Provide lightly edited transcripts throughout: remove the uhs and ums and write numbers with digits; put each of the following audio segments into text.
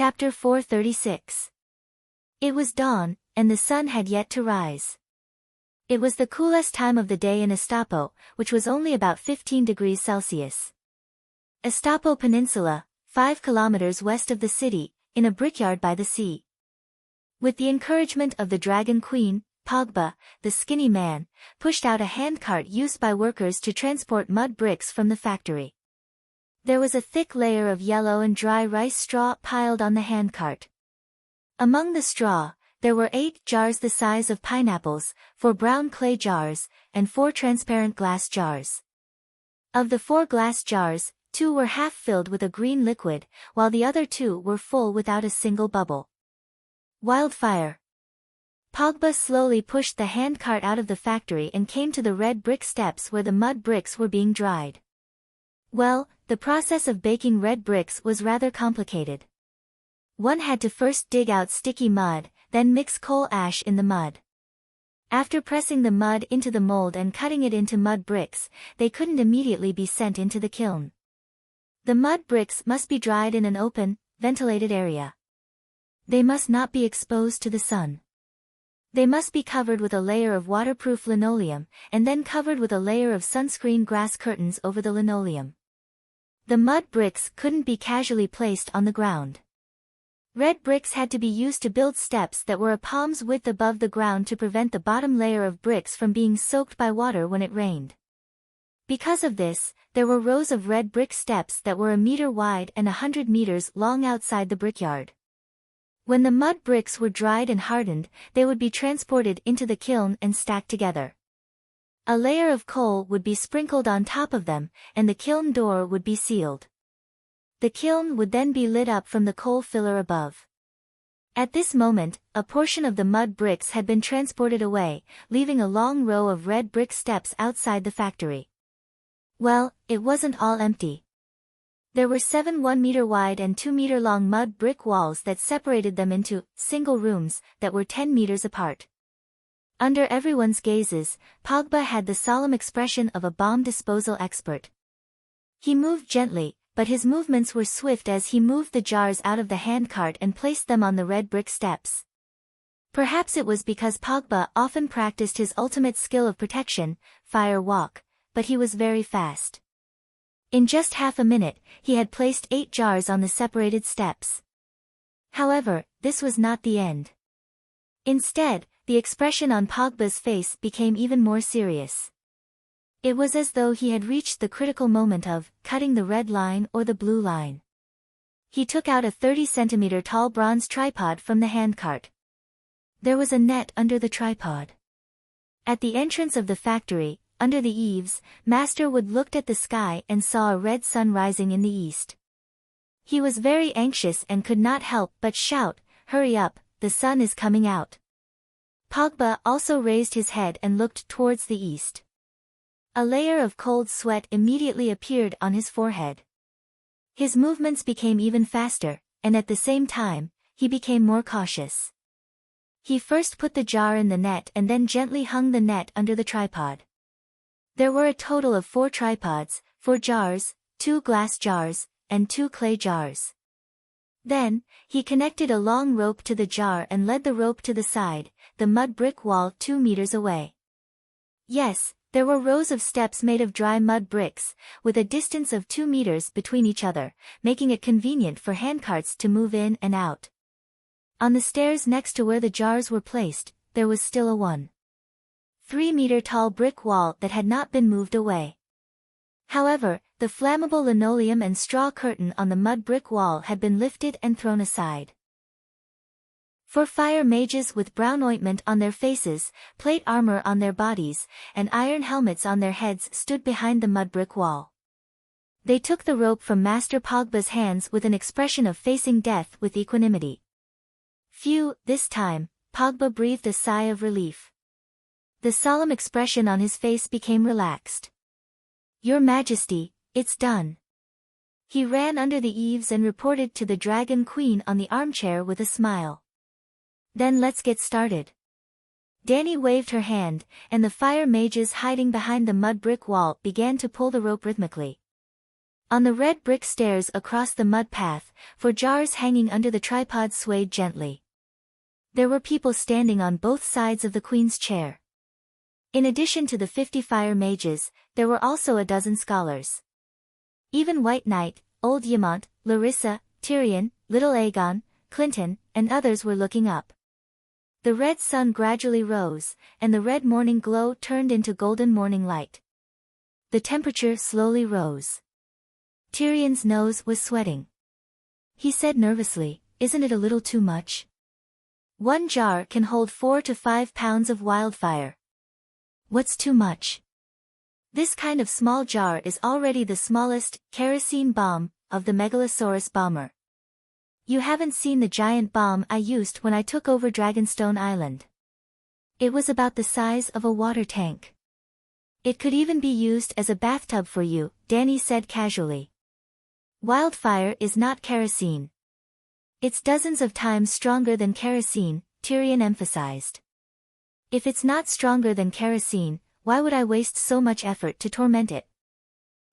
Chapter 436. It was dawn, and the sun had yet to rise. It was the coolest time of the day in Estapo, which was only about 15 degrees Celsius. Estapo Peninsula, 5 kilometers west of the city, in a brickyard by the sea. With the encouragement of the Dragon Queen, Pogba, the skinny man, pushed out a handcart used by workers to transport mud bricks from the factory. There was a thick layer of yellow and dry rice straw piled on the handcart. Among the straw, there were 8 jars the size of pineapples, 4 brown clay jars, and 4 transparent glass jars. Of the 4 glass jars, 2 were half filled with a green liquid, while the other 2 were full without a single bubble. Wildfire. Pogba slowly pushed the handcart out of the factory and came to the red brick steps where the mud bricks were being dried. Well, the process of baking red bricks was rather complicated. One had to first dig out sticky mud, then mix coal ash in the mud. After pressing the mud into the mold and cutting it into mud bricks, they couldn't immediately be sent into the kiln. The mud bricks must be dried in an open, ventilated area. They must not be exposed to the sun. They must be covered with a layer of waterproof linoleum, and then covered with a layer of sunscreen grass curtains over the linoleum. The mud bricks couldn't be casually placed on the ground. Red bricks had to be used to build steps that were a palm's width above the ground to prevent the bottom layer of bricks from being soaked by water when it rained. Because of this, there were rows of red brick steps that were 1 meter wide and 100 meters long outside the brickyard. When the mud bricks were dried and hardened, they would be transported into the kiln and stacked together. A layer of coal would be sprinkled on top of them, and the kiln door would be sealed. The kiln would then be lit up from the coal filler above. At this moment, a portion of the mud bricks had been transported away, leaving a long row of red brick steps outside the factory. Well, it wasn't all empty. There were 7 1-meter wide and 2-meter long mud brick walls that separated them into single rooms that were 10 meters apart. Under everyone's gazes, Pogba had the solemn expression of a bomb disposal expert. He moved gently, but his movements were swift as he moved the jars out of the handcart and placed them on the red brick steps. Perhaps it was because Pogba often practiced his ultimate skill of protection, fire walk, but he was very fast. In just half a minute, he had placed 8 jars on the separated steps. However, this was not the end. Instead, the expression on Pogba's face became even more serious. It was as though he had reached the critical moment of cutting the red line or the blue line. He took out a 30-centimeter tall bronze tripod from the handcart. There was a net under the tripod. At the entrance of the factory, under the eaves, Master Wood looked at the sky and saw a red sun rising in the east. He was very anxious and could not help but shout, "Hurry up, the sun is coming out." Pogba also raised his head and looked towards the east. A layer of cold sweat immediately appeared on his forehead. His movements became even faster, and at the same time, he became more cautious. He first put the jar in the net and then gently hung the net under the tripod. There were a total of 4 tripods, 4 jars, 2 glass jars, and 2 clay jars. Then, he connected a long rope to the jar and led the rope to the side, the mud brick wall 2 meters away. Yes, there were rows of steps made of dry mud bricks, with a distance of 2 meters between each other, making it convenient for handcarts to move in and out. On the stairs next to where the jars were placed, there was still a 1.3-meter tall brick wall that had not been moved away. However, the flammable linoleum and straw curtain on the mud brick wall had been lifted and thrown aside. 4 fire mages with brown ointment on their faces, plate armor on their bodies, and iron helmets on their heads stood behind the mud brick wall. They took the rope from Master Pogba's hands with an expression of facing death with equanimity. Phew, this time, Pogba breathed a sigh of relief. The solemn expression on his face became relaxed. "Your Majesty, it's done." He ran under the eaves and reported to the Dragon Queen on the armchair with a smile. "Then let's get started." Danny waved her hand, and the fire mages hiding behind the mud brick wall began to pull the rope rhythmically. On the red brick stairs across the mud path, 4 jars hanging under the tripod swayed gently. There were people standing on both sides of the queen's chair. In addition to the 50 fire mages, there were also a dozen scholars. Even White Knight, Old Yamant, Larissa, Tyrion, Little Aegon, Clinton, and others were looking up. The red sun gradually rose, and the red morning glow turned into golden morning light. The temperature slowly rose. Tyrion's nose was sweating. He said nervously, "Isn't it a little too much? 1 jar can hold 4 to 5 pounds of wildfire." "What's too much?" "This kind of small jar is already the smallest kerosene bomb of the Megalosaurus bomber. You haven't seen the giant bomb I used when I took over Dragonstone Island. It was about the size of a water tank. It could even be used as a bathtub for you," Dany said casually. "Wildfire is not kerosene. It's dozens of times stronger than kerosene," Tyrion emphasized. "If it's not stronger than kerosene, why would I waste so much effort to torment it?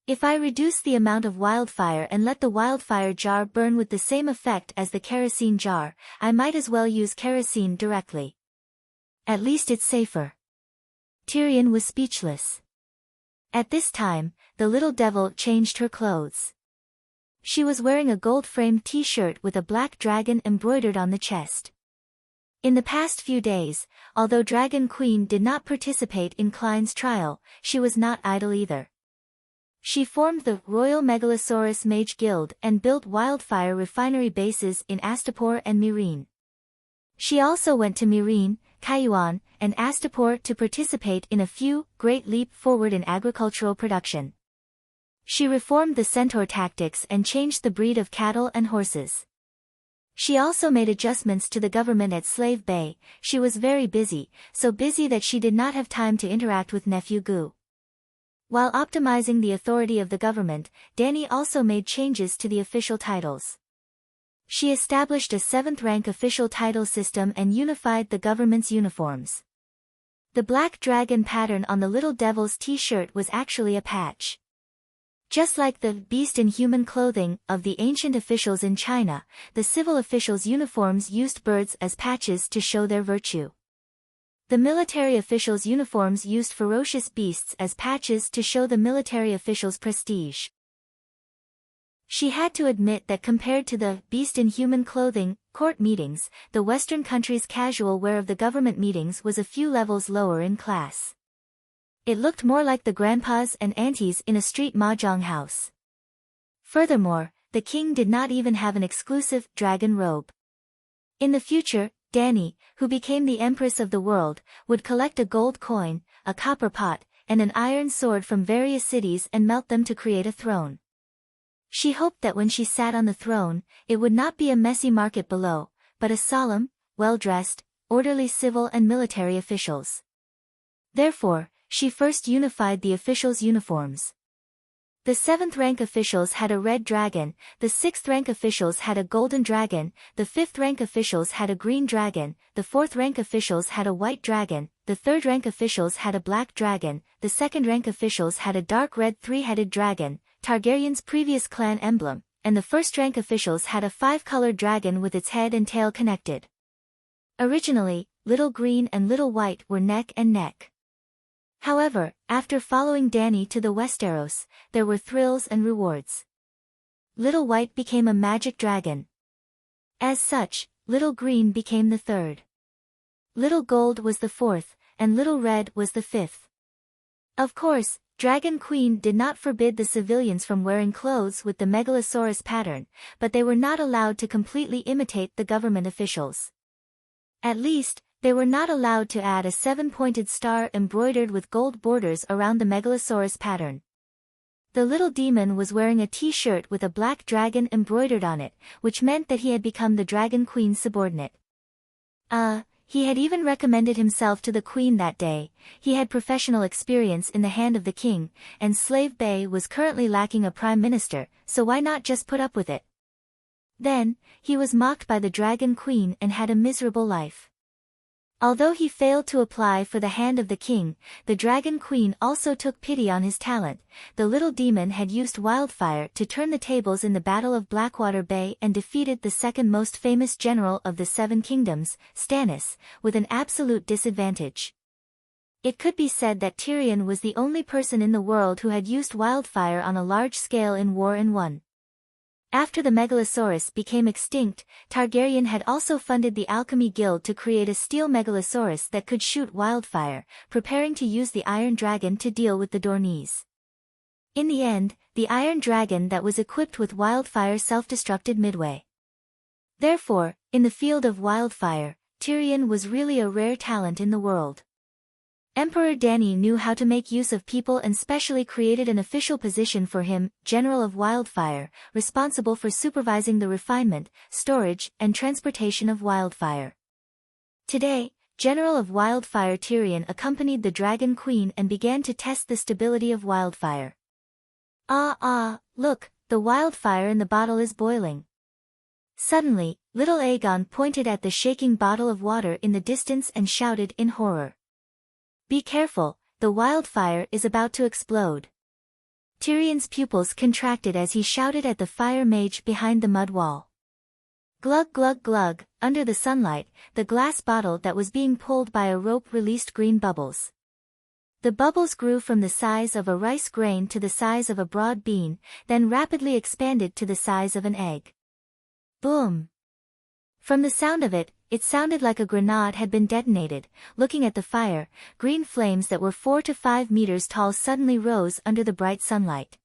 If I reduce the amount of wildfire and let the wildfire jar burn with the same effect as the kerosene jar, I might as well use kerosene directly. At least it's safer." Tyrion was speechless. At this time, the little devil changed her clothes. She was wearing a gold-framed t-shirt with a black dragon embroidered on the chest. In the past few days, although Dragon Queen did not participate in Klein's trial, she was not idle either. She formed the Royal Megalosaurus Mage Guild and built wildfire refinery bases in Astapor and Meereen. She also went to Meereen, Kayuan, and Astapor to participate in a few great leap forward in agricultural production. She reformed the centaur tactics and changed the breed of cattle and horses. She also made adjustments to the government at Slave Bay. She was very busy, so busy that she did not have time to interact with Nephew Gu. While optimizing the authority of the government, Dany also made changes to the official titles. She established a 7th-rank official title system and unified the government's uniforms. The black dragon pattern on the little devil's t-shirt was actually a patch. Just like the beast in human clothing of the ancient officials in China, the civil officials' uniforms used birds as patches to show their virtue. The military officials' uniforms used ferocious beasts as patches to show the military officials' prestige. She had to admit that compared to the beast in human clothing court meetings, the Western country's casual wear of the government meetings was a few levels lower in class. It looked more like the grandpas and aunties in a street mahjong house. Furthermore, the king did not even have an exclusive dragon robe. In the future, Dany, who became the empress of the world, would collect a gold coin, a copper pot, and an iron sword from various cities and melt them to create a throne. She hoped that when she sat on the throne, it would not be a messy market below, but a solemn, well-dressed, orderly civil and military officials. Therefore, she first unified the officials' uniforms. The 7th-rank officials had a red dragon, the 6th-rank officials had a golden dragon, the 5th-rank officials had a green dragon, the 4th-rank officials had a white dragon, the 3rd-rank officials had a black dragon, the 2nd-rank officials had a dark red 3-headed dragon, Targaryen's previous clan emblem, and the 1st-rank officials had a 5-colored dragon with its head and tail connected. Originally, Little Green and Little White were neck and neck. However, after following Dany to the Westeros, there were thrills and rewards. Little White became a magic dragon. As such, Little Green became the 3rd. Little Gold was the 4th, and Little Red was the 5th. Of course, Dragon Queen did not forbid the civilians from wearing clothes with the Megalosaurus pattern, but they were not allowed to completely imitate the government officials. At least, they were not allowed to add a 7-pointed star embroidered with gold borders around the Megalosaurus pattern. The little demon was wearing a t-shirt with a black dragon embroidered on it, which meant that he had become the Dragon Queen's subordinate. He had even recommended himself to the Queen that day. He had professional experience in the hand of the king, and Slave Bay was currently lacking a prime minister, so why not just put up with it? Then, he was mocked by the Dragon Queen and had a miserable life. Although he failed to apply for the hand of the king, the Dragon Queen also took pity on his talent. The little demon had used wildfire to turn the tables in the Battle of Blackwater Bay and defeated the second most famous general of the Seven Kingdoms, Stannis, with an absolute disadvantage. It could be said that Tyrion was the only person in the world who had used wildfire on a large scale in war and won. After the Megalosaurus became extinct, Targaryen had also funded the Alchemy Guild to create a steel Megalosaurus that could shoot wildfire, preparing to use the Iron Dragon to deal with the Dornies. In the end, the Iron Dragon that was equipped with wildfire self-destructed midway. Therefore, in the field of wildfire, Tyrion was really a rare talent in the world. Emperor Dany knew how to make use of people and specially created an official position for him, General of Wildfire, responsible for supervising the refinement, storage, and transportation of wildfire. Today, General of Wildfire Tyrion accompanied the Dragon Queen and began to test the stability of wildfire. Look, the wildfire in the bottle is boiling. Suddenly, little Aegon pointed at the shaking bottle of water in the distance and shouted in horror. Be careful, the wildfire is about to explode. Tyrion's pupils contracted as he shouted at the fire mage behind the mud wall. Glug glug glug, under the sunlight, the glass bottle that was being pulled by a rope released green bubbles. The bubbles grew from the size of a rice grain to the size of a broad bean, then rapidly expanded to the size of an egg. Boom! From the sound of it, it sounded like a grenade had been detonated. Looking at the fire, green flames that were 4 to 5 meters tall suddenly rose under the bright sunlight.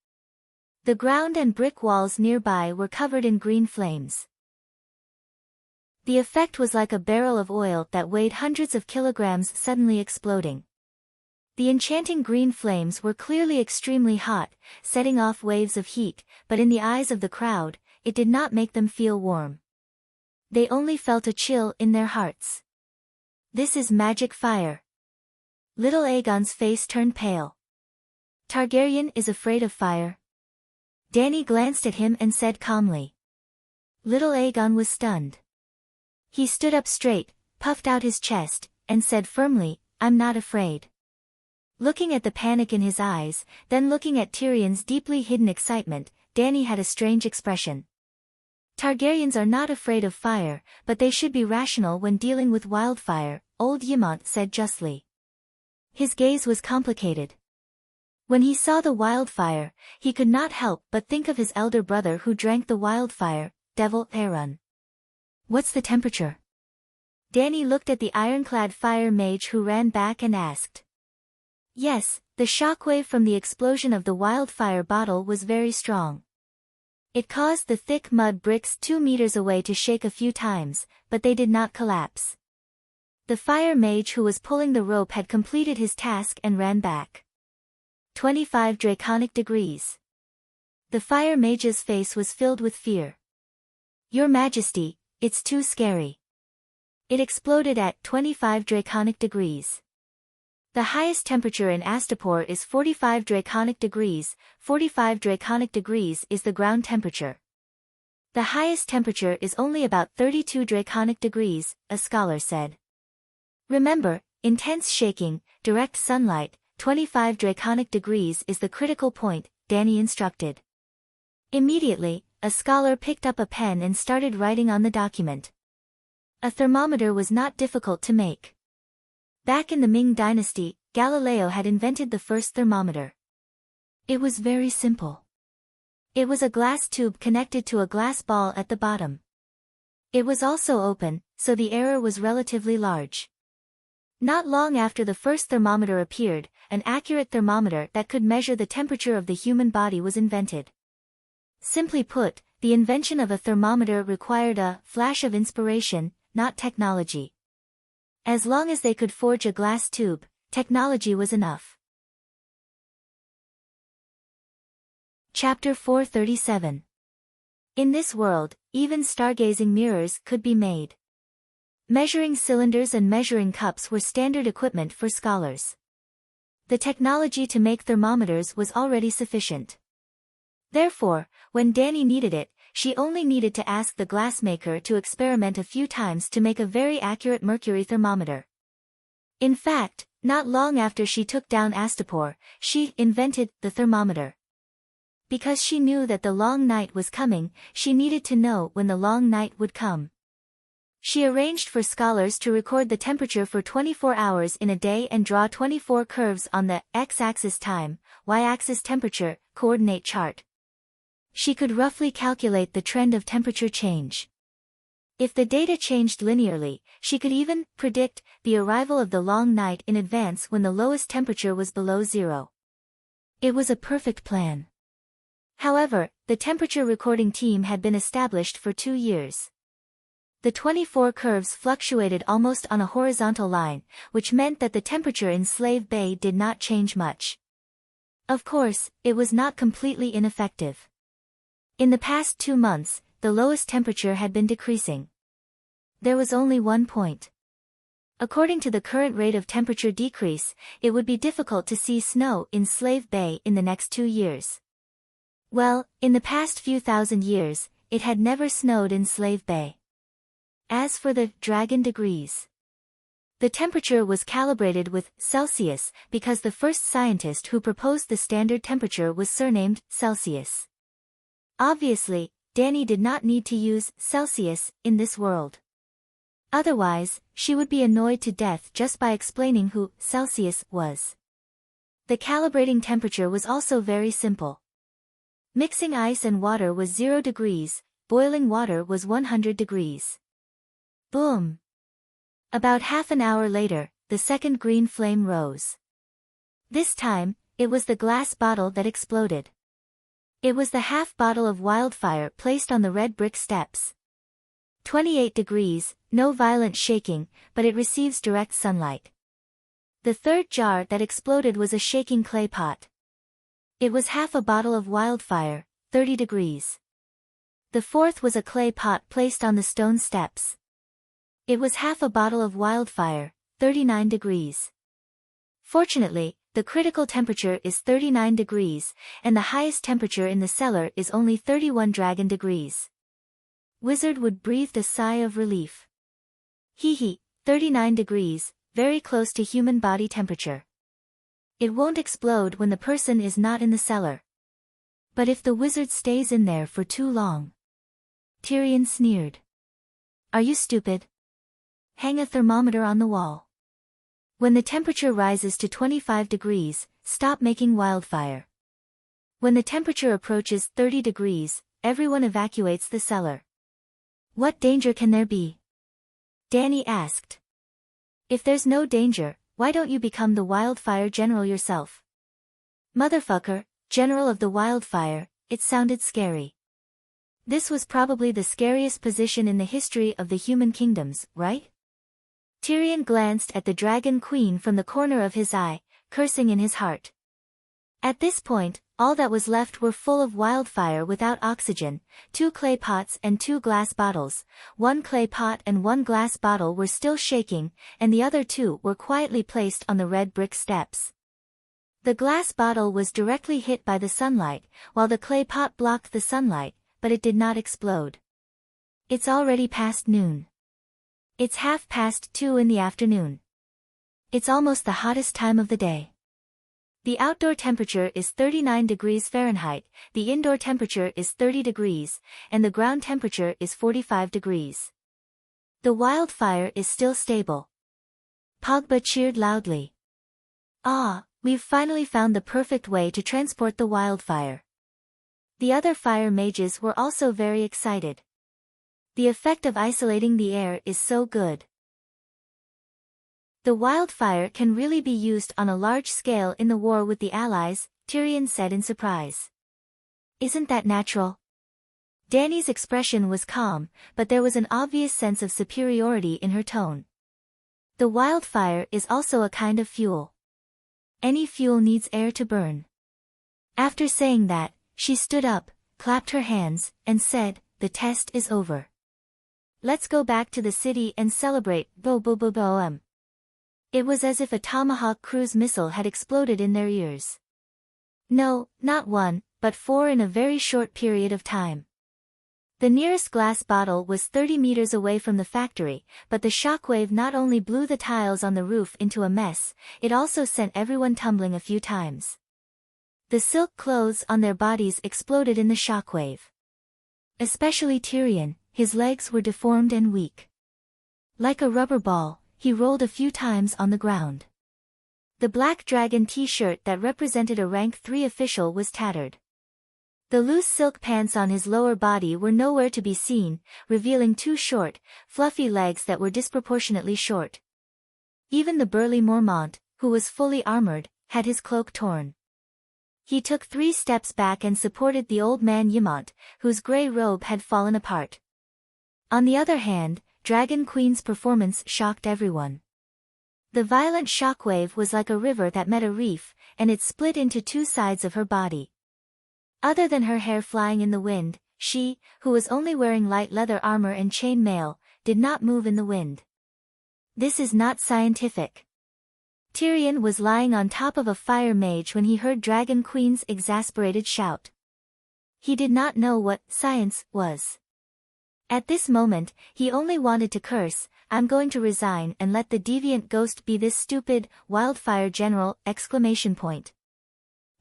The ground and brick walls nearby were covered in green flames. The effect was like a barrel of oil that weighed hundreds of kilograms suddenly exploding. The enchanting green flames were clearly extremely hot, setting off waves of heat, but in the eyes of the crowd, it did not make them feel warm. They only felt a chill in their hearts. This is magic fire. Little Aegon's face turned pale. Targaryen is afraid of fire. Dany glanced at him and said calmly. Little Aegon was stunned. He stood up straight, puffed out his chest, and said firmly, I'm not afraid. Looking at the panic in his eyes, then looking at Tyrion's deeply hidden excitement, Dany had a strange expression. Targaryens are not afraid of fire, but they should be rational when dealing with wildfire, old Ymont said justly. His gaze was complicated. When he saw the wildfire, he could not help but think of his elder brother who drank the wildfire, Devil Aeron. What's the temperature? Dany looked at the ironclad fire mage who ran back and asked. Yes, the shockwave from the explosion of the wildfire bottle was very strong. It caused the thick mud bricks 2 meters away to shake a few times, but they did not collapse. The fire mage who was pulling the rope had completed his task and ran back. 25 draconic degrees. The fire mage's face was filled with fear. Your Majesty, it's too scary. It exploded at 25 draconic degrees. The highest temperature in Astapor is 45 draconic degrees. 45 draconic degrees is the ground temperature. The highest temperature is only about 32 draconic degrees, a scholar said. Remember, intense shaking, direct sunlight, 25 draconic degrees is the critical point, Dany instructed. Immediately, a scholar picked up a pen and started writing on the document. A thermometer was not difficult to make. Back in the Ming Dynasty, Galileo had invented the first thermometer. It was very simple. It was a glass tube connected to a glass ball at the bottom. It was also open, so the error was relatively large. Not long after the first thermometer appeared, an accurate thermometer that could measure the temperature of the human body was invented. Simply put, the invention of a thermometer required a flash of inspiration, not technology. As long as they could forge a glass tube, technology was enough. Chapter 437. In this world, even stargazing mirrors could be made. Measuring cylinders and measuring cups were standard equipment for scholars. The technology to make thermometers was already sufficient. Therefore, when Dany needed it, she only needed to ask the glassmaker to experiment a few times to make a very accurate mercury thermometer. In fact, not long after she took down Astapor, she invented the thermometer. Because she knew that the long night was coming, she needed to know when the long night would come. She arranged for scholars to record the temperature for 24 hours in a day and draw 24 curves on the x-axis time, y-axis temperature, coordinate chart. She could roughly calculate the trend of temperature change. If the data changed linearly, she could even predict the arrival of the long night in advance when the lowest temperature was below zero. It was a perfect plan. However, the temperature recording team had been established for 2 years. The 24 curves fluctuated almost on a horizontal line, which meant that the temperature in Slave Bay did not change much. Of course, it was not completely ineffective. In the past 2 months, the lowest temperature had been decreasing. There was only 1 point. According to the current rate of temperature decrease, it would be difficult to see snow in Slave Bay in the next 2 years. Well, in the past few thousand years, it had never snowed in Slave Bay. As for the dragon degrees, the temperature was calibrated with Celsius because the first scientist who proposed the standard temperature was surnamed Celsius. Obviously, Dani did not need to use Celsius in this world. Otherwise, she would be annoyed to death just by explaining who Celsius was. The calibrating temperature was also very simple. Mixing ice and water was 0 degrees, boiling water was 100 degrees. Boom! About half an hour later, the second green flame rose. This time, it was the glass bottle that exploded. It was the half bottle of wildfire placed on the red brick steps. 28 degrees, no violent shaking, but it receives direct sunlight. The third jar that exploded was a shaking clay pot. It was half a bottle of wildfire, 30 degrees. The fourth was a clay pot placed on the stone steps. It was half a bottle of wildfire, 39 degrees. Fortunately, the critical temperature is 39 degrees, and the highest temperature in the cellar is only 31 dragon degrees. Wizard would breathe a sigh of relief. Hee, 39 degrees, very close to human body temperature. It won't explode when the person is not in the cellar. But if the wizard stays in there for too long. Tyrion sneered. Are you stupid? Hang a thermometer on the wall. When the temperature rises to 25 degrees, stop making wildfire. When the temperature approaches 30 degrees, everyone evacuates the cellar. What danger can there be? Dani asked. If there's no danger, why don't you become the wildfire general yourself? Motherfucker, general of the wildfire, it sounded scary. This was probably the scariest position in the history of the human kingdoms, right? Tyrion glanced at the dragon queen from the corner of his eye, cursing in his heart. At this point, all that was left were full of wildfire without oxygen, 2 clay pots and 2 glass bottles. 1 clay pot and 1 glass bottle were still shaking, and the other 2 were quietly placed on the red brick steps. The glass bottle was directly hit by the sunlight, while the clay pot blocked the sunlight, but it did not explode. It's already past noon. It's 2:30 in the afternoon. It's almost the hottest time of the day. The outdoor temperature is 39 degrees Fahrenheit, the indoor temperature is 30 degrees, and the ground temperature is 45 degrees. The wildfire is still stable. Pogba cheered loudly. Ah, we've finally found the perfect way to transport the wildfire. The other fire mages were also very excited. The effect of isolating the air is so good. The wildfire can really be used on a large scale in the war with the Allies, Tyrion said in surprise. Isn't that natural? Dani's expression was calm, but there was an obvious sense of superiority in her tone. The wildfire is also a kind of fuel. Any fuel needs air to burn. After saying that, she stood up, clapped her hands, and said, "The test is over. Let's go back to the city and celebrate, bo-bo-bo-bo-m." It was as if a Tomahawk cruise missile had exploded in their ears. No, not 1, but 4 in a very short period of time. The nearest glass bottle was 30 meters away from the factory, but the shockwave not only blew the tiles on the roof into a mess, it also sent everyone tumbling a few times. The silk clothes on their bodies exploded in the shockwave. Especially Tyrion, his legs were deformed and weak. Like a rubber ball, he rolled a few times on the ground. The black dragon t-shirt that represented a rank 3 official was tattered. The loose silk pants on his lower body were nowhere to be seen, revealing 2 short, fluffy legs that were disproportionately short. Even the burly Mormont, who was fully armored, had his cloak torn. He took 3 steps back and supported the old man Ymont, whose grey robe had fallen apart. On the other hand, Dragon Queen's performance shocked everyone. The violent shockwave was like a river that met a reef, and it split into 2 sides of her body. Other than her hair flying in the wind, she, who was only wearing light leather armor and chain mail, did not move in the wind. This is not scientific. Tyrion was lying on top of a fire mage when he heard Dragon Queen's exasperated shout. He did not know what science was. At this moment, he only wanted to curse, "I'm going to resign and let the deviant ghost be this stupid, wildfire general!"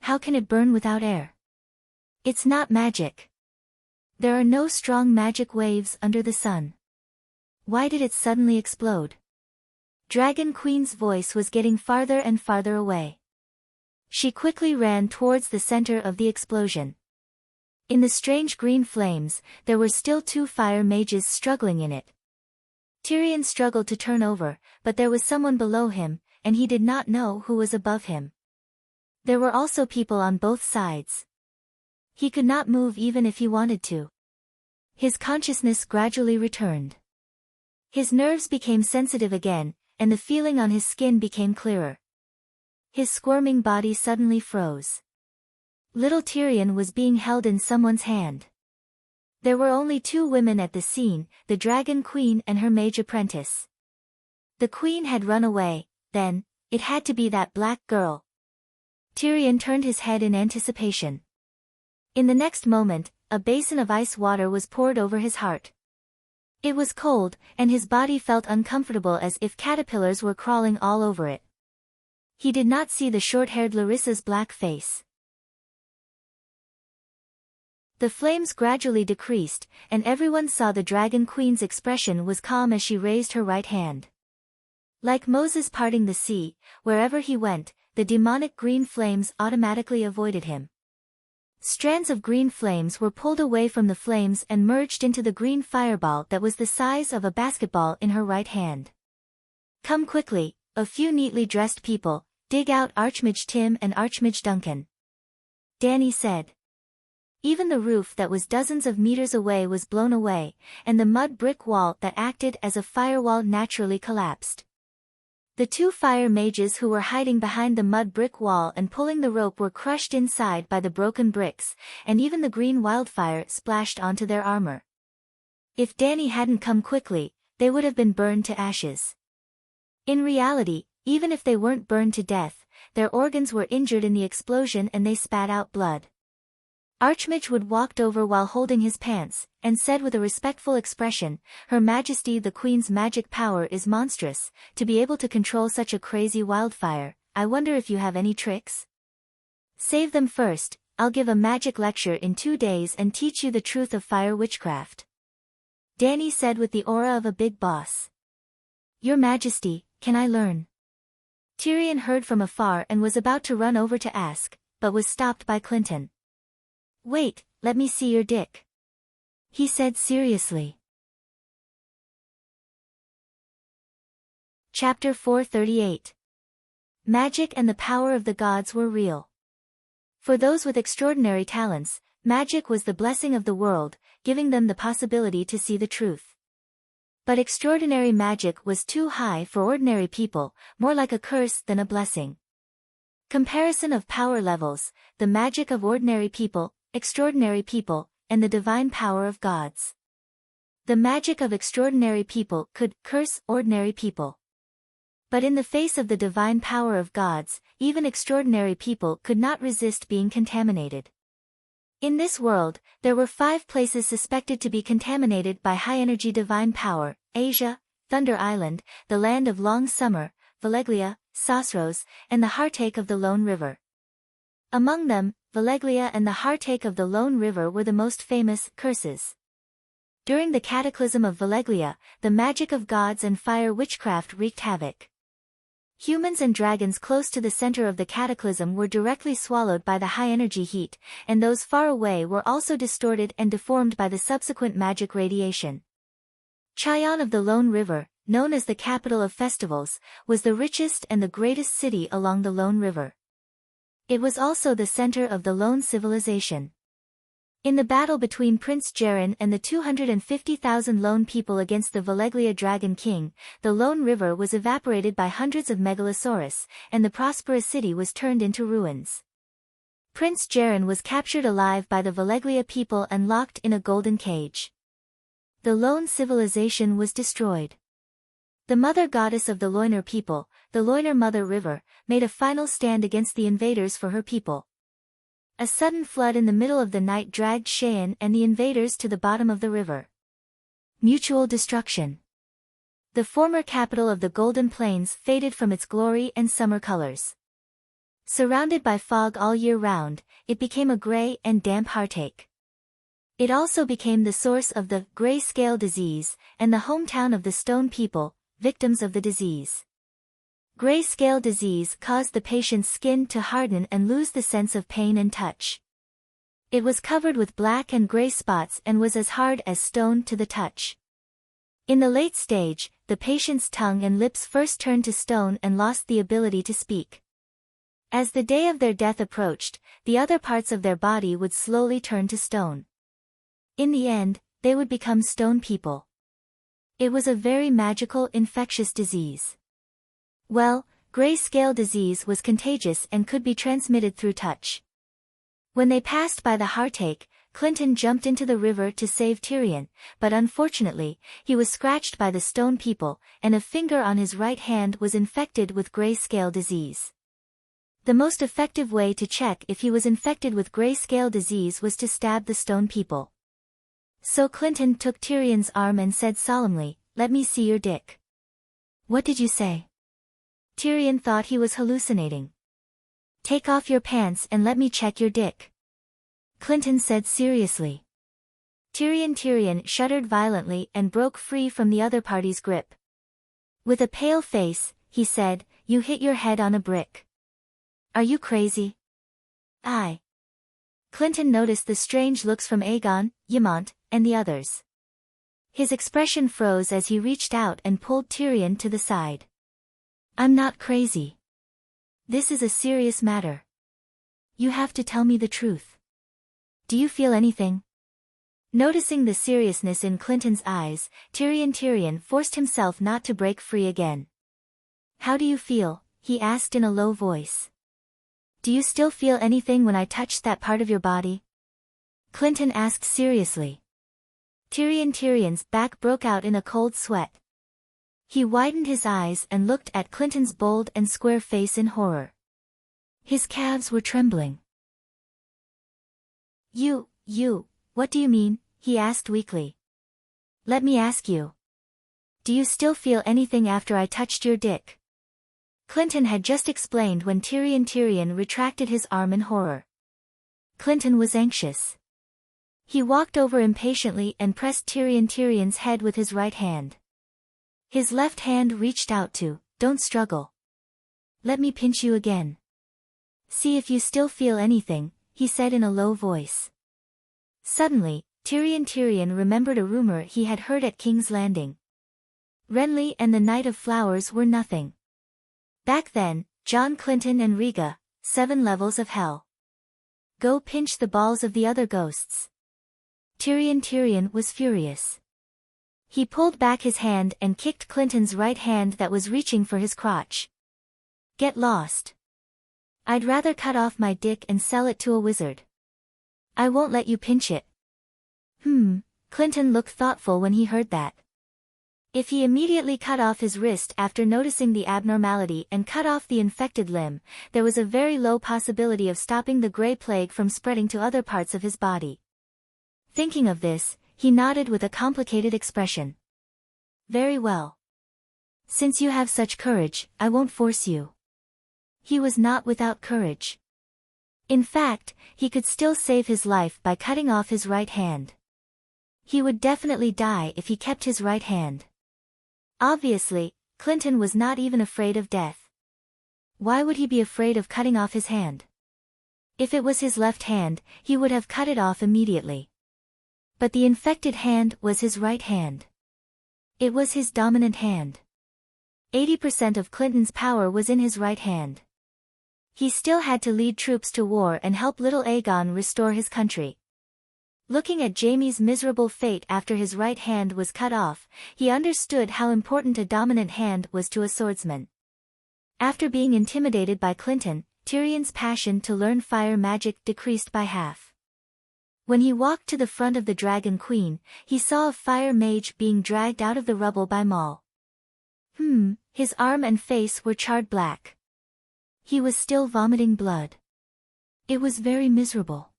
How can it burn without air? It's not magic. There are no strong magic waves under the sun. Why did it suddenly explode? Dragon Queen's voice was getting farther and farther away. She quickly ran towards the center of the explosion. In the strange green flames, there were still 2 fire mages struggling in it. Tyrion struggled to turn over, but there was someone below him, and he did not know who was above him. There were also people on both sides. He could not move even if he wanted to. His consciousness gradually returned. His nerves became sensitive again, and the feeling on his skin became clearer. His squirming body suddenly froze. Little Tyrion was being held in someone's hand. There were only 2 women at the scene, the Dragon Queen and her mage apprentice. The queen had run away, then, it had to be that black girl. Tyrion turned his head in anticipation. In the next moment, a basin of ice water was poured over his heart. It was cold, and his body felt uncomfortable as if caterpillars were crawling all over it. He did not see the short-haired Larissa's black face. The flames gradually decreased, and everyone saw the Dragon Queen's expression was calm as she raised her right hand. Like Moses parting the sea, wherever he went, the demonic green flames automatically avoided him. Strands of green flames were pulled away from the flames and merged into the green fireball that was the size of a basketball in her right hand. "Come quickly, a few neatly dressed people, dig out Archmage Tim and Archmage Duncan," Dany said. Even the roof that was dozens of meters away was blown away, and the mud brick wall that acted as a firewall naturally collapsed. The 2 fire mages who were hiding behind the mud brick wall and pulling the rope were crushed inside by the broken bricks, and even the green wildfire splashed onto their armor. If Dany hadn't come quickly, they would have been burned to ashes. In reality, even if they weren't burned to death, their organs were injured in the explosion and they spat out blood. Archmage Wood walked over while holding his pants, and said with a respectful expression, "Her Majesty the Queen's magic power is monstrous, to be able to control such a crazy wildfire. I wonder if you have any tricks? Save them first, I'll give a magic lecture in 2 days and teach you the truth of fire witchcraft," Dany said with the aura of a big boss. "Your Majesty, can I learn?" Tyrion heard from afar and was about to run over to ask, but was stopped by Clinton. "Wait, let me see your dick," he said seriously. Chapter 438. Magic and the power of the gods were real. For those with extraordinary talents, magic was the blessing of the world, giving them the possibility to see the truth. But extraordinary magic was too high for ordinary people, more like a curse than a blessing. Comparison of power levels, the magic of ordinary people, extraordinary people, and the divine power of gods. The magic of extraordinary people could curse ordinary people. But in the face of the divine power of gods, even extraordinary people could not resist being contaminated. In this world, there were 5 places suspected to be contaminated by high-energy divine power: Asia, Thunder Island, the land of long summer, Valeglia, Sosros, and the heartache of the Lone River. Among them, Valeglia and the heartache of the Lone River were the most famous curses. During the cataclysm of Valeglia, the magic of gods and fire witchcraft wreaked havoc. Humans and dragons close to the center of the cataclysm were directly swallowed by the high-energy heat, and those far away were also distorted and deformed by the subsequent magic radiation. Cheyenne of the Lone River, known as the capital of festivals, was the richest and the greatest city along the Lone River. It was also the center of the Lone civilization. In the battle between Prince Jaren and the 250,000 Lone people against the Valeglia Dragon King, the Lone River was evaporated by hundreds of megalosaurus, and the prosperous city was turned into ruins. Prince Jaren was captured alive by the Valeglia people and locked in a golden cage. The Lone civilization was destroyed. The mother goddess of the Loiner people, the Loiner Mother River, made a final stand against the invaders for her people. A sudden flood in the middle of the night dragged Cheyenne and the invaders to the bottom of the river. Mutual destruction. The former capital of the Golden Plains faded from its glory and summer colors. Surrounded by fog all year round, it became a gray and damp heartache. It also became the source of the gray-scale disease, and the hometown of the Stone people, victims of the disease. Gray-scale disease caused the patient's skin to harden and lose the sense of pain and touch. It was covered with black and gray spots and was as hard as stone to the touch. In the late stage, the patient's tongue and lips first turned to stone and lost the ability to speak. As the day of their death approached, the other parts of their body would slowly turn to stone. In the end, they would become stone people. It was a very magical infectious disease. Well, gray-scale disease was contagious and could be transmitted through touch. When they passed by the heartache, Clinton jumped into the river to save Tyrion, but unfortunately, he was scratched by the Stone people, and a finger on his right hand was infected with gray-scale disease. The most effective way to check if he was infected with gray-scale disease was to stab the Stone people. So Clinton took Tyrion's arm and said solemnly, "Let me see your dick." "What did you say?" Tyrion thought he was hallucinating. "Take off your pants and let me check your dick," Clinton said seriously. Tyrion shuddered violently and broke free from the other party's grip. With a pale face, he said, "You hit your head on a brick. Are you crazy?" "I." Clinton noticed the strange looks from Aegon, Ymont, and the others. His expression froze as he reached out and pulled Tyrion to the side. "I'm not crazy. This is a serious matter. You have to tell me the truth. Do you feel anything?" Noticing the seriousness in Clinton's eyes, Tyrion forced himself not to break free again. "How do you feel?" he asked in a low voice. "Do you still feel anything when I touched that part of your body?" Clinton asked seriously. Tyrion's back broke out in a cold sweat. He widened his eyes and looked at Clinton's bold and square face in horror. His calves were trembling. You, what do you mean?" he asked weakly. "Let me ask you. Do you still feel anything after I touched your dick?" Clinton had just explained when Tyrion retracted his arm in horror. Clinton was anxious. He walked over impatiently and pressed Tyrion's head with his right hand. His left hand reached out to, "Don't struggle. Let me pinch you again. See if you still feel anything," he said in a low voice. Suddenly, Tyrion remembered a rumor he had heard at King's Landing. Renly and the Night of Flowers were nothing. Back then, John Clinton and Riga, 7 levels of hell. Go pinch the balls of the other ghosts. Tyrion was furious. He pulled back his hand and kicked Clinton's right hand that was reaching for his crotch. "Get lost. I'd rather cut off my dick and sell it to a wizard. I won't let you pinch it." Clinton looked thoughtful when he heard that. If he immediately cut off his wrist after noticing the abnormality and cut off the infected limb, there was a very low possibility of stopping the Grey Plague from spreading to other parts of his body. Thinking of this, he nodded with a complicated expression. Very well. Since you have such courage, I won't force you. He was not without courage. In fact, he could still save his life by cutting off his right hand. He would definitely die if he kept his right hand. Obviously, Clinton was not even afraid of death. Why would he be afraid of cutting off his hand? If it was his left hand, he would have cut it off immediately. But the infected hand was his right hand. It was his dominant hand. 80% of Clinton's power was in his right hand. He still had to lead troops to war and help little Aegon restore his country. Looking at Jaime's miserable fate after his right hand was cut off, he understood how important a dominant hand was to a swordsman. After being intimidated by Clinton, Tyrion's passion to learn fire magic decreased by half. When he walked to the front of the Dragon Queen, he saw a fire mage being dragged out of the rubble by Maul. His arm and face were charred black. He was still vomiting blood. It was very miserable.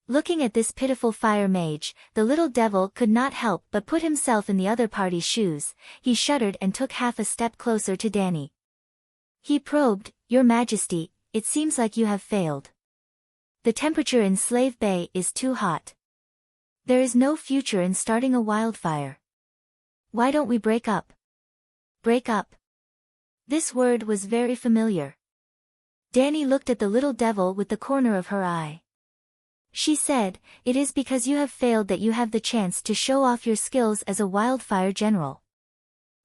Looking at this pitiful fire mage, the little devil could not help but put himself in the other party's shoes. He shuddered and took half a step closer to Dany. He probed, "Your Majesty, it seems like you have failed. The temperature in Slave Bay is too hot. There is no future in starting a wildfire. Why don't we break up?" Break up. This word was very familiar. Dany looked at the little devil with the corner of her eye. She said, "It is because you have failed that you have the chance to show off your skills as a wildfire general.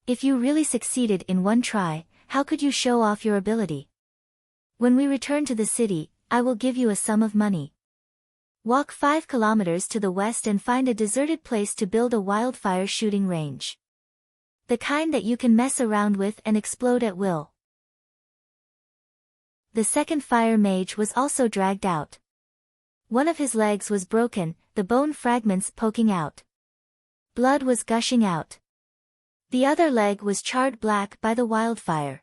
If you really succeeded in one try, how could you show off your ability? When we return to the city, I will give you a sum of money. Walk 5 kilometers to the west and find a deserted place to build a wildfire shooting range. The kind that you can mess around with and explode at will." The second fire mage was also dragged out. One of his legs was broken, the bone fragments poking out. Blood was gushing out. The other leg was charred black by the wildfire.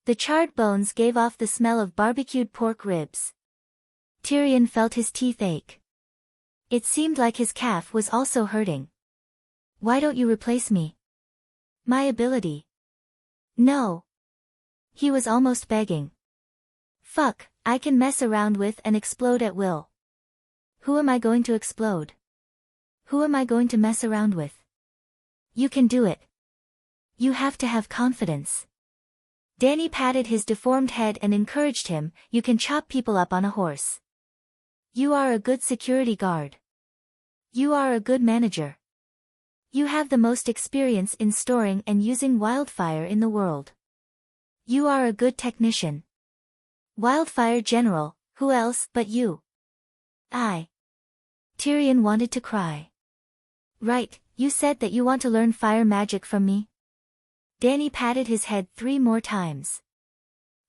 The charred bones gave off the smell of barbecued pork ribs. Tyrion felt his teeth ache. It seemed like his calf was also hurting. "Why don't you replace me? My ability." "No." He was almost begging. "Fuck, I can mess around with and explode at will. Who am I going to explode? Who am I going to mess around with? You can do it. You have to have confidence." Dany patted his deformed head and encouraged him, "You can chop people up on a horse. You are a good security guard. You are a good manager. You have the most experience in storing and using wildfire in the world. You are a good technician. Wildfire general, who else but you?" Tyrion wanted to cry. "Right, you said that you want to learn fire magic from me?" Dany patted his head 3 more times.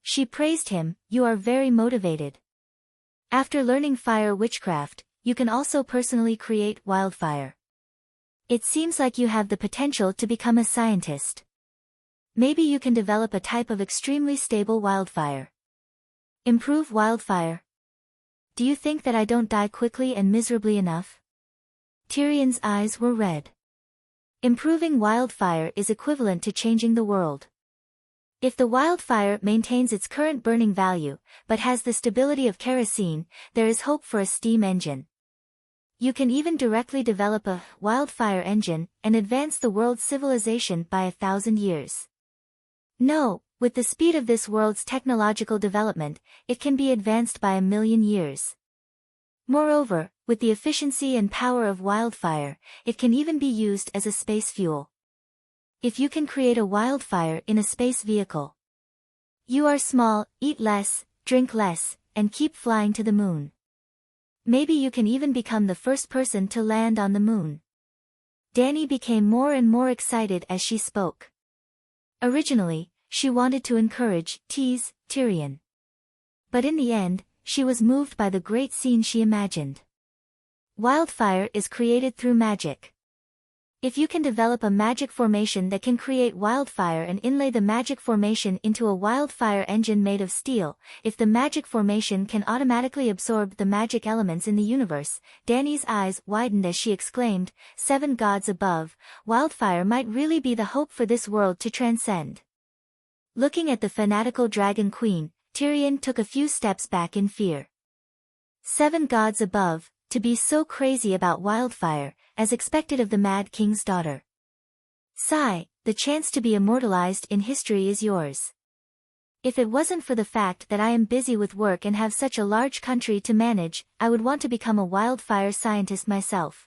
She praised him, "You are very motivated. After learning fire witchcraft, you can also personally create wildfire. It seems like you have the potential to become a scientist. Maybe you can develop a type of extremely stable wildfire. Improve wildfire. Do you think that I don't die quickly and miserably enough?" Tyrion's eyes were red. Improving wildfire is equivalent to changing the world. If the wildfire maintains its current burning value, but has the stability of kerosene, there is hope for a steam engine. You can even directly develop a wildfire engine and advance the world's civilization by 1,000 years. No, with the speed of this world's technological development, it can be advanced by 1,000,000 years. Moreover, with the efficiency and power of wildfire, it can even be used as a space fuel. If you can create a wildfire in a space vehicle, you are small, eat less, drink less, and keep flying to the moon. Maybe you can even become the first person to land on the moon. Dany became more and more excited as she spoke. Originally, she wanted to tease Tyrion. But in the end, she was moved by the great scene she imagined. Wildfire is created through magic. If you can develop a magic formation that can create wildfire and inlay the magic formation into a wildfire engine made of steel, if the magic formation can automatically absorb the magic elements in the universe, Danny's eyes widened as she exclaimed, 7 gods above, wildfire might really be the hope for this world to transcend. Looking at the fanatical Dragon Queen, Tyrion took a few steps back in fear. 7 gods above, to be so crazy about wildfire, as expected of the Mad King's daughter. Sigh, the chance to be immortalized in history is yours. If it wasn't for the fact that I am busy with work and have such a large country to manage, I would want to become a wildfire scientist myself.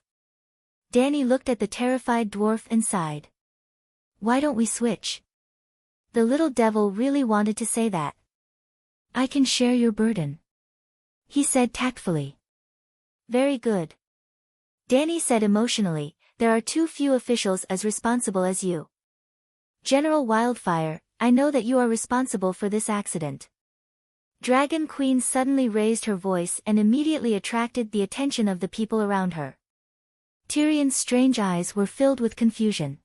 Danny looked at the terrified dwarf and sighed. Why don't we switch? The little devil really wanted to say that. I can share your burden, he said tactfully. Very good. Danny said emotionally, there are too few officials as responsible as you. General Wildfire, I know that you are responsible for this accident. Dragon Queen suddenly raised her voice and immediately attracted the attention of the people around her. Tyrion's strange eyes were filled with confusion.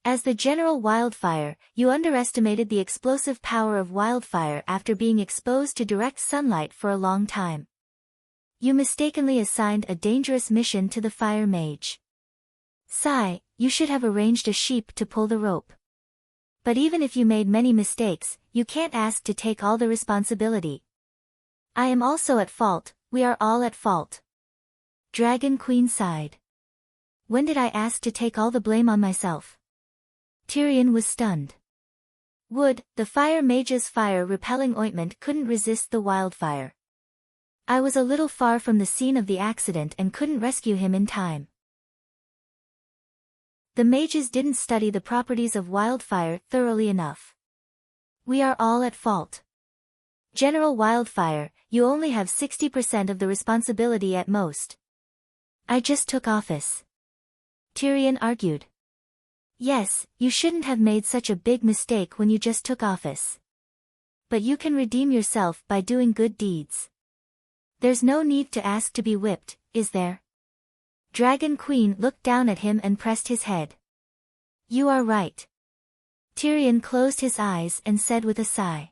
As the General Wildfire, you underestimated the explosive power of wildfire after being exposed to direct sunlight for a long time. You mistakenly assigned a dangerous mission to the fire mage. Sigh, you should have arranged a sheep to pull the rope. But even if you made many mistakes, you can't ask to take all the responsibility. I am also at fault, we are all at fault. Dragon Queen sighed. When did I ask to take all the blame on myself? Tyrion was stunned. Wood, the fire mage's fire-repelling ointment couldn't resist the wildfire. I was a little far from the scene of the accident and couldn't rescue him in time. The mages didn't study the properties of wildfire thoroughly enough. We are all at fault. General Wildfire, you only have 60% of the responsibility at most. I just took office. Tyrion argued. Yes, you shouldn't have made such a big mistake when you just took office. But you can redeem yourself by doing good deeds. There's no need to ask to be whipped, is there? Dragon Queen looked down at him and pressed his head. You are right. Tyrion closed his eyes and said with a sigh.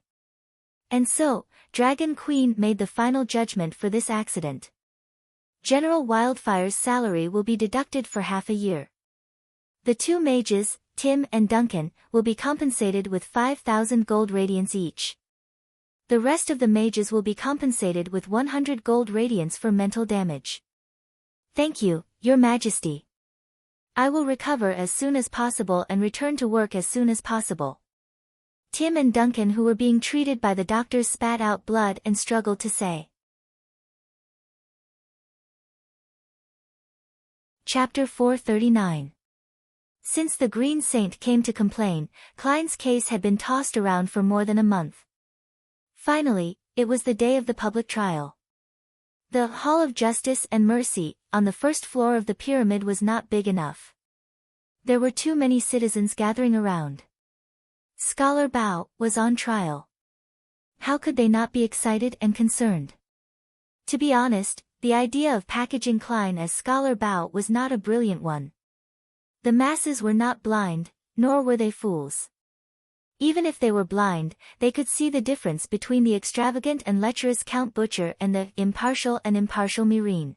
And so, Dragon Queen made the final judgment for this accident. General Wildfire's salary will be deducted for half a year. The 2 mages, Tim and Duncan, will be compensated with 5,000 gold radiance each. The rest of the mages will be compensated with 100 gold radiance for mental damage. Thank you, Your Majesty. I will recover as soon as possible and return to work as soon as possible. Tim and Duncan, who were being treated by the doctors, spat out blood and struggled to say. Chapter 439. Since the Green Saint came to complain, Klein's case had been tossed around for more than a month. Finally, it was the day of the public trial. The Hall of Justice and Mercy, on the first floor of the pyramid, was not big enough. There were too many citizens gathering around. Scholar Bao was on trial. How could they not be excited and concerned? To be honest, the idea of packaging Klein as Scholar Bao was not a brilliant one. The masses were not blind, nor were they fools. Even if they were blind, they could see the difference between the extravagant and lecherous Count Butcher and the impartial Myrine.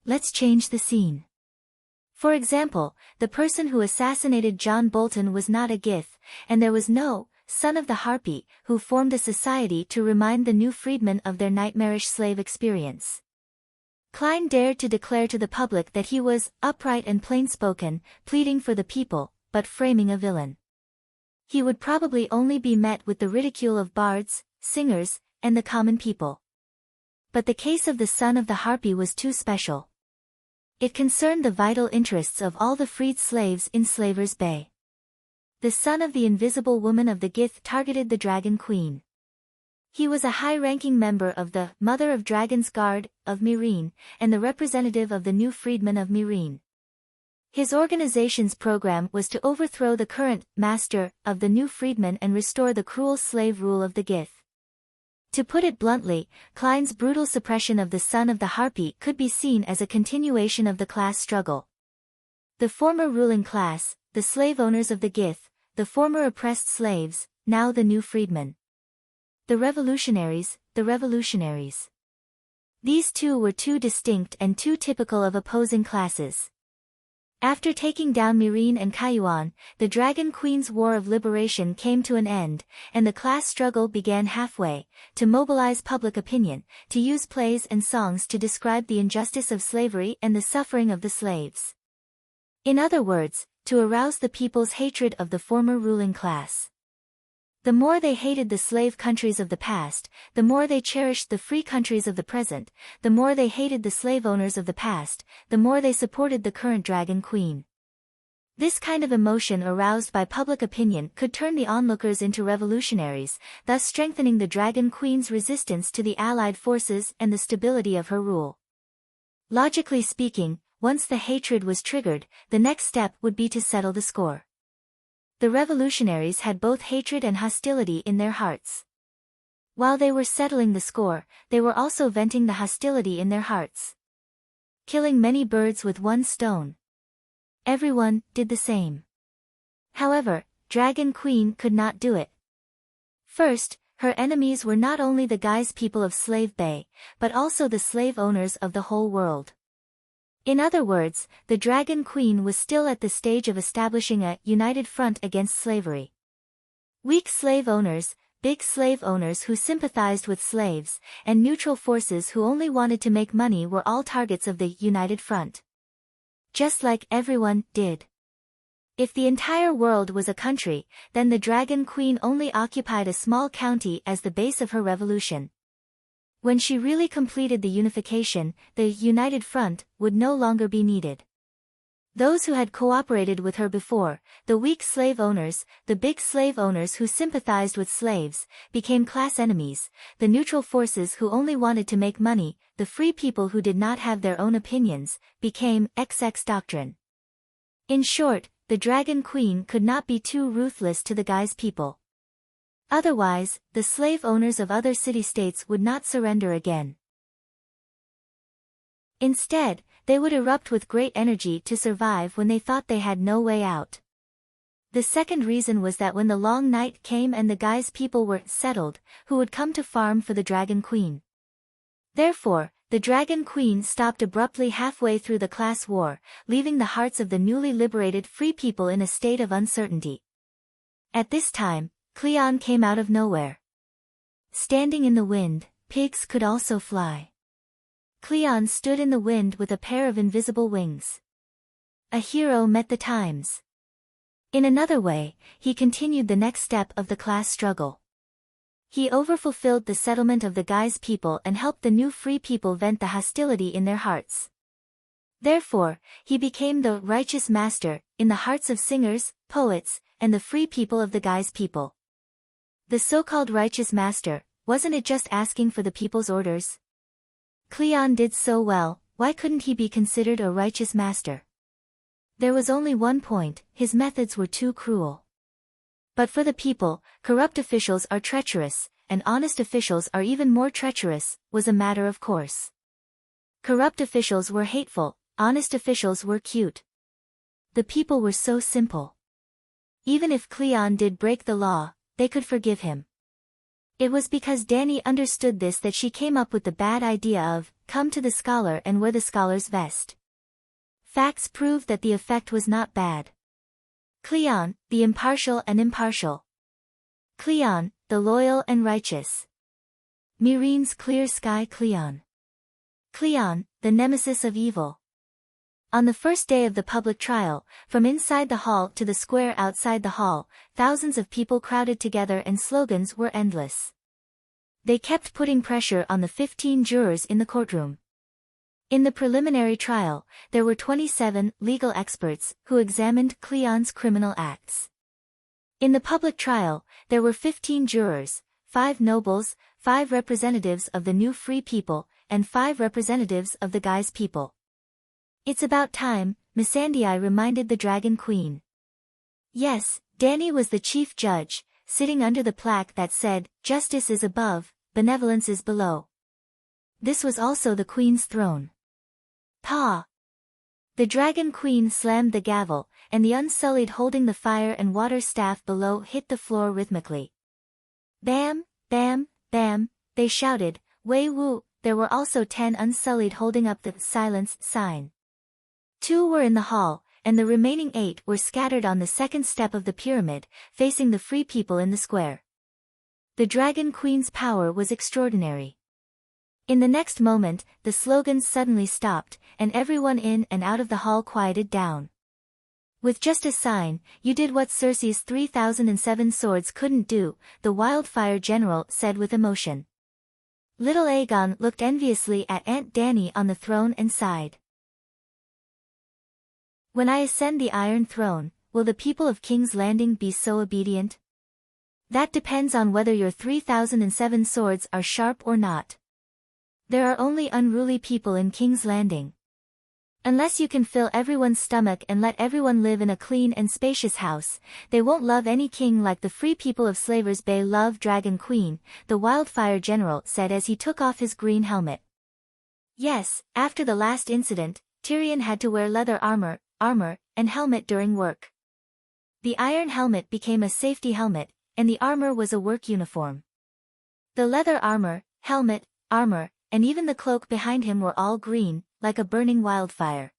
Let's change the scene. For example, the person who assassinated John Bolton was not a Gith, and there was no son of the Harpy who formed a society to remind the new freedmen of their nightmarish slave experience. Klein dared to declare to the public that he was upright and plain-spoken, pleading for the people, but framing a villain. He would probably only be met with the ridicule of bards, singers, and the common people. But the case of the son of the Harpy was too special. It concerned the vital interests of all the freed slaves in Slaver's Bay. The son of the invisible woman of the Gith targeted the Dragon Queen. He was a high-ranking member of the Mother of Dragon's Guard of Myrine, and the representative of the new freedmen of Myrine. His organization's program was to overthrow the current master of the new freedmen and restore the cruel slave rule of the Gith. To put it bluntly, Klein's brutal suppression of the son of the Harpy could be seen as a continuation of the class struggle. The former ruling class, the slave owners of the Gith, the former oppressed slaves, now the new freedmen. The revolutionaries, the revolutionaries. These two were too distinct and too typical of opposing classes. After taking down Mirin and Kayuan, the Dragon Queen's War of Liberation came to an end, and the class struggle began halfway, to mobilize public opinion, to use plays and songs to describe the injustice of slavery and the suffering of the slaves. In other words, to arouse the people's hatred of the former ruling class. The more they hated the slave countries of the past, the more they cherished the free countries of the present, the more they hated the slave owners of the past, the more they supported the current Dragon Queen. This kind of emotion aroused by public opinion could turn the onlookers into revolutionaries, thus strengthening the Dragon Queen's resistance to the Allied forces and the stability of her rule. Logically speaking, once the hatred was triggered, the next step would be to settle the score. The revolutionaries had both hatred and hostility in their hearts. While they were settling the score, they were also venting the hostility in their hearts. Killing many birds with one stone. Everyone did the same. However, Dragon Queen could not do it. First, her enemies were not only the Guise people of Slave Bay, but also the slave owners of the whole world. In other words, the Dragon Queen was still at the stage of establishing a united front against slavery. Weak slave owners, big slave owners who sympathized with slaves, and neutral forces who only wanted to make money were all targets of the united front. Just like everyone did. If the entire world was a country, then the Dragon Queen only occupied a small county as the base of her revolution. When she really completed the unification, the united front would no longer be needed. Those who had cooperated with her before, the weak slave owners, the big slave owners who sympathized with slaves, became class enemies, the neutral forces who only wanted to make money, the free people who did not have their own opinions, became XX doctrine. In short, the Dragon Queen could not be too ruthless to the Guise people. Otherwise, the slave owners of other city-states would not surrender again. Instead, they would erupt with great energy to survive when they thought they had no way out. The second reason was that when the long night came and the Guise people were settled, who would come to farm for the Dragon Queen? Therefore, the Dragon Queen stopped abruptly halfway through the class war, leaving the hearts of the newly liberated free people in a state of uncertainty. At this time, Cleon came out of nowhere. Standing in the wind, pigs could also fly. Cleon stood in the wind with a pair of invisible wings. A hero met the times. In another way, he continued the next step of the class struggle. He overfulfilled the settlement of the Guise people and helped the new free people vent the hostility in their hearts. Therefore, he became the righteous master, in the hearts of singers, poets, and the free people of the Guise people. The so-called righteous master, wasn't it just asking for the people's orders? Cleon did so well, why couldn't he be considered a righteous master? There was only one point, his methods were too cruel. But for the people, corrupt officials are treacherous, and honest officials are even more treacherous, was a matter of course. Corrupt officials were hateful, honest officials were cute. The people were so simple. Even if Cleon did break the law, they could forgive him. It was because Dani understood this that she came up with the bad idea of, come to the scholar and wear the scholar's vest. Facts proved that the effect was not bad. Cleon, the impartial and impartial. Cleon, the loyal and righteous. Mirin's clear sky Cleon. Cleon, the nemesis of evil. On the first day of the public trial, from inside the hall to the square outside the hall, thousands of people crowded together and slogans were endless. They kept putting pressure on the 15 jurors in the courtroom. In the preliminary trial, there were 27 legal experts who examined Cleon's criminal acts. In the public trial, there were 15 jurors, 5 nobles, 5 representatives of the new free people, and 5 representatives of the Guise people. It's about time, Missandei reminded the Dragon Queen. Yes, Dani was the chief judge, sitting under the plaque that said, "Justice is above, benevolence is below." This was also the Queen's throne. Pa! The Dragon Queen slammed the gavel, and the Unsullied holding the fire and water staff below hit the floor rhythmically. Bam, bam, bam, they shouted, Wei Wu. There were also 10 Unsullied holding up the silence sign. 2 were in the hall, and the remaining 8 were scattered on the second step of the pyramid, facing the free people in the square. The Dragon Queen's power was extraordinary. In the next moment, the slogans suddenly stopped, and everyone in and out of the hall quieted down. With just a sign, you did what Circe's 3007 swords couldn't do, the Wildfire General said with emotion. Little Aegon looked enviously at Aunt Dany on the throne and sighed. When I ascend the Iron Throne, will the people of King's Landing be so obedient? That depends on whether your 3007 swords are sharp or not. There are only unruly people in King's Landing. Unless you can fill everyone's stomach and let everyone live in a clean and spacious house, they won't love any king like the free people of Slavers Bay love Dragon Queen, the Wildfire General said as he took off his green helmet. Yes, after the last incident, Tyrion had to wear leather armor, and helmet during work. The iron helmet became a safety helmet, and the armor was a work uniform. The leather armor, helmet, armor, and even the cloak behind him were all green, like a burning wildfire.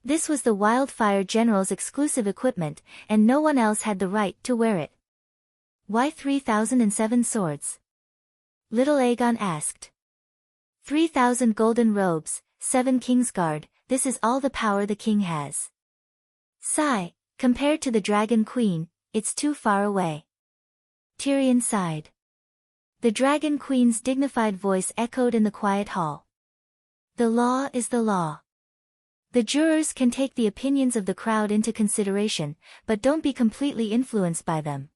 This was the Wildfire General's exclusive equipment, and no one else had the right to wear it. Why 3007 swords? Little Aegon asked. 3000 golden robes, 7 Kingsguard, this is all the power the king has. Sigh, compared to the Dragon Queen, it's too far away. Tyrion sighed. The Dragon Queen's dignified voice echoed in the quiet hall. The law is the law. The jurors can take the opinions of the crowd into consideration, but don't be completely influenced by them.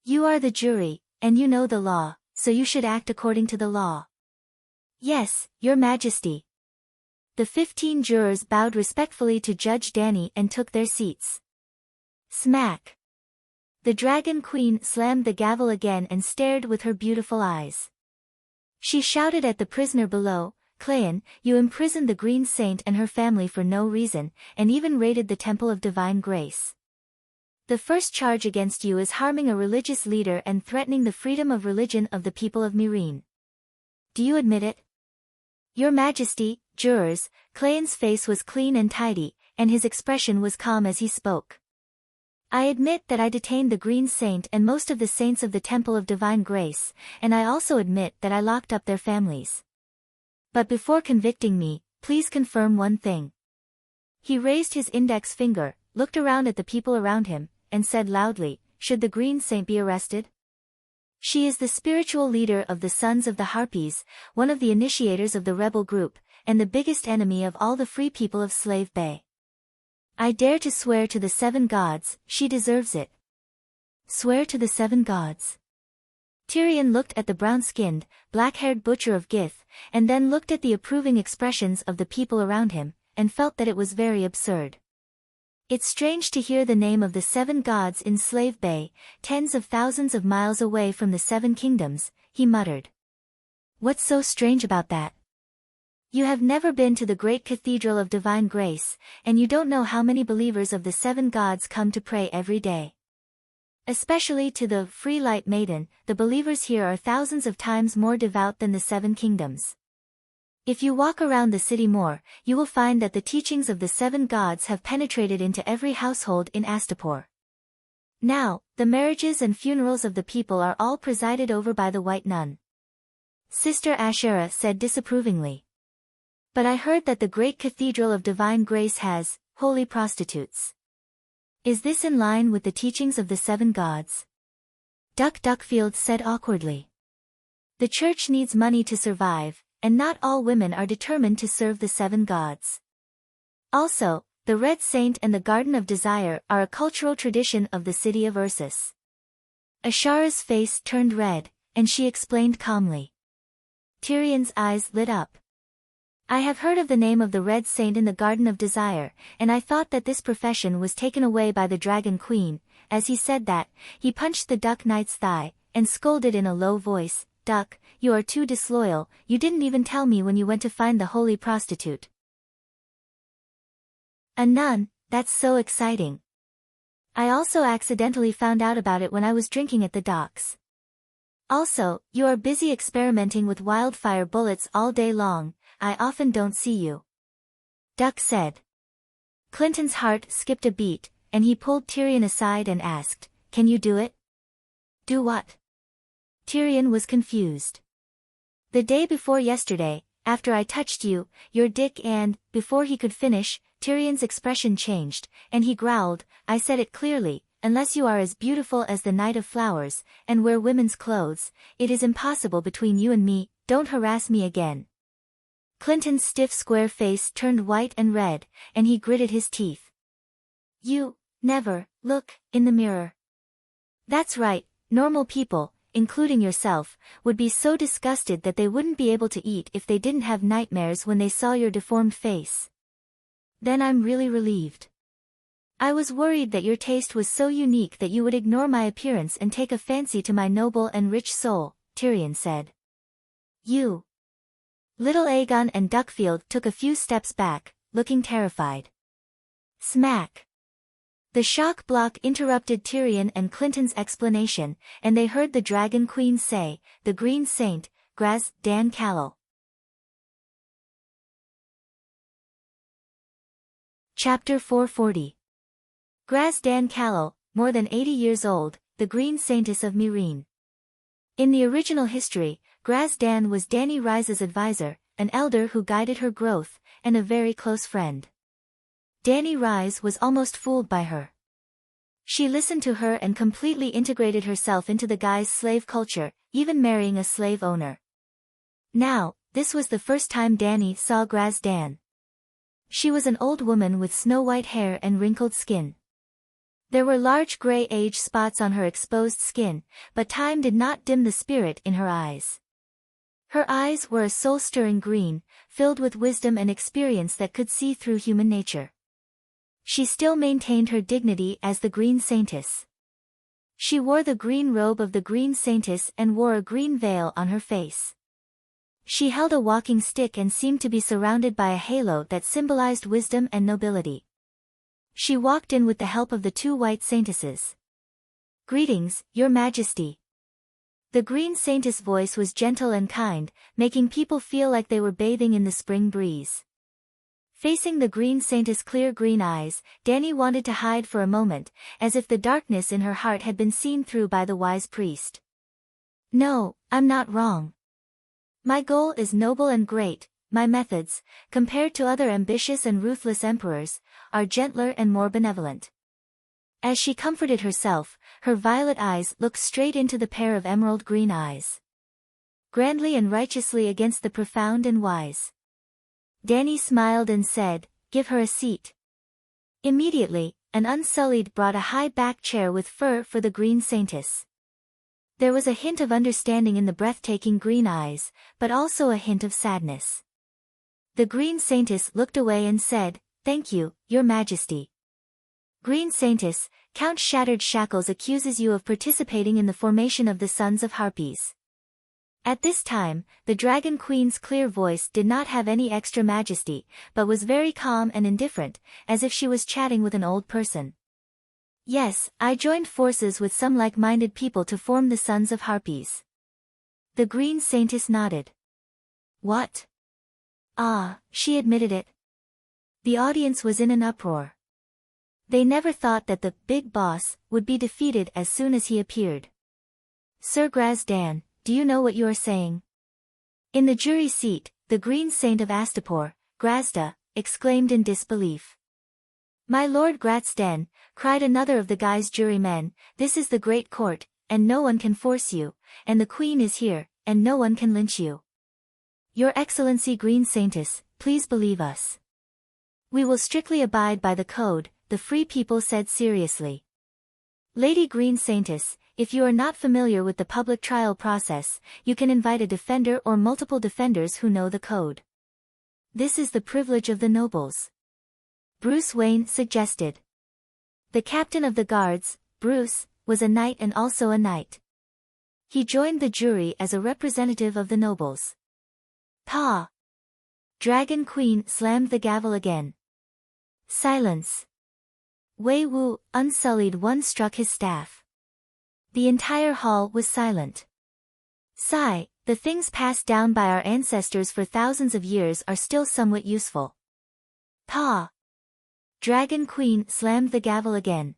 You are the jury, and you know the law, so you should act according to the law. Yes, Your Majesty. The 15 jurors bowed respectfully to Judge Dany and took their seats. Smack. The Dragon Queen slammed the gavel again and stared with her beautiful eyes. She shouted at the prisoner below, Cleon, you imprisoned the Green Saint and her family for no reason, and even raided the Temple of Divine Grace. The first charge against you is harming a religious leader and threatening the freedom of religion of the people of Meereen. Do you admit it? Your Majesty, jurors, Cleon's face was clean and tidy, and his expression was calm as he spoke. I admit that I detained the Green Saint and most of the saints of the Temple of Divine Grace, and I also admit that I locked up their families. But before convicting me, please confirm one thing. He raised his index finger, looked around at the people around him, and said loudly, should the Green Saint be arrested? She is the spiritual leader of the Sons of the Harpies, one of the initiators of the rebel group, and the biggest enemy of all the free people of Slave Bay. I dare to swear to the 7 gods, she deserves it. Swear to the 7 gods. Tyrion looked at the brown-skinned, black-haired butcher of Gith, and then looked at the approving expressions of the people around him, and felt that it was very absurd. It's strange to hear the name of the 7 gods in Slave Bay, tens of thousands of miles away from the 7 kingdoms, he muttered. What's so strange about that? You have never been to the great Cathedral of Divine Grace, and you don't know how many believers of the 7 gods come to pray every day. Especially to the Free Light Maiden, the believers here are thousands of times more devout than the 7 kingdoms. If you walk around the city more, you will find that the teachings of the 7 gods have penetrated into every household in Astapor. Now, the marriages and funerals of the people are all presided over by the White Nun. Sister Asherah said disapprovingly. But I heard that the great Cathedral of Divine Grace has holy prostitutes. Is this in line with the teachings of the 7 gods? Duckfield said awkwardly. The church needs money to survive, and not all women are determined to serve the 7 gods. Also, the Red Saint and the Garden of Desire are a cultural tradition of the city of Ursus. Asherah's face turned red, and she explained calmly. Tyrion's eyes lit up. I have heard of the name of the Red Saint in the Garden of Desire, and I thought that this profession was taken away by the Dragon Queen. As he said that, he punched the Duck Knight's thigh, and scolded in a low voice, Duck, you are too disloyal, you didn't even tell me when you went to find the holy prostitute. A nun, that's so exciting. I also accidentally found out about it when I was drinking at the docks. Also, you are busy experimenting with wildfire bullets all day long, I often don't see you. Duck said. Clinton's heart skipped a beat, and he pulled Tyrion aside and asked, "Can you do it?" Do what? Tyrion was confused. The day before yesterday, after I touched you, your dick and, before he could finish, Tyrion's expression changed, and he growled, "I said it clearly, unless you are as beautiful as the Knight of Flowers, and wear women's clothes, it is impossible between you and me, don't harass me again." Clinton's stiff square face turned white and red, and he gritted his teeth. You, never, look, in the mirror. That's right, normal people, including yourself, would be so disgusted that they wouldn't be able to eat if they didn't have nightmares when they saw your deformed face. Then I'm really relieved. I was worried that your taste was so unique that you would ignore my appearance and take a fancy to my noble and rich soul, Tyrion said. You. Little Aegon and Duckfield took a few steps back, looking terrified. Smack. The shock block interrupted Tyrion and Clinton's explanation, and they heard the Dragon Queen say, "The Green Saint, Graz Dan Callel." Chapter 440. Graz Dan Callel, more than 80 years old, the Green Saintess of Meereen. In the original history, Graz Dan was Dany Rise's advisor, an elder who guided her growth, and a very close friend. Dany Rise was almost fooled by her. She listened to her and completely integrated herself into the guy's slave culture, even marrying a slave owner. Now, this was the first time Dany saw Graz Dan. She was an old woman with snow-white hair and wrinkled skin. There were large gray age spots on her exposed skin, but time did not dim the spirit in her eyes. Her eyes were a soul-stirring green, filled with wisdom and experience that could see through human nature. She still maintained her dignity as the Green Saintess. She wore the green robe of the Green Saintess and wore a green veil on her face. She held a walking stick and seemed to be surrounded by a halo that symbolized wisdom and nobility. She walked in with the help of the two white saintesses. "Greetings, Your Majesty." The Green Saintess' voice was gentle and kind, making people feel like they were bathing in the spring breeze. Facing the Green Saintess' clear green eyes, Dany wanted to hide for a moment, as if the darkness in her heart had been seen through by the wise priest. "No, I'm not wrong. My goal is noble and great, my methods, compared to other ambitious and ruthless emperors, are gentler and more benevolent." As she comforted herself, her violet eyes looked straight into the pair of emerald green eyes. Grandly and righteously against the profound and wise. Dany smiled and said, "Give her a seat." Immediately, an unsullied brought a high back chair with fur for the Green Saintess. There was a hint of understanding in the breathtaking green eyes, but also a hint of sadness. The Green Saintess looked away and said, "Thank you, Your Majesty." Green Saintess, Count Shattered Shackles accuses you of participating in the formation of the Sons of Harpies. At this time, the Dragon Queen's clear voice did not have any extra majesty, but was very calm and indifferent, as if she was chatting with an old person. "Yes, I joined forces with some like-minded people to form the Sons of Harpies." The Green Saintess nodded. "What?" Ah, she admitted it. The audience was in an uproar. They never thought that the big boss would be defeated as soon as he appeared. "Sir Graz Dan, do you know what you are saying?" In the jury seat, the Green Saint of Astapor, Grazda, exclaimed in disbelief. "My Lord Grazdan," cried another of the guy's jurymen, "this is the great court, and no one can force you, and the Queen is here, and no one can lynch you. Your Excellency Green Saintess, please believe us. We will strictly abide by the code," the free people said seriously. "Lady Green Saintess, if you are not familiar with the public trial process, you can invite a defender or multiple defenders who know the code. This is the privilege of the nobles," Bruce Wayne suggested. The captain of the guards, Bruce, was a knight and also a knight. He joined the jury as a representative of the nobles. "Pa!" Dragon Queen slammed the gavel again. Silence. Wei Wu, unsullied one, struck his staff. The entire hall was silent. Sigh, the things passed down by our ancestors for thousands of years are still somewhat useful. Pa! Dragon Queen slammed the gavel again.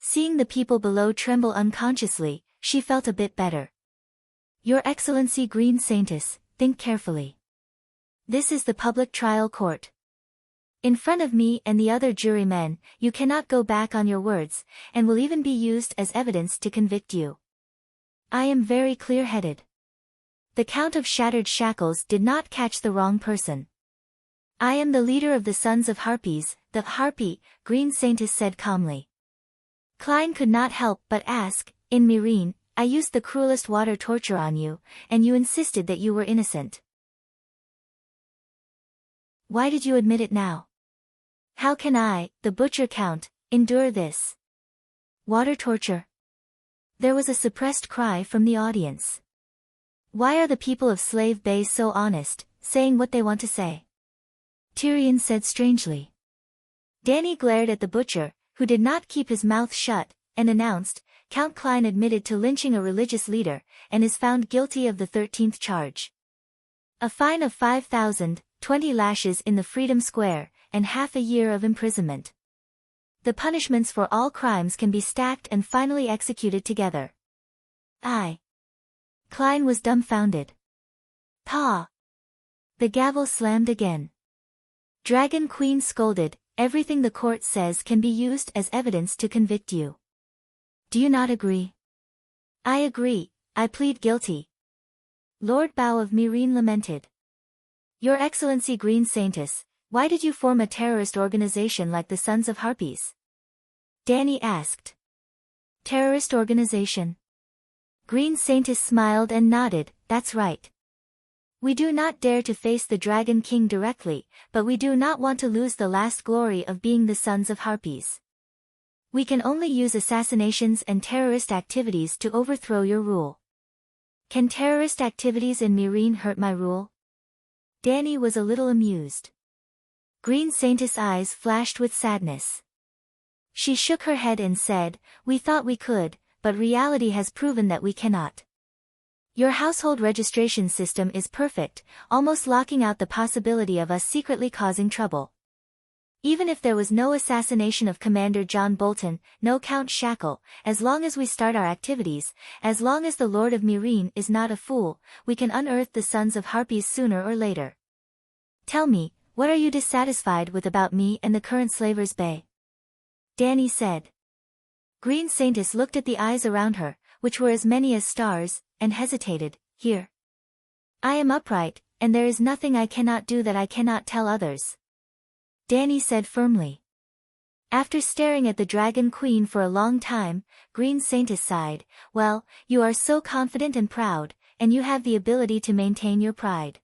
Seeing the people below tremble unconsciously, she felt a bit better. Your Excellency Green Saintess, think carefully. This is the public trial court. In front of me and the other jurymen, you cannot go back on your words, and will even be used as evidence to convict you. I am very clear-headed. The Count of Shattered Shackles did not catch the wrong person. I am the leader of the Sons of Harpies, the Harpy, Green Saintess said calmly. Klein could not help but ask, in Myrene, I used the cruelest water torture on you, and you insisted that you were innocent. Why did you admit it now? How can I, the Butcher Count, endure this? Water torture? There was a suppressed cry from the audience. Why are the people of Slave Bay so honest, saying what they want to say? Tyrion said strangely. Dany glared at the butcher, who did not keep his mouth shut, and announced, Count Klein admitted to lynching a religious leader, and is found guilty of the 13th charge. A fine of 5,000, 20 lashes in the Freedom Square, and half a year of imprisonment. The punishments for all crimes can be stacked and finally executed together. Klein was dumbfounded. Pa! The gavel slammed again. Dragon Queen scolded, everything the court says can be used as evidence to convict you. Do you not agree? I agree, I plead guilty. Lord Bow of Myrene lamented. Your Excellency Green Saintess, why did you form a terrorist organization like the Sons of Harpies? Dany asked. Terrorist organization? Green Saintess smiled and nodded, that's right. We do not dare to face the Dragon King directly, but we do not want to lose the last glory of being the Sons of Harpies. We can only use assassinations and terrorist activities to overthrow your rule. Can terrorist activities in Myrene hurt my rule? Dany was a little amused. Green Saintess' eyes flashed with sadness. She shook her head and said, we thought we could, but reality has proven that we cannot. Your household registration system is perfect, almost locking out the possibility of us secretly causing trouble. Even if there was no assassination of Commander John Bolton, no Count Shackle, as long as we start our activities, as long as the Lord of Myrene is not a fool, we can unearth the Sons of Harpies sooner or later. Tell me, what are you dissatisfied with about me and the current Slavers Bay? Dany said. Green Saintess looked at the eyes around her, which were as many as stars, and hesitated, here. I am upright, and there is nothing I cannot do that I cannot tell others. Dany said firmly. After staring at the Dragon Queen for a long time, Green Saintess sighed, well, you are so confident and proud, and you have the ability to maintain your pride.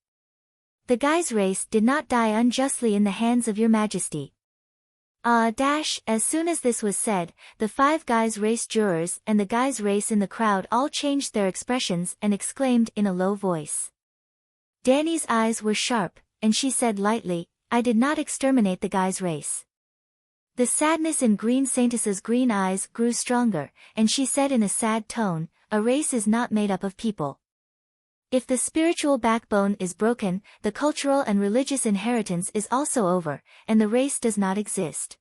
The Guy's race did not die unjustly in the hands of your majesty. As soon as this was said, the 5 Guy's race jurors and the Guy's race in the crowd all changed their expressions and exclaimed in a low voice. Dany's eyes were sharp, and she said lightly, I did not exterminate the Guy's race. The sadness in Green Saintess's green eyes grew stronger, and she said in a sad tone, a race is not made up of people. If the spiritual backbone is broken, the cultural and religious inheritance is also over, and the race does not exist.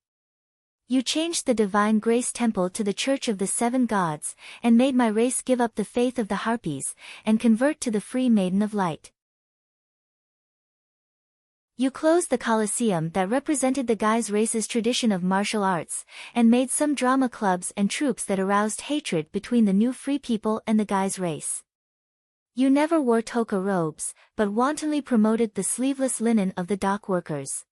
You changed the Divine Grace Temple to the Church of the 7 Gods, and made my race give up the faith of the Harpies, and convert to the Free Maiden of Light. You closed the Colosseum that represented the Guy's race's tradition of martial arts, and made some drama clubs and troops that aroused hatred between the new free people and the Guy's race. You never wore toga robes, but wantonly promoted the sleeveless linen of the dock workers.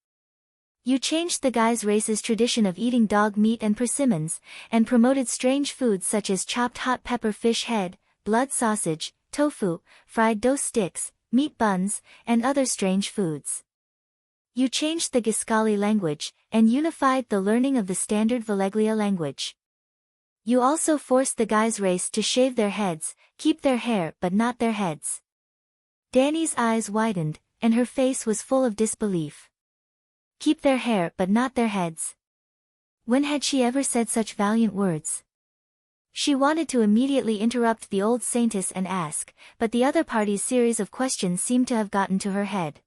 You changed the Guy's race's tradition of eating dog meat and persimmons, and promoted strange foods such as chopped hot pepper fish head, blood sausage, tofu, fried dough sticks, meat buns, and other strange foods. You changed the Giscali language, and unified the learning of the standard Valeglia language. You also forced the Guy's race to shave their heads, keep their hair but not their heads. Dany's eyes widened, and her face was full of disbelief. Keep their hair but not their heads. When had she ever said such valiant words? She wanted to immediately interrupt the old saintess and ask, but the other party's series of questions seemed to have gotten to her head.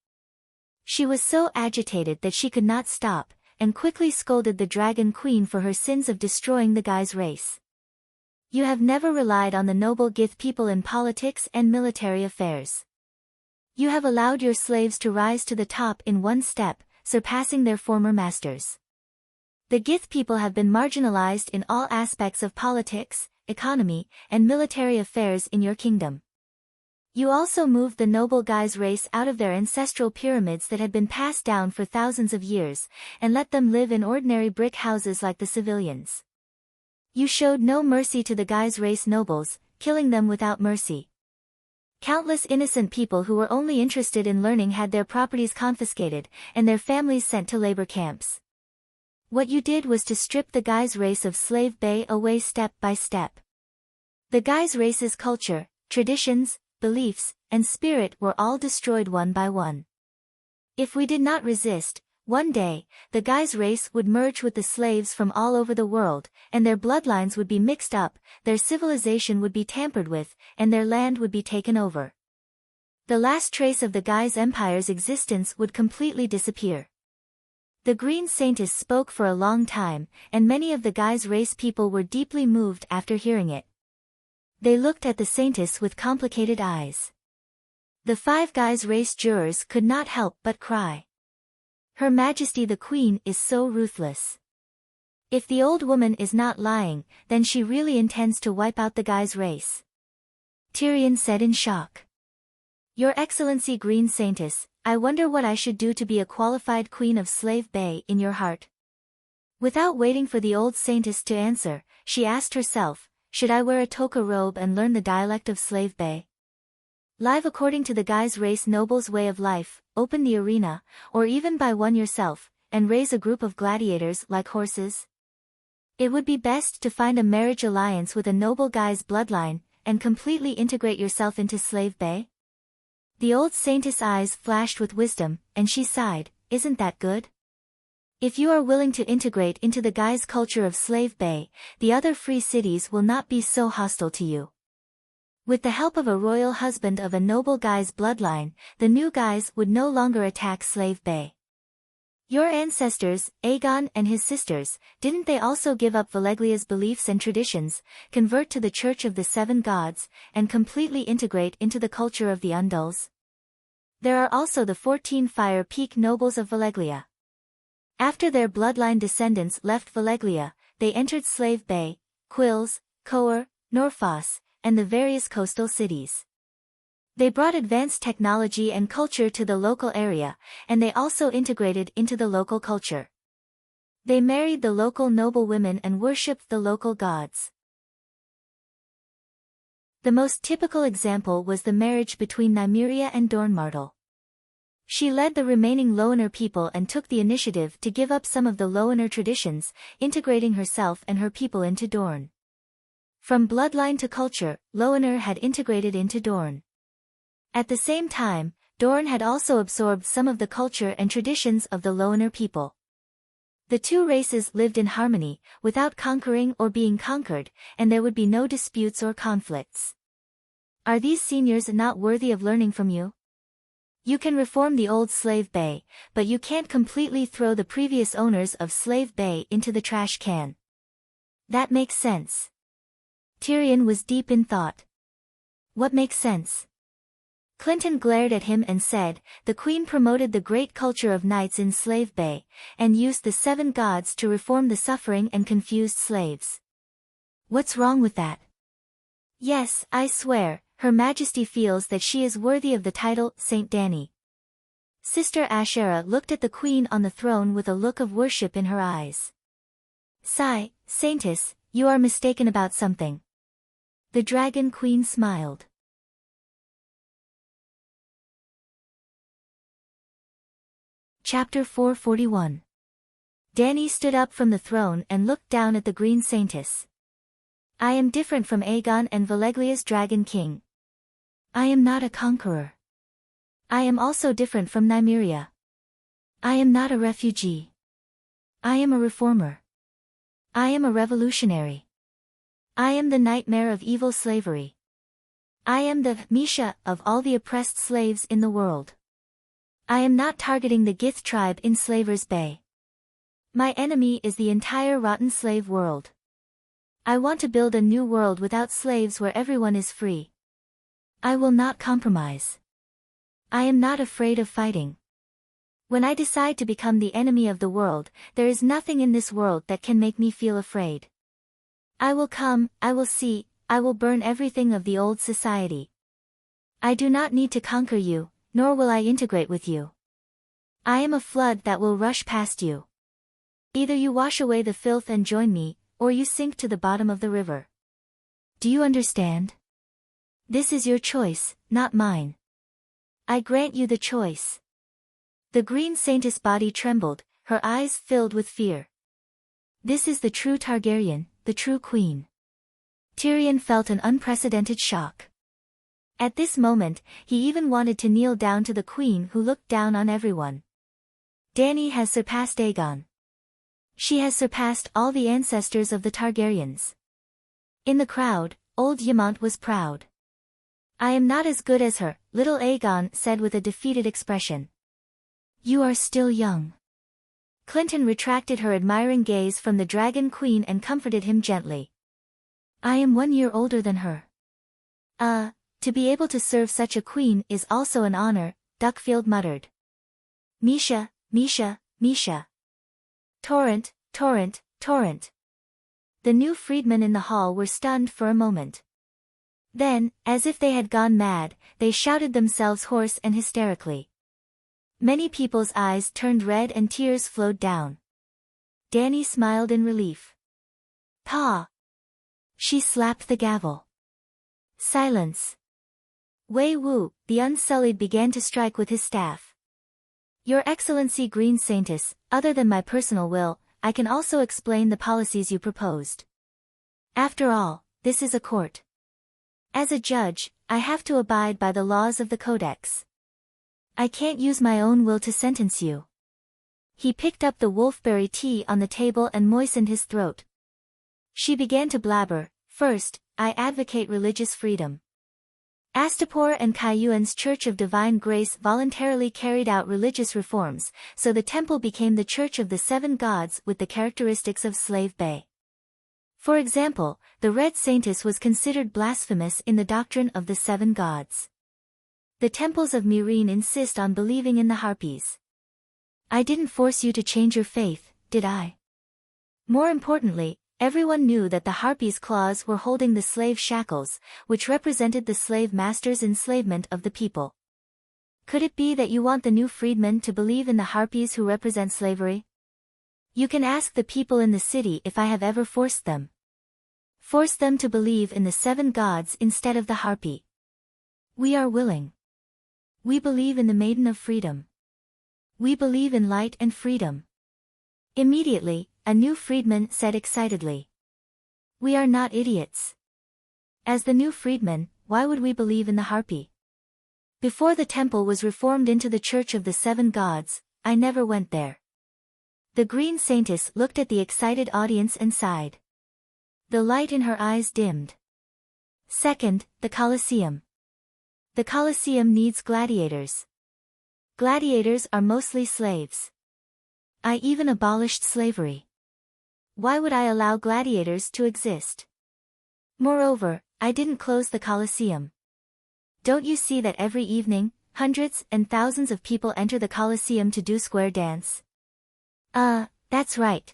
She was so agitated that she could not stop, and quickly scolded the Dragon Queen for her sins of destroying the guy's race. You have never relied on the noble Gith people in politics and military affairs. You have allowed your slaves to rise to the top in one step, surpassing their former masters. The Gith people have been marginalized in all aspects of politics, economy, and military affairs in your kingdom. You also moved the noble guy's race out of their ancestral pyramids that had been passed down for thousands of years, and let them live in ordinary brick houses like the civilians. You showed no mercy to the guy's race nobles, killing them without mercy. Countless innocent people who were only interested in learning had their properties confiscated, and their families sent to labor camps. What you did was to strip the guy's race of slave bay away step by step. The guy's race's culture, traditions, beliefs, and spirit were all destroyed one by one. If we did not resist, one day, the guy's race would merge with the slaves from all over the world, and their bloodlines would be mixed up, their civilization would be tampered with, and their land would be taken over. The last trace of the guy's empire's existence would completely disappear. The Green Saintess spoke for a long time, and many of the guy's race people were deeply moved after hearing it. They looked at the Saintess with complicated eyes. The 5 guy's race jurors could not help but cry. Her Majesty the Queen is so ruthless. If the old woman is not lying, then she really intends to wipe out the guy's race. Tyrion said in shock. Your Excellency Green Saintess, I wonder what I should do to be a qualified queen of Slave Bay in your heart. Without waiting for the old saintess to answer, she asked herself, should I wear a toka robe and learn the dialect of Slave Bay? Live according to the guy's race noble's way of life, open the arena, or even buy one yourself, and raise a group of gladiators like horses? It would be best to find a marriage alliance with a noble guy's bloodline, and completely integrate yourself into Slave Bay? The old saintess' eyes flashed with wisdom, and she sighed, isn't that good? If you are willing to integrate into the guy's culture of Slave Bay, the other free cities will not be so hostile to you. With the help of a royal husband of a noble guy's bloodline, the new guys would no longer attack Slave Bay. Your ancestors, Aegon and his sisters, didn't they also give up Valeglia's beliefs and traditions, convert to the Church of the 7 Gods, and completely integrate into the culture of the Undulls? There are also the 14 Fire Peak nobles of Valeglia. After their bloodline descendants left Valeglia, they entered Slave Bay, Quills, Coer, Norfoss, and the various coastal cities. They brought advanced technology and culture to the local area, and they also integrated into the local culture. They married the local noble women and worshipped the local gods. The most typical example was the marriage between Nymeria and Dornmartel. She led the remaining Loener people and took the initiative to give up some of the Loener traditions, integrating herself and her people into Dorne. From bloodline to culture, Loener had integrated into Dorne. At the same time, Dorne had also absorbed some of the culture and traditions of the Loener people. The two races lived in harmony, without conquering or being conquered, and there would be no disputes or conflicts. Are these seniors not worthy of learning from you? You can reform the old Slave Bay, but you can't completely throw the previous owners of Slave Bay into the trash can. That makes sense. Tyrion was deep in thought. What makes sense? Clinton glared at him and said, the Queen promoted the great culture of knights in Slave Bay, and used the 7 gods to reform the suffering and confused slaves. What's wrong with that? Yes, I swear, Her Majesty feels that she is worthy of the title Saint Danny. Sister Ashera looked at the Queen on the throne with a look of worship in her eyes. Sigh, Saintess, you are mistaken about something. The Dragon Queen smiled. Chapter 441. Danny stood up from the throne and looked down at the Green Saintess. I am different from Aegon and Valeglia's Dragon King. I am not a conqueror. I am also different from Nymeria. I am not a refugee. I am a reformer. I am a revolutionary. I am the nightmare of evil slavery. I am the Misha of all the oppressed slaves in the world. I am not targeting the Gith tribe in Slaver's Bay. My enemy is the entire rotten slave world. I want to build a new world without slaves where everyone is free. I will not compromise. I am not afraid of fighting. When I decide to become the enemy of the world, there is nothing in this world that can make me feel afraid. I will come, I will see, I will burn everything of the old society. I do not need to conquer you, nor will I integrate with you. I am a flood that will rush past you. Either you wash away the filth and join me, or you sink to the bottom of the river. Do you understand? This is your choice, not mine. I grant you the choice. The green saintess body trembled, her eyes filled with fear. This is the true Targaryen, the true queen. Tyrion felt an unprecedented shock. At this moment, he even wanted to kneel down to the queen who looked down on everyone. Dany has surpassed Aegon. She has surpassed all the ancestors of the Targaryens. In the crowd, old Ymont was proud. I am not as good as her, little Aegon said with a defeated expression. You are still young. Clinton retracted her admiring gaze from the Dragon Queen and comforted him gently. I am 1 year older than her. To be able to serve such a queen is also an honor, Duckfield muttered. Misha, Misha, Misha. Torrent, Torrent, Torrent. The new freedmen in the hall were stunned for a moment. Then, as if they had gone mad, they shouted themselves hoarse and hysterically. Many people's eyes turned red and tears flowed down. Dany smiled in relief. Pa! She slapped the gavel. Silence. Wei Wu, the Unsullied, began to strike with his staff. Your Excellency Green Saintess, other than my personal will, I can also explain the policies you proposed. After all, this is a court. As a judge, I have to abide by the laws of the Codex. I can't use my own will to sentence you. He picked up the wolfberry tea on the table and moistened his throat. She began to blabber. First, I advocate religious freedom. Astapor and Cayuan's Church of Divine Grace voluntarily carried out religious reforms, so the temple became the Church of the Seven Gods with the characteristics of Slave Bay. For example, the Red Saintess was considered blasphemous in the doctrine of the Seven Gods. The temples of Meereen insist on believing in the Harpies. I didn't force you to change your faith, did I? More importantly, everyone knew that the Harpies' claws were holding the slave shackles, which represented the slave master's enslavement of the people. Could it be that you want the new freedmen to believe in the Harpies who represent slavery? You can ask the people in the city if I have ever forced them. Forced them to believe in the seven gods instead of the Harpy. We are willing. We believe in the Maiden of Freedom. We believe in light and freedom. Immediately, a new freedman said excitedly. We are not idiots. As the new freedmen, why would we believe in the Harpy? Before the temple was reformed into the Church of the Seven Gods, I never went there. The Green Saintess looked at the excited audience and sighed. The light in her eyes dimmed. Second, the Colosseum. The Colosseum needs gladiators. Gladiators are mostly slaves. I even abolished slavery. Why would I allow gladiators to exist? Moreover, I didn't close the Colosseum. Don't you see that every evening, hundreds and thousands of people enter the Colosseum to do square dance? That's right.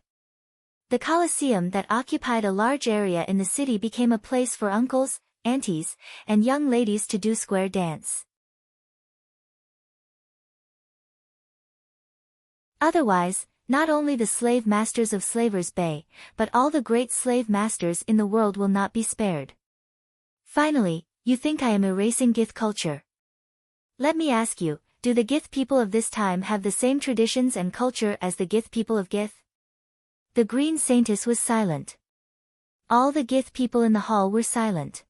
The Colosseum that occupied a large area in the city became a place for uncles, aunties, and young ladies to do square dance. Otherwise, not only the slave masters of Slaver's Bay, but all the great slave masters in the world will not be spared. Finally, you think I am erasing Gith culture. Let me ask you, do the Gith people of this time have the same traditions and culture as the Gith people of Gith? The Green Saintess was silent. All the Gith people in the hall were silent.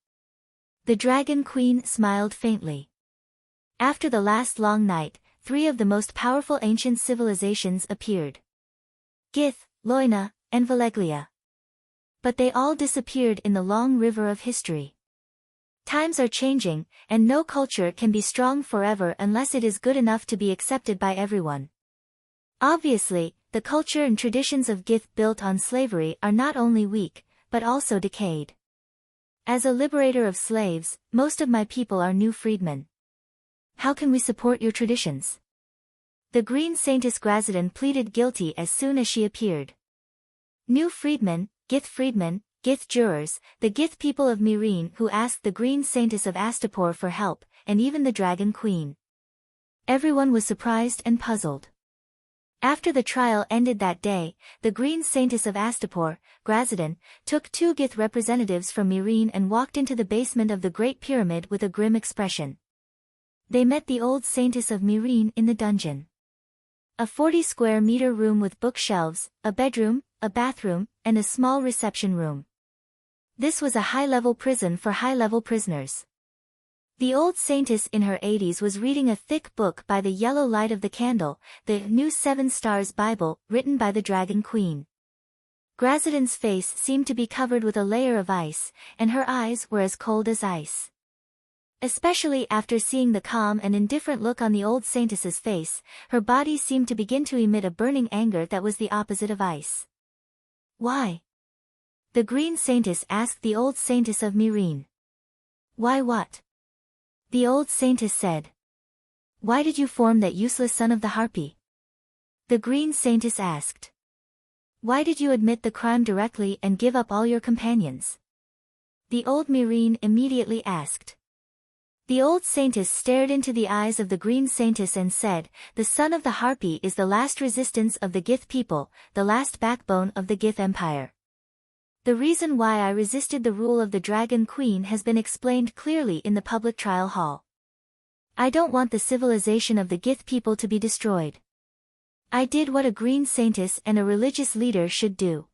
The Dragon Queen smiled faintly. After the last long night, three of the most powerful ancient civilizations appeared. Gith, Loina, and Valeglia. But they all disappeared in the long river of history. Times are changing, and no culture can be strong forever unless it is good enough to be accepted by everyone. Obviously, the culture and traditions of Gith built on slavery are not only weak, but also decayed. As a liberator of slaves, most of my people are new freedmen. How can we support your traditions? The Green Saintess Grazidan pleaded guilty as soon as she appeared. New freedmen, Gith jurors, the Gith people of Myrene who asked the Green Saintess of Astapor for help, and even the Dragon Queen. Everyone was surprised and puzzled. After the trial ended that day, the Green Saintess of Astapor, Grazidan, took two Gith representatives from Myrene and walked into the basement of the Great Pyramid with a grim expression. They met the old Saintess of Myrene in the dungeon. A 40-square-meter room with bookshelves, a bedroom, a bathroom, and a small reception room. This was a high-level prison for high-level prisoners. The old Saintess in her 80s was reading a thick book by the yellow light of the candle, the New Seven Stars Bible, written by the Dragon Queen. Grazidan's face seemed to be covered with a layer of ice, and her eyes were as cold as ice. Especially after seeing the calm and indifferent look on the old Saintess's face, her body seemed to begin to emit a burning anger that was the opposite of ice. Why? The Green Saintess asked the old Saintess of Myrene. Why what? The old Saintess said. Why did you form that useless son of the Harpy? The Green Saintess asked. Why did you admit the crime directly and give up all your companions? The old Myrene immediately asked. The old Saintess stared into the eyes of the Green Saintess and said, the son of the Harpy is the last resistance of the Gith people, the last backbone of the Gith Empire. The reason why I resisted the rule of the Dragon Queen has been explained clearly in the public trial hall. I don't want the civilization of the Gith people to be destroyed. I did what a Green Saintess and a religious leader should do.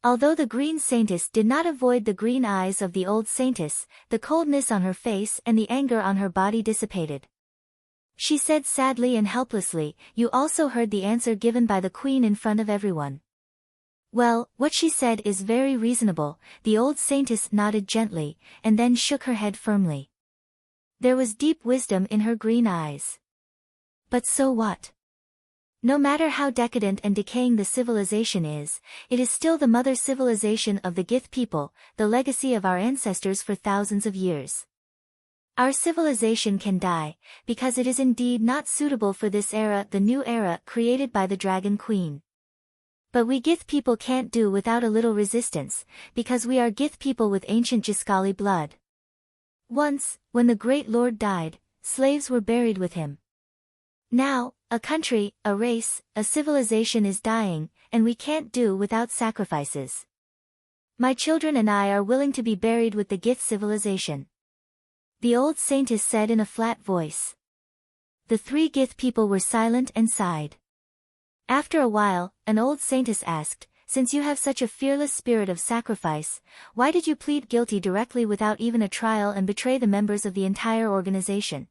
Although the Green Saintess did not avoid the green eyes of the old Saintess, the coldness on her face and the anger on her body dissipated. She said sadly and helplessly, you also heard the answer given by the Queen in front of everyone. Well, what she said is very reasonable, the old Saintess nodded gently, and then shook her head firmly. There was deep wisdom in her green eyes. But so what? No matter how decadent and decaying the civilization is, it is still the mother civilization of the Gith people, the legacy of our ancestors for thousands of years. Our civilization can die, because it is indeed not suitable for this era, the new era created by the Dragon Queen. But we Gith people can't do without a little resistance, because we are Gith people with ancient Jiskali blood. Once, when the Great Lord died, slaves were buried with him. Now, a country, a race, a civilization is dying, and we can't do without sacrifices. My children and I are willing to be buried with the Gith civilization. The old Saintess said in a flat voice. The three Gith people were silent and sighed. After a while, an old Saintess asked, since you have such a fearless spirit of sacrifice, why did you plead guilty directly without even a trial and betray the members of the entire organization?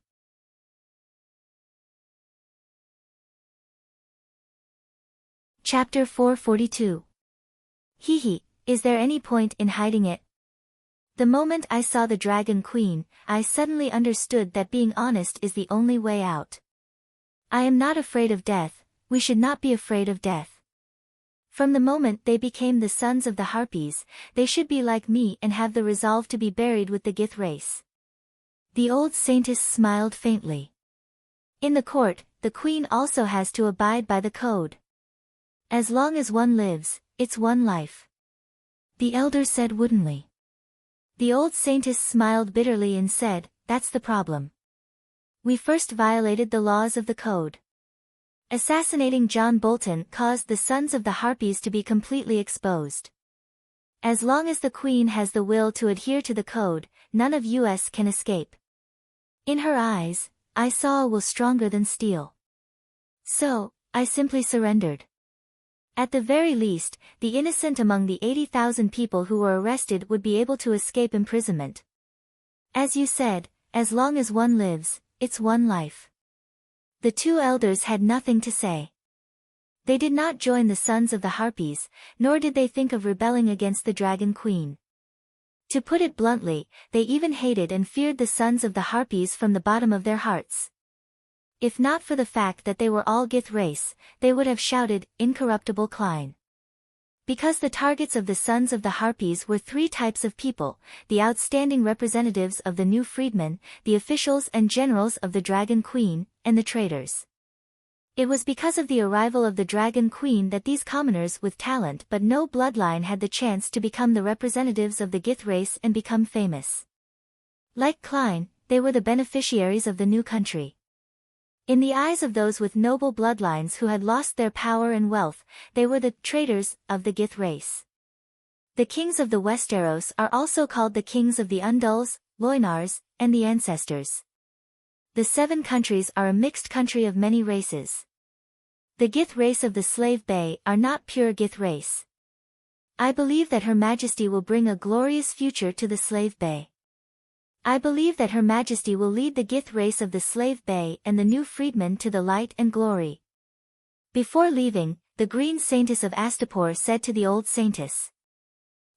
Chapter 442. Is there any point in hiding it? The moment I saw the Dragon Queen, I suddenly understood that being honest is the only way out. I am not afraid of death, we should not be afraid of death. From the moment they became the sons of the Harpies, they should be like me and have the resolve to be buried with the Gith race. The old Saintess smiled faintly. In the court, the Queen also has to abide by the code. As long as one lives, it's one life. The elder said woodenly. The old Saintess smiled bitterly and said, that's the problem. We first violated the laws of the code. Assassinating John Bolton caused the sons of the Harpies to be completely exposed. As long as the Queen has the will to adhere to the code, none of us can escape. In her eyes, I saw a will stronger than steel. So, I simply surrendered. At the very least, the innocent among the 80,000 people who were arrested would be able to escape imprisonment. As you said, as long as one lives, it's one life. The two elders had nothing to say. They did not join the sons of the Harpies, nor did they think of rebelling against the Dragon Queen. To put it bluntly, they even hated and feared the sons of the Harpies from the bottom of their hearts. If not for the fact that they were all Gith race, they would have shouted, "Incorruptible Klein." Because the targets of the sons of the Harpies were three types of people: the outstanding representatives of the new freedmen, the officials and generals of the Dragon Queen, and the traitors. It was because of the arrival of the Dragon Queen that these commoners with talent but no bloodline had the chance to become the representatives of the Gith race and become famous. Like Klein, they were the beneficiaries of the new country. In the eyes of those with noble bloodlines who had lost their power and wealth, they were the traitors of the Gith race. The kings of the Westeros are also called the kings of the Undulls, Loinars, and the Ancestors. The Seven Countries are a mixed country of many races. The Gith race of the Slave Bay are not pure Gith race. I believe that Her Majesty will bring a glorious future to the Slave Bay. I believe that Her Majesty will lead the Gith race of the Slave Bay and the new freedmen to the light and glory. Before leaving, the Green Saintess of Astapor said to the Old Saintess,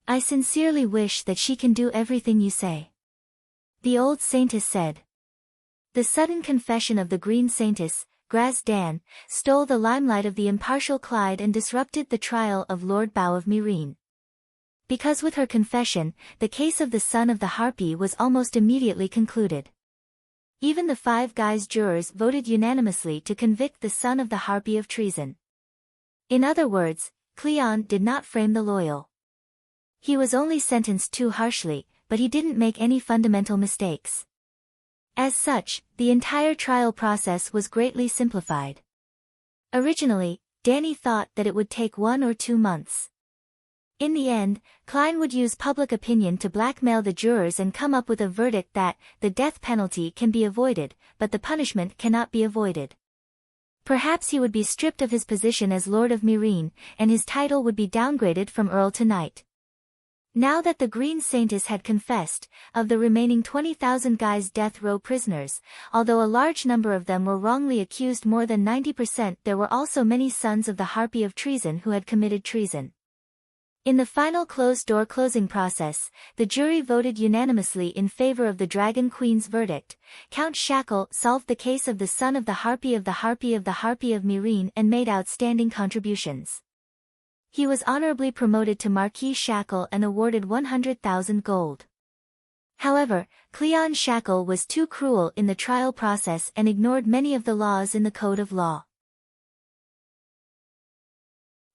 "I sincerely wish that she can do everything you say." The Old Saintess said. The sudden confession of the Green Saintess, Graz Dan, stole the limelight of the impartial Clyde and disrupted the trial of Lord Bow of Meereen. Because with her confession, the case of the son of the Harpy was almost immediately concluded. Even the Five Guys jurors voted unanimously to convict the son of the Harpy of treason. In other words, Cleon did not frame the loyal. He was only sentenced too harshly, but he didn't make any fundamental mistakes. As such, the entire trial process was greatly simplified. Originally, Dany thought that it would take 1 or 2 months. In the end, Klein would use public opinion to blackmail the jurors and come up with a verdict that the death penalty can be avoided, but the punishment cannot be avoided. Perhaps he would be stripped of his position as Lord of Meereen, and his title would be downgraded from Earl to Knight. Now that the Green Saintess had confessed, of the remaining 20,000 Guys death row prisoners, although a large number of them were wrongly accused, more than 90%, there were also many sons of the Harpy of treason who had committed treason. In the final closed-door closing process, the jury voted unanimously in favor of the Dragon Queen's verdict. Count Shackle solved the case of the son of the Harpy of the Harpy of the Harpy of Meereen and made outstanding contributions. He was honorably promoted to Marquis Shackle and awarded 100,000 gold. However, Cleon Shackle was too cruel in the trial process and ignored many of the laws in the Code of Law.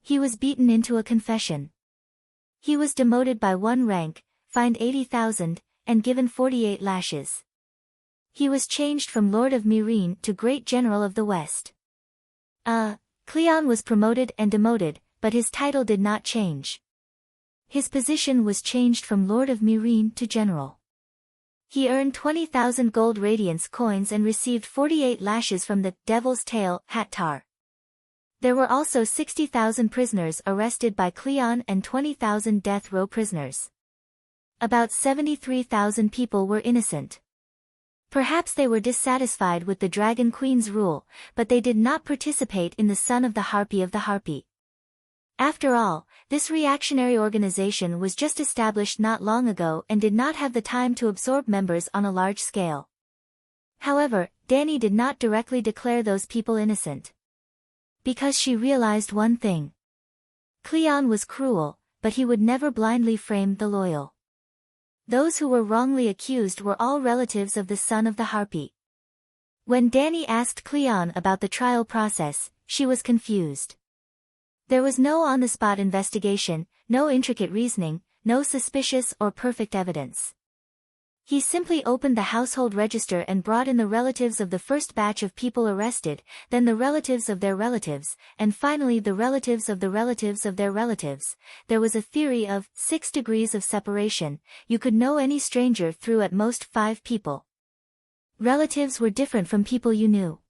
He was beaten into a confession. He was demoted by 1 rank, fined 80,000, and given 48 lashes. He was changed from Lord of Meereen to Great General of the West. Cleon was promoted and demoted, but his title did not change. His position was changed from Lord of Meereen to General. He earned 20,000 gold radiance coins and received 48 lashes from the Devil's Tail, Hattar. There were also 60,000 prisoners arrested by Cleon and 20,000 death row prisoners. About 73,000 people were innocent. Perhaps they were dissatisfied with the Dragon Queen's rule, but they did not participate in the Son of the Harpy of the Harpy. After all, this reactionary organization was just established not long ago and did not have the time to absorb members on a large scale. However, Dany did not directly declare those people innocent. Because she realized one thing. Cleon was cruel, but he would never blindly frame the loyal. Those who were wrongly accused were all relatives of the son of the Harpy. When Dany asked Cleon about the trial process, she was confused. There was no on-the-spot investigation, no intricate reasoning, no suspicious or perfect evidence. He simply opened the household register and brought in the relatives of the first batch of people arrested, then the relatives of their relatives, and finally the relatives of the relatives of their relatives. There was a theory of 6 degrees of separation. You could know any stranger through at most 5 people. Relatives were different from people you knew.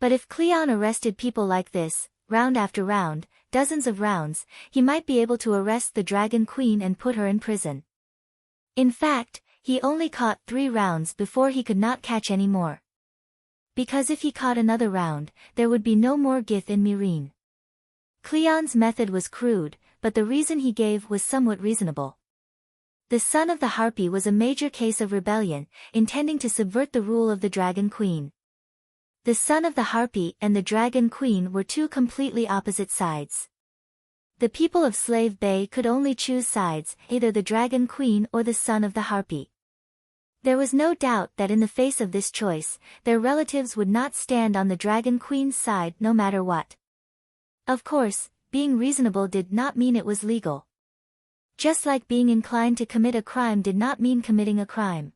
But if Cleon arrested people like this, round after round, dozens of rounds, he might be able to arrest the Dragon Queen and put her in prison. In fact, he only caught 3 rounds before he could not catch any more. Because if he caught another round, there would be no more Gith in Myrene. Cleon's method was crude, but the reason he gave was somewhat reasonable. The son of the Harpy was a major case of rebellion, intending to subvert the rule of the Dragon Queen. The son of the Harpy and the Dragon Queen were two completely opposite sides. The people of Slave Bay could only choose sides, either the Dragon Queen or the son of the Harpy. There was no doubt that in the face of this choice, their relatives would not stand on the Dragon Queen's side no matter what. Of course, being reasonable did not mean it was legal. Just like being inclined to commit a crime did not mean committing a crime.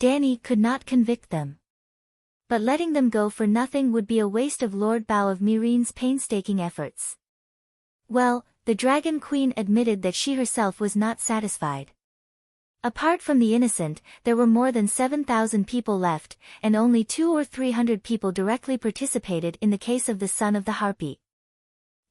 Dany could not convict them. But letting them go for nothing would be a waste of Lord Bow of Myrene's painstaking efforts. Well, the Dragon Queen admitted that she herself was not satisfied. Apart from the innocent, there were more than 7,000 people left, and only 200 or 300 people directly participated in the case of the son of the Harpy.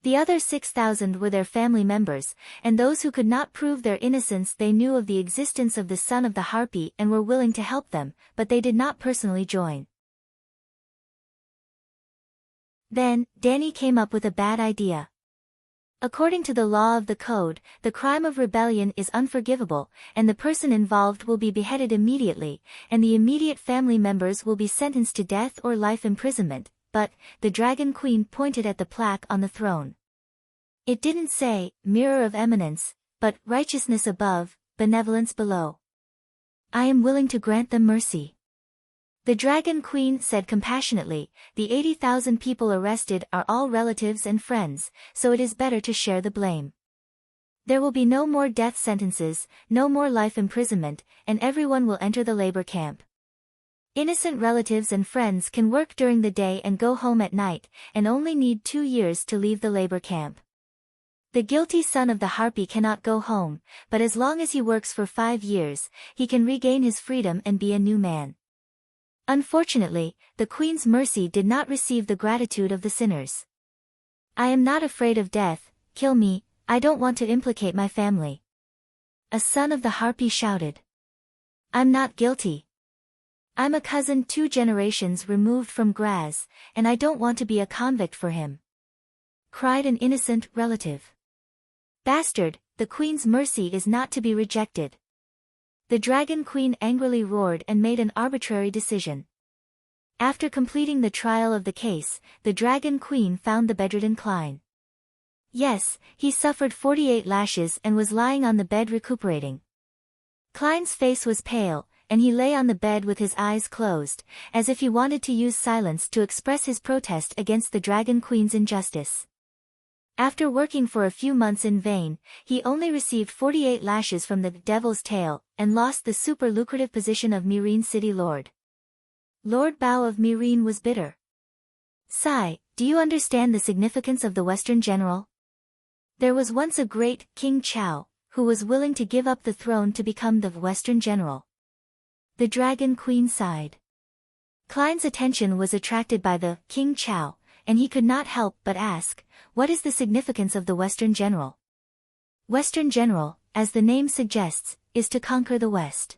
The other 6,000 were their family members, and those who could not prove their innocence. They knew of the existence of the son of the Harpy and were willing to help them, but they did not personally join. Then, Dany came up with a bad idea. According to the law of the code, the crime of rebellion is unforgivable, and the person involved will be beheaded immediately, and the immediate family members will be sentenced to death or life imprisonment. But, the Dragon Queen pointed at the plaque on the throne. It didn't say, Mirror of Eminence, but, Righteousness above, Benevolence below. I am willing to grant them mercy. The Dragon Queen said compassionately, the 80,000 people arrested are all relatives and friends, so it is better to share the blame. There will be no more death sentences, no more life imprisonment, and everyone will enter the labor camp. Innocent relatives and friends can work during the day and go home at night, and only need 2 years to leave the labor camp. The guilty son of the Harpy cannot go home, but as long as he works for 5 years, he can regain his freedom and be a new man. Unfortunately, the Queen's mercy did not receive the gratitude of the sinners. I am not afraid of death, kill me, I don't want to implicate my family. A son of the Harpy shouted. I'm not guilty. I'm a cousin 2 generations removed from Graz, and I don't want to be a convict for him. Cried an innocent relative. Bastard, the Queen's mercy is not to be rejected. The Dragon Queen angrily roared and made an arbitrary decision. After completing the trial of the case, the Dragon Queen found the bedridden Klein. Yes, he suffered 48 lashes and was lying on the bed recuperating. Klein's face was pale, and he lay on the bed with his eyes closed, as if he wanted to use silence to express his protest against the Dragon Queen's injustice. After working for a few months in vain, he only received 48 lashes from the Devil's Tail, and lost the super-lucrative position of Myrene City Lord. Lord Bow of Myrene was bitter. Sigh, do you understand the significance of the Western General? There was once a great King Chow, who was willing to give up the throne to become the Western General. The Dragon Queen sighed. Klein's attention was attracted by the King Chow, and he could not help but ask, what is the significance of the Western General? Western General, as the name suggests, is to conquer the West.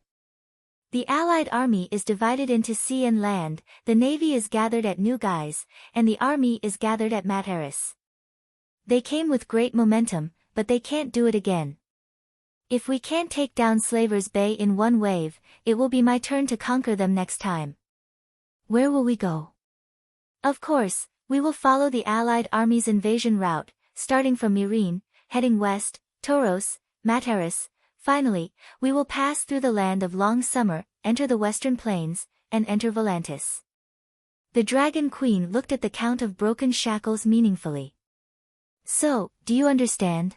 The Allied army is divided into sea and land, the navy is gathered at New Guise, and the army is gathered at Matterhorn. They came with great momentum, but they can't do it again. If we can't take down Slavers Bay in one wave, it will be my turn to conquer them next time. Where will we go? Of course, we will follow the Allied army's invasion route, starting from Myrene, heading west, Toros, Matterhorn. Finally, we will pass through the land of long summer, enter the western plains, and enter Volantis. The Dragon Queen looked at the Count of Broken Shackles meaningfully. So, do you understand?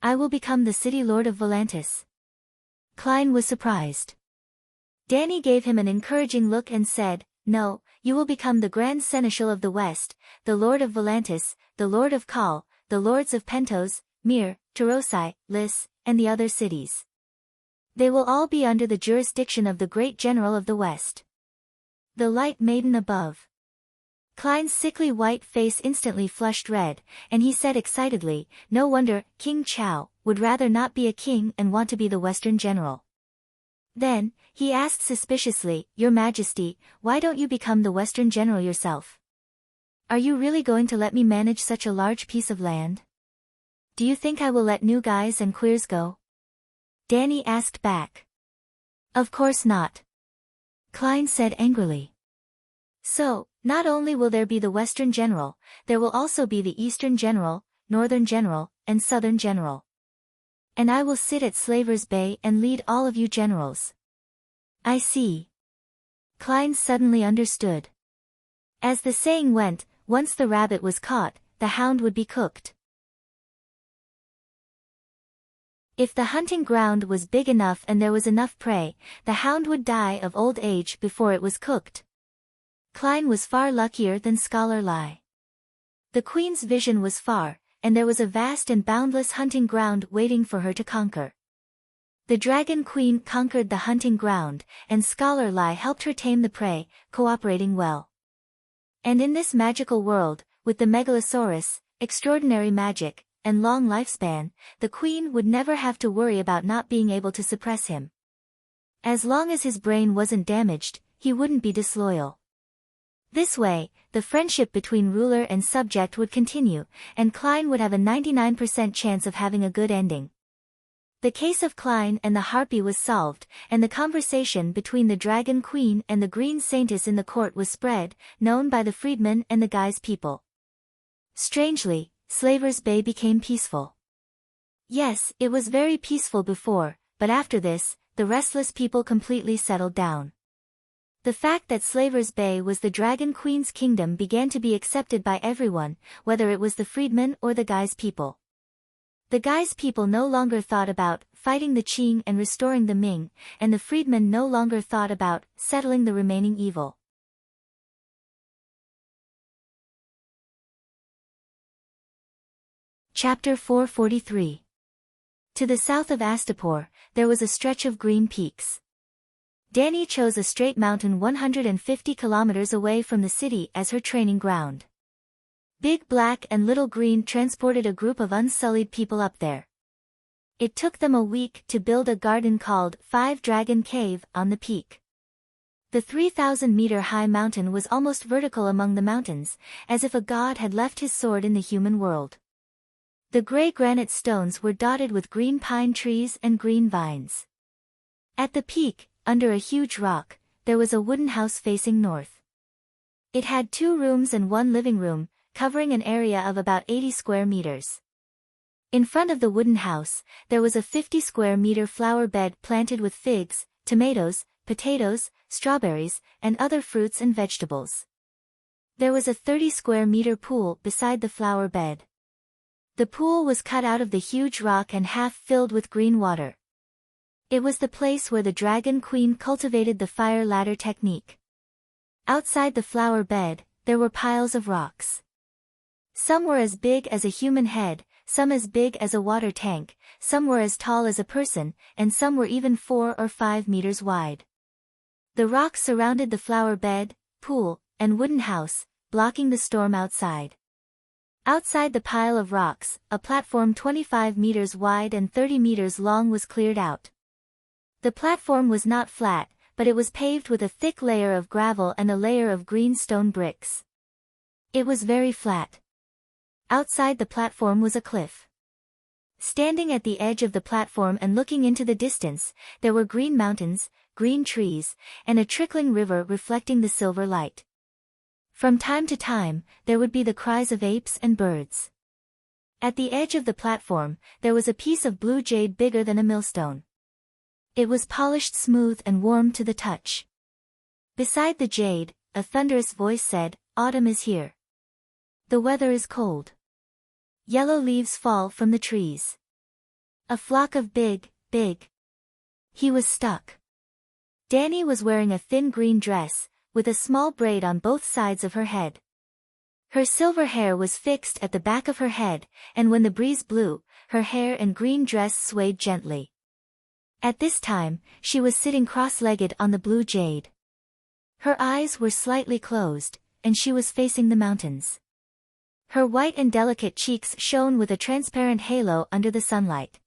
I will become the city lord of Volantis. Klein was surprised. Dany gave him an encouraging look and said, no, you will become the Grand Seneschal of the West, the Lord of Volantis, the Lord of Kal, the Lords of Pentos, Myr, Tarosai, Lys, and the other cities. They will all be under the jurisdiction of the Great General of the West. The Light Maiden above. Klein's sickly white face instantly flushed red, and he said excitedly, no wonder, King Chow would rather not be a king and want to be the Western General. Then, he asked suspiciously, "Your Majesty, why don't you become the Western General yourself? Are you really going to let me manage such a large piece of land? Do you think I will let new guys and queers go?" Danny asked back. "Of course not," Klein said angrily. "So, not only will there be the Western General, there will also be the Eastern General, Northern General, and Southern General. And I will sit at Slaver's Bay and lead all of you generals." "I see." Klein suddenly understood. As the saying went, once the rabbit was caught, the hound would be cooked. If the hunting ground was big enough and there was enough prey, the hound would die of old age before it was cooked. Klein was far luckier than Scholar Lai. The Queen's vision was far, and there was a vast and boundless hunting ground waiting for her to conquer. The Dragon Queen conquered the hunting ground, and Scholar Lai helped her tame the prey, cooperating well. And in this magical world, with the Megalosaurus, extraordinary magic, and long lifespan, the Queen would never have to worry about not being able to suppress him. As long as his brain wasn't damaged, he wouldn't be disloyal. This way, the friendship between ruler and subject would continue, and Klein would have a 99% chance of having a good ending. The case of Klein and the Harpy was solved, and the conversation between the Dragon Queen and the Green Saintess in the court was spread, known by the freedmen and the guy's people. Strangely, Slaver's Bay became peaceful. Yes, it was very peaceful before, but after this, the restless people completely settled down. The fact that Slaver's Bay was the Dragon Queen's kingdom began to be accepted by everyone, whether it was the freedmen or the guy's people. The guy's people no longer thought about fighting the Qing and restoring the Ming, and the freedmen no longer thought about settling the remaining evil. Chapter 443. To the south of Astapor, there was a stretch of green peaks. Danny chose a straight mountain 150 kilometers away from the city as her training ground. Big Black and Little Green transported a group of unsullied people up there. It took them a week to build a garden called Five Dragon Cave on the peak. The 3,000-meter-high mountain was almost vertical among the mountains, as if a god had left his sword in the human world. The gray granite stones were dotted with green pine trees and green vines. At the peak, under a huge rock, there was a wooden house facing north. It had 2 rooms and 1 living room, covering an area of about 80 square meters. In front of the wooden house, there was a 50-square-meter flower bed planted with figs, tomatoes, potatoes, strawberries, and other fruits and vegetables. There was a 30-square-meter pool beside the flower bed. The pool was cut out of the huge rock and half filled with green water. It was the place where the Dragon Queen cultivated the fire ladder technique. Outside the flower bed, there were piles of rocks. Some were as big as a human head, some as big as a water tank, some were as tall as a person, and some were even 4 or 5 meters wide. The rocks surrounded the flower bed, pool, and wooden house, blocking the storm outside. Outside the pile of rocks, a platform 25 meters wide and 30 meters long was cleared out. The platform was not flat, but it was paved with a thick layer of gravel and a layer of green stone bricks. It was very flat. Outside the platform was a cliff. Standing at the edge of the platform and looking into the distance, there were green mountains, green trees, and a trickling river reflecting the silver light. From time to time, there would be the cries of apes and birds. At the edge of the platform, there was a piece of blue jade bigger than a millstone. It was polished smooth and warm to the touch. Beside the jade, a thunderous voice said, "Autumn is here. The weather is cold. Yellow leaves fall from the trees. A flock of big." He was stuck. Danny was wearing a thin green dress, with a small braid on both sides of her head. Her silver hair was fixed at the back of her head, and when the breeze blew, her hair and green dress swayed gently. At this time, she was sitting cross-legged on the blue jade. Her eyes were slightly closed, and she was facing the mountains. Her white and delicate cheeks shone with a transparent halo under the sunlight.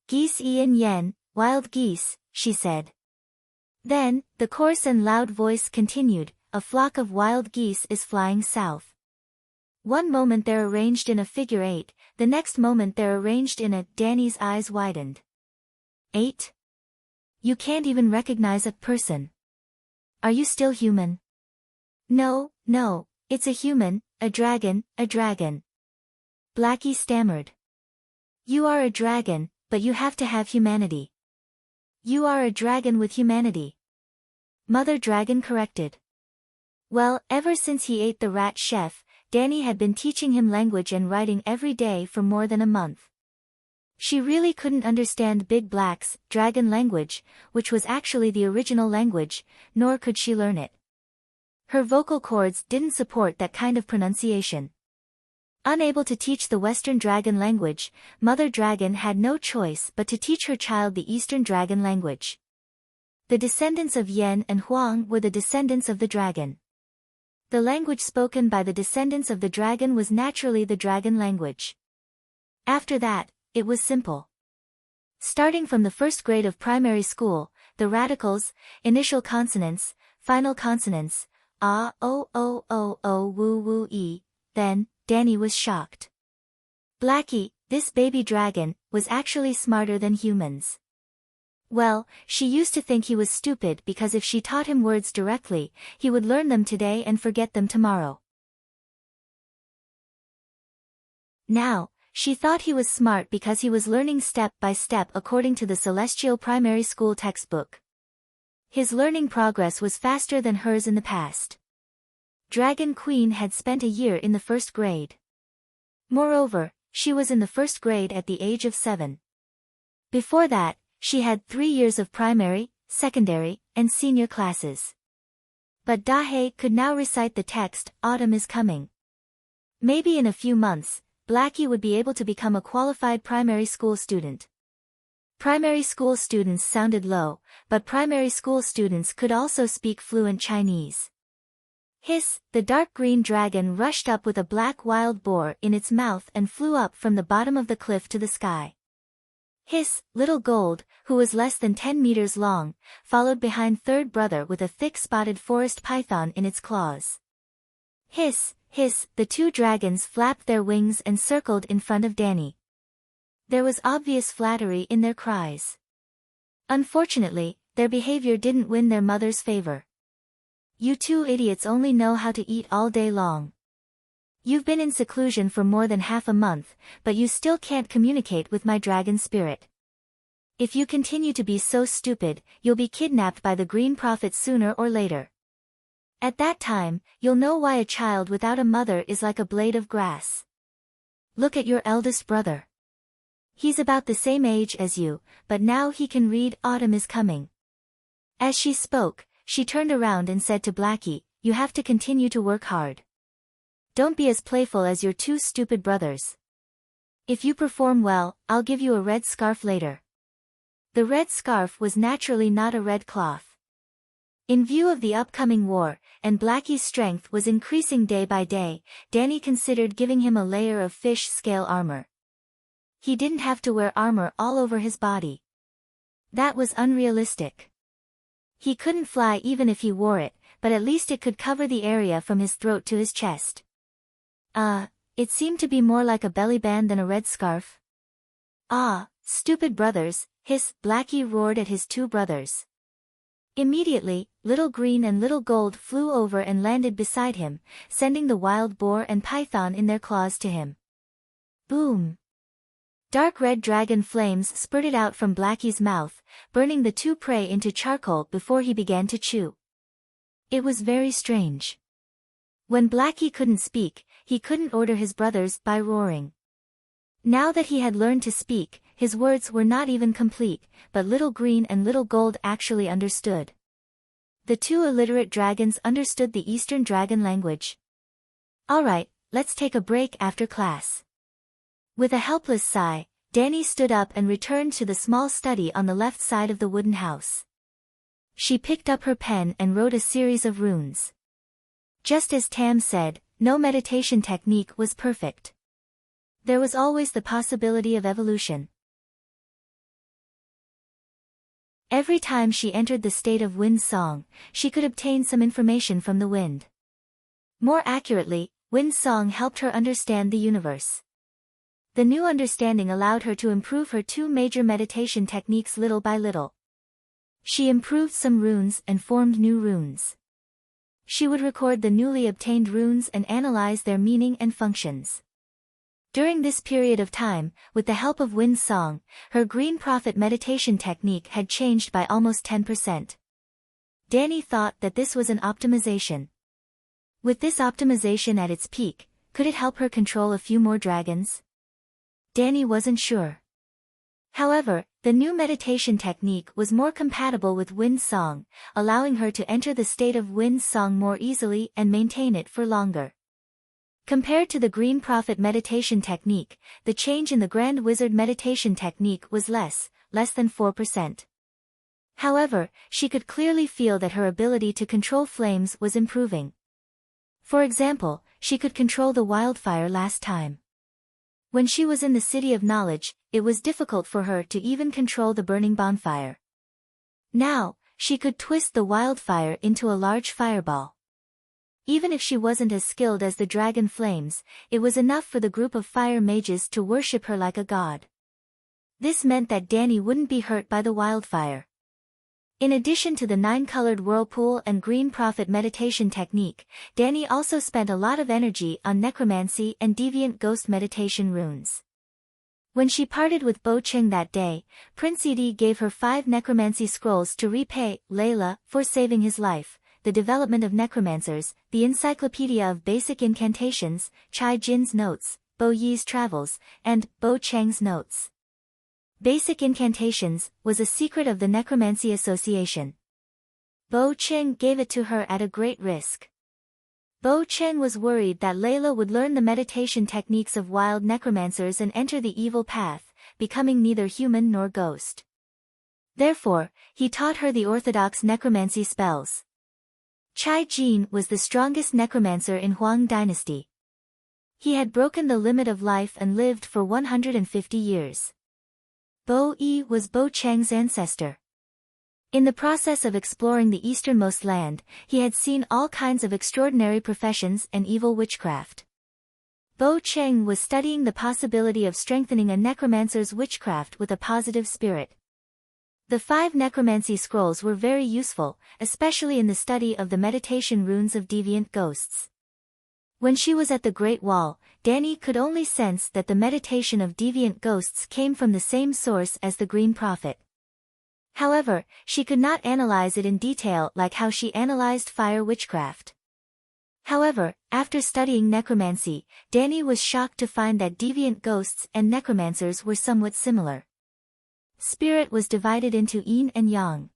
"Geese Ian Yen, wild geese," she said. Then, the coarse and loud voice continued, a flock of wild geese is flying south. One moment they're arranged in a figure 8, the next moment they're arranged in a. Danny's eyes widened. 8? You can't even recognize a person. Are you still human? No, no, it's a human, a dragon, a dragon. Blackie stammered. You are a dragon, but you have to have humanity. You are a dragon with humanity. Mother Dragon corrected. Well, ever since he ate the rat chef, Danny had been teaching him language and writing every day for more than a month. She really couldn't understand Big Black's dragon language, which was actually the original language, nor could she learn it. Her vocal cords didn't support that kind of pronunciation. Unable to teach the Western dragon language, Mother Dragon had no choice but to teach her child the Eastern dragon language. The descendants of Yen and Huang were the descendants of the dragon. The language spoken by the descendants of the dragon was naturally the dragon language. After that, it was simple. Starting from the first grade of primary school, the radicals, initial consonants, final consonants, ah, oh, oh, oh, oh, woo, woo, e, then, Danny was shocked. Blackie, this baby dragon, was actually smarter than humans. Well, she used to think he was stupid because if she taught him words directly, he would learn them today and forget them tomorrow. Now, she thought he was smart because he was learning step by step according to the Celestial Primary School textbook. His learning progress was faster than hers in the past. Dragon Queen had spent a year in the first grade. Moreover, she was in the first grade at the age of 7. Before that, she had 3 years of primary, secondary, and senior classes. But Dahe could now recite the text, Autumn is coming. Maybe in a few months, Blackie would be able to become a qualified primary school student. Primary school students sounded low, but primary school students could also speak fluent Chinese. Hiss, the dark green dragon rushed up with a black wild boar in its mouth and flew up from the bottom of the cliff to the sky. Hiss, little gold, who was less than 10 meters long, followed behind third brother with a thick spotted forest python in its claws. Hiss, hiss, the 2 dragons flapped their wings and circled in front of Danny. There was obvious flattery in their cries. Unfortunately, their behavior didn't win their mother's favor. You 2 idiots only know how to eat all day long. You've been in seclusion for more than half a month, but you still can't communicate with my dragon spirit. If you continue to be so stupid, you'll be kidnapped by the Green Prophet sooner or later. At that time, you'll know why a child without a mother is like a blade of grass. Look at your eldest brother. He's about the same age as you, but now he can read Autumn is coming. As she spoke, she turned around and said to Blackie, you have to continue to work hard. Don't be as playful as your 2 stupid brothers. If you perform well, I'll give you a red scarf later. The red scarf was naturally not a red cloth. In view of the upcoming war, and Blackie's strength was increasing day by day, Danny considered giving him a layer of fish scale armor. He didn't have to wear armor all over his body. That was unrealistic. He couldn't fly even if he wore it, but at least it could cover the area from his throat to his chest. It seemed to be more like a belly band than a red scarf. Ah, stupid brothers, hiss, Blackie roared at his 2 brothers. Immediately, Little Green and Little Gold flew over and landed beside him, sending the wild boar and python in their claws to him. Boom! Dark red dragon flames spurted out from Blackie's mouth, burning the 2 prey into charcoal before he began to chew. It was very strange. When Blackie couldn't speak, he couldn't order his brothers by roaring. Now that he had learned to speak, his words were not even complete, but Little Green and Little Gold actually understood. The 2 illiterate dragons understood the Eastern dragon language. Alright, let's take a break after class. With a helpless sigh, Danny stood up and returned to the small study on the left side of the wooden house. She picked up her pen and wrote a series of runes. Just as Tam said, no meditation technique was perfect. There was always the possibility of evolution. Every time she entered the state of wind song, she could obtain some information from the wind. More accurately, wind song helped her understand the universe. The new understanding allowed her to improve her two major meditation techniques little by little. She improved some runes and formed new runes. She would record the newly obtained runes and analyze their meaning and functions. During this period of time, with the help of wind song, her green prophet meditation technique had changed by almost 10%. Danny thought that this was an optimization. With this optimization at its peak, could it help her control a few more dragons? Danny wasn't sure. However, the new meditation technique was more compatible with wind song, allowing her to enter the state of wind song more easily and maintain it for longer. Compared to the Green Prophet meditation technique, the change in the Grand Wizard meditation technique was less than 4%. However, she could clearly feel that her ability to control flames was improving. For example, she could control the wildfire last time. When she was in the City of Knowledge, it was difficult for her to even control the burning bonfire. Now, she could twist the wildfire into a large fireball. Even if she wasn't as skilled as the dragon flames, it was enough for the group of fire mages to worship her like a god. This meant that Danny wouldn't be hurt by the wildfire. In addition to the 9-colored whirlpool and green prophet meditation technique, Danny also spent a lot of energy on necromancy and deviant ghost meditation runes. When she parted with Bo Cheng that day, Prince Edie gave her 5 necromancy scrolls to repay Layla for saving his life, the development of necromancers, the encyclopedia of basic incantations, Chai Jin's notes, Bo Yi's travels, and Bo Cheng's notes. Basic incantations was a secret of the Necromancy Association. Bo Cheng gave it to her at a great risk. Bo Cheng was worried that Layla would learn the meditation techniques of wild necromancers and enter the evil path, becoming neither human nor ghost. Therefore, he taught her the orthodox necromancy spells. Chai Jin was the strongest necromancer in Huang Dynasty. He had broken the limit of life and lived for 150 years. Bo Yi was Bo Cheng's ancestor. In the process of exploring the easternmost land, he had seen all kinds of extraordinary professions and evil witchcraft. Bo Cheng was studying the possibility of strengthening a necromancer's witchcraft with a positive spirit. The 5 necromancy scrolls were very useful, especially in the study of the meditation runes of deviant ghosts. When she was at the Great Wall, Danny could only sense that the meditation of deviant ghosts came from the same source as the Green Prophet. However, she could not analyze it in detail like how she analyzed fire witchcraft. However, after studying necromancy, Danny was shocked to find that deviant ghosts and necromancers were somewhat similar. Spirit was divided into yin and yang.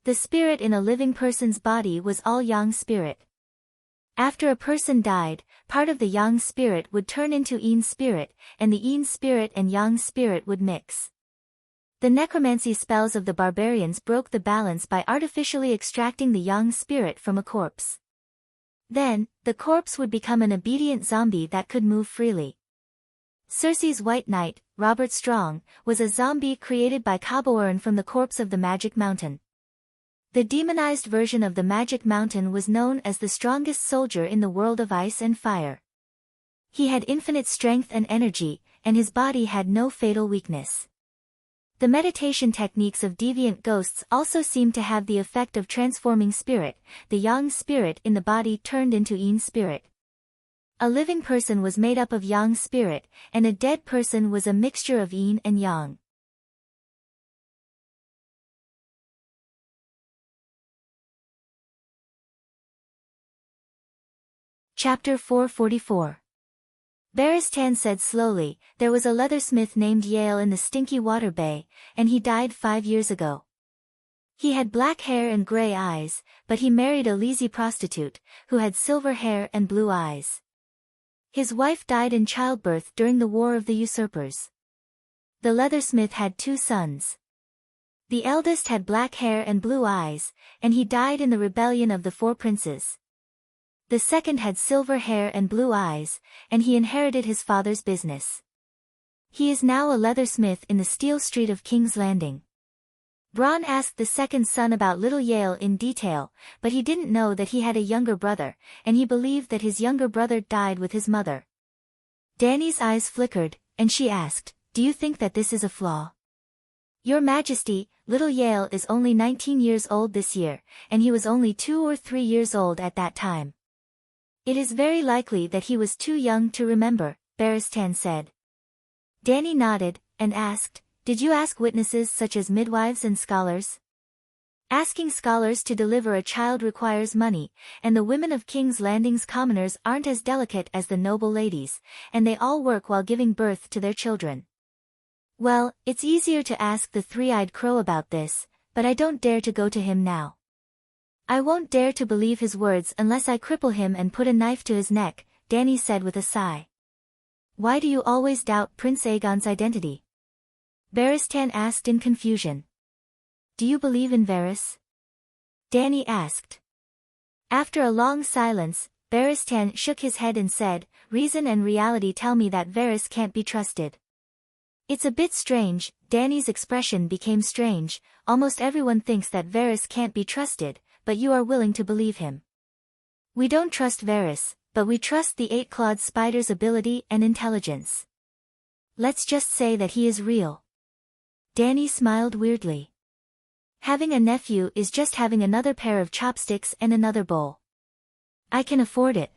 The spirit in a living person's body was all yang spirit. After a person died, part of the yang spirit would turn into yin spirit, and the yin spirit and yang spirit would mix. The necromancy spells of the barbarians broke the balance by artificially extracting the yang spirit from a corpse. Then, the corpse would become an obedient zombie that could move freely. Cersei's White Knight, Robert Strong, was a zombie created by Cabourn from the corpse of the Magic Mountain. The demonized version of the Magic Mountain was known as the strongest soldier in the world of ice and fire. He had infinite strength and energy, and his body had no fatal weakness. The meditation techniques of deviant ghosts also seemed to have the effect of transforming spirit. The yang spirit in the body turned into yin spirit. A living person was made up of yang spirit, and a dead person was a mixture of yin and yang. Chapter 444. Barristan said slowly, "There was a leathersmith named Yale in the Stinky Water Bay, and he died 5 years ago. He had black hair and gray eyes, but he married a lazy prostitute, who had silver hair and blue eyes. His wife died in childbirth during the War of the Usurpers. The leathersmith had 2 sons. The eldest had black hair and blue eyes, and he died in the rebellion of the 4 princes. The second had silver hair and blue eyes, and he inherited his father's business. He is now a leathersmith in the Steel Street of King's Landing." Bronn asked the second son about little Yale in detail, but he didn't know that he had a younger brother, and he believed that his younger brother died with his mother. Dany's eyes flickered, and she asked, "Do you think that this is a flaw?" "Your Majesty, little Yale is only 19 years old this year, and he was only 2 or 3 years old at that time. It is very likely that he was too young to remember," Barristan said. Dany nodded, and asked, "Did you ask witnesses such as midwives and scholars?" "Asking scholars to deliver a child requires money, and the women of King's Landing's commoners aren't as delicate as the noble ladies, and they all work while giving birth to their children. Well, it's easier to ask the three-eyed crow about this, but I don't dare to go to him now. I won't dare to believe his words unless I cripple him and put a knife to his neck," Dany said with a sigh. "Why do you always doubt Prince Aegon's identity?" Barristan asked in confusion. "Do you believe in Varys?" Dany asked. After a long silence, Barristan shook his head and said, "Reason and reality tell me that Varys can't be trusted." "It's a bit strange," Dany's expression became strange, "almost everyone thinks that Varys can't be trusted, but you are willing to believe him." "We don't trust Varys, but we trust the eight-clawed spider's ability and intelligence. Let's just say that he is real." Dany smiled weirdly. "Having a nephew is just having another pair of chopsticks and another bowl. I can afford it.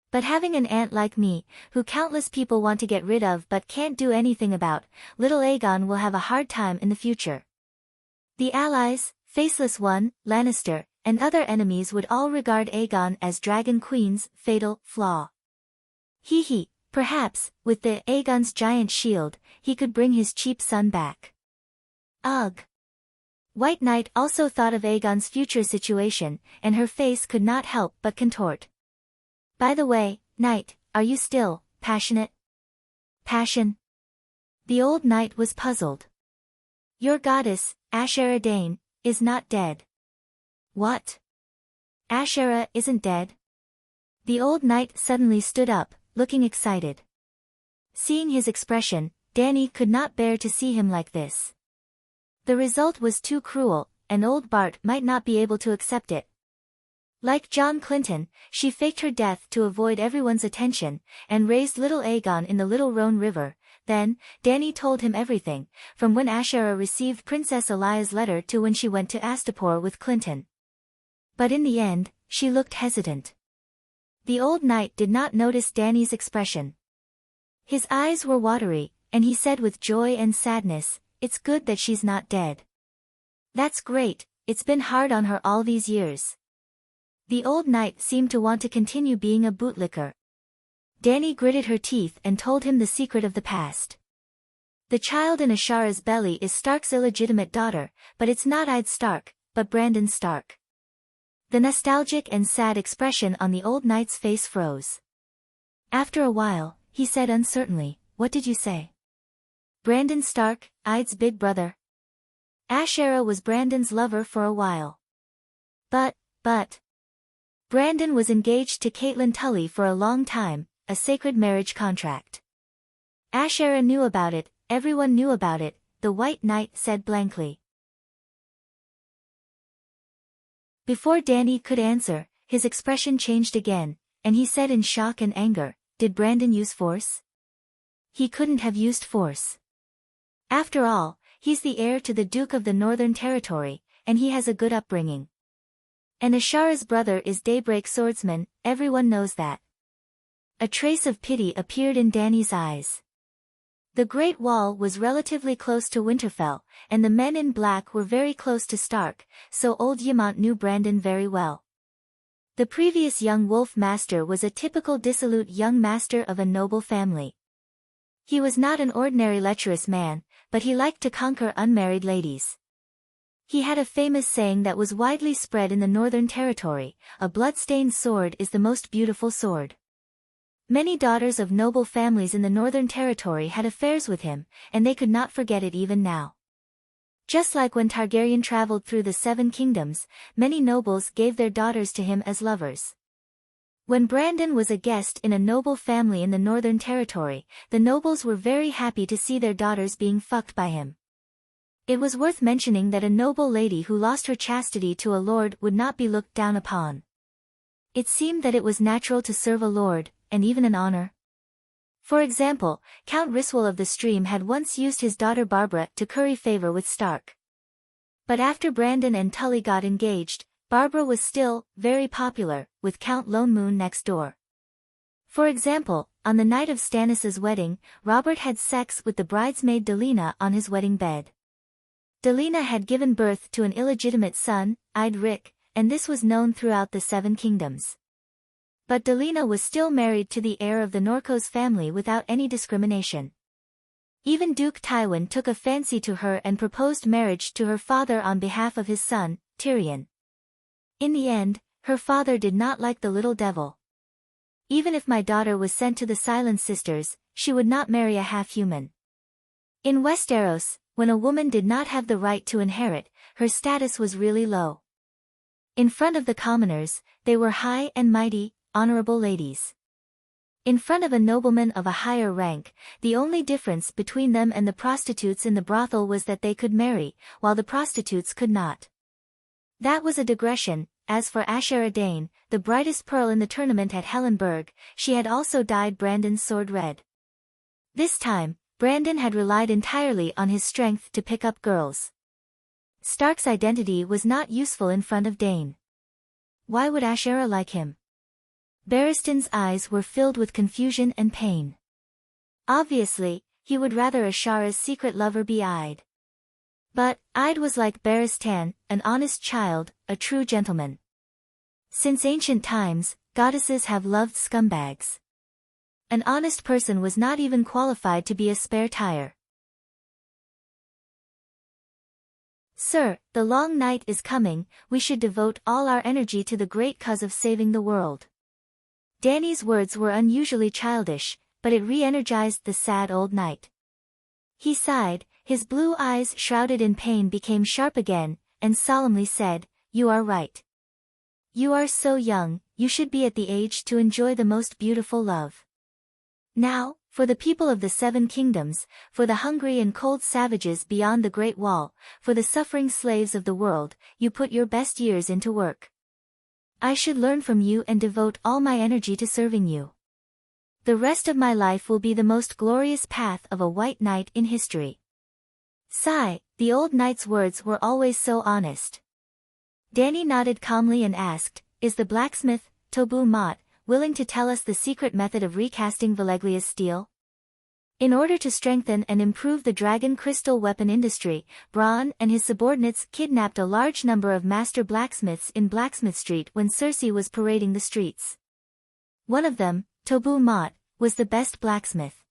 But having an aunt like me, who countless people want to get rid of but can't do anything about, little Aegon will have a hard time in the future. The allies, Faceless One, Lannister, and other enemies would all regard Aegon as Dragon Queen's fatal flaw. Hee, perhaps, with the Aegon's giant shield, he could bring his cheap son back." Ugh. White Knight also thought of Aegon's future situation, and her face could not help but contort. "By the way, Knight, are you still passionate?" "Passion?" The old knight was puzzled. "Your goddess, Ashera Dane, is not dead." "What? Ashera isn't dead?" The old knight suddenly stood up, looking excited. Seeing his expression, Dany could not bear to see him like this. The result was too cruel, and old Bart might not be able to accept it. Like John Clinton, she faked her death to avoid everyone's attention, and raised little Aegon in the Little Rhone River. Then, Dany told him everything, from when Ashera received Princess Elia's letter to when she went to Astapor with Clinton. But in the end, she looked hesitant. The old knight did not notice Dany's expression. His eyes were watery, and he said with joy and sadness, "It's good that she's not dead." "That's great, it's been hard on her all these years." The old knight seemed to want to continue being a bootlicker. Dany gritted her teeth and told him the secret of the past. "The child in Ashara's belly is Stark's illegitimate daughter, but it's not Ed Stark, but Brandon Stark." The nostalgic and sad expression on the old knight's face froze. After a while, he said uncertainly, "What did you say?" "Brandon Stark, Ed's big brother. Ashera was Brandon's lover for a while. But, Brandon was engaged to Catelyn Tully for a long time, a sacred marriage contract. Ashera knew about it, everyone knew about it," the White Knight said blankly. Before Dany could answer, his expression changed again, and he said in shock and anger, "Did Brandon use force? He couldn't have used force. After all, he's the heir to the Duke of the Northern Territory, and he has a good upbringing. And Ashara's brother is Daybreak Swordsman, everyone knows that." A trace of pity appeared in Dany's eyes. The Great Wall was relatively close to Winterfell, and the men in black were very close to Stark, so old Ymont knew Brandon very well. The previous young wolf master was a typical dissolute young master of a noble family. He was not an ordinary lecherous man, but he liked to conquer unmarried ladies. He had a famous saying that was widely spread in the Northern Territory, "A blood-stained sword is the most beautiful sword." Many daughters of noble families in the Northern Territory had affairs with him, and they could not forget it even now. Just like when Targaryen traveled through the Seven Kingdoms, many nobles gave their daughters to him as lovers. When Brandon was a guest in a noble family in the Northern Territory, the nobles were very happy to see their daughters being fucked by him. It was worth mentioning that a noble lady who lost her chastity to a lord would not be looked down upon. It seemed that it was natural to serve a lord, and even an honor. For example, Count Riswell of the Stream had once used his daughter Barbara to curry favor with Stark. But after Brandon and Tully got engaged, Barbara was still very popular, with Count Lone Moon next door. For example, on the night of Stannis's wedding, Robert had sex with the bridesmaid Delena on his wedding bed. Delena had given birth to an illegitimate son, Rick, and this was known throughout the Seven Kingdoms. But Delena was still married to the heir of the Norcos family without any discrimination. Even Duke Tywin took a fancy to her and proposed marriage to her father on behalf of his son, Tyrion. In the end, her father did not like the little devil. Even if my daughter was sent to the Silent Sisters, she would not marry a half-human. In Westeros, when a woman did not have the right to inherit, her status was really low. In front of the commoners, they were high and mighty, honorable ladies. In front of a nobleman of a higher rank, the only difference between them and the prostitutes in the brothel was that they could marry, while the prostitutes could not. That was a digression. As for Ashera Dane, the brightest pearl in the tournament at Hellenberg, she had also dyed Brandon's sword red. This time, Brandon had relied entirely on his strength to pick up girls. Stark's identity was not useful in front of Dane. Why would Ashera like him? Barristan's eyes were filled with confusion and pain. Obviously, he would rather Ashera's secret lover be Ide. But, Ide was like Barristan, an honest child, a true gentleman. Since ancient times, goddesses have loved scumbags. An honest person was not even qualified to be a spare tire. Sir, the long night is coming, we should devote all our energy to the great cause of saving the world. Dany's words were unusually childish, but it re-energized the sad old knight. He sighed, his blue eyes shrouded in pain became sharp again, and solemnly said, "You are right. You are so young, you should be at the age to enjoy the most beautiful love. Now, for the people of the Seven Kingdoms, for the hungry and cold savages beyond the Great Wall, for the suffering slaves of the world, you put your best years into work. I should learn from you and devote all my energy to serving you. The rest of my life will be the most glorious path of a white knight in history." Sigh, the old knight's words were always so honest. Dany nodded calmly and asked, "Is the blacksmith, Tobu Mott, willing to tell us the secret method of recasting Veleglia's steel?" In order to strengthen and improve the dragon crystal weapon industry, Bronn and his subordinates kidnapped a large number of master blacksmiths in Blacksmith Street when Cersei was parading the streets. One of them, Tobu Mott, was the best blacksmith.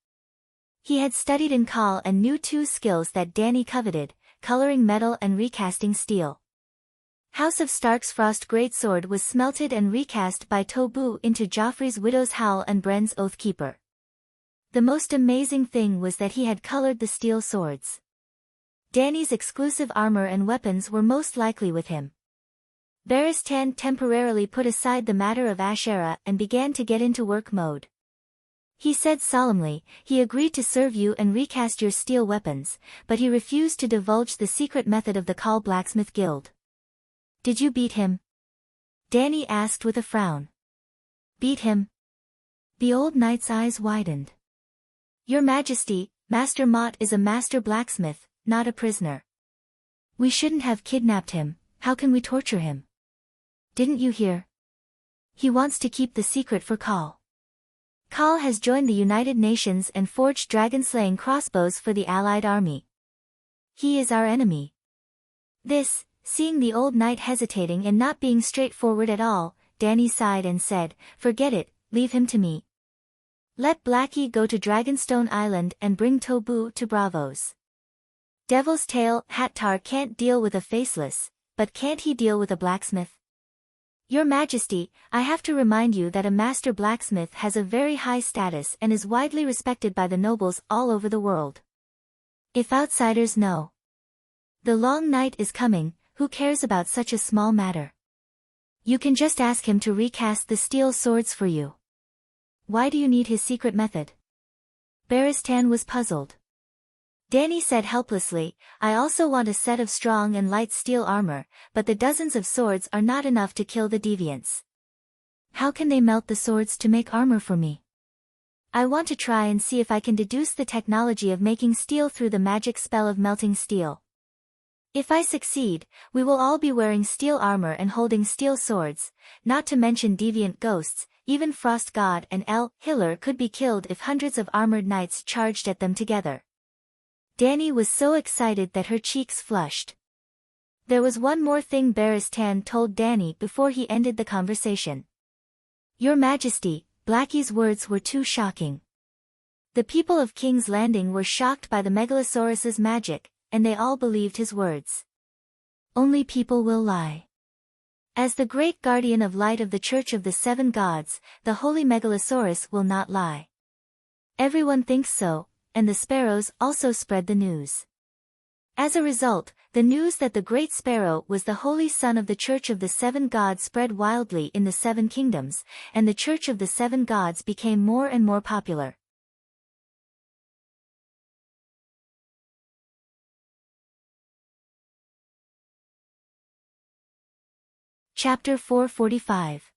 He had studied in Khal and knew two skills that Dany coveted, coloring metal and recasting steel. House of Stark's Frost Greatsword was smelted and recast by Tobu into Joffrey's Widow's Howl and Bren's Oathkeeper. The most amazing thing was that he had colored the steel swords. Dany's exclusive armor and weapons were most likely with him. Barristan temporarily put aside the matter of Ashera and began to get into work mode. He said solemnly, he agreed to serve you and recast your steel weapons, but he refused to divulge the secret method of the Khal Blacksmith Guild. "Did you beat him?" Dany asked with a frown. "Beat him?" The old knight's eyes widened. "Your Majesty, Master Mott is a master blacksmith, not a prisoner. We shouldn't have kidnapped him, how can we torture him? Didn't you hear? He wants to keep the secret for Khal. Khal has joined the United Nations and forged dragon-slaying crossbows for the Allied army. He is our enemy." This, seeing the old knight hesitating and not being straightforward at all, Dany sighed and said, "Forget it, leave him to me. Let Blackie go to Dragonstone Island and bring Tobu to Bravos. Devil's Tail Hattar can't deal with a faceless, but can't he deal with a blacksmith? Your Majesty, I have to remind you that a master blacksmith has a very high status and is widely respected by the nobles all over the world. If outsiders know. The long night is coming, who cares about such a small matter? You can just ask him to recast the steel swords for you. Why do you need his secret method?" Barristan was puzzled. Danny said helplessly, I also want a set of strong and light steel armor, but the dozens of swords are not enough to kill the deviants. How can they melt the swords to make armor for me? I want to try and see if I can deduce the technology of making steel through the magic spell of melting steel. If I succeed, we will all be wearing steel armor and holding steel swords, not to mention deviant ghosts. Even Frost God and El Hiller could be killed if hundreds of armored knights charged at them together. Danny was so excited that her cheeks flushed. There was one more thing Barristan told Danny before he ended the conversation. Your Majesty, Blackie's words were too shocking. The people of King's Landing were shocked by the Megalosaurus's magic, and they all believed his words. Only people will lie. As the great guardian of light of the Church of the Seven Gods, the holy Megalosaurus will not lie. Everyone thinks so, and the sparrows also spread the news. As a result, the news that the Great Sparrow was the holy son of the Church of the Seven Gods spread wildly in the Seven Kingdoms, and the Church of the Seven Gods became more and more popular. Chapter 445.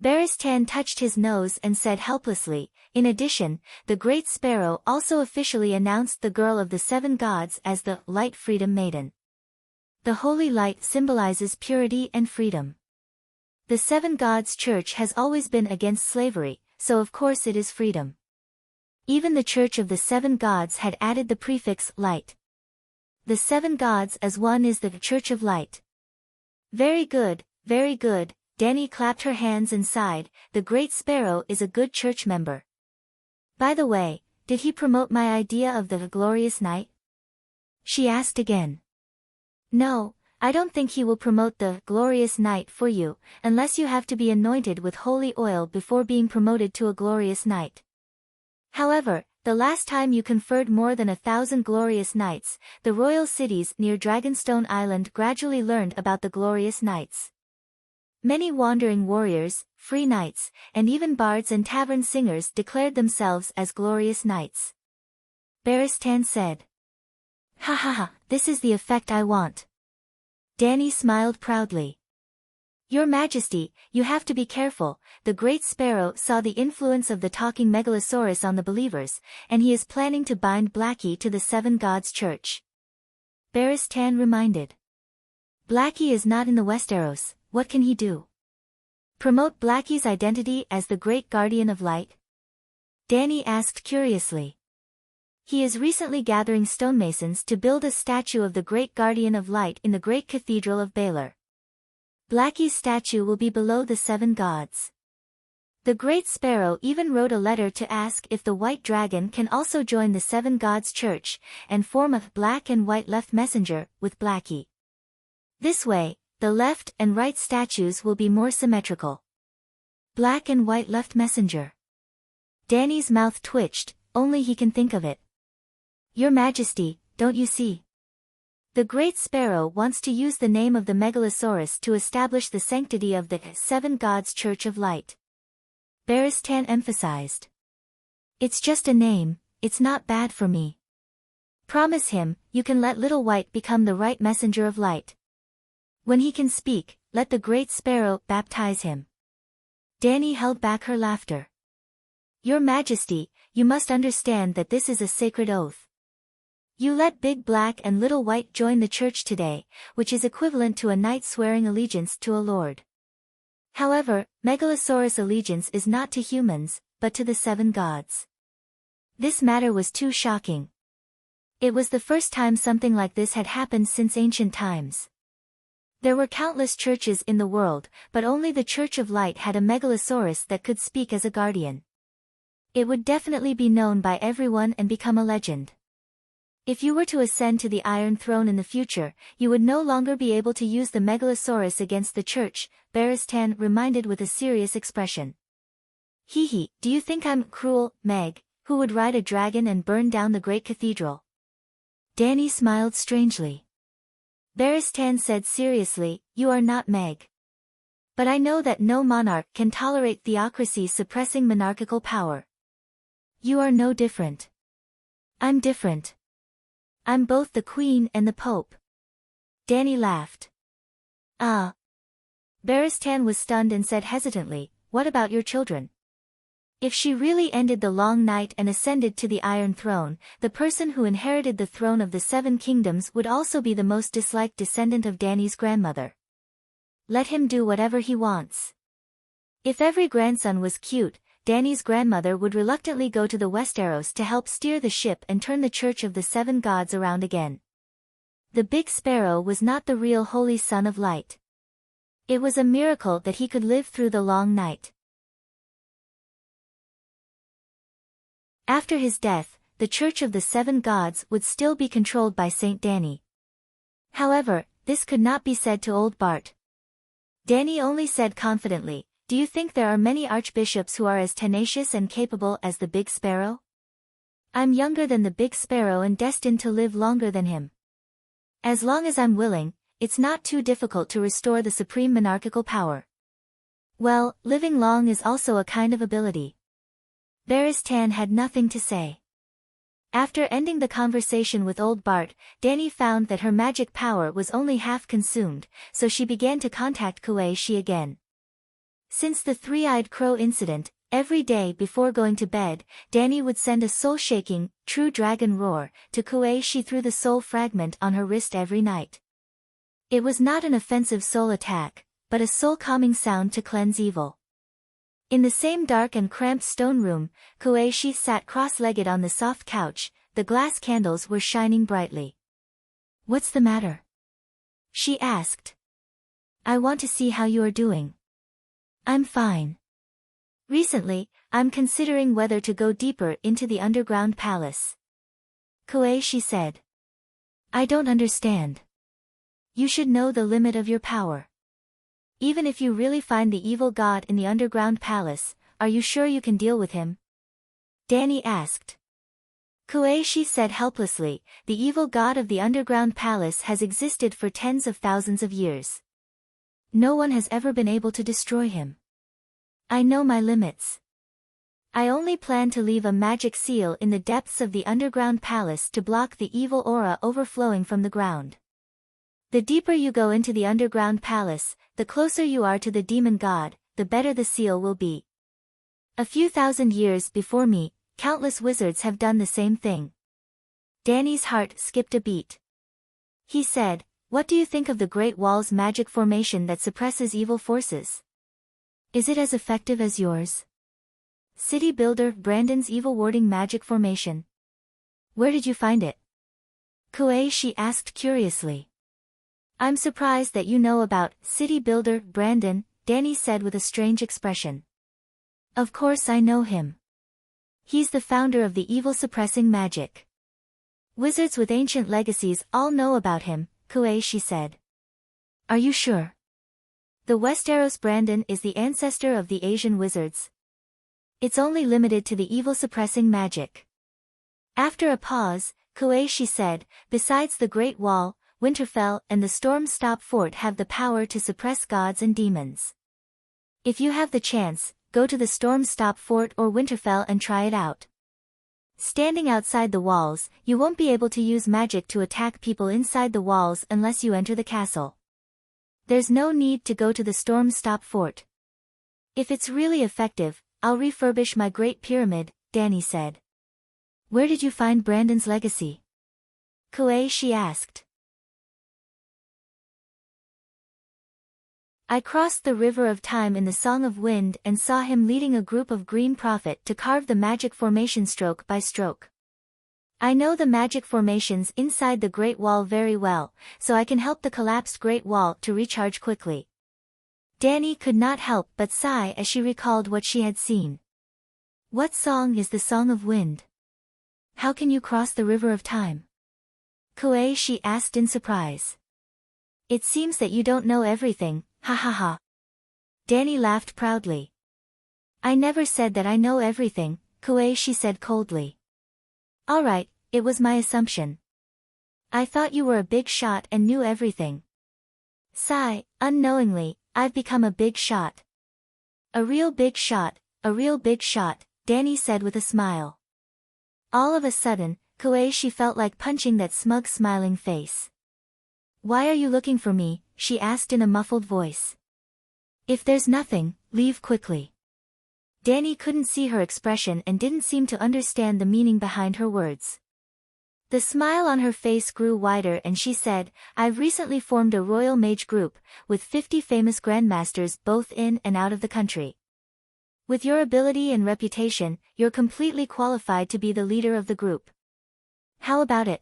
Barristan touched his nose and said helplessly, in addition, the Great Sparrow also officially announced the girl of the Seven Gods as the Light Freedom Maiden. The holy light symbolizes purity and freedom. The Seven Gods Church has always been against slavery, so of course it is freedom. Even the Church of the Seven Gods had added the prefix light. The Seven Gods as one is the Church of Light. Very good, very good. Danny clapped her hands and sighed, the Great Sparrow is a good church member. By the way, did he promote my idea of the glorious night? She asked again. No, I don't think he will promote the glorious night for you, unless you have to be anointed with holy oil before being promoted to a glorious night. However, the last time you conferred more than 1,000 glorious nights, the royal cities near Dragonstone Island gradually learned about the glorious nights. Many wandering warriors, free knights, and even bards and tavern singers declared themselves as glorious knights. Barristan said. Ha ha ha, this is the effect I want. Danny smiled proudly. Your Majesty, you have to be careful, the Great Sparrow saw the influence of the talking Megalosaurus on the believers, and he is planning to bind Blackie to the Seven Gods Church. Barristan reminded. Blackie is not in the Westeros. What can he do? Promote Blackie's identity as the Great Guardian of Light? Danny asked curiously. He is recently gathering stonemasons to build a statue of the Great Guardian of Light in the Great Cathedral of Baylor. Blackie's statue will be below the Seven Gods. The Great Sparrow even wrote a letter to ask if the White Dragon can also join the Seven Gods Church, and form a black and white left messenger with Blackie. This way, the left and right statues will be more symmetrical. Black and white left messenger. Danny's mouth twitched, only he can think of it. Your Majesty, don't you see? The Great Sparrow wants to use the name of the Megalosaurus to establish the sanctity of the Seven Gods Church of Light. Barristan emphasized. It's just a name, it's not bad for me. Promise him, you can let Little White become the right messenger of light. When he can speak, let the Great Sparrow baptize him. Danny held back her laughter. Your Majesty, you must understand that this is a sacred oath. You let Big Black and Little White join the church today, which is equivalent to a knight swearing allegiance to a lord. However, Megalosaurus' allegiance is not to humans, but to the Seven Gods. This matter was too shocking. It was the first time something like this had happened since ancient times. There were countless churches in the world, but only the Church of Light had a Megalosaurus that could speak as a guardian. It would definitely be known by everyone and become a legend. If you were to ascend to the Iron Throne in the future, you would no longer be able to use the Megalosaurus against the church, Barristan reminded with a serious expression. Hee hee, do you think I'm cruel, Meg, who would ride a dragon and burn down the great cathedral? Danny smiled strangely. Barristan said seriously, you are not Meg. But I know that no monarch can tolerate theocracy suppressing monarchical power. You are no different. I'm different. I'm both the Queen and the Pope. Danny laughed. Ah. Baristan was stunned and said hesitantly, what about your children? If she really ended the long night and ascended to the Iron Throne, the person who inherited the throne of the Seven Kingdoms would also be the most disliked descendant of Danny's grandmother. Let him do whatever he wants. If every grandson was cute, Danny's grandmother would reluctantly go to the Westeros to help steer the ship and turn the Church of the Seven Gods around again. The Big Sparrow was not the real Holy Son of Light. It was a miracle that he could live through the long night. After his death, the Church of the Seven Gods would still be controlled by Saint Danny. However, this could not be said to old Bart. Danny only said confidently, do you think there are many archbishops who are as tenacious and capable as the Big Sparrow? I'm younger than the Big Sparrow and destined to live longer than him. As long as I'm willing, it's not too difficult to restore the supreme monarchical power. Well, living long is also a kind of ability. Baristan had nothing to say. After ending the conversation with old Bart, Danny found that her magic power was only half consumed, so she began to contact Kuei-shi again. Since the three-eyed crow incident, every day before going to bed, Danny would send a soul-shaking, true dragon roar to Kuei-shi through the soul fragment on her wrist every night. It was not an offensive soul attack, but a soul-calming sound to cleanse evil. In the same dark and cramped stone room, Kuei-shi sat cross-legged on the soft couch, the glass candles were shining brightly. What's the matter? She asked. I want to see how you are doing. I'm fine. Recently, I'm considering whether to go deeper into the underground palace. Kuei-shi said. I don't understand. You should know the limit of your power. Even if you really find the evil god in the underground palace, are you sure you can deal with him? Danny asked. Kuei-shi said helplessly, the evil god of the underground palace has existed for tens of thousands of years. No one has ever been able to destroy him. I know my limits. I only plan to leave a magic seal in the depths of the underground palace to block the evil aura overflowing from the ground. The deeper you go into the underground palace, the closer you are to the demon god, the better the seal will be. A few thousand years before me, countless wizards have done the same thing. Danny's heart skipped a beat. He said, what do you think of the Great Wall's magic formation that suppresses evil forces? Is it as effective as yours? City builder Brandon's evil warding magic formation. Where did you find it? Kuei-shi asked curiously. I'm surprised that you know about City Builder Brandon, Danny said with a strange expression. Of course I know him. He's the founder of the evil-suppressing magic. Wizards with ancient legacies all know about him, Kuei-shi said. Are you sure? The Westeros Brandon is the ancestor of the Asian wizards. It's only limited to the evil-suppressing magic. After a pause, Kuei-shi said, besides the Great Wall, Winterfell and the Storm-Stop Fort have the power to suppress gods and demons. If you have the chance, go to the Storm-Stop Fort or Winterfell and try it out. Standing outside the walls, you won't be able to use magic to attack people inside the walls unless you enter the castle. There's no need to go to the Storm-Stop Fort. If it's really effective, I'll refurbish my Great Pyramid, Danny said. Where did you find Brandon's legacy? Kuei-shi asked. I crossed the River of Time in the Song of Wind and saw him leading a group of Green Prophet to carve the magic formation stroke by stroke. I know the magic formations inside the Great Wall very well, so I can help the collapsed Great Wall to recharge quickly. Danny could not help but sigh as she recalled what she had seen. What song is the Song of Wind? How can you cross the River of Time? Kuei-shi asked in surprise. It seems that you don't know everything. Ha ha ha. Danny laughed proudly. I never said that I know everything, Kuei-shi said coldly. Alright, it was my assumption. I thought you were a big shot and knew everything. Sigh, unknowingly, I've become a big shot. A real big shot, Danny said with a smile. All of a sudden, Koichi felt like punching that smug smiling face. "Why are you looking for me?" she asked in a muffled voice. "If there's nothing, leave quickly." Danny couldn't see her expression and didn't seem to understand the meaning behind her words. The smile on her face grew wider and she said, "I've recently formed a royal mage group, with 50 famous grandmasters both in and out of the country. With your ability and reputation, you're completely qualified to be the leader of the group. How about it?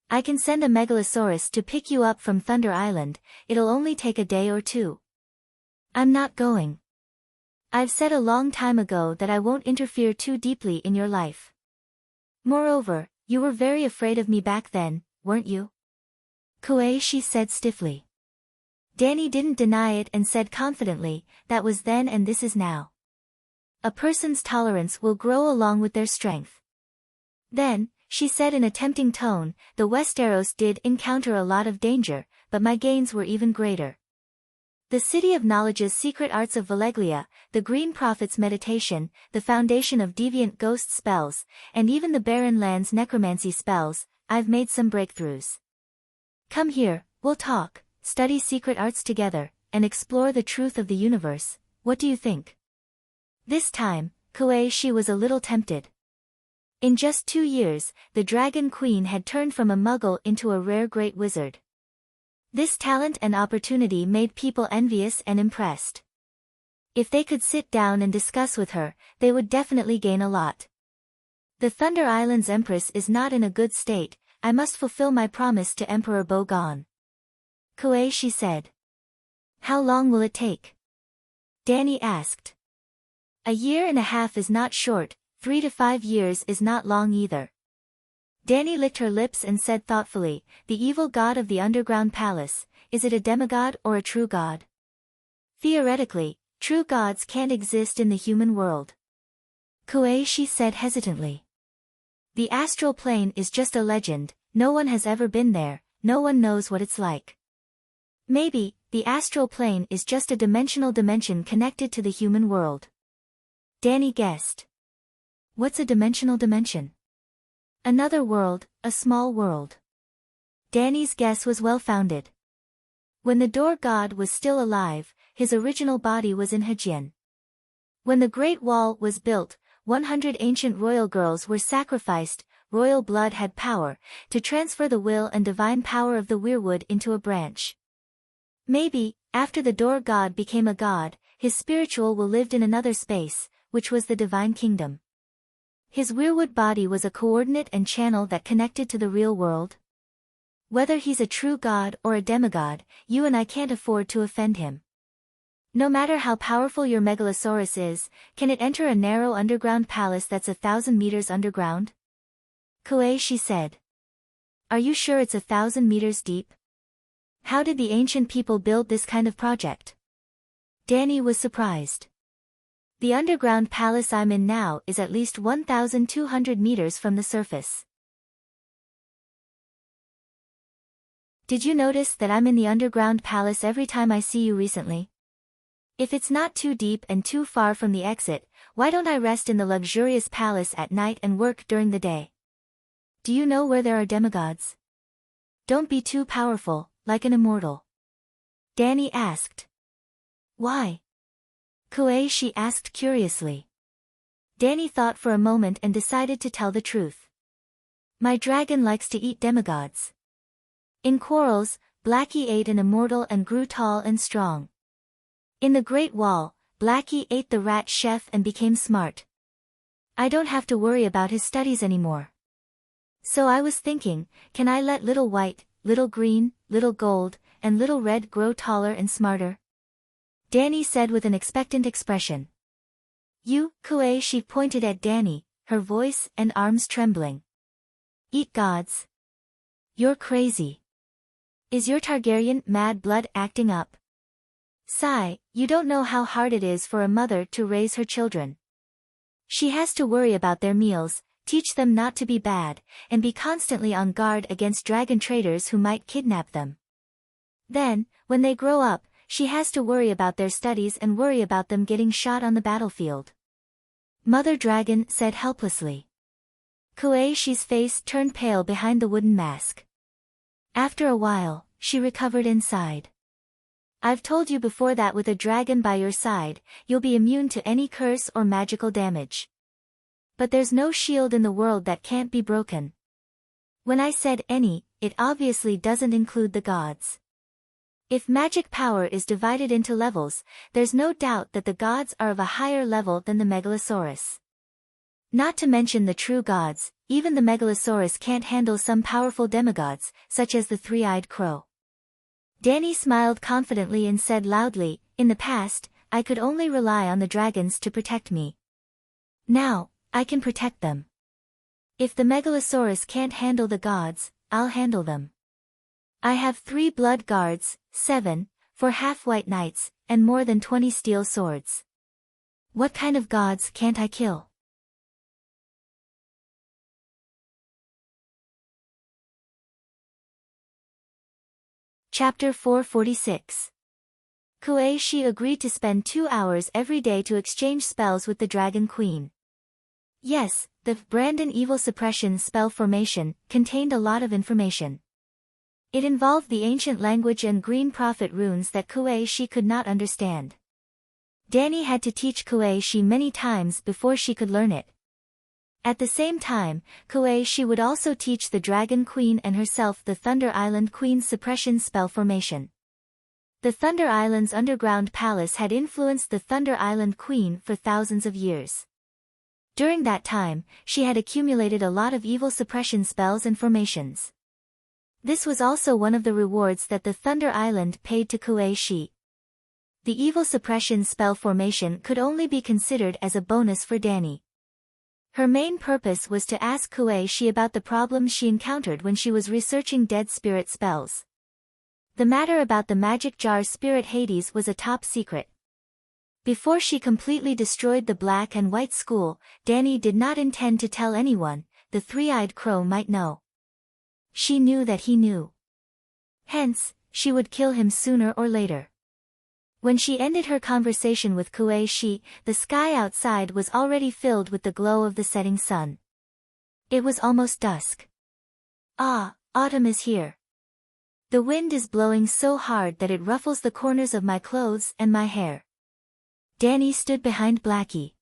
I can send a megalosaurus to pick you up from Thunder Island, it'll only take a day or two." "I'm not going. I've said a long time ago that I won't interfere too deeply in your life. Moreover, you were very afraid of me back then, weren't you?" Koichi said stiffly. Danny didn't deny it and said confidently, "That was then and this is now. A person's tolerance will grow along with their strength." Then, she said in a tempting tone, "The Westeros did encounter a lot of danger, but my gains were even greater. The City of Knowledge's secret arts of Valeglia, the Green Prophet's meditation, the foundation of deviant ghost spells, and even the Barren Land's necromancy spells, I've made some breakthroughs. Come here, we'll talk, study secret arts together, and explore the truth of the universe. What do you think?" This time, Koichi was a little tempted. In just 2 years, the Dragon Queen had turned from a muggle into a rare great wizard. This talent and opportunity made people envious and impressed. If they could sit down and discuss with her, they would definitely gain a lot. "The Thunder Island's Empress is not in a good state, I must fulfill my promise to Emperor Bogon," Koichi said. "How long will it take?" Danny asked. "A year and a half is not short, 3 to 5 years is not long either." Danny licked her lips and said thoughtfully, "The evil god of the underground palace, is it a demigod or a true god?" "Theoretically, true gods can't exist in the human world," Koichi said hesitantly. "The astral plane is just a legend, no one has ever been there, no one knows what it's like. Maybe, the astral plane is just a dimension connected to the human world." Danny guessed. "What's a dimensional dimension?" "Another world, a small world." Danny's guess was well-founded. When the door god was still alive, his original body was in Hajin. When the Great Wall was built, 100 ancient royal girls were sacrificed, royal blood had power, to transfer the will and divine power of the weirwood into a branch. Maybe, after the door god became a god, his spiritual will lived in another space, which was the divine kingdom. His weirwood body was a coordinate and channel that connected to the real world. Whether he's a true god or a demigod, you and I can't afford to offend him. No matter how powerful your megalosaurus is, can it enter a narrow underground palace that's 1,000 meters underground?" Koichi said. "Are you sure it's 1,000 meters deep? How did the ancient people build this kind of project?" Danny was surprised. "The underground palace I'm in now is at least 1,200 meters from the surface." "Did you notice that I'm in the underground palace every time I see you recently? If it's not too deep and too far from the exit, why don't I rest in the luxurious palace at night and work during the day? Do you know where there are demigods? Don't be too powerful, like an immortal." Danny asked. "Why?" Koichi asked curiously. Danny thought for a moment and decided to tell the truth. "My dragon likes to eat demigods. In quarrels, Blackie ate an immortal and grew tall and strong. In the Great Wall, Blackie ate the rat chef and became smart. I don't have to worry about his studies anymore. So I was thinking, can I let little white, little green, little gold, and little red grow taller and smarter?" Danny said with an expectant expression. "You?" Koichi pointed at Danny, her voice and arms trembling. "Eat gods? You're crazy. Is your Targaryen mad blood acting up? Sigh, you don't know how hard it is for a mother to raise her children. She has to worry about their meals, teach them not to be bad, and be constantly on guard against dragon traders who might kidnap them. Then, when they grow up, she has to worry about their studies and worry about them getting shot on the battlefield." Mother Dragon said helplessly. Kuei-shi's face turned pale behind the wooden mask. After a while, she recovered inside. I've told you before that with a dragon by your side, you'll be immune to any curse or magical damage. But there's no shield in the world that can't be broken. When I said any, it obviously doesn't include the gods. If magic power is divided into levels, there's no doubt that the gods are of a higher level than the Megalosaurus. Not to mention the true gods, even the Megalosaurus can't handle some powerful demigods, such as the three-eyed crow. Danny smiled confidently and said loudly, in the past, I could only rely on the dragons to protect me. Now, I can protect them. If the Megalosaurus can't handle the gods, I'll handle them. I have 3 blood guards, 7, 4 half-white knights, and more than 20 steel swords. What kind of gods can't I kill? Chapter 446. Kuei-shi agreed to spend 2 hours every day to exchange spells with the Dragon Queen. Yes, the Brandon Evil Suppression spell formation contained a lot of information. It involved the ancient language and green prophet runes that Kuei-shi could not understand. Danny had to teach Kuei-shi many times before she could learn it. At the same time, Kuei-shi would also teach the Dragon Queen and herself the Thunder Island Queen's suppression spell formation. The Thunder Island's underground palace had influenced the Thunder Island Queen for thousands of years. During that time, she had accumulated a lot of evil suppression spells and formations. This was also one of the rewards that the Thunder Island paid to Kuei-shi. The evil suppression spell formation could only be considered as a bonus for Danny. Her main purpose was to ask Kuei-shi about the problems she encountered when she was researching dead spirit spells. The matter about the magic jar spirit Hades was a top secret. Before she completely destroyed the Black and White School, Danny did not intend to tell anyone. The three-eyed crow might know. She knew that he knew. Hence, she would kill him sooner or later. When she ended her conversation with Kuei-shi, the sky outside was already filled with the glow of the setting sun. It was almost dusk. Ah, autumn is here. The wind is blowing so hard that it ruffles the corners of my clothes and my hair. Danny stood behind Blackie.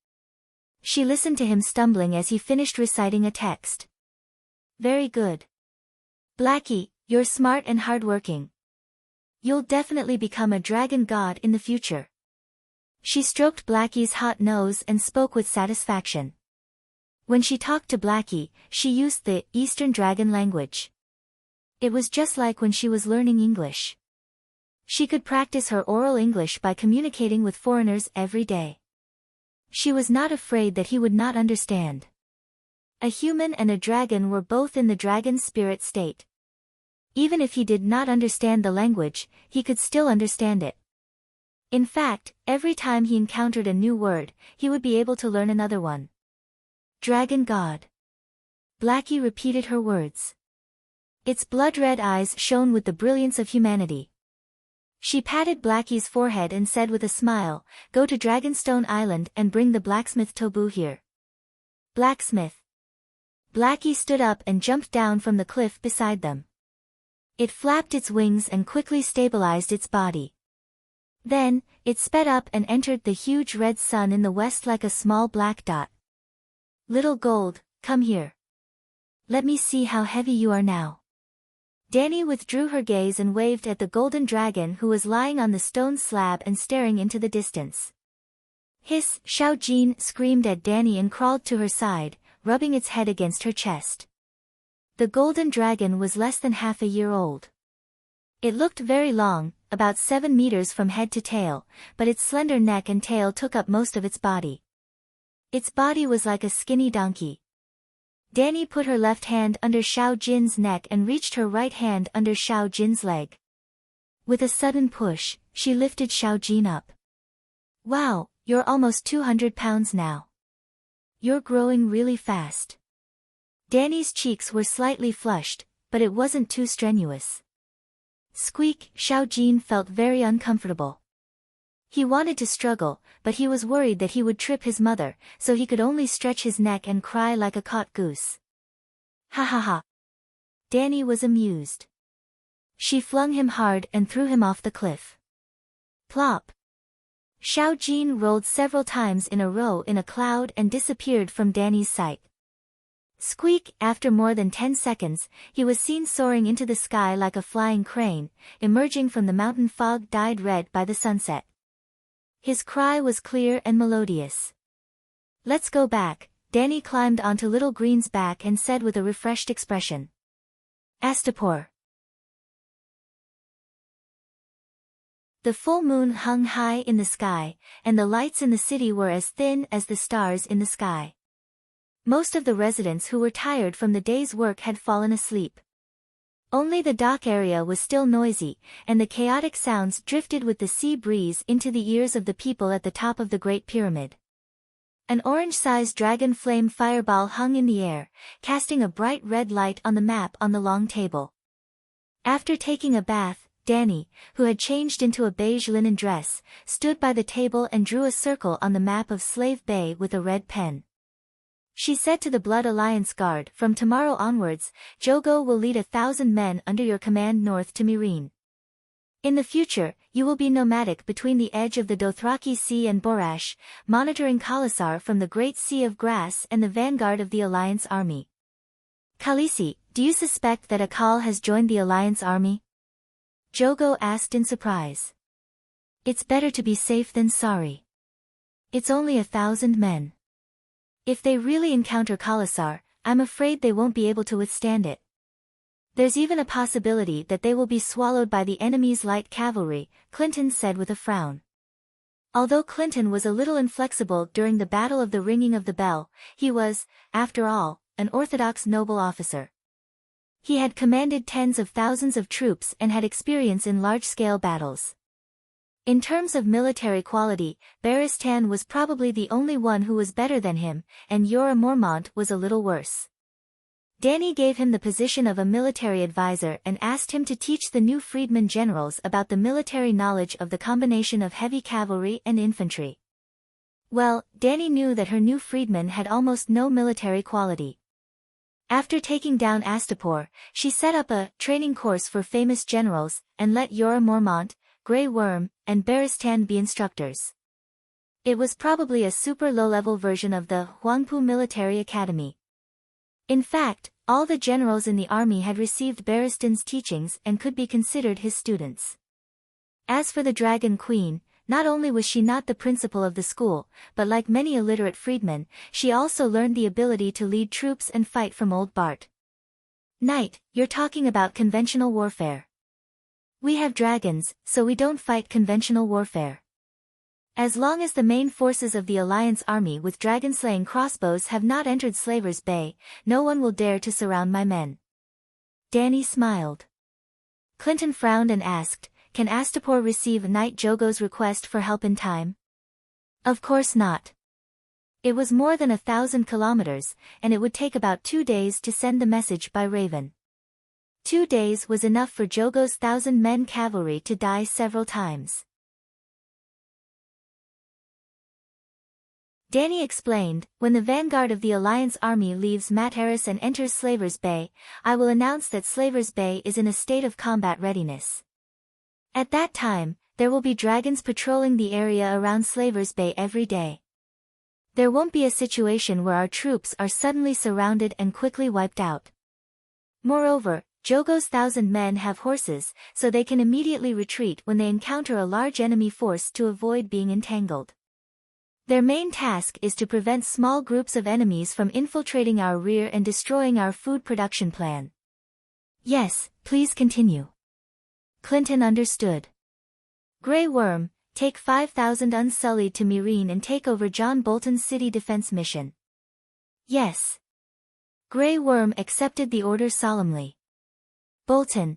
She listened to him stumbling as he finished reciting a text. Very good. Blackie, you're smart and hardworking. You'll definitely become a dragon god in the future. She stroked Blackie's hot nose and spoke with satisfaction. When she talked to Blackie, she used the Eastern Dragon language. It was just like when she was learning English. She could practice her oral English by communicating with foreigners every day. She was not afraid that he would not understand. A human and a dragon were both in the dragon spirit state. Even if he did not understand the language, he could still understand it. In fact, every time he encountered a new word, he would be able to learn another one. Dragon God. Blackie repeated her words. Its blood-red eyes shone with the brilliance of humanity. She patted Blackie's forehead and said with a smile, "Go to Dragonstone Island and bring the blacksmith Tobu here." Blacksmith. Blackie stood up and jumped down from the cliff beside them. It flapped its wings and quickly stabilized its body. Then, it sped up and entered the huge red sun in the west like a small black dot. Little Gold, come here. Let me see how heavy you are now. Danny withdrew her gaze and waved at the golden dragon who was lying on the stone slab and staring into the distance. Hiss! Xiao Jin screamed at Danny and crawled to her side, rubbing its head against her chest. The golden dragon was less than half a year old. It looked very long, about 7 meters from head to tail, but its slender neck and tail took up most of its body. Its body was like a skinny donkey. Danny put her left hand under Xiao Jin's neck and reached her right hand under Xiao Jin's leg. With a sudden push, she lifted Xiao Jin up. Wow, you're almost 200 pounds now. You're growing really fast. Danny's cheeks were slightly flushed, but it wasn't too strenuous. Squeak! Xiao Jin felt very uncomfortable. He wanted to struggle, but he was worried that he would trip his mother, so he could only stretch his neck and cry like a caught goose. Ha ha ha. Danny was amused. She flung him hard and threw him off the cliff. Plop. Xiao Jin rolled several times in a row in a cloud and disappeared from Danny's sight. Squeak! After more than 10 seconds, he was seen soaring into the sky like a flying crane, emerging from the mountain fog dyed red by the sunset. His cry was clear and melodious. Let's go back. Danny climbed onto Little Green's back and said with a refreshed expression. Astapor. The full moon hung high in the sky, and the lights in the city were as thin as the stars in the sky. Most of the residents who were tired from the day's work had fallen asleep. Only the dock area was still noisy, and the chaotic sounds drifted with the sea breeze into the ears of the people at the top of the Great Pyramid. An orange-sized dragon flame fireball hung in the air, casting a bright red light on the map on the long table. After taking a bath, Danny, who had changed into a beige linen dress, stood by the table and drew a circle on the map of Slave Bay with a red pen. She said to the Blood Alliance Guard, "From tomorrow onwards, Jogo will lead 1,000 men under your command north to Myrene. In the future, you will be nomadic between the edge of the Dothraki Sea and Borash, monitoring Khalasar from the Great Sea of Grass and the vanguard of the Alliance Army." "Khaleesi, do you suspect that Akal has joined the Alliance Army?" Jogo asked in surprise. "It's better to be safe than sorry. It's only 1,000 men. If they really encounter Khalasar, I'm afraid they won't be able to withstand it. There's even a possibility that they will be swallowed by the enemy's light cavalry," Clinton said with a frown. Although Clinton was a little inflexible during the Battle of the Ringing of the Bell, he was, after all, an orthodox noble officer. He had commanded tens of thousands of troops and had experience in large-scale battles. In terms of military quality, Barristan was probably the only one who was better than him, and Jorah Mormont was a little worse. Danny gave him the position of a military advisor and asked him to teach the new freedmen generals about the military knowledge of the combination of heavy cavalry and infantry. Well, Danny knew that her new freedmen had almost no military quality. After taking down Astapor, she set up a training course for famous generals, and let Jorah Mormont, Grey Worm, and Barristan be instructors. It was probably a super low-level version of the Huangpu Military Academy. In fact, all the generals in the army had received Barristan's teachings and could be considered his students. As for the Dragon Queen, not only was she not the principal of the school, but like many illiterate freedmen, she also learned the ability to lead troops and fight from Old Bart. "Knight, you're talking about conventional warfare. We have dragons, so we don't fight conventional warfare. As long as the main forces of the Alliance Army with dragon-slaying crossbows have not entered Slaver's Bay, no one will dare to surround my men." Danny smiled. Clinton frowned and asked, "Can Astapor receive Knight Jogo's request for help in time?" "Of course not. It was more than 1,000 kilometers, and it would take about 2 days to send the message by Raven. 2 days was enough for Jogo's 1,000-men cavalry to die several times." Danny explained, "When the vanguard of the Alliance Army leaves Mataris and enters Slaver's Bay, I will announce that Slaver's Bay is in a state of combat readiness. At that time, there will be dragons patrolling the area around Slaver's Bay every day. There won't be a situation where our troops are suddenly surrounded and quickly wiped out. Moreover, Jogo's 1,000 men have horses, so they can immediately retreat when they encounter a large enemy force to avoid being entangled. Their main task is to prevent small groups of enemies from infiltrating our rear and destroying our food production plan." "Yes, please continue." Clinton understood. "Grey Worm, take 5,000 Unsullied to Myrene and take over John Bolton's city defense mission." "Yes." Grey Worm accepted the order solemnly. "Bolton."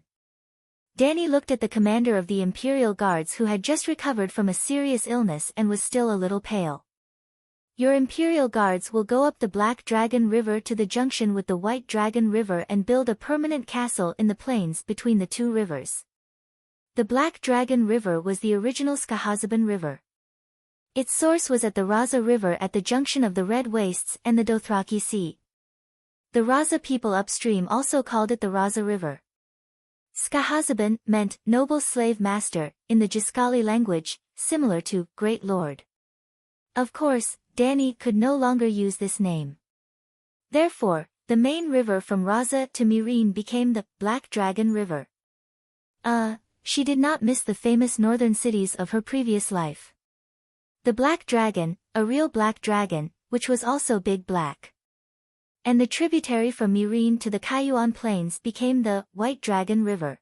Danny looked at the commander of the Imperial Guards who had just recovered from a serious illness and was still a little pale. "Your Imperial Guards will go up the Black Dragon River to the junction with the White Dragon River and build a permanent castle in the plains between the two rivers." The Black Dragon River was the original Skahazaban River. Its source was at the Raza River at the junction of the Red Wastes and the Dothraki Sea. The Raza people upstream also called it the Raza River. Skahazaban meant noble slave master in the Jiskali language, similar to Great Lord. Of course, Danny could no longer use this name. Therefore, the main river from Raza to Mirin became the Black Dragon River. She did not miss the famous northern cities of her previous life. The Black Dragon, a real black dragon, which was also big black. And the tributary from Mirin to the Kayuan Plains became the White Dragon River.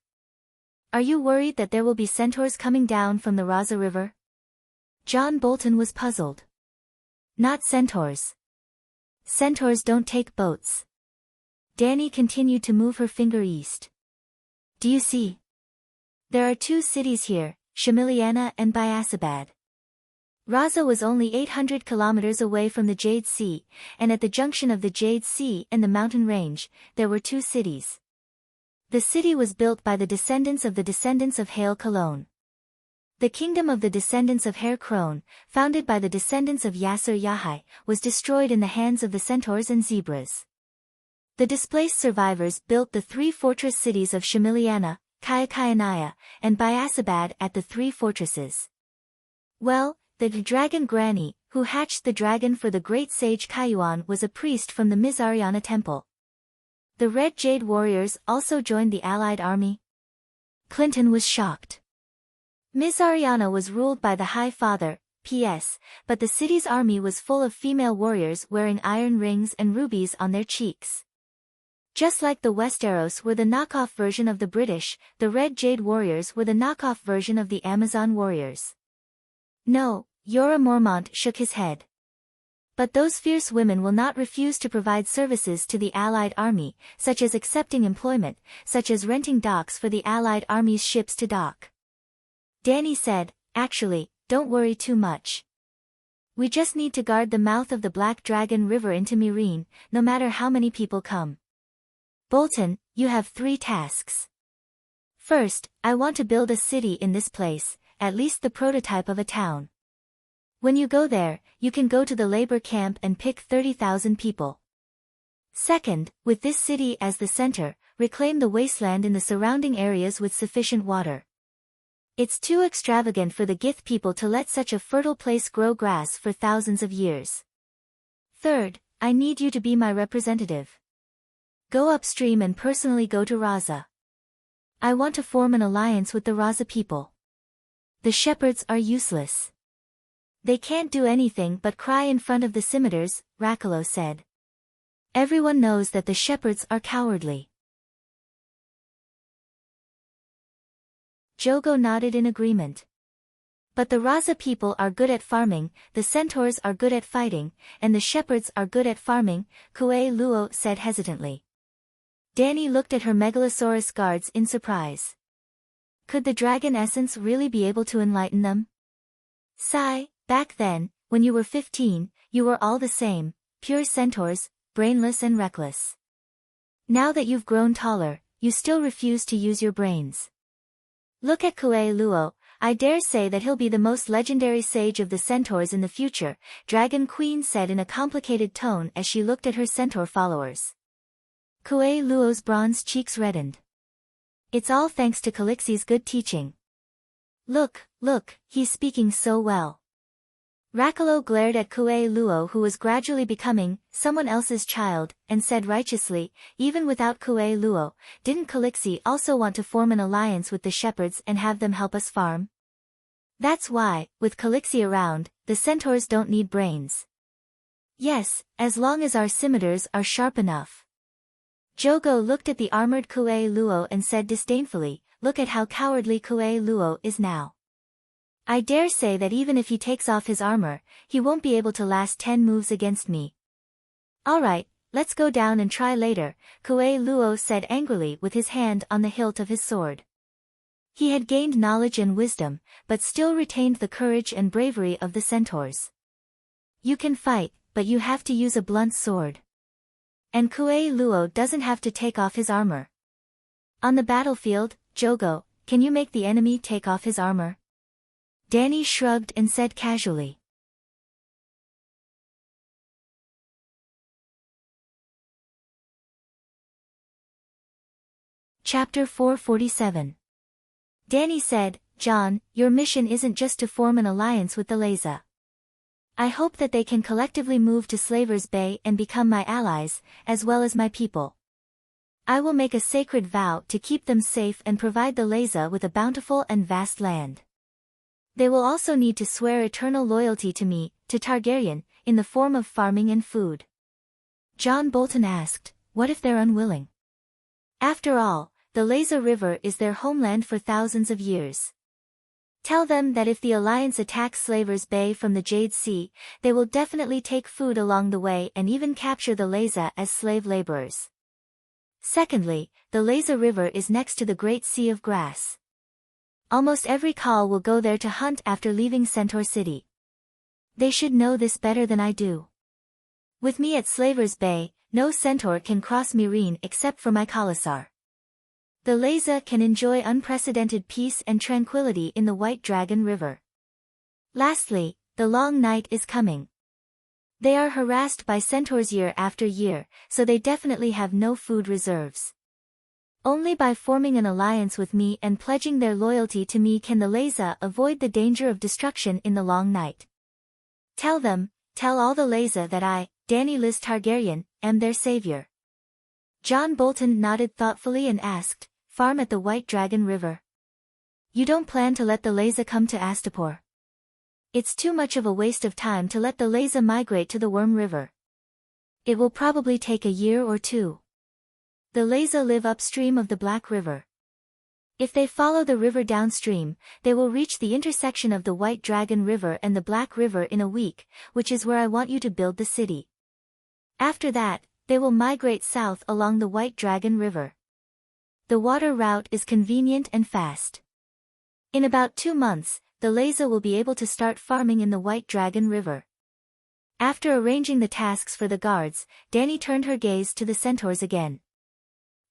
Are you worried that there will be centaurs coming down from the Raza River? John Bolton was puzzled. Not centaurs. Centaurs don't take boats. Danny continued to move her finger east. Do you see? There are two cities here, Shamiliana and Biasabad. Raza was only 800 kilometers away from the Jade Sea, and at the junction of the Jade Sea and the mountain range, there were two cities. The city was built by the descendants of Hail Cologne. The kingdom of the descendants of Hair Crone, founded by the descendants of Yasser Yahai, was destroyed in the hands of the centaurs and zebras. The displaced survivors built the three fortress cities of Shamiliana, Kayakayanaya, and Biasabad at the three fortresses. Well, the dragon Granny, who hatched the dragon for the great sage Kayuan, was a priest from the Mizariana temple. The Red Jade warriors also joined the allied army. Clinton was shocked. Mizariana was ruled by the High Father, P.S., but the city's army was full of female warriors wearing iron rings and rubies on their cheeks. Just like the Westeros were the knockoff version of the British, the Red Jade warriors were the knockoff version of the Amazon warriors. No, Jorah Mormont shook his head. But those fierce women will not refuse to provide services to the Allied army, such as accepting employment, such as renting docks for the Allied army's ships to dock. Danny said, actually, don't worry too much. We just need to guard the mouth of the Black Dragon River into Mirin, no matter how many people come. Bolton, you have 3 tasks. First, I want to build a city in this place, at least the prototype of a town. When you go there, you can go to the labor camp and pick 30,000 people. Second, with this city as the center, reclaim the wasteland in the surrounding areas with sufficient water. It's too extravagant for the Gith people to let such a fertile place grow grass for thousands of years. Third, I need you to be my representative. Go upstream and personally go to Raza. I want to form an alliance with the Raza people. The shepherds are useless. They can't do anything but cry in front of the scimitars, Rakalo said. Everyone knows that the shepherds are cowardly. Jogo nodded in agreement. But the Raza people are good at farming, the centaurs are good at fighting, and the shepherds are good at farming, Kue Luo said hesitantly. Danny looked at her Megalosaurus guards in surprise. Could the dragon essence really be able to enlighten them? Sigh, back then, when you were 15, you were all the same, pure centaurs, brainless and reckless. Now that you've grown taller, you still refuse to use your brains. Look at Kue Luo, I dare say that he'll be the most legendary sage of the centaurs in the future, Dragon Queen said in a complicated tone as she looked at her centaur followers. Kue Luo's bronze cheeks reddened. It's all thanks to Calixi's good teaching. Look, he's speaking so well. Rakalo glared at Kue Luo, who was gradually becoming someone else's child, and said righteously, even without Kue Luo, didn't Calixi also want to form an alliance with the shepherds and have them help us farm? That's why, with Calixi around, the centaurs don't need brains. Yes, as long as our scimitars are sharp enough. Jogo looked at the armored Kue Luo and said disdainfully, look at how cowardly Kue Luo is now. I dare say that even if he takes off his armor, he won't be able to last 10 moves against me. Alright, let's go down and try later, Kue Luo said angrily with his hand on the hilt of his sword. He had gained knowledge and wisdom, but still retained the courage and bravery of the centaurs. You can fight, but you have to use a blunt sword. And Kue Luo doesn't have to take off his armor. On the battlefield, Jogo, can you make the enemy take off his armor? Danny shrugged and said casually. Chapter 447. Danny said, John, your mission isn't just to form an alliance with the Leza. I hope that they can collectively move to Slaver's Bay and become my allies, as well as my people. I will make a sacred vow to keep them safe and provide the Leza with a bountiful and vast land. They will also need to swear eternal loyalty to me, to Targaryen, in the form of farming and food. John Bolton asked, what if they're unwilling? After all, the Leza River is their homeland for thousands of years. Tell them that if the Alliance attacks Slaver's Bay from the Jade Sea, they will definitely take food along the way and even capture the Leza as slave laborers. Secondly, the Leza River is next to the Great Sea of Grass. Almost every Khal will go there to hunt after leaving Centaur City. They should know this better than I do. With me at Slaver's Bay, no Centaur can cross Meereen except for my Khalasar. The Leza can enjoy unprecedented peace and tranquility in the White Dragon River. Lastly, the long night is coming. They are harassed by centaurs year after year, so they definitely have no food reserves. Only by forming an alliance with me and pledging their loyalty to me can the Leza avoid the danger of destruction in the long night. Tell all the Leza that I, Danny Liz Targaryen, am their savior. John Bolton nodded thoughtfully and asked, farm at the White Dragon River? You don't plan to let the Leza come to Astapor? It's too much of a waste of time to let the Leza migrate to the Worm River. It will probably take a year or two. The Leza live upstream of the Black River. If they follow the river downstream, they will reach the intersection of the White Dragon River and the Black River in a week, which is where I want you to build the city. After that, they will migrate south along the White Dragon River. The water route is convenient and fast. In about 2 months, the Leza will be able to start farming in the White Dragon River. After arranging the tasks for the guards, Danny turned her gaze to the centaurs again.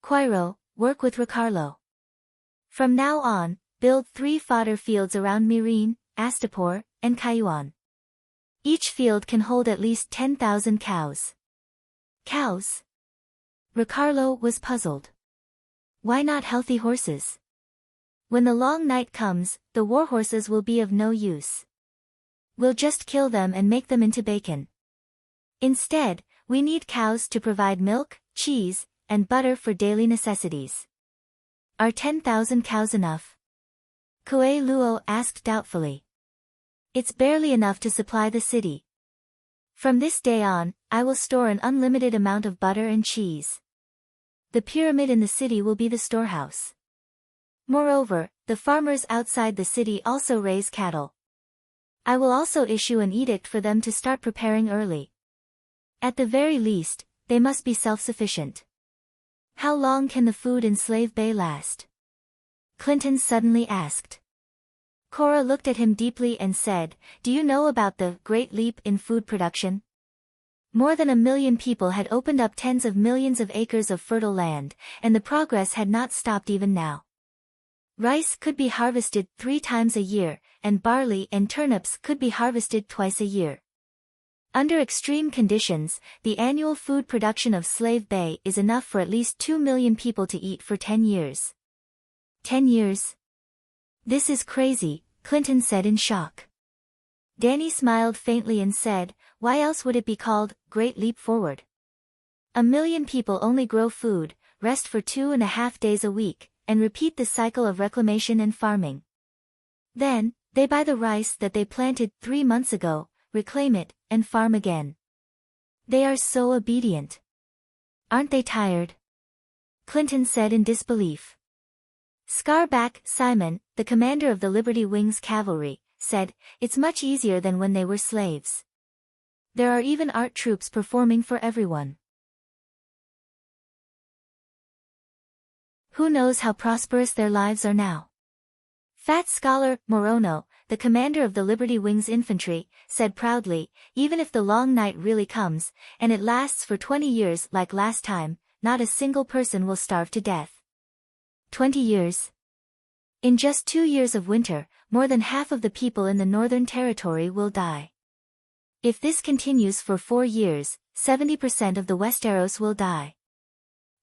Quiro, work with Ricarlo. From now on, build 3 fodder fields around Meereen, Astapor, and Cayuan. Each field can hold at least 10,000 cows. Cows? Ricarlo was puzzled. Why not healthy horses? When the long night comes, the warhorses will be of no use. We'll just kill them and make them into bacon. Instead, we need cows to provide milk, cheese, and butter for daily necessities. Are 10,000 cows enough? Kue Luo asked doubtfully. It's barely enough to supply the city. From this day on, I will store an unlimited amount of butter and cheese. The pyramid in the city will be the storehouse. Moreover, the farmers outside the city also raise cattle. I will also issue an edict for them to start preparing early. At the very least, they must be self-sufficient. How long can the food in Slave Bay last? Clinton suddenly asked. Cora looked at him deeply and said, do you know about the Great Leap in food production? More than 1 million people had opened up tens of millions of acres of fertile land, and the progress had not stopped even now. Rice could be harvested 3 times a year, and barley and turnips could be harvested twice a year. Under extreme conditions, the annual food production of Slave Bay is enough for at least 2 million people to eat for 10 years. 10 years? This is crazy, Clinton said in shock. Danny smiled faintly and said, why else would it be called Great Leap Forward? 1 million people only grow food, rest for 2.5 days a week, and repeat the cycle of reclamation and farming. Then, they buy the rice that they planted 3 months ago, reclaim it, and farm again. They are so obedient. Aren't they tired? Clinton said in disbelief. Scarback Simon, the commander of the Liberty Wings Cavalry, said, it's much easier than when they were slaves. There are even art troupes performing for everyone. Who knows how prosperous their lives are now? Fat Scholar Morono, the commander of the Liberty Wings Infantry, said proudly, even if the long night really comes, and it lasts for 20 years like last time, not a single person will starve to death. 20 years? In just 2 years of winter, more than half of the people in the Northern Territory will die. If this continues for 4 years, 70% of the Westeros will die.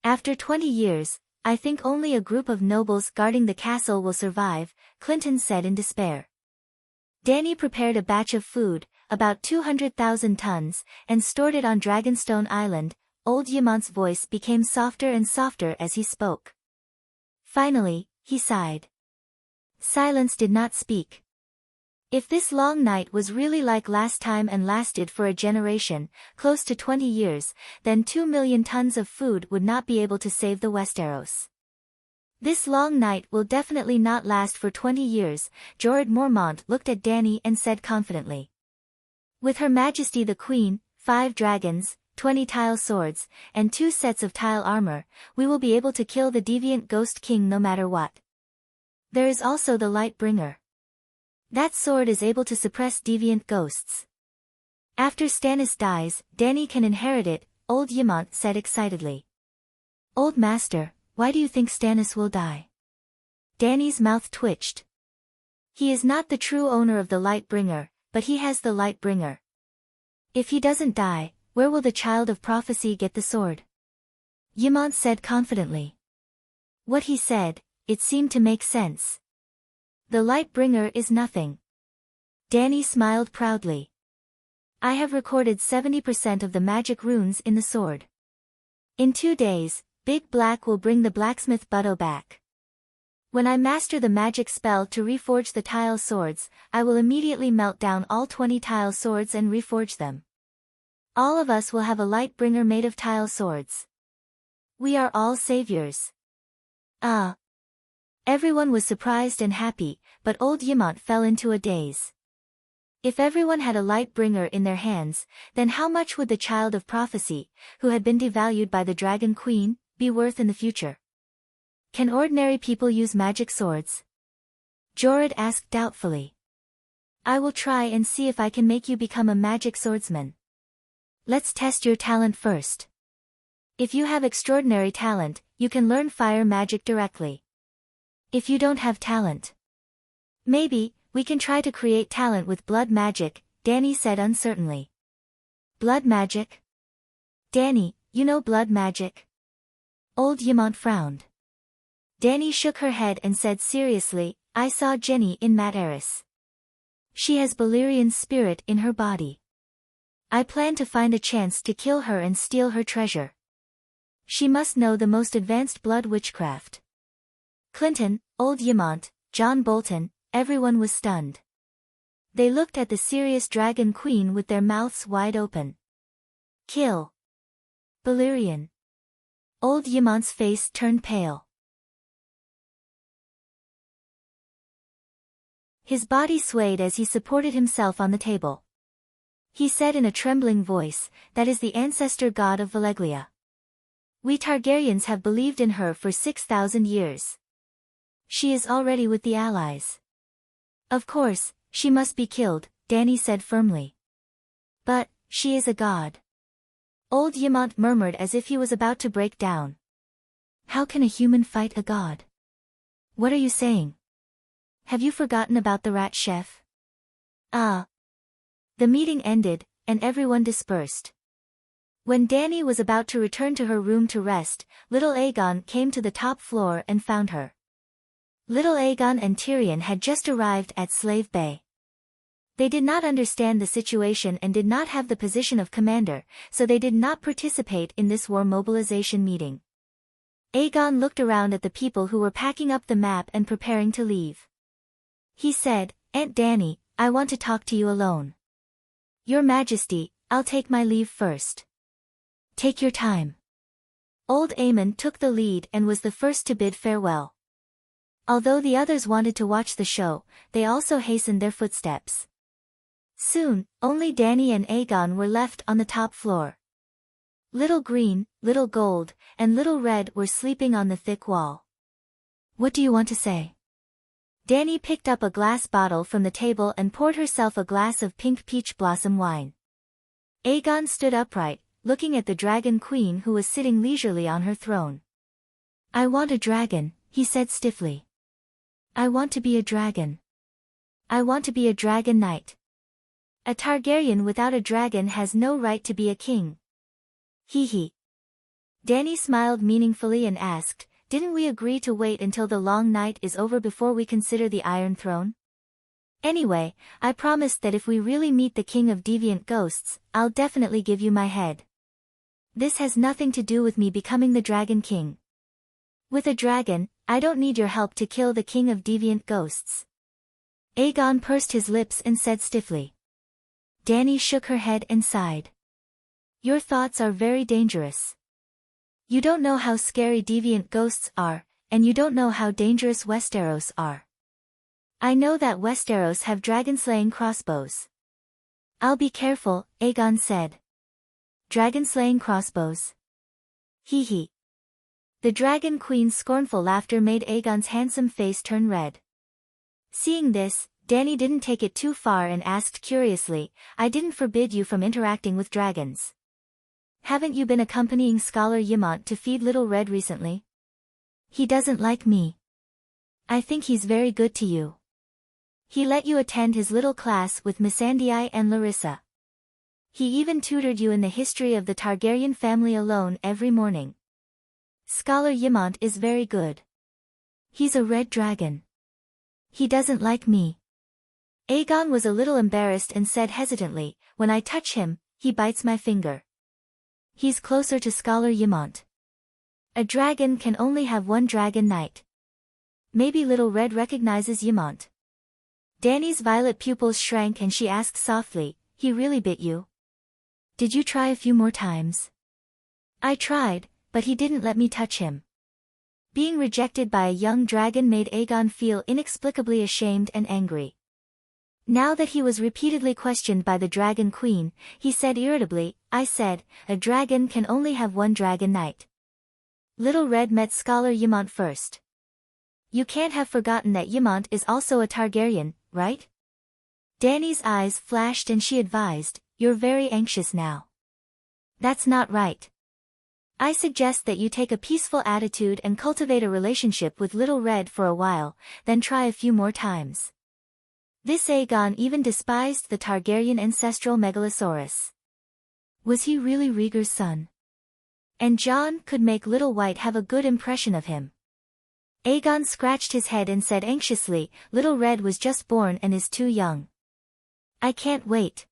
After 20 years, I think only a group of nobles guarding the castle will survive, Clinton said in despair. Dany prepared a batch of food, about 200,000 tons, and stored it on Dragonstone Island. Old Yamont's voice became softer and softer as he spoke. Finally, he sighed. Silence did not speak. If this long night was really like last time and lasted for a generation, close to 20 years, then 2 million tons of food would not be able to save the Westeros. This long night will definitely not last for 20 years, Jorah Mormont looked at Dany and said confidently. With Her Majesty the Queen, 5 dragons, 20 tile swords, and 2 sets of tile armor, we will be able to kill the deviant Ghost King no matter what. There is also the Lightbringer. That sword is able to suppress deviant ghosts. After Stannis dies, Dany can inherit it, Old Yamont said excitedly. Old Master, why do you think Stannis will die? Dany's mouth twitched. He is not the true owner of the Lightbringer, but he has the Lightbringer. If he doesn't die, where will the child of prophecy get the sword? Yamont said confidently. What he said, it seemed to make sense. The Lightbringer is nothing. Dany smiled proudly. I have recorded 70% of the magic runes in the sword. In 2 days, Big Black will bring the blacksmith Butto back. When I master the magic spell to reforge the tile swords, I will immediately melt down all 20 tile swords and reforge them. All of us will have a Lightbringer made of tile swords. We are all saviors. Ah. Everyone was surprised and happy, but Old Yamont fell into a daze. If everyone had a Lightbringer in their hands, then how much would the child of prophecy, who had been devalued by the Dragon Queen, be worth in the future? Can ordinary people use magic swords? Jorah asked doubtfully. I will try and see if I can make you become a magic swordsman. Let's test your talent first. If you have extraordinary talent, you can learn fire magic directly. If you don't have talent, maybe, we can try to create talent with blood magic, Dany said uncertainly. Blood magic? Dany, you know blood magic? Old Yamont frowned. Dany shook her head and said seriously, I saw Jenny in Mat Eris. She has Balerian's spirit in her body. I plan to find a chance to kill her and steal her treasure. She must know the most advanced blood witchcraft. Clinton, Old Yamont, John Bolton, everyone was stunned. They looked at the serious Dragon Queen with their mouths wide open. Kill Balerion. Old Yamont's face turned pale. His body swayed as he supported himself on the table. He said in a trembling voice, that is the ancestor god of Valeglia. We Targaryens have believed in her for 6,000 years. She is already with the allies. Of course, she must be killed, Dany said firmly. But, she is a god. Old Yamont murmured as if he was about to break down. How can a human fight a god? What are you saying? Have you forgotten about the rat chef? Ah. The meeting ended, and everyone dispersed. When Dany was about to return to her room to rest, little Aegon came to the top floor and found her. Little Aegon and Tyrion had just arrived at Slave Bay. They did not understand the situation and did not have the position of commander, so they did not participate in this war mobilization meeting. Aegon looked around at the people who were packing up the map and preparing to leave. He said, Aunt Dany, I want to talk to you alone. Your Majesty, I'll take my leave first. Take your time. Old Aemon took the lead and was the first to bid farewell. Although the others wanted to watch the show, they also hastened their footsteps. Soon, only Dany and Aegon were left on the top floor. Little Green, Little Gold, and Little Red were sleeping on the thick wall. What do you want to say? Dany picked up a glass bottle from the table and poured herself a glass of pink peach blossom wine. Aegon stood upright, looking at the Dragon Queen who was sitting leisurely on her throne. I want a dragon, he said stiffly. I want to be a dragon. I want to be a dragon knight. A Targaryen without a dragon has no right to be a king. Hee hee. Dany smiled meaningfully and asked, didn't we agree to wait until the long night is over before we consider the Iron Throne? Anyway, I promised that if we really meet the king of deviant ghosts, I'll definitely give you my head. This has nothing to do with me becoming the Dragon King. With a dragon, I don't need your help to kill the king of deviant ghosts. Aegon pursed his lips and said stiffly. Dany shook her head and sighed. Your thoughts are very dangerous. You don't know how scary deviant ghosts are, and you don't know how dangerous Westeros are. I know that Westeros have dragon-slaying crossbows. I'll be careful, Aegon said. Dragon-slaying crossbows. Hee hee. The Dragon Queen's scornful laughter made Aegon's handsome face turn red. Seeing this, Dany didn't take it too far and asked curiously, I didn't forbid you from interacting with dragons. Haven't you been accompanying Scholar Ymont to feed Little Red recently? He doesn't like me. I think he's very good to you. He let you attend his little class with Missandei and Larissa. He even tutored you in the history of the Targaryen family alone every morning. Scholar Ymont is very good. He's a red dragon. He doesn't like me. Aegon was a little embarrassed and said hesitantly, when I touch him, he bites my finger. He's closer to Scholar Ymont. A dragon can only have one dragon knight. Maybe Little Red recognizes Ymont. Dany's violet pupils shrank and she asked softly, he really bit you? Did you try a few more times? I tried, but he didn't let me touch him. Being rejected by a young dragon made Aegon feel inexplicably ashamed and angry. Now that he was repeatedly questioned by the Dragon Queen, he said irritably, I said, a dragon can only have one dragon knight. Little Red met Scholar Ymont first. You can't have forgotten that Ymont is also a Targaryen, right? Dany's eyes flashed and she advised, you're very anxious now. That's not right. I suggest that you take a peaceful attitude and cultivate a relationship with Little Red for a while, then try a few more times. This Aegon even despised the Targaryen ancestral Megalosaurus. Was he really Rhaegar's son? And Jon could make Little White have a good impression of him. Aegon scratched his head and said anxiously, Little Red was just born and is too young. I can't wait.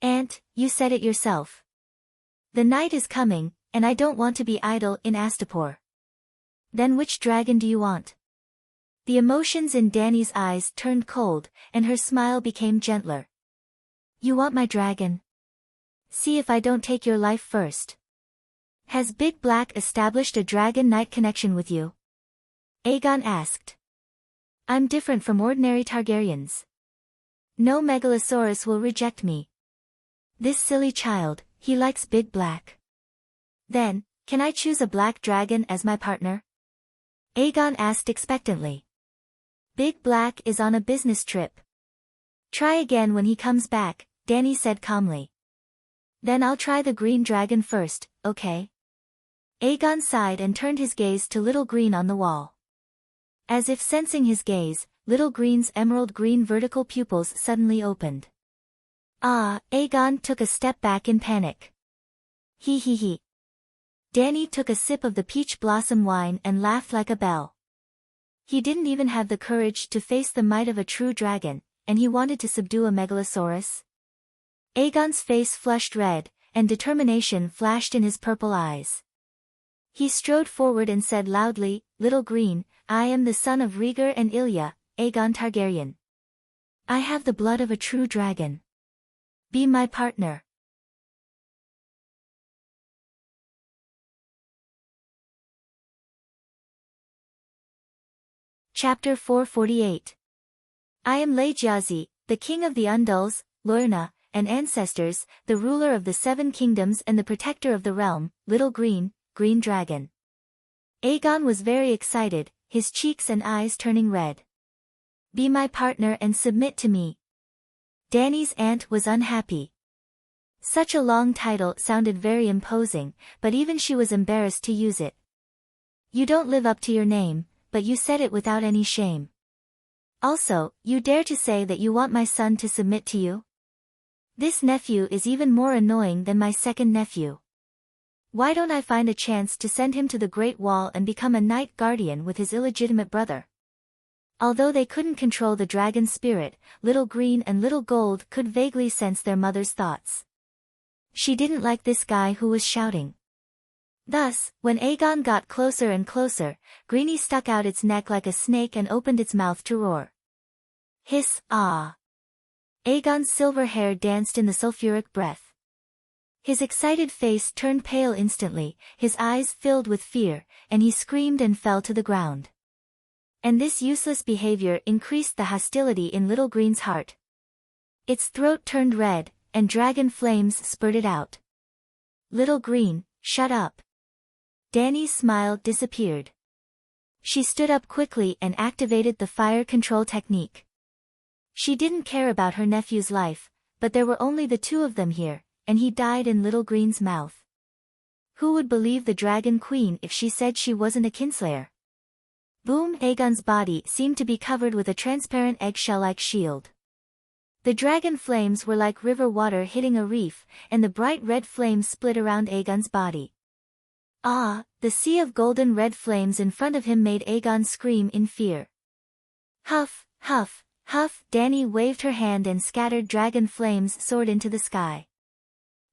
Aunt, you said it yourself. The night is coming, and I don't want to be idle in Astapor. Then which dragon do you want? The emotions in Dany's eyes turned cold, and her smile became gentler. You want my dragon? See if I don't take your life first. Has Big Black established a dragon knight connection with you? Aegon asked. I'm different from ordinary Targaryens. No Megalosaurus will reject me. This silly child, he likes Big Black. Then, can I choose a black dragon as my partner? Aegon asked expectantly. Big Black is on a business trip. Try again when he comes back, Dany said calmly. Then I'll try the green dragon first, okay? Aegon sighed and turned his gaze to Little Green on the wall. As if sensing his gaze, Little Green's emerald green vertical pupils suddenly opened. Ah, Aegon took a step back in panic. Hee hee hee. Dany took a sip of the peach blossom wine and laughed like a bell. He didn't even have the courage to face the might of a true dragon, and he wanted to subdue a Megalosaurus? Aegon's face flushed red, and determination flashed in his purple eyes. He strode forward and said loudly, Little Green, I am the son of Rhaegar and Ilya, Aegon Targaryen. I have the blood of a true dragon. Be my partner. Chapter 448. I am Laejazi, the king of the Undulls, Lorna, and ancestors, the ruler of the Seven Kingdoms and the protector of the realm, Little Green, Green Dragon. Aegon was very excited, his cheeks and eyes turning red. Be my partner and submit to me. Dany's aunt was unhappy. Such a long title sounded very imposing, but even she was embarrassed to use it. You don't live up to your name, but you said it without any shame. Also, you dare to say that you want my son to submit to you? This nephew is even more annoying than my second nephew. Why don't I find a chance to send him to the Great Wall and become a knight guardian with his illegitimate brother? Although they couldn't control the dragon's spirit, Little Green and Little Gold could vaguely sense their mother's thoughts. She didn't like this guy who was shouting. Thus, when Aegon got closer and closer, Greenie stuck out its neck like a snake and opened its mouth to roar. Hiss, ah! Aegon's silver hair danced in the sulfuric breath. His excited face turned pale instantly, his eyes filled with fear, and he screamed and fell to the ground. And this useless behavior increased the hostility in Little Green's heart. Its throat turned red, and dragon flames spurted out. Little Green, shut up. Dany's smile disappeared. She stood up quickly and activated the fire control technique. She didn't care about her nephew's life, but there were only the two of them here, and he died in Little Green's mouth. Who would believe the Dragon Queen if she said she wasn't a kinslayer? Boom! Aegon's body seemed to be covered with a transparent eggshell-like shield. The dragon flames were like river water hitting a reef, and the bright red flames split around Aegon's body. Ah, the sea of golden red flames in front of him made Aegon scream in fear. Huff, huff, huff! Dany waved her hand and scattered dragon flames soared into the sky.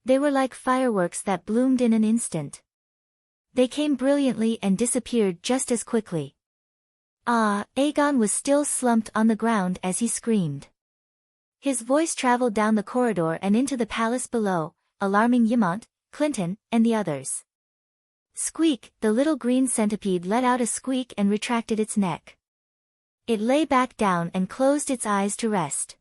They were like fireworks that bloomed in an instant. They came brilliantly and disappeared just as quickly. Ah, Aegon was still slumped on the ground as he screamed. His voice traveled down the corridor and into the palace below, alarming Ymont, Clinton, and the others. Squeak! The little green centipede let out a squeak and retracted its neck. It lay back down and closed its eyes to rest.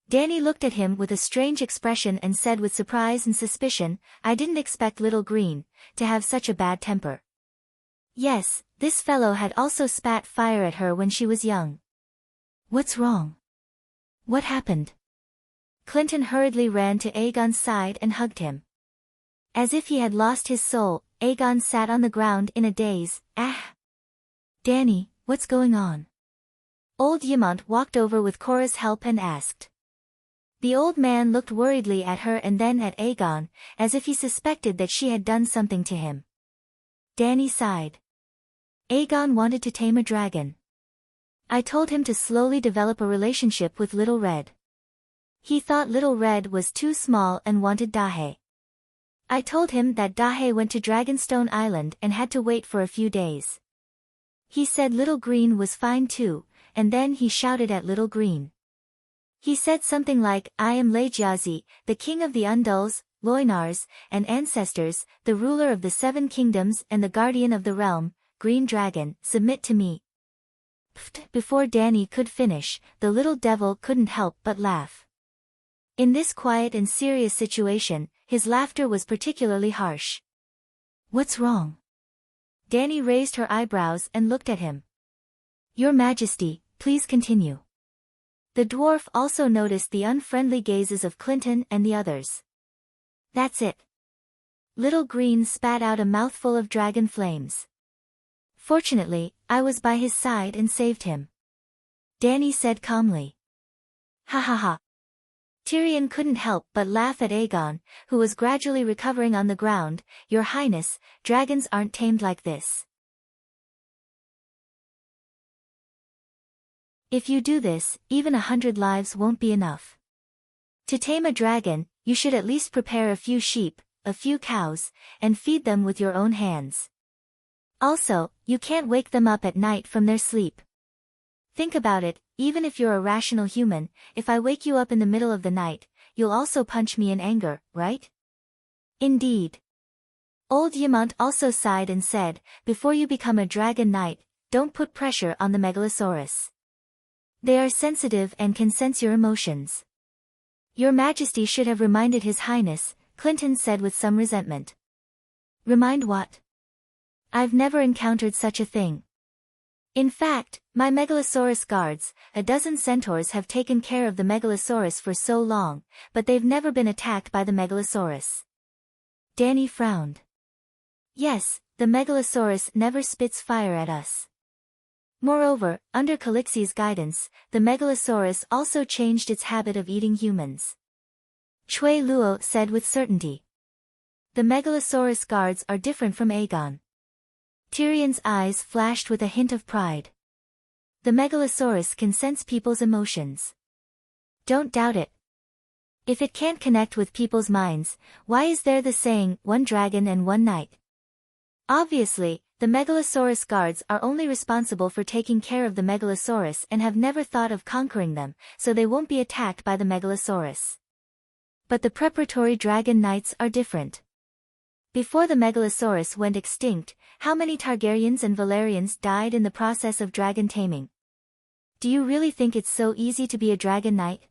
Dany looked at him with a strange expression and said with surprise and suspicion, I didn't expect Little Green to have such a bad temper. Yes, this fellow had also spat fire at her when she was young. What's wrong? What happened? Clinton hurriedly ran to Aegon's side and hugged him. As if he had lost his soul, Aegon sat on the ground in a daze. Ah! Dany, what's going on? Old Ymont walked over with Cora's help and asked. The old man looked worriedly at her and then at Aegon, as if he suspected that she had done something to him. Dany sighed. Aegon wanted to tame a dragon. I told him to slowly develop a relationship with Little Red. He thought Little Red was too small and wanted Dahe. I told him that Dahe went to Dragonstone Island and had to wait for a few days. He said Little Green was fine too, and then he shouted at Little Green. He said something like, I am Laegiazi, the king of the Undulls, Loinars, and ancestors, the ruler of the 7 kingdoms and the guardian of the realm, Green Dragon, submit to me. Pfft! Before Dany could finish, the little devil couldn't help but laugh. In this quiet and serious situation, his laughter was particularly harsh. What's wrong? Dany raised her eyebrows and looked at him. Your Majesty, please continue. The dwarf also noticed the unfriendly gazes of Clinton and the others. That's it. Little Green spat out a mouthful of dragon flames. Fortunately, I was by his side and saved him. Dany said calmly. Ha ha ha. Tyrion couldn't help but laugh at Aegon, who was gradually recovering on the ground. Your Highness, dragons aren't tamed like this. If you do this, even 100 lives won't be enough. To tame a dragon, you should at least prepare a few sheep, a few cows, and feed them with your own hands. Also, you can't wake them up at night from their sleep. Think about it, even if you're a rational human, if I wake you up in the middle of the night, you'll also punch me in anger, right? Indeed. Old Ymont also sighed and said, before you become a dragon knight, don't put pressure on the Megalosaurus. They are sensitive and can sense your emotions. Your Majesty should have reminded His Highness, Clinton said with some resentment. Remind what? I've never encountered such a thing. In fact, my Megalosaurus guards, a dozen centaurs have taken care of the Megalosaurus for so long, but they've never been attacked by the Megalosaurus. Dany frowned. Yes, the Megalosaurus never spits fire at us. Moreover, under Calixi's guidance, the Megalosaurus also changed its habit of eating humans. Chui Luo said with certainty. The Megalosaurus guards are different from Aegon. Tyrion's eyes flashed with a hint of pride. The Megalosaurus can sense people's emotions. Don't doubt it. If it can't connect with people's minds, why is there the saying, one dragon and one night? Obviously, the Megalosaurus guards are only responsible for taking care of the Megalosaurus and have never thought of conquering them, so they won't be attacked by the Megalosaurus. But the preparatory dragon knights are different. Before the Megalosaurus went extinct, how many Targaryens and Valerians died in the process of dragon taming? Do you really think it's so easy to be a dragon knight?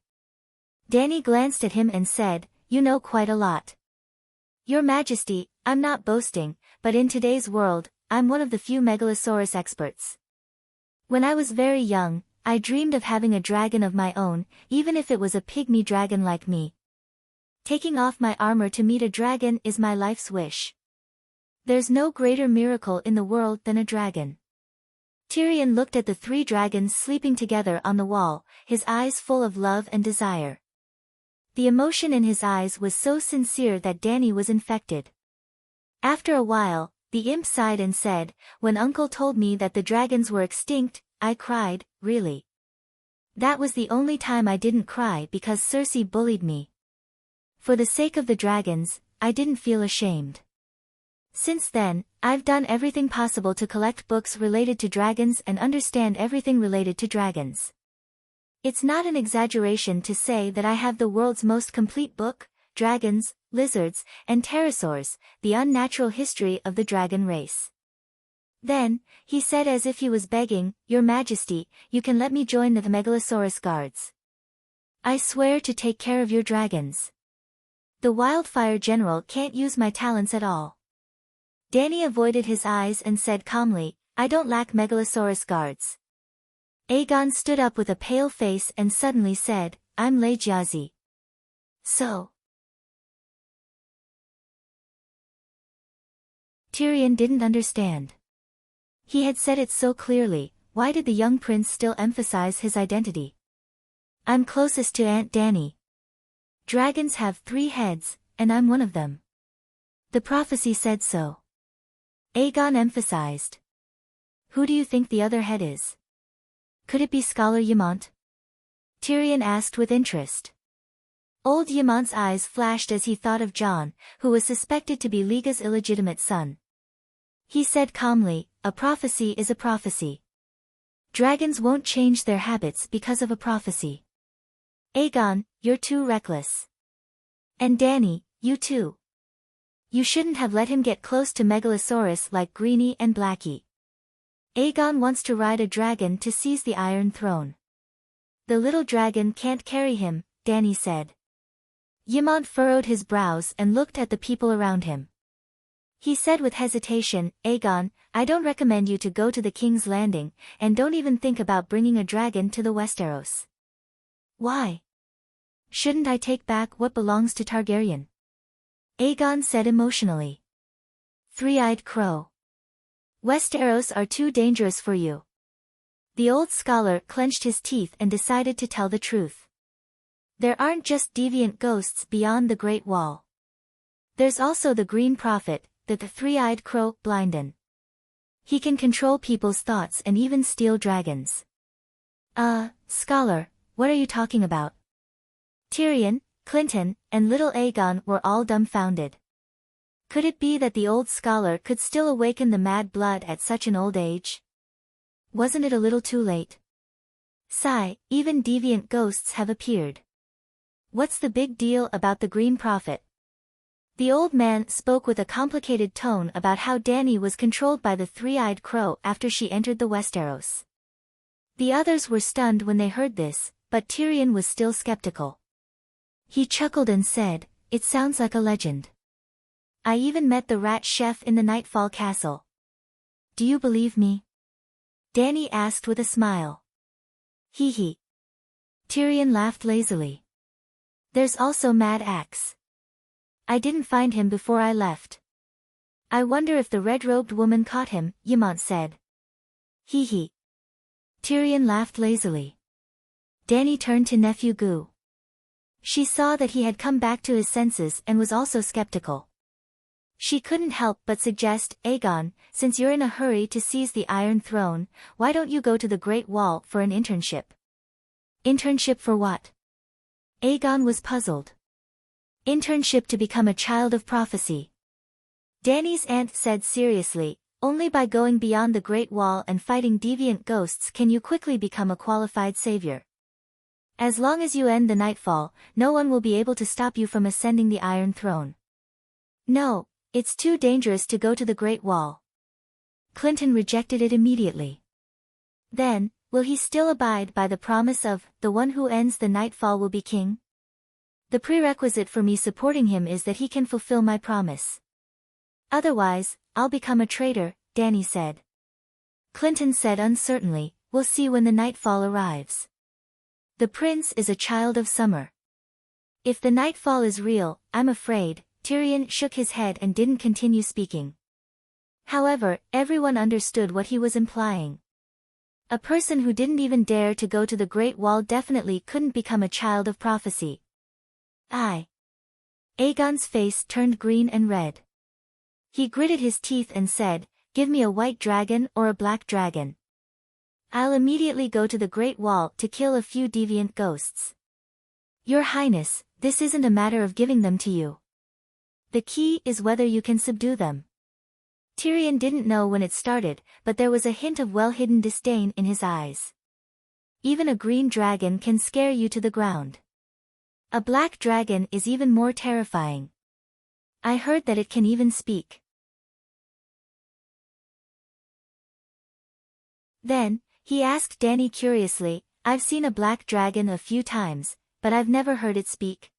Dany glanced at him and said, "You know quite a lot." "Your Majesty, I'm not boasting, but in today's world, I'm one of the few Megalosaurus experts. When I was very young, I dreamed of having a dragon of my own, even if it was a pygmy dragon like me. Taking off my armor to meet a dragon is my life's wish. There's no greater miracle in the world than a dragon." Tyrion looked at the 3 dragons sleeping together on the wall, his eyes full of love and desire. The emotion in his eyes was so sincere that Dany was infected. After a while, the imp sighed and said, "When Uncle told me that the dragons were extinct, I cried, really. That was the only time I didn't cry because Cersei bullied me. For the sake of the dragons, I didn't feel ashamed. Since then, I've done everything possible to collect books related to dragons and understand everything related to dragons. It's not an exaggeration to say that I have the world's most complete book, Dragons, Lizards, and Pterosaurs, the unnatural history of the dragon race." Then, he said as if he was begging, "Your Majesty, you can let me join the Megalosaurus guards. I swear to take care of your dragons. The Wildfire General can't use my talents at all." Dany avoided his eyes and said calmly, "I don't lack Megalosaurus guards." Aegon stood up with a pale face and suddenly said, "I'm Legiazi." "So?" Tyrion didn't understand. He had said it so clearly, why did the young prince still emphasize his identity? "I'm closest to Aunt Dany. Dragons have 3 heads, and I'm one of them. The prophecy said so." Aegon emphasized. "Who do you think the other head is? Could it be Scholar Ymont?" Tyrion asked with interest. Old Ymont's eyes flashed as he thought of Jon, who was suspected to be Liga's illegitimate son. He said calmly, "A prophecy is a prophecy. Dragons won't change their habits because of a prophecy. Aegon, you're too reckless. And Dany, you too. You shouldn't have let him get close to Megalosaurus like Greenie and Blackie. Aegon wants to ride a dragon to seize the Iron Throne. The little dragon can't carry him," Dany said. Ymont furrowed his brows and looked at the people around him. He said with hesitation, "Aegon, I don't recommend you to go to the King's Landing, and don't even think about bringing a dragon to the Westeros." "Why? Shouldn't I take back what belongs to Targaryen?" Aegon said emotionally. "Three-eyed crow. Westeros are too dangerous for you." The old scholar clenched his teeth and decided to tell the truth. "There aren't just deviant ghosts beyond the Great Wall. There's also the Green Prophet, the three-eyed crow, Blinden. He can control people's thoughts and even steal dragons." Scholar, what are you talking about?" Tyrion, Clinton, and little Aegon were all dumbfounded. Could it be that the old scholar could still awaken the mad blood at such an old age? Wasn't it a little too late? Sigh, even deviant ghosts have appeared. What's the big deal about the Green Prophet? The old man spoke with a complicated tone about how Dany was controlled by the three-eyed crow after she entered the Westeros. The others were stunned when they heard this, but Tyrion was still skeptical. He chuckled and said, "It sounds like a legend. I even met the rat chef in the Nightfall Castle. Do you believe me?" Dany asked with a smile. Hee hee. Tyrion laughed lazily. "There's also Mad Axe. I didn't find him before I left. I wonder if the red-robed woman caught him," Ymont said. Hee hee. Tyrion laughed lazily. Dany turned to nephew Gu. She saw that he had come back to his senses and was also skeptical. She couldn't help but suggest, Aegon, since you're in a hurry to seize the Iron Throne, why don't you go to the Great Wall for an internship? Internship for what? Aegon was puzzled. Internship to become a child of prophecy. Dany's aunt said seriously, only by going beyond the Great Wall and fighting deviant ghosts can you quickly become a qualified savior. As long as you end the Nightfall, no one will be able to stop you from ascending the Iron Throne. No, it's too dangerous to go to the Great Wall. Clinton rejected it immediately. Then, will he still abide by the promise of, the one who ends the Nightfall will be king? The prerequisite for me supporting him is that he can fulfill my promise. Otherwise, I'll become a traitor, Dany said. Clinton said uncertainly, we'll see when the Nightfall arrives. The prince is a child of summer. If the Nightfall is real, I'm afraid. Tyrion shook his head and didn't continue speaking. However, everyone understood what he was implying. A person who didn't even dare to go to the Great Wall definitely couldn't become a child of prophecy. Aegon's face turned green and red. He gritted his teeth and said, give me a white dragon or a black dragon. I'll immediately go to the Great Wall to kill a few deviant ghosts. Your Highness, this isn't a matter of giving them to you. The key is whether you can subdue them. Tyrion didn't know when it started, but there was a hint of well-hidden disdain in his eyes. Even a green dragon can scare you to the ground. A black dragon is even more terrifying. I heard that it can even speak. Then, he asked Dany curiously, I've seen a black dragon a few times, but I've never heard it speak.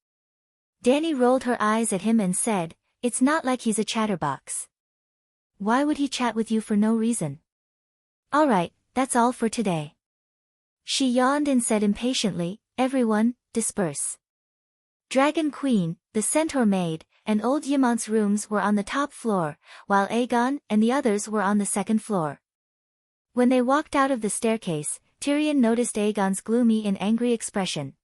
Dany rolled her eyes at him and said, it's not like he's a chatterbox. Why would he chat with you for no reason? Alright, that's all for today. She yawned and said impatiently, everyone, disperse. Dragon Queen, the Centaur Maid, and old Ymont's rooms were on the top floor, while Aegon and the others were on the second floor. When they walked out of the staircase, Tyrion noticed Aegon's gloomy and angry expression.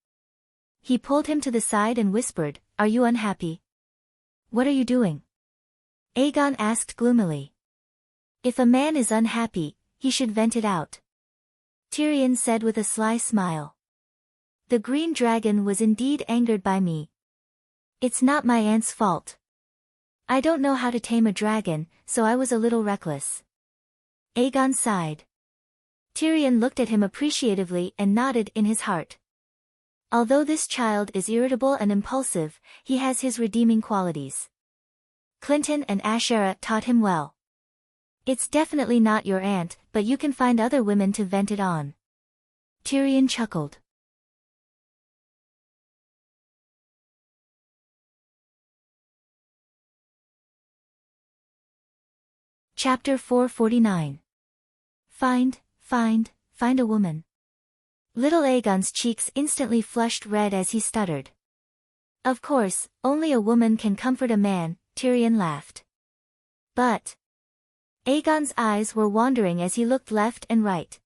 He pulled him to the side and whispered, are you unhappy? What are you doing? Aegon asked gloomily. If a man is unhappy, he should vent it out. Tyrion said with a sly smile. The green dragon was indeed angered by me. It's not my aunt's fault. I don't know how to tame a dragon, so I was a little reckless. Aegon sighed. Tyrion looked at him appreciatively and nodded in his heart. Although this child is irritable and impulsive, he has his redeeming qualities. Clinton and Ashera taught him well. It's definitely not your aunt, but you can find other women to vent it on. Tyrion chuckled. Chapter 449. Find a woman. Little Aegon's cheeks instantly flushed red as he stuttered. Of course, only a woman can comfort a man, Tyrion laughed. But Aegon's eyes were wandering as he looked left and right.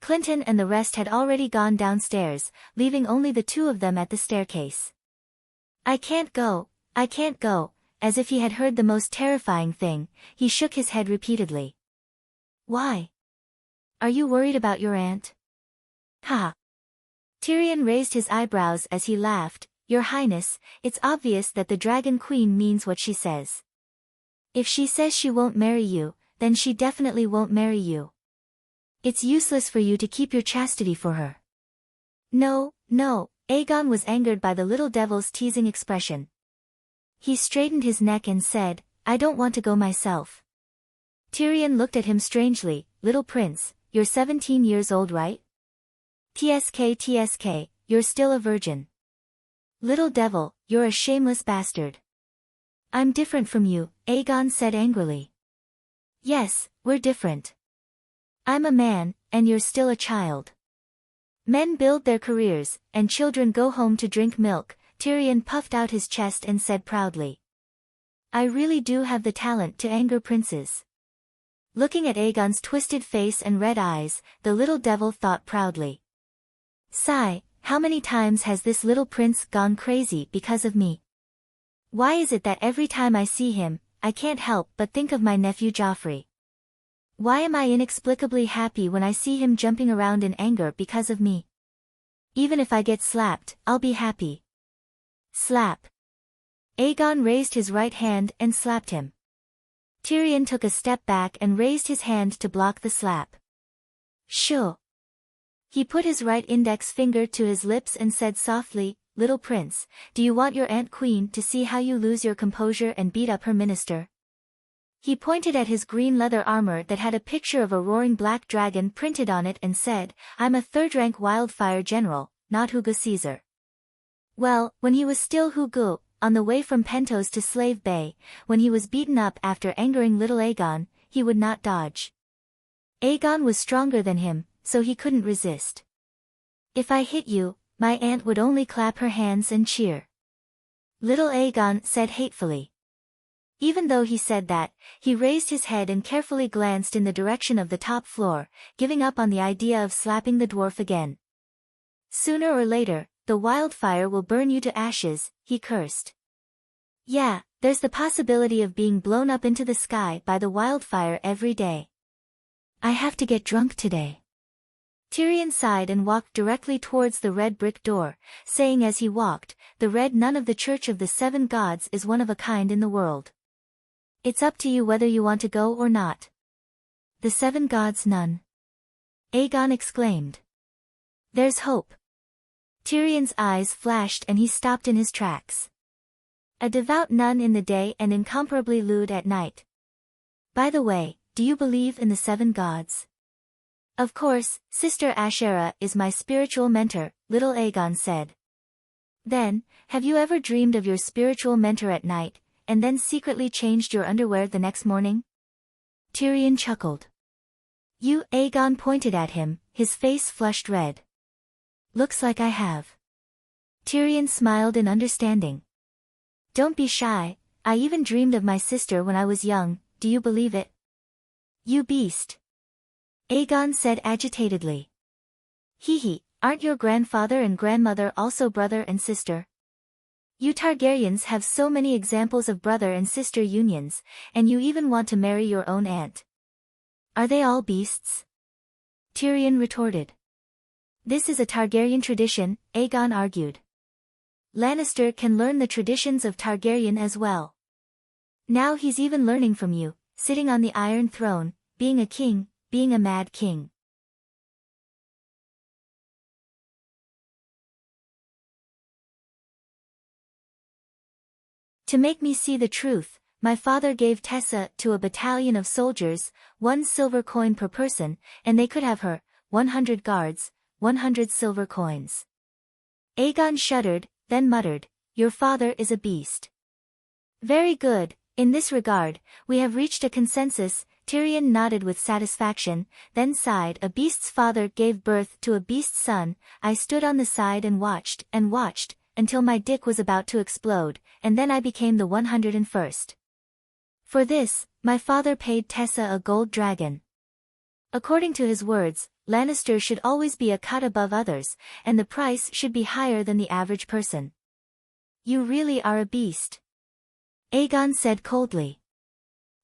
Clinton and the rest had already gone downstairs, leaving only the two of them at the staircase. I can't go, as if he had heard the most terrifying thing, he shook his head repeatedly. Why? Are you worried about your aunt? Ha! Tyrion raised his eyebrows as he laughed, Your Highness, it's obvious that the Dragon Queen means what she says. If she says she won't marry you, then she definitely won't marry you. It's useless for you to keep your chastity for her. No, Aegon was angered by the little devil's teasing expression. He straightened his neck and said, I don't want to go myself. Tyrion looked at him strangely, Little Prince, you're 17 years old, right? TSK, you're still a virgin. Little devil, you're a shameless bastard. I'm different from you, Aegon said angrily. Yes, we're different. I'm a man, and you're still a child. Men build their careers, and children go home to drink milk, Tyrion puffed out his chest and said proudly. I really do have the talent to anger princes. Looking at Aegon's twisted face and red eyes, the little devil thought proudly. Sigh, how many times has this little prince gone crazy because of me? Why is it that every time I see him, I can't help but think of my nephew Joffrey. Why am I inexplicably happy when I see him jumping around in anger because of me? Even if I get slapped, I'll be happy. Slap. Aegon raised his right hand and slapped him. Tyrion took a step back and raised his hand to block the slap. Shoo. He put his right index finger to his lips and said softly, "Little prince, do you want your Aunt Queen to see how you lose your composure and beat up her minister?" He pointed at his green leather armor that had a picture of a roaring black dragon printed on it and said, "I'm a third-rank wildfire general, not Hugo Caesar." Well, when he was still Hugo, on the way from Pentos to Slave Bay, when he was beaten up after angering little Aegon, he would not dodge. Aegon was stronger than him, so he couldn't resist. "If I hit you, my aunt would only clap her hands and cheer," little Aegon said hatefully. Even though he said that, he raised his head and carefully glanced in the direction of the top floor, giving up on the idea of slapping the dwarf again. "Sooner or later, the wildfire will burn you to ashes," he cursed. "Yeah, there's the possibility of being blown up into the sky by the wildfire every day. I have to get drunk today." Tyrion sighed and walked directly towards the red brick door, saying as he walked, "The red nun of the Church of the Seven Gods is one of a kind in the world. It's up to you whether you want to go or not." "The Seven Gods nun?" Aegon exclaimed. "There's hope." Tyrion's eyes flashed and he stopped in his tracks. "A devout nun in the day and incomparably lewd at night. By the way, do you believe in the seven gods?" "Of course, Sister Asherah is my spiritual mentor," little Aegon said. "Then, have you ever dreamed of your spiritual mentor at night, and then secretly changed your underwear the next morning?" Tyrion chuckled. "You?" Aegon pointed at him, his face flushed red. "Looks like I have." Tyrion smiled in understanding. "Don't be shy, I even dreamed of my sister when I was young, do you believe it?" "You beast!" Aegon said agitatedly. "Hee, aren't your grandfather and grandmother also brother and sister? You Targaryens have so many examples of brother and sister unions, and you even want to marry your own aunt. Are they all beasts?" Tyrion retorted. "This is a Targaryen tradition," Aegon argued. "Lannister can learn the traditions of Targaryen as well. Now he's even learning from you, sitting on the Iron Throne, being a king, being a mad king." "To make me see the truth, my father gave Tessa to a battalion of soldiers, 1 silver coin per person, and they could have her, 100 guards, 100 silver coins." Aegon shuddered, then muttered, "Your father is a beast." "Very good, in this regard, we have reached a consensus," Tyrion nodded with satisfaction, then sighed. "A beast's father gave birth to a beast's son. I stood on the side and watched, until my dick was about to explode, and then I became the 101st. For this, my father paid Tessa a gold dragon." According to his words, Lannister should always be a cut above others, and the price should be higher than the average person. "You really are a beast," Aegon said coldly.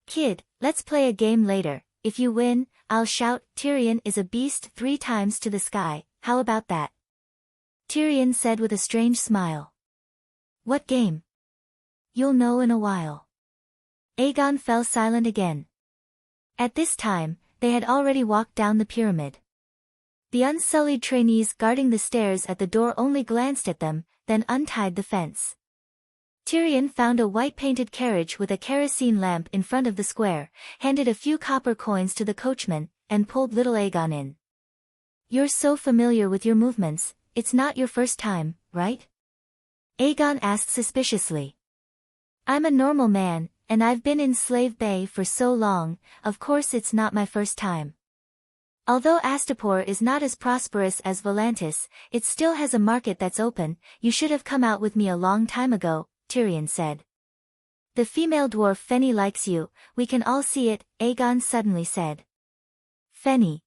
"Kid, let's play a game later. If you win, I'll shout, 'Tyrion is a beast' 3 times to the sky, how about that?" Tyrion said with a strange smile. "What game?" "You'll know in a while." Aegon fell silent again. At this time, they had already walked down the pyramid. The unsullied trainees guarding the stairs at the door only glanced at them, then untied the fence. Tyrion found a white-painted carriage with a kerosene lamp in front of the square, handed a few copper coins to the coachman, and pulled little Aegon in. "You're so familiar with your movements, it's not your first time, right?" Aegon asked suspiciously. "I'm a normal man, and I've been in Slave Bay for so long, of course it's not my first time. Although Astapor is not as prosperous as Volantis, it still has a market that's open. You should have come out with me a long time ago," Tyrion said. "The female dwarf Fenny likes you, we can all see it," Aegon suddenly said. "Fenny."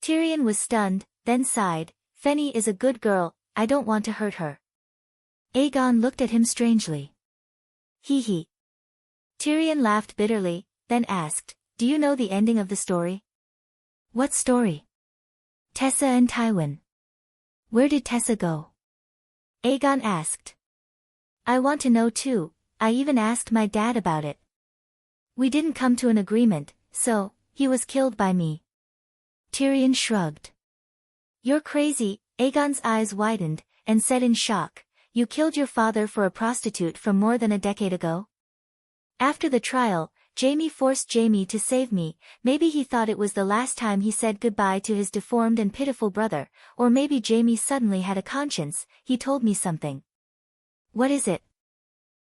Tyrion was stunned, then sighed, "Fenny is a good girl, I don't want to hurt her." Aegon looked at him strangely. "Hee." Tyrion laughed bitterly, then asked, "Do you know the ending of the story?" "What story?" "Tessa and Tywin." "Where did Tessa go?" Aegon asked. "I want to know too. I even asked my dad about it. We didn't come to an agreement, so, he was killed by me." Tyrion shrugged. "You're crazy." Aegon's eyes widened, and said in shock, "You killed your father for a prostitute from more than a decade ago?" "After the trial, Jaime forced Jaime to save me. Maybe he thought it was the last time he said goodbye to his deformed and pitiful brother, or maybe Jaime suddenly had a conscience. He told me something." "What is it?"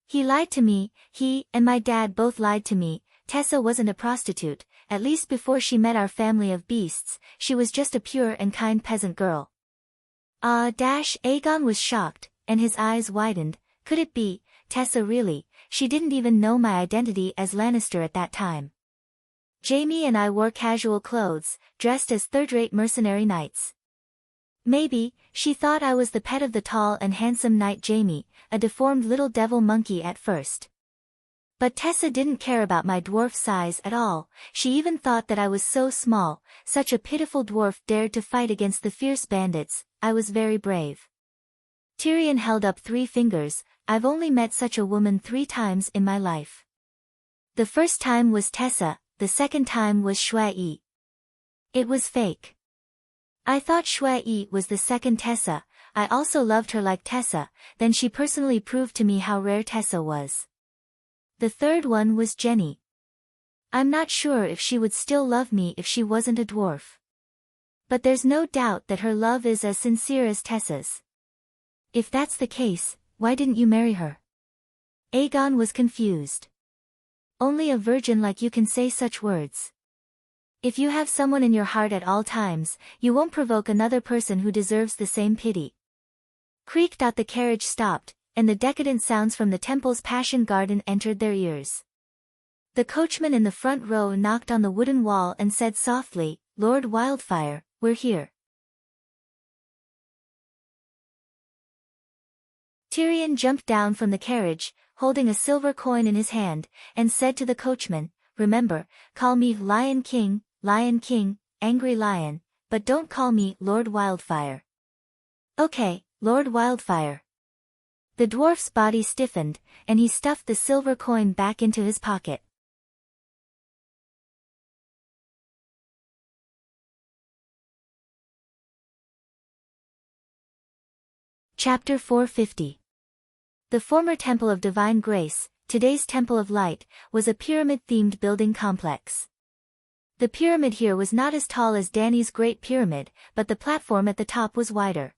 "He lied to me. He and my dad both lied to me. Tessa wasn't a prostitute, at least before she met our family of beasts. She was just a pure and kind peasant girl." Aegon was shocked, and his eyes widened. Could it be, Tessa really? She didn't even know my identity as Lannister at that time. Jaime and I wore casual clothes, dressed as third-rate mercenary knights. Maybe, she thought I was the pet of the tall and handsome knight Jaime, a deformed little devil monkey at first. But Tessa didn't care about my dwarf size at all. She even thought that I was so small, such a pitiful dwarf dared to fight against the fierce bandits. I was very brave. Tyrion held up 3 fingers. I've only met such a woman 3 times in my life. The first time was Tessa, the second time was Shui. It was fake. I thought Shui was the second Tessa. I also loved her like Tessa, then she personally proved to me how rare Tessa was. The third one was Jenny. I'm not sure if she would still love me if she wasn't a dwarf. But there's no doubt that her love is as sincere as Tessa's. If that's the case, why didn't you marry her? Aegon was confused. Only a virgin like you can say such words. If you have someone in your heart at all times, you won't provoke another person who deserves the same pity. Creaked out. The carriage stopped, and the decadent sounds from the temple's passion garden entered their ears. The coachman in the front row knocked on the wooden wall and said softly, "Lord Wildfire, we're here." Tyrion jumped down from the carriage, holding a silver coin in his hand, and said to the coachman, "Remember, call me Lion King, Angry Lion, but don't call me Lord Wildfire." "Okay, Lord Wildfire." The dwarf's body stiffened, and he stuffed the silver coin back into his pocket. Chapter 450. The former Temple of Divine Grace, today's Temple of Light, was a pyramid-themed building complex. The pyramid here was not as tall as Dany's Great Pyramid, but the platform at the top was wider.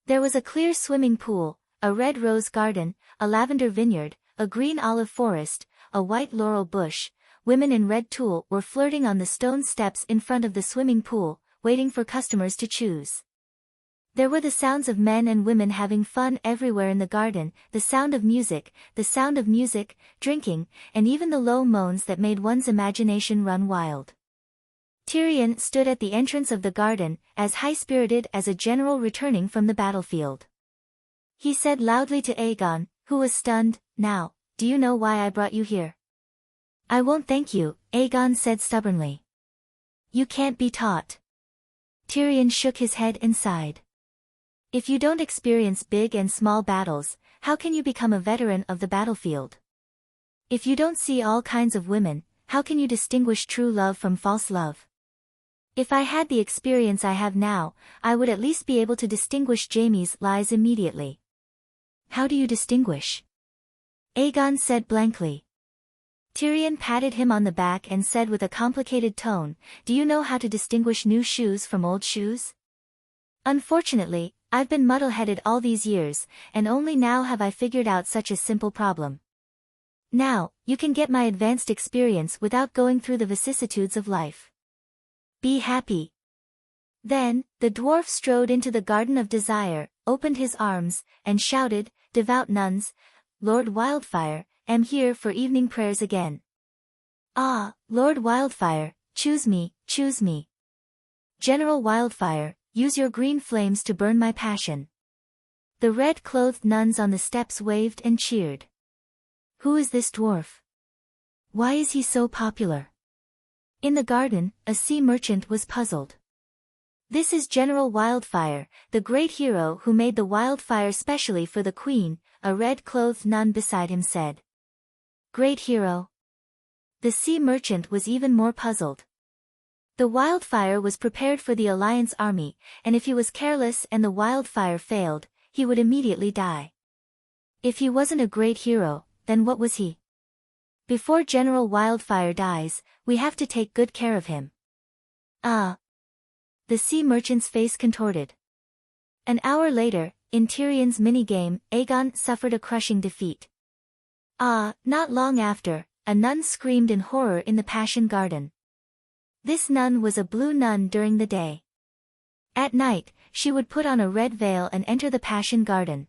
There was a clear swimming pool, a red rose garden, a lavender vineyard, a green olive forest, a white laurel bush. Women in red tulle were flirting on the stone steps in front of the swimming pool, waiting for customers to choose. There were the sounds of men and women having fun everywhere in the garden, the sound of music, drinking, and even the low moans that made one's imagination run wild. Tyrion stood at the entrance of the garden, as high-spirited as a general returning from the battlefield. He said loudly to Aegon, who was stunned, "Now, do you know why I brought you here?" "I won't thank you," Aegon said stubbornly. "You can't be taught." Tyrion shook his head and sighed. "If you don't experience big and small battles, how can you become a veteran of the battlefield? If you don't see all kinds of women, how can you distinguish true love from false love? If I had the experience I have now, I would at least be able to distinguish Jaime's lies immediately." "How do you distinguish?" Aegon said blankly. Tyrion patted him on the back and said with a complicated tone, "Do you know how to distinguish new shoes from old shoes? Unfortunately, I've been muddle-headed all these years, and only now have I figured out such a simple problem. Now, you can get my advanced experience without going through the vicissitudes of life. Be happy." Then, the dwarf strode into the Garden of Desire, opened his arms, and shouted, "Devout nuns, Lord Wildfire, am here for evening prayers again. Ah, Lord Wildfire, choose me, choose me. General Wildfire, use your green flames to burn my passion." The red-clothed nuns on the steps waved and cheered. "Who is this dwarf?" Why is he so popular? In the garden, a sea merchant was puzzled. This is General Wildfire, the great hero who made the wildfire specially for the queen, a red-clothed nun beside him said. Great hero? The sea merchant was even more puzzled. The wildfire was prepared for the Alliance army, and if he was careless and the wildfire failed, he would immediately die. If he wasn't a great hero, then what was he? Before General Wildfire dies, we have to take good care of him. Ah. The sea merchant's face contorted. An hour later, in Tyrion's minigame, Aegon suffered a crushing defeat. Not long after, a nun screamed in horror in the Passion Garden. This nun was a blue nun during the day. At night, she would put on a red veil and enter the Passion Garden.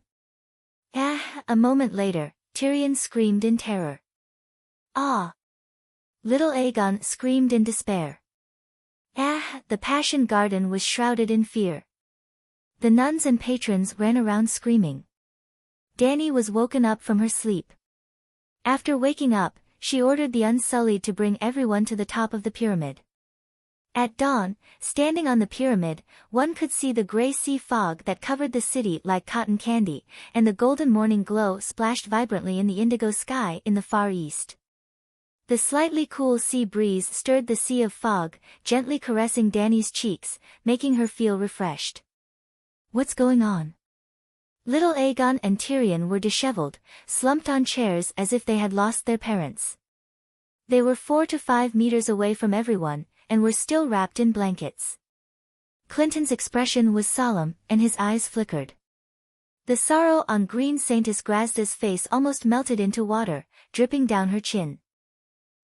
A moment later, Tyrion screamed in terror. Little Aegon screamed in despair. The Passion Garden was shrouded in fear. The nuns and patrons ran around screaming. Dany was woken up from her sleep. After waking up, she ordered the Unsullied to bring everyone to the top of the pyramid. At dawn, standing on the pyramid, one could see the gray sea fog that covered the city like cotton candy, and the golden morning glow splashed vibrantly in the indigo sky in the far east. The slightly cool sea breeze stirred the sea of fog, gently caressing Dany's cheeks, making her feel refreshed. What's going on? Little Aegon and Tyrion were disheveled, slumped on chairs as if they had lost their parents. They were 4 to 5 meters away from everyone, and were still wrapped in blankets. Clinton's expression was solemn, and his eyes flickered. The sorrow on Green Saintess Grazda's face almost melted into water, dripping down her chin.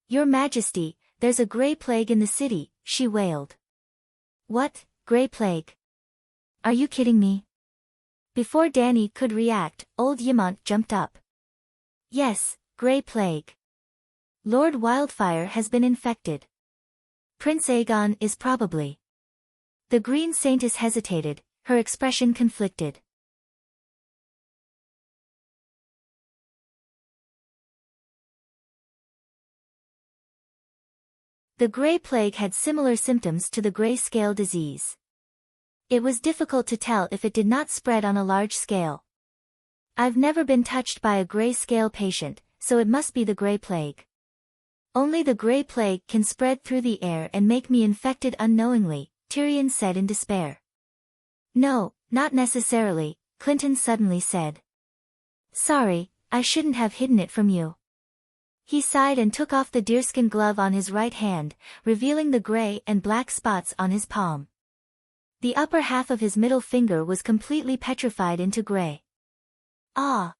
Your Majesty, there's a grey plague in the city, she wailed. What, grey plague? Are you kidding me? Before Dany could react, old Ymont jumped up. Yes, grey plague. Lord Wildfire has been infected. Prince Aegon is probably. The Green Saintess hesitated, her expression conflicted. The Grey Plague had similar symptoms to the Grey Scale disease. It was difficult to tell if it did not spread on a large scale. I've never been touched by a Grey Scale patient, so it must be the Grey Plague. Only the Grey Plague can spread through the air and make me infected unknowingly, Tyrion said in despair. No, not necessarily, Clinton suddenly said. Sorry, I shouldn't have hidden it from you. He sighed and took off the deerskin glove on his right hand, revealing the gray and black spots on his palm. The upper half of his middle finger was completely petrified into gray. Ah!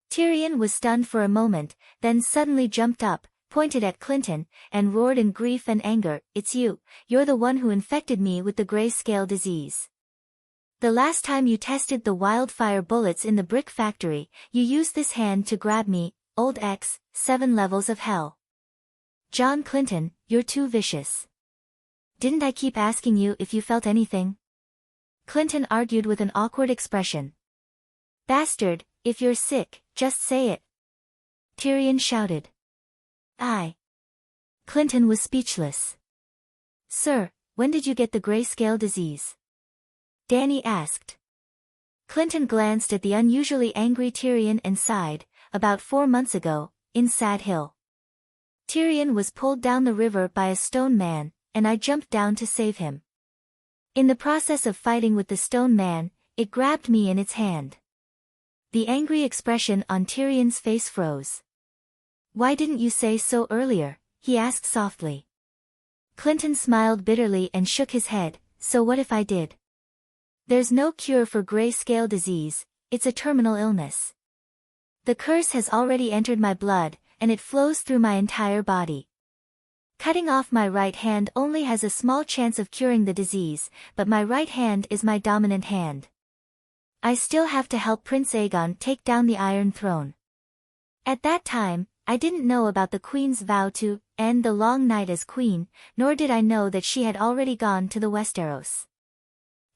Tyrion was stunned for a moment, then suddenly jumped up, pointed at Clinton, and roared in grief and anger, It's you, you're the one who infected me with the Grey Scale disease. The last time you tested the wildfire bullets in the brick factory, you used this hand to grab me, old X, 7 levels of hell. John Clinton, you're too vicious. Didn't I keep asking you if you felt anything? Clinton argued with an awkward expression. Bastard, if you're sick, just say it. Tyrion shouted. Clinton was speechless. Sir, when did you get the Grey Scale disease? Dany asked. Clinton glanced at the unusually angry Tyrion and sighed, about 4 months ago, in Sad Hill. Tyrion was pulled down the river by a stone man, and I jumped down to save him. In the process of fighting with the stone man, it grabbed me in its hand. The angry expression on Tyrion's face froze. Why didn't you say so earlier? He asked softly. Clinton smiled bitterly and shook his head, so what if I did? There's no cure for Grey Scale disease, it's a terminal illness. The curse has already entered my blood, and it flows through my entire body. Cutting off my right hand only has a small chance of curing the disease, but my right hand is my dominant hand. I still have to help Prince Aegon take down the Iron Throne. At that time, I didn't know about the Queen's vow to end the long night as Queen, nor did I know that she had already gone to the Westeros.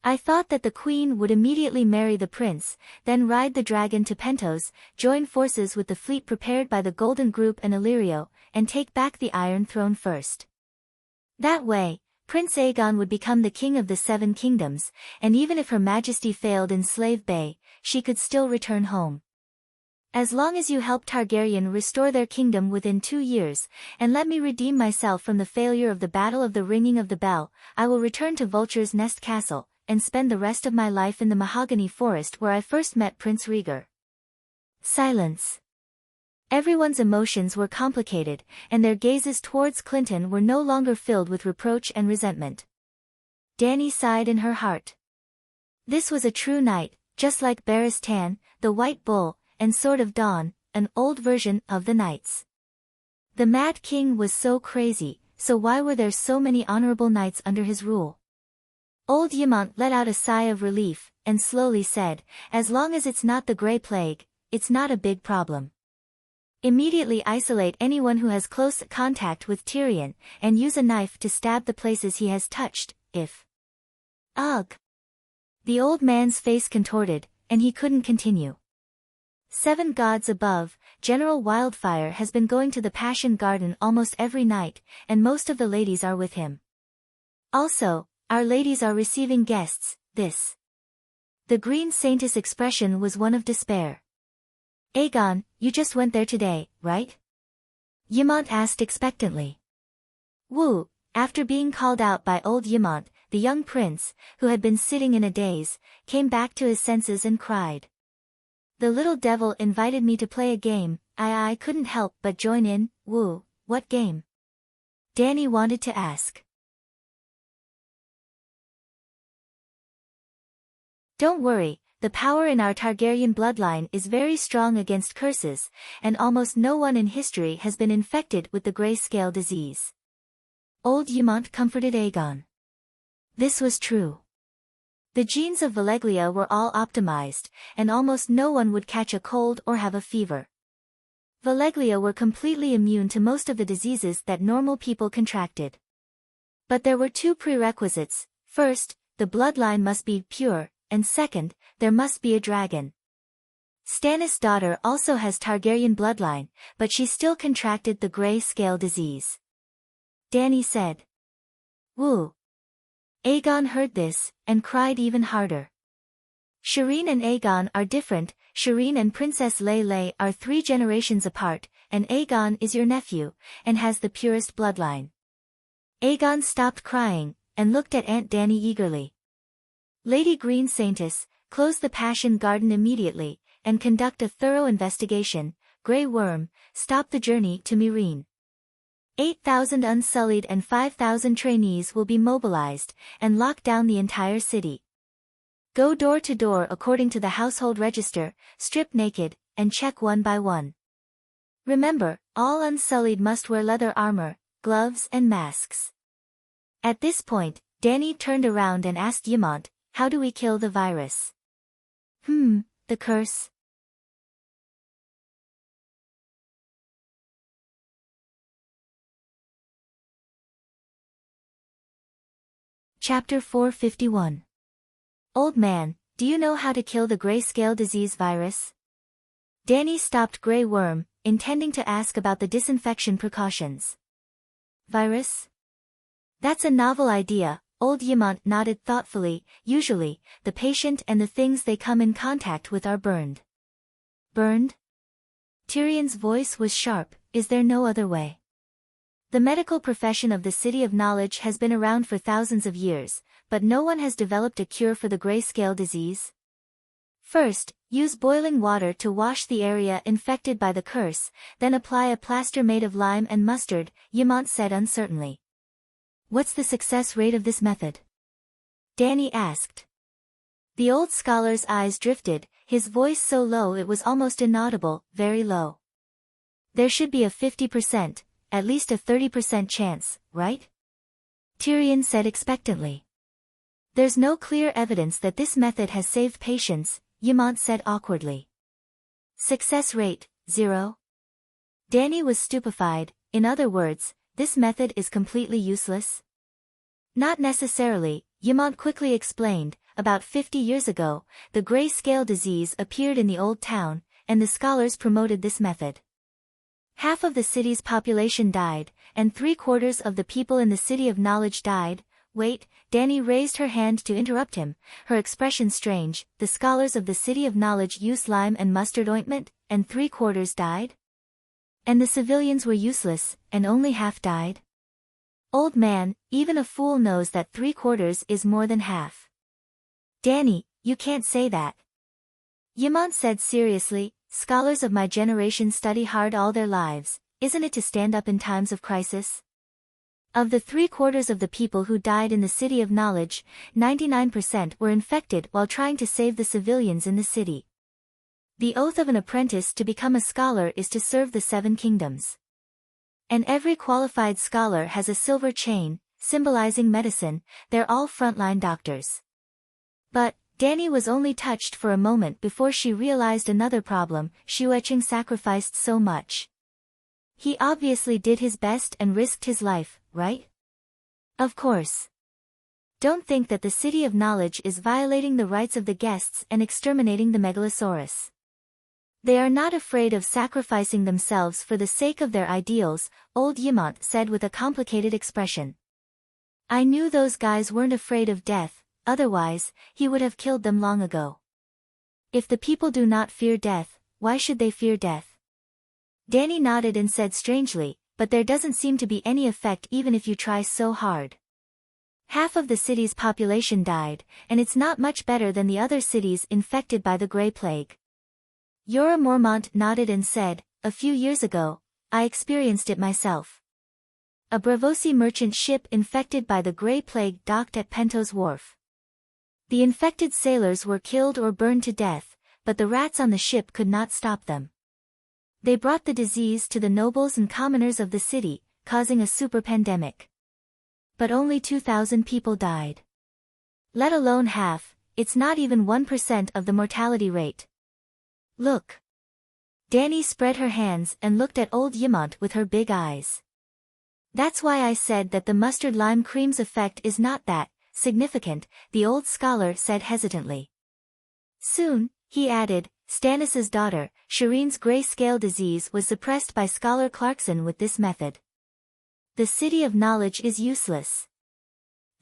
I thought that the queen would immediately marry the prince, then ride the dragon to Pentos, join forces with the fleet prepared by the Golden Group and Illyrio, and take back the Iron Throne first. That way, Prince Aegon would become the king of the Seven Kingdoms, and even if Her Majesty failed in Slave Bay, she could still return home. As long as you help Targaryen restore their kingdom within 2 years, and let me redeem myself from the failure of the Battle of the Ringing of the Bell, I will return to Vulture's Nest Castle, and spend the rest of my life in the Mahogany Forest where I first met Prince Rhaegar. Silence. Everyone's emotions were complicated, and their gazes towards Clinton were no longer filled with reproach and resentment. Dany sighed in her heart. This was a true knight, just like Barris Tan, the White Bull, and Sword of Dawn, an old version of the knights. The Mad King was so crazy, so why were there so many honorable knights under his rule? Old Ymont let out a sigh of relief, and slowly said, as long as it's not the Grey Plague, it's not a big problem. Immediately isolate anyone who has close contact with Tyrion, and use a knife to stab the places he has touched, if... Ugh! The old man's face contorted, and he couldn't continue. 7 gods above, General Wildfire has been going to the Passion Garden almost every night, and most of the ladies are with him. Also, our ladies are receiving guests, this. The Green Saintess expression was one of despair. Aegon, you just went there today, right? Ymont asked expectantly. Woo, after being called out by old Ymont, the young prince, who had been sitting in a daze, came back to his senses and cried. The little devil invited me to play a game, I couldn't help but join in. Woo, what game? Dany wanted to ask. Don't worry, the power in our Targaryen bloodline is very strong against curses, and almost no one in history has been infected with the grayscale disease. Old Ymont comforted Aegon. This was true. The genes of Valeglia were all optimized, and almost no one would catch a cold or have a fever. Valeglia were completely immune to most of the diseases that normal people contracted. But there were 2 prerequisites: first, the bloodline must be pure, and second, there must be a dragon. Stannis' daughter also has Targaryen bloodline, but she still contracted the gray scale disease. Dany said. Woo. Aegon heard this, and cried even harder. Shireen and Aegon are different. Shireen and Princess Lele are 3 generations apart, and Aegon is your nephew, and has the purest bloodline. Aegon stopped crying, and looked at Aunt Dany eagerly. Lady Green Saintess, close the Passion Garden immediately, and conduct a thorough investigation. Grey Worm, stop the journey to Meereen. 8,000 Unsullied and 5,000 trainees will be mobilized, and lock down the entire city. Go door to door according to the household register, strip naked, and check one by one. Remember, all Unsullied must wear leather armor, gloves and masks. At this point, Dany turned around and asked Ymont, how do we kill the virus? The curse. Chapter 451. Old man, do you know how to kill the grayscale disease virus? Dany stopped Grey Worm, intending to ask about the disinfection precautions. Virus? That's a novel idea. Old Ymont nodded thoughtfully. Usually, the patient and the things they come in contact with are burned. Burned? Tyrion's voice was sharp. Is there no other way? The medical profession of the City of Knowledge has been around for thousands of years, but no one has developed a cure for the grayscale disease. First, use boiling water to wash the area infected by the curse, then apply a plaster made of lime and mustard, Ymont said uncertainly. What's the success rate of this method? Dany asked. The old scholar's eyes drifted, his voice so low it was almost inaudible, very low. There should be a 50%, at least a 30% chance, right? Tyrion said expectantly. There's no clear evidence that this method has saved patients, Ymont said awkwardly. Success rate, 0? Dany was stupefied. In other words, this method is completely useless? Not necessarily, Ymont quickly explained. about 50 years ago, the gray scale disease appeared in the old town, and the scholars promoted this method. Half of the city's population died, and 3/4 of the people in the city of knowledge died. Wait, Danny raised her hand to interrupt him, her expression strange. The scholars of the city of knowledge used lime and mustard ointment, and 3/4 died? And the civilians were useless, and only half died? Old man, even a fool knows that 3/4 is more than half. Danny, you can't say that. Yimont said seriously, scholars of my generation study hard all their lives, isn't it to stand up in times of crisis? Of the 3/4 of the people who died in the city of knowledge, 99% were infected while trying to save the civilians in the city. The oath of an apprentice to become a scholar is to serve the 7 kingdoms. And every qualified scholar has a silver chain, symbolizing medicine. They're all frontline doctors. But Danny was only touched for a moment before she realized another problem. Xuecheng sacrificed so much. He obviously did his best and risked his life, right? Of course. Don't think that the city of knowledge is violating the rights of the guests and exterminating the megalosaurus. They are not afraid of sacrificing themselves for the sake of their ideals, old Yimont said with a complicated expression. I knew those guys weren't afraid of death, otherwise, he would have killed them long ago. If the people do not fear death, why should they fear death? Danny nodded and said strangely, but there doesn't seem to be any effect even if you try so hard. Half of the city's population died, and it's not much better than the other cities infected by the Grey Plague. Yora Mormont nodded and said, a few years ago, I experienced it myself. A Bravosi merchant ship infected by the Grey Plague docked at Pento's wharf. The infected sailors were killed or burned to death, but the rats on the ship could not stop them. They brought the disease to the nobles and commoners of the city, causing a super pandemic. But only 2,000 people died. Let alone half, it's not even 1% of the mortality rate. Look. Danny spread her hands and looked at old Yimont with her big eyes. That's why I said that the mustard lime cream's effect is not that significant, the old scholar said hesitantly. Soon, he added, Stannis's daughter, Shireen's gray scale disease was suppressed by Scholar Clarkson with this method. The city of knowledge is useless.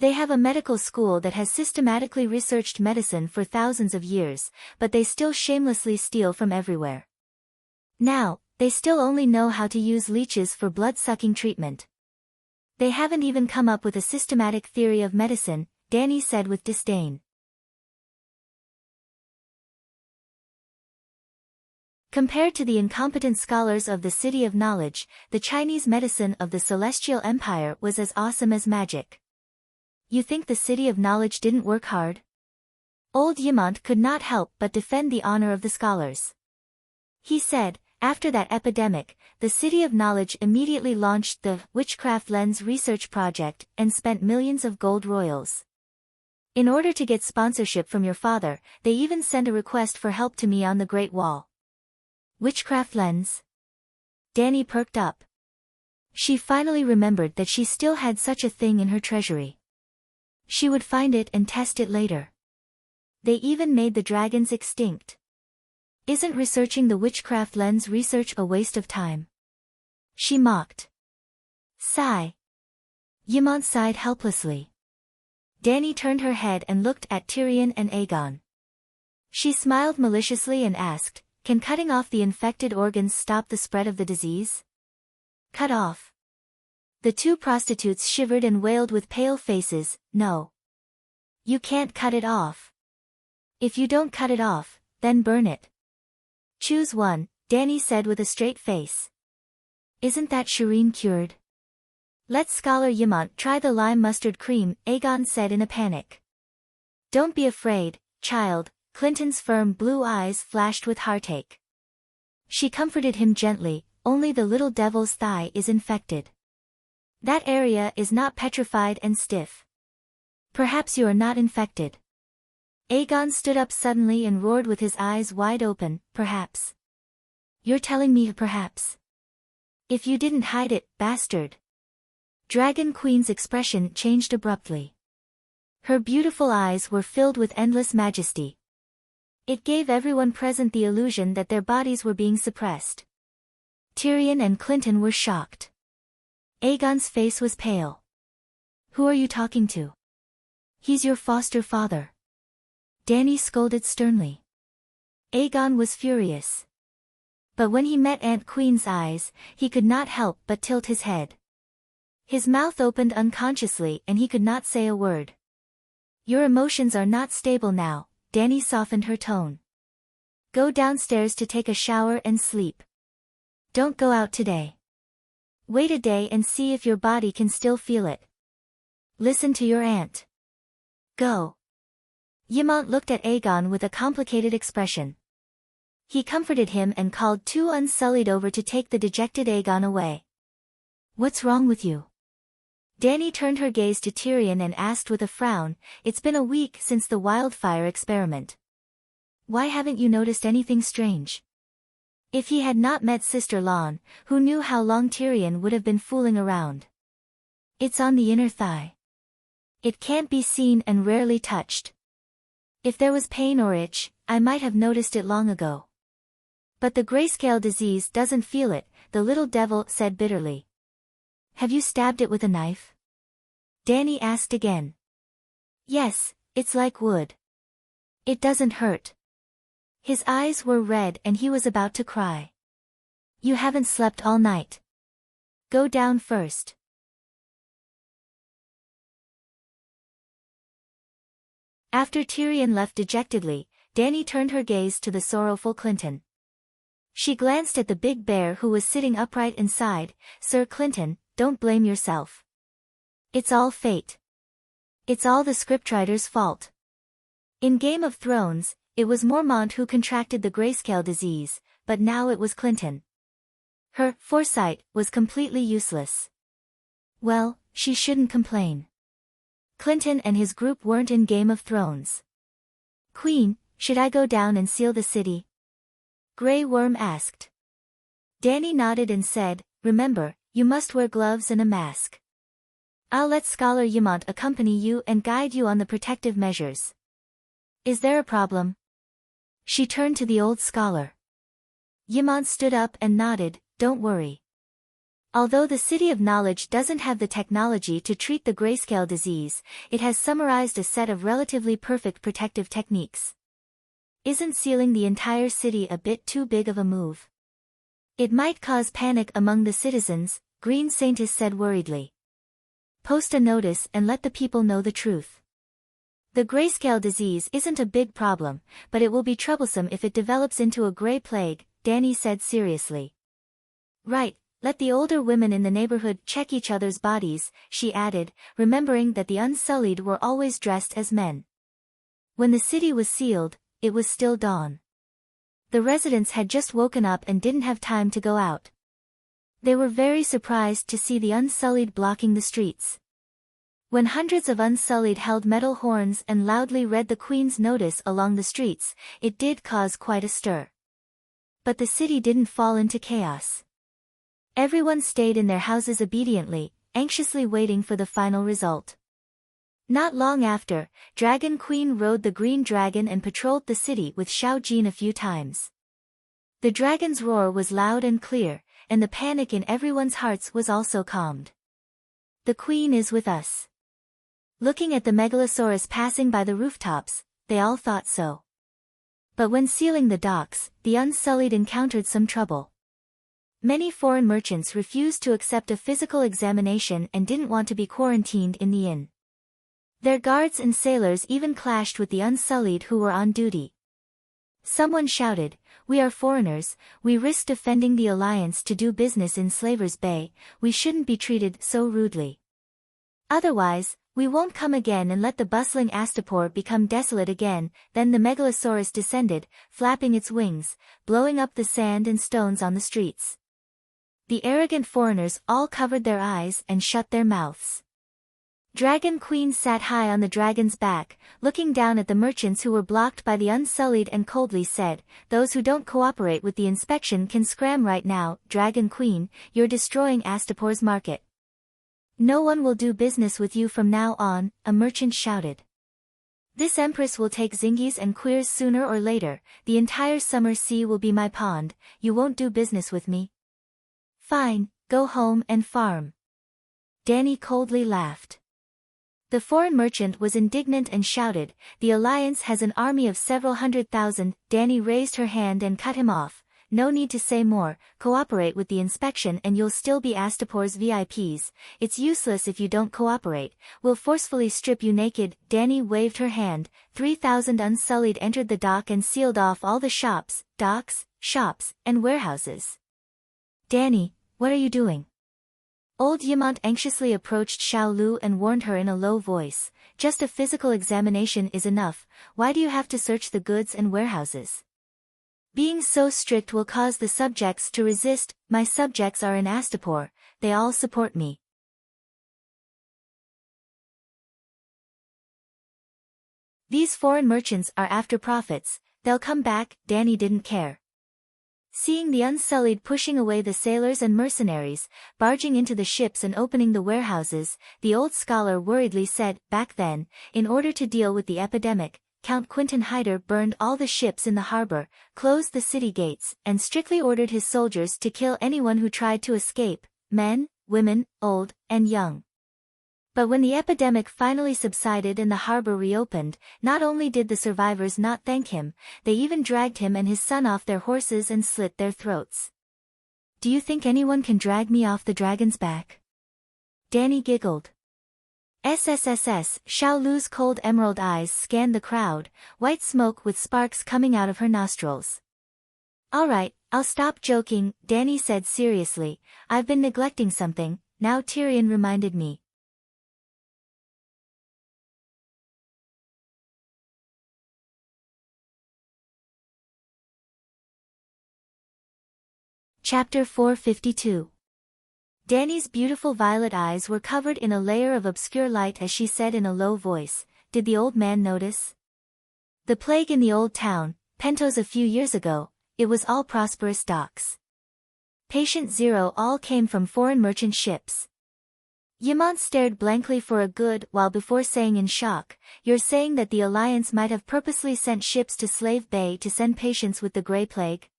They have a medical school that has systematically researched medicine for thousands of years, but they still shamelessly steal from everywhere. Now, they still only know how to use leeches for blood-sucking treatment. They haven't even come up with a systematic theory of medicine, Danny said with disdain. Compared to the incompetent scholars of the City of Knowledge, the Chinese medicine of the Celestial Empire was as awesome as magic. You think the City of Knowledge didn't work hard? Old Yimont could not help but defend the honor of the scholars. He said, after that epidemic, the City of Knowledge immediately launched the Witchcraft Lens Research Project and spent millions of gold royals. In order to get sponsorship from your father, they even sent a request for help to me on the Great Wall. Witchcraft Lens? Danny perked up. She finally remembered that she still had such a thing in her treasury. She would find it and test it later. They even made the dragons extinct. Isn't researching the Witchcraft Lens research a waste of time? She mocked. Sigh. Yimont sighed helplessly. Danny turned her head and looked at Tyrion and Aegon. She smiled maliciously and asked, can cutting off the infected organs stop the spread of the disease? Cut off. The 2 prostitutes shivered and wailed with pale faces, no. You can't cut it off. If you don't cut it off, then burn it. Choose one, Danny said with a straight face. Isn't that Shireen cured? Let Scholar Yimont try the lime mustard cream, Aegon said in a panic. Don't be afraid, child, Clinton's firm blue eyes flashed with heartache. She comforted him gently, only the little devil's thigh is infected. That area is not petrified and stiff. Perhaps you are not infected. Aegon stood up suddenly and roared with his eyes wide open, perhaps. You're telling me perhaps? If you didn't hide it, bastard. Dragon Queen's expression changed abruptly. Her beautiful eyes were filled with endless majesty. It gave everyone present the illusion that their bodies were being suppressed. Tyrion and Clinton were shocked. Aegon's face was pale. "Who are you talking to?" "He's your foster father." Dany scolded sternly. Aegon was furious. But when he met Aunt Queen's eyes, he could not help but tilt his head. His mouth opened unconsciously and he could not say a word. "Your emotions are not stable now," Dany softened her tone. "Go downstairs to take a shower and sleep. Don't go out today. Wait a day and see if your body can still feel it. Listen to your aunt. Go." Ymont looked at Aegon with a complicated expression. He comforted him and called two Unsullied over to take the dejected Aegon away. "What's wrong with you?" Dany turned her gaze to Tyrion and asked with a frown, "It's been a week since the wildfire experiment. Why haven't you noticed anything strange?" If he had not met Sister Lon, who knew how long Tyrion would have been fooling around. "It's on the inner thigh. It can't be seen and rarely touched. If there was pain or itch, I might have noticed it long ago. But the grayscale disease doesn't feel it," the little devil said bitterly. "Have you stabbed it with a knife?" Dany asked again. "Yes, it's like wood. It doesn't hurt." His eyes were red and he was about to cry. "You haven't slept all night. Go down first." After Tyrion left dejectedly, Dany turned her gaze to the sorrowful Clinton. She glanced at the big bear who was sitting upright inside. "Sir Clinton, don't blame yourself. It's all fate. It's all the scriptwriter's fault. In Game of Thrones, it was Mormont who contracted the grayscale disease, but now it was Clinton. Her foresight was completely useless. Well, she shouldn't complain. Clinton and his group weren't in Game of Thrones. "Queen, should I go down and seal the city?" Grey Worm asked. Dany nodded and said, "Remember, you must wear gloves and a mask. I'll let Scholar Ymont accompany you and guide you on the protective measures. Is there a problem?" She turned to the old scholar. Ymont stood up and nodded, "Don't worry. Although the City of Knowledge doesn't have the technology to treat the grayscale disease, it has summarized a set of relatively perfect protective techniques. Isn't sealing the entire city a bit too big of a move? It might cause panic among the citizens," Green Saintis said worriedly. "Post a notice and let the people know the truth. The grayscale disease isn't a big problem, but it will be troublesome if it develops into a gray plague," Dany said seriously. "Right, let the older women in the neighborhood check each other's bodies," she added, remembering that the Unsullied were always dressed as men. When the city was sealed, it was still dawn. The residents had just woken up and didn't have time to go out. They were very surprised to see the Unsullied blocking the streets. When hundreds of Unsullied held metal horns and loudly read the Queen's notice along the streets, it did cause quite a stir. But the city didn't fall into chaos. Everyone stayed in their houses obediently, anxiously waiting for the final result. Not long after, Dragon Queen rode the Green Dragon and patrolled the city with Xiao Jin a few times. The dragon's roar was loud and clear, and the panic in everyone's hearts was also calmed. "The Queen is with us." Looking at the Megalosaurus passing by the rooftops, they all thought so. But when sealing the docks, the Unsullied encountered some trouble. Many foreign merchants refused to accept a physical examination and didn't want to be quarantined in the inn. Their guards and sailors even clashed with the Unsullied who were on duty. Someone shouted, "We are foreigners, we risk defending the Alliance to do business in Slaver's Bay, we shouldn't be treated so rudely. Otherwise, we won't come again and let the bustling Astapor become desolate again." Then the Megalosaurus descended, flapping its wings, blowing up the sand and stones on the streets. The arrogant foreigners all covered their eyes and shut their mouths. Dragon Queen sat high on the dragon's back, looking down at the merchants who were blocked by the Unsullied and coldly said, "Those who don't cooperate with the inspection can scram right now. Dragon Queen, you're destroying Astapor's market. No one will do business with you from now on," a merchant shouted. This empress will take zingies and queers sooner or later. The entire summer sea will be my pond. You won't do business with me? Fine, go home and farm. Danny coldly laughed. The foreign merchant was indignant and shouted, "The Alliance has an army of several 100,000. Danny raised her hand and cut him off. No need to say more, cooperate with the inspection and you'll still be Astapor's VIPs. It's useless if you don't cooperate, we'll forcefully strip you naked." Danny waved her hand. 3,000 unsullied entered the dock and sealed off all the shops, docks, shops, and warehouses. "Danny, what are you doing?" Old Yamant anxiously approached Xiao Lu and warned her in a low voice, "Just a physical examination is enough. Why do you have to search the goods and warehouses? Being so strict will cause the subjects to resist. My subjects are in Astapor, they all support me." These foreign merchants are after profits, they'll come back. Danny didn't care. Seeing the Unsullied pushing away the sailors and mercenaries, barging into the ships and opening the warehouses, the old scholar worriedly said, "Back then, in order to deal with the epidemic, Count Quinton Hyder burned all the ships in the harbor, closed the city gates, and strictly ordered his soldiers to kill anyone who tried to escape, men, women, old, and young. But when the epidemic finally subsided and the harbor reopened, not only did the survivors not thank him, they even dragged him and his son off their horses and slit their throats." "Do you think anyone can drag me off the dragon's back?" Danny giggled. SSSS. Xiao Lu's cold emerald eyes scanned the crowd, white smoke with sparks coming out of her nostrils. "All right, I'll stop joking," Danny said seriously. "I've been neglecting something, now Tyrion reminded me." Chapter 452. Danny's beautiful violet eyes were covered in a layer of obscure light as she said in a low voice, "Did the old man notice? The plague in the old town, Pentos a few years ago, it was all prosperous docks. Patient zero all came from foreign merchant ships." Yamant stared blankly for a good while before saying in shock, "You're saying that the Alliance might have purposely sent ships to Slave Bay to send patients with the Grey Plague?"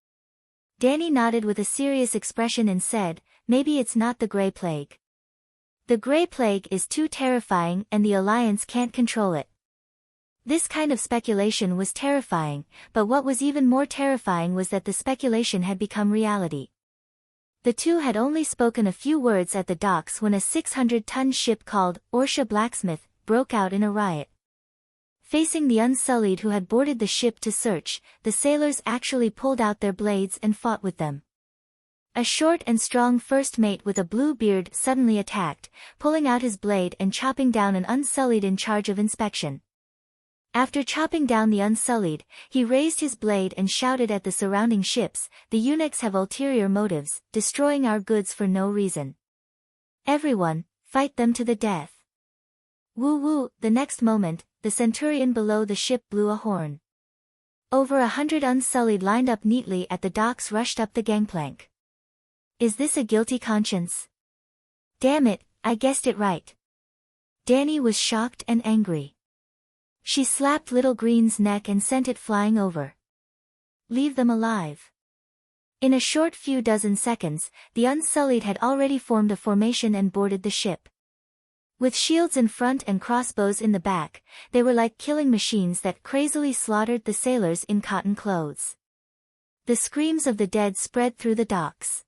Danny nodded with a serious expression and said, "Maybe it's not the Grey Plague. The Grey Plague is too terrifying and the Alliance can't control it." This kind of speculation was terrifying, but what was even more terrifying was that the speculation had become reality. The two had only spoken a few words at the docks when a 600-ton ship called Orsha Blacksmith broke out in a riot. Facing the Unsullied who had boarded the ship to search, the sailors actually pulled out their blades and fought with them. A short and strong first mate with a blue beard suddenly attacked, pulling out his blade and chopping down an Unsullied in charge of inspection. After chopping down the Unsullied, he raised his blade and shouted at the surrounding ships, "The eunuchs have ulterior motives, destroying our goods for no reason. Everyone, fight them to the death." Woo woo, the next moment, the centurion below the ship blew a horn. Over 100 Unsullied lined up neatly at the docks rushed up the gangplank. "Is this a guilty conscience? Damn it, I guessed it right." Danny was shocked and angry. She slapped Little Green's neck and sent it flying over. "Leave them alive." In a short few dozen seconds, the Unsullied had already formed a formation and boarded the ship. With shields in front and crossbows in the back, they were like killing machines that crazily slaughtered the sailors in cotton clothes. The screams of the dead spread through the docks.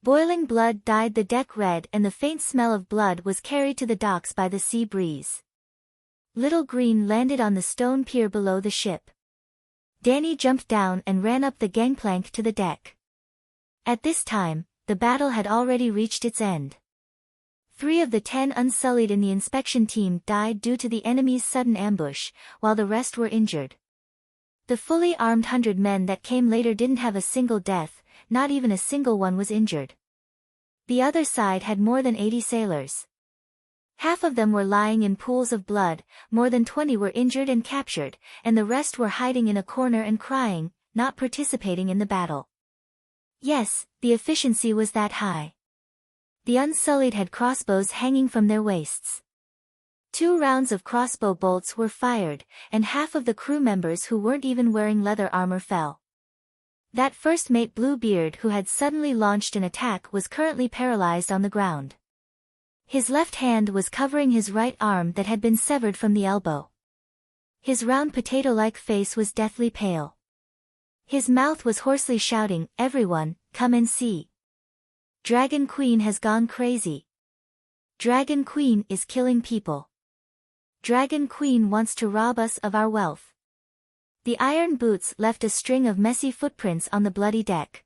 Boiling blood dyed the deck red and the faint smell of blood was carried to the docks by the sea breeze. Little Green landed on the stone pier below the ship. Danny jumped down and ran up the gangplank to the deck. At this time, the battle had already reached its end. 3 of the 10 Unsullied in the inspection team died due to the enemy's sudden ambush, while the rest were injured. The fully armed 100 men that came later didn't have a single death, not even a single one was injured. The other side had more than 80 sailors. Half of them were lying in pools of blood, more than 20 were injured and captured, and the rest were hiding in a corner and crying, not participating in the battle. Yes, the efficiency was that high. The Unsullied had crossbows hanging from their waists. 2 rounds of crossbow bolts were fired, and half of the crew members who weren't even wearing leather armor fell. That first mate Bluebeard who had suddenly launched an attack was currently paralyzed on the ground. His left hand was covering his right arm that had been severed from the elbow. His round potato-like face was deathly pale. His mouth was hoarsely shouting, "Everyone, come and see. Dragon Queen has gone crazy. Dragon Queen is killing people. Dragon Queen wants to rob us of our wealth." The iron boots left a string of messy footprints on the bloody deck.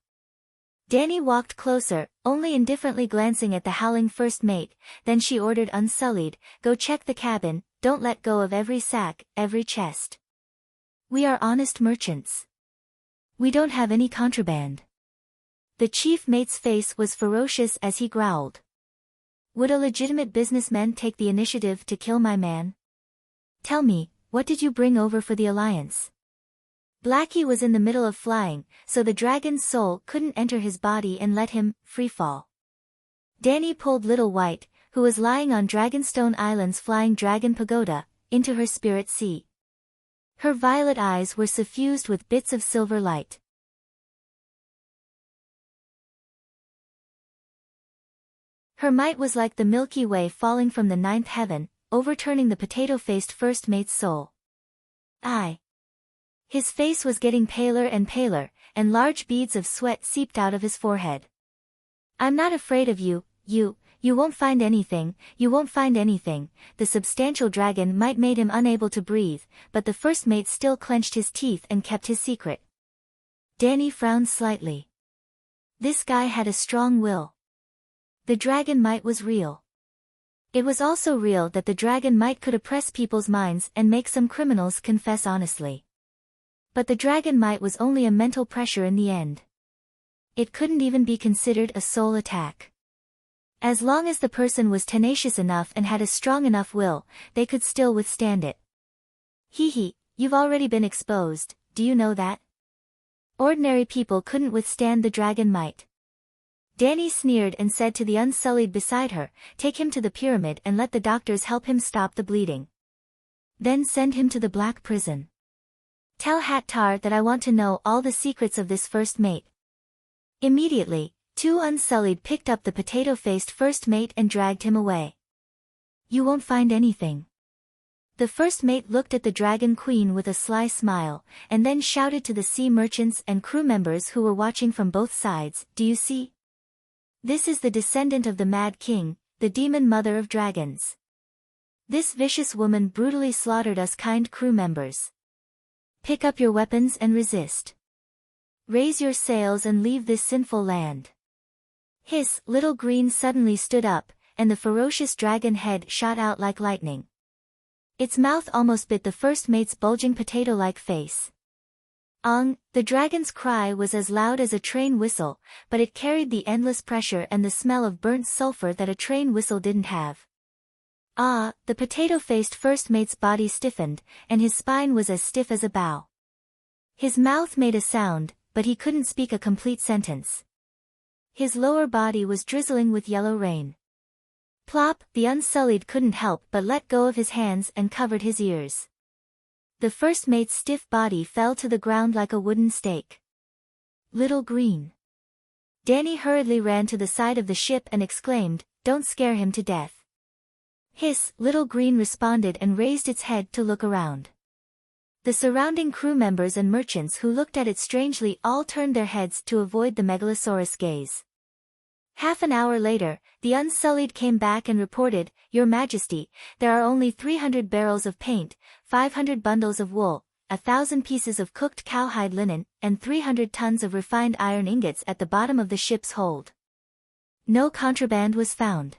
Danny walked closer, only indifferently glancing at the howling first mate, then she ordered Unsullied, "Go check the cabin, don't let go of every sack, every chest. We are honest merchants. We don't have any contraband." The chief mate's face was ferocious as he growled. "Would a legitimate businessman take the initiative to kill my man? Tell me, what did you bring over for the Alliance?" Blackie was in the middle of flying, so the dragon's soul couldn't enter his body and let him freefall. Danny pulled Little White, who was lying on Dragonstone Island's flying dragon pagoda, into her spirit sea. Her violet eyes were suffused with bits of silver light. Her might was like the Milky Way falling from the 9th heaven, overturning the potato-faced first mate's soul. His face was getting paler, and large beads of sweat seeped out of his forehead. "I'm not afraid of you, you won't find anything, you won't find anything." The substantial dragon might made him unable to breathe, but the first mate still clenched his teeth and kept his secret. Danny frowned slightly. This guy had a strong will. The dragon might was real. It was also real that the dragon might could oppress people's minds and make some criminals confess honestly. But the dragon might was only a mental pressure in the end. It couldn't even be considered a soul attack. As long as the person was tenacious enough and had a strong enough will, they could still withstand it. You've already been exposed, do you know that? Ordinary people couldn't withstand the dragon might." Danny sneered and said to the Unsullied beside her, "Take him to the pyramid and let the doctors help him stop the bleeding. Then send him to the Black Prison. Tell Hattar that I want to know all the secrets of this first mate." Immediately, 2 Unsullied picked up the potato-faced first mate and dragged him away. "You won't find anything." The first mate looked at the Dragon Queen with a sly smile, and then shouted to the sea merchants and crew members who were watching from both sides, "Do you see? This is the descendant of the Mad King, the demon mother of dragons. This vicious woman brutally slaughtered us kind crew members. Pick up your weapons and resist. Raise your sails and leave this sinful land." Hiss! Little Green suddenly stood up, and the ferocious dragon head shot out like lightning. Its mouth almost bit the first mate's bulging potato-like face. Ong! The dragon's cry was as loud as a train whistle, but it carried the endless pressure and the smell of burnt sulfur that a train whistle didn't have. The potato-faced first mate's body stiffened, and his spine was as stiff as a bow. His mouth made a sound, but he couldn't speak a complete sentence. His lower body was drizzling with yellow rain. Plop! The Unsullied couldn't help but let go of his hands and covered his ears. The first mate's stiff body fell to the ground like a wooden stake. Little Green. Danny hurriedly ran to the side of the ship and exclaimed, "Don't scare him to death." Hiss! Little Green responded and raised its head to look around. The surrounding crew members and merchants who looked at it strangely all turned their heads to avoid the Megalosaurus gaze. Half an hour later, the Unsullied came back and reported, "Your Majesty, there are only 300 barrels of paint, 500 bundles of wool, 1,000 pieces of cooked cowhide linen, and 300 tons of refined iron ingots at the bottom of the ship's hold. No contraband was found."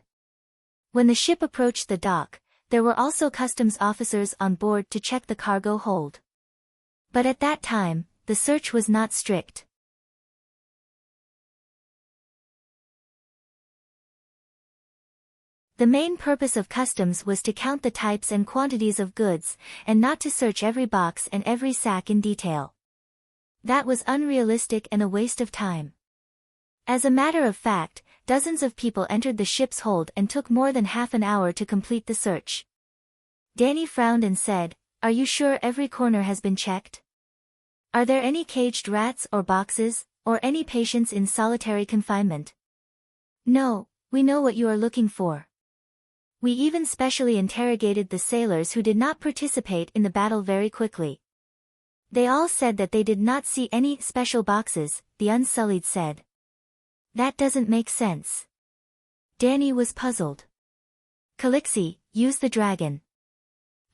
When the ship approached the dock, there were also customs officers on board to check the cargo hold. But at that time, the search was not strict. The main purpose of customs was to count the types and quantities of goods, and not to search every box and every sack in detail. That was unrealistic and a waste of time. As a matter of fact, dozens of people entered the ship's hold and took more than half an hour to complete the search. Danny frowned and said, "Are you sure every corner has been checked? Are there any caged rats or boxes, or any patients in solitary confinement?" "No, we know what you are looking for. We even specially interrogated the sailors who did not participate in the battle very quickly. They all said that they did not see any special boxes," the Unsullied said. "That doesn't make sense." Danny was puzzled. "Calixi, use the dragon."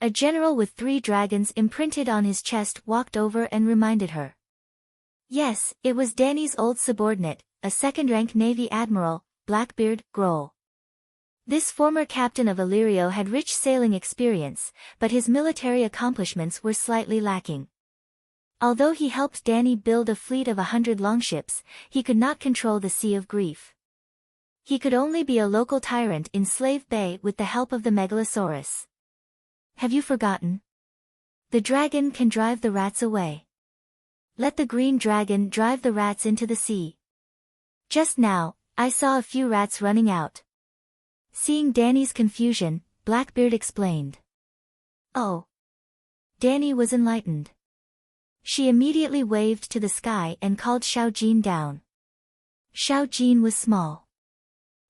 A general with 3 dragons imprinted on his chest walked over and reminded her. Yes, it was Danny's old subordinate, a second-rank Navy Admiral, Blackbeard Grohl. This former captain of Illyrio had rich sailing experience, but his military accomplishments were slightly lacking. Although he helped Danny build a fleet of 100 longships, he could not control the Sea of Grief. He could only be a local tyrant in Slave Bay with the help of the Megalosaurus. "Have you forgotten? The dragon can drive the rats away. Let the green dragon drive the rats into the sea. Just now, I saw a few rats running out." Seeing Danny's confusion, Blackbeard explained. "Oh." Danny was enlightened. She immediately waved to the sky and called Xiaojin down. Xiaojin was small.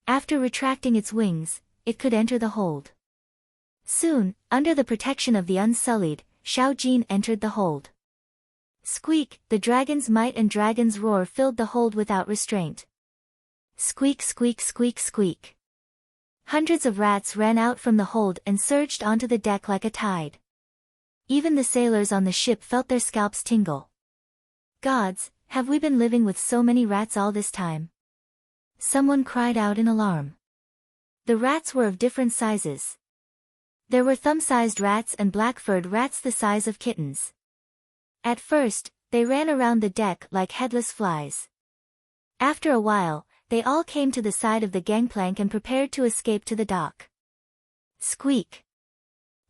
After retracting its wings, it could enter the hold. Soon, under the protection of the Unsullied, Xiaojin entered the hold. Squeak, the dragon's might and dragon's roar filled the hold without restraint. Squeak, squeak, squeak, squeak. Hundreds of rats ran out from the hold and surged onto the deck like a tide. Even the sailors on the ship felt their scalps tingle. "Gods, have we been living with so many rats all this time?" Someone cried out in alarm. The rats were of different sizes. There were thumb-sized rats and black-furred rats the size of kittens. At first, they ran around the deck like headless flies. After a while, they all came to the side of the gangplank and prepared to escape to the dock. Squeak!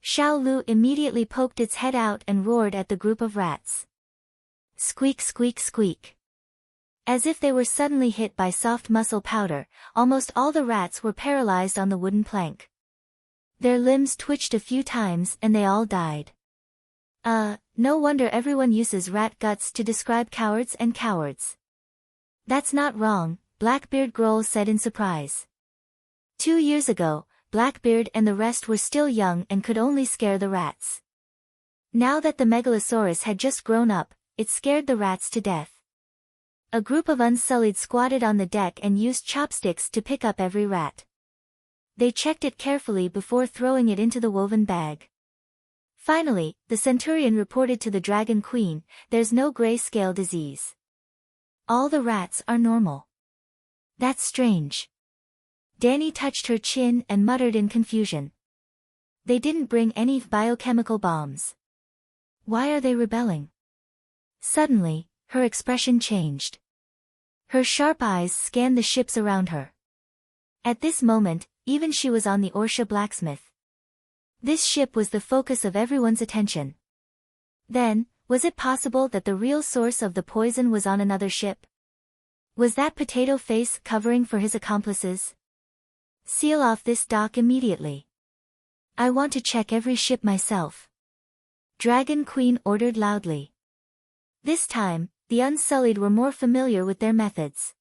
Xiao Lu immediately poked its head out and roared at the group of rats. Squeak, squeak, squeak. As if they were suddenly hit by soft muscle powder, almost all the rats were paralyzed on the wooden plank. Their limbs twitched a few times and they all died. No wonder everyone uses rat guts to describe cowards and cowards. That's not wrong, Blackbeard Grohl said in surprise. 2 years ago, Blackbeard and the rest were still young and could only scare the rats. Now that the Megalosaurus had just grown up, it scared the rats to death. A group of Unsullied squatted on the deck and used chopsticks to pick up every rat. They checked it carefully before throwing it into the woven bag. Finally, the Centurion reported to the Dragon Queen, "There's no grayscale disease. All the rats are normal." "That's strange." Danny touched her chin and muttered in confusion. "They didn't bring any biochemical bombs. Why are they rebelling?" Suddenly, her expression changed. Her sharp eyes scanned the ships around her. At this moment, even she was on the Orsha blacksmith. This ship was the focus of everyone's attention. Then, was it possible that the real source of the poison was on another ship? Was that potato face covering for his accomplices? "Seal off this dock immediately. I want to check every ship myself," Dragon Queen ordered loudly. This time, the Unsullied were more familiar with their methods.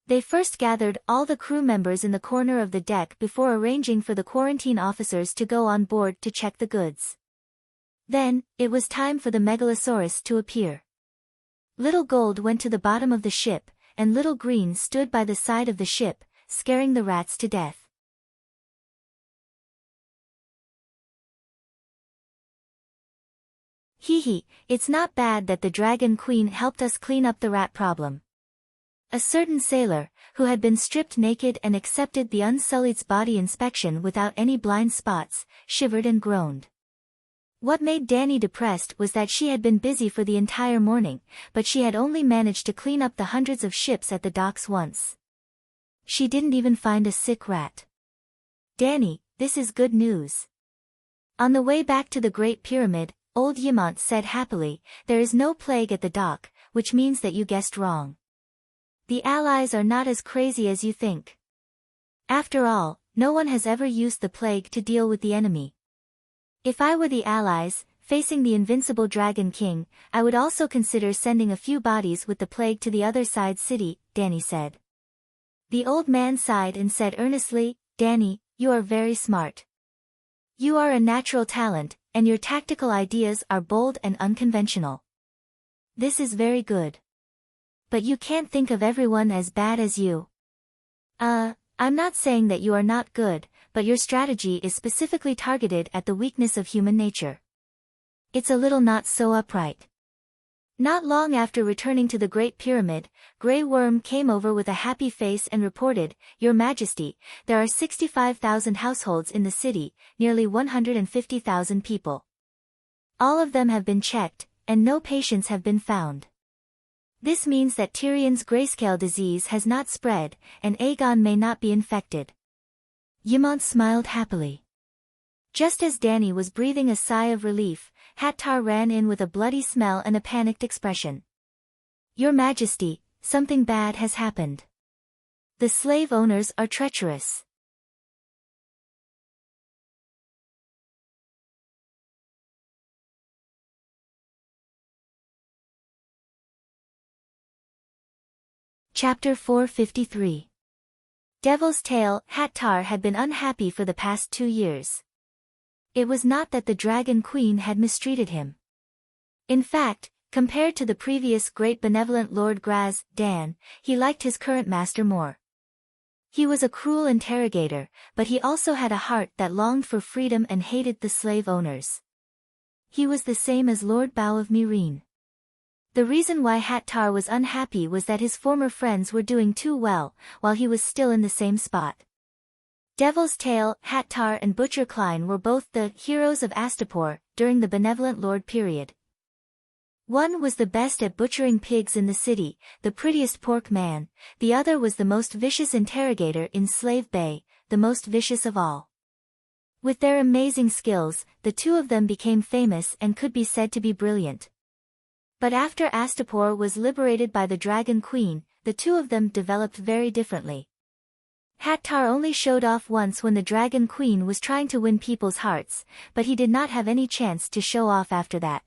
They first gathered all the crew members in the corner of the deck before arranging for the quarantine officers to go on board to check the goods. Then, it was time for the Megalosaurus to appear. Little Gold went to the bottom of the ship, and Little Green stood by the side of the ship, scaring the rats to death. Hee, it's not bad that the Dragon Queen helped us clean up the rat problem. A certain sailor, who had been stripped naked and accepted the Unsullied's body inspection without any blind spots, shivered and groaned. What made Danny depressed was that she had been busy for the entire morning, but she had only managed to clean up the hundreds of ships at the docks once. She didn't even find a sick rat. "Danny, this is good news." On the way back to the Great Pyramid, old Yamant said happily, "There is no plague at the dock, which means that you guessed wrong. The Allies are not as crazy as you think. After all, no one has ever used the plague to deal with the enemy." If I were the allies, facing the invincible Dragon King, I would also consider sending a few bodies with the plague to the other side city, Danny said. The old man sighed and said earnestly, Danny, you are very smart. You are a natural talent, and your tactical ideas are bold and unconventional. This is very good. But you can't think of everyone as bad as you. I'm not saying that you are not good, but your strategy is specifically targeted at the weakness of human nature. It's a little not so upright. Not long after returning to the Great Pyramid, Grey Worm came over with a happy face and reported, Your Majesty, there are 65,000 households in the city, nearly 150,000 people. All of them have been checked, and no patients have been found. This means that Tyrion's grayscale disease has not spread, and Aegon may not be infected. Ymont smiled happily. Just as Danny was breathing a sigh of relief, Hattar ran in with a bloody smell and a panicked expression. Your Majesty, something bad has happened. The slave owners are treacherous. Chapter 453. Devil's Tale. Hattar had been unhappy for the past 2 years. It was not that the Dragon Queen had mistreated him. In fact, compared to the previous great benevolent Lord Graz, Dan, he liked his current master more. He was a cruel interrogator, but he also had a heart that longed for freedom and hated the slave owners. He was the same as Lord Bow of Meereen. The reason why Hattar was unhappy was that his former friends were doing too well, while he was still in the same spot. Devil's Tale, Hattar and Butcher Klein were both the heroes of Astapor during the Benevolent Lord period. One was the best at butchering pigs in the city, the prettiest pork man, the other was the most vicious interrogator in Slave Bay, the most vicious of all. With their amazing skills, the two of them became famous and could be said to be brilliant. But after Astapor was liberated by the Dragon Queen, the two of them developed very differently. Hattar only showed off once when the Dragon Queen was trying to win people's hearts, but he did not have any chance to show off after that.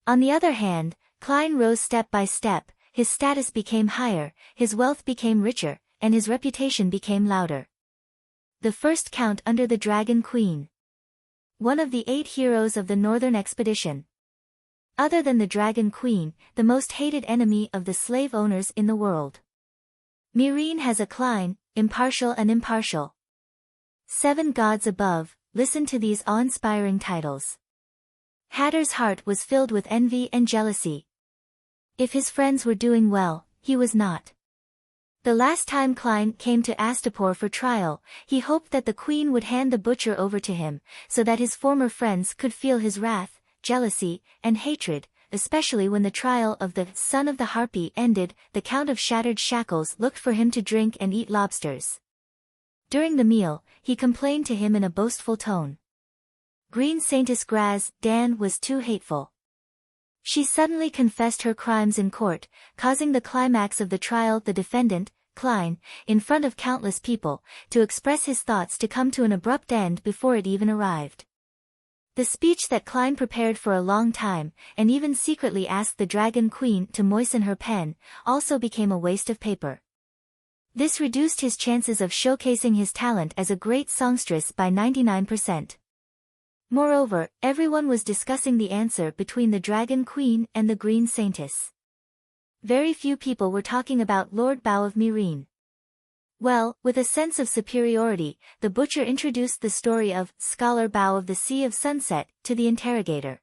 On the other hand, Klein rose step by step, his status became higher, his wealth became richer, and his reputation became louder. The first count under the Dragon Queen. One of the 8 heroes of the Northern Expedition. Other than the Dragon Queen, the most hated enemy of the slave owners in the world. Meereen has a Klein, impartial and impartial. 7 gods above, listen to these awe-inspiring titles. Hattar's heart was filled with envy and jealousy. If his friends were doing well, he was not. The last time Klein came to Astapor for trial, he hoped that the queen would hand the butcher over to him, so that his former friends could feel his wrath, jealousy, and hatred, especially when the trial of the son of the Harpy ended. The Count of Shattered Shackles looked for him to drink and eat lobsters. During the meal, he complained to him in a boastful tone. Green Saintess Graz, Dan was too hateful. She suddenly confessed her crimes in court, causing the climax of the trial the defendant, Klein, in front of countless people, to express his thoughts to come to an abrupt end before it even arrived. The speech that Klein prepared for a long time, and even secretly asked the Dragon Queen to moisten her pen, also became a waste of paper. This reduced his chances of showcasing his talent as a great songstress by 99%. Moreover, everyone was discussing the answer between the Dragon Queen and the Green Saintess. Very few people were talking about Lord Bow of Meereen. Well, with a sense of superiority, the butcher introduced the story of Scholar Bow of the Sea of Sunset to the interrogator.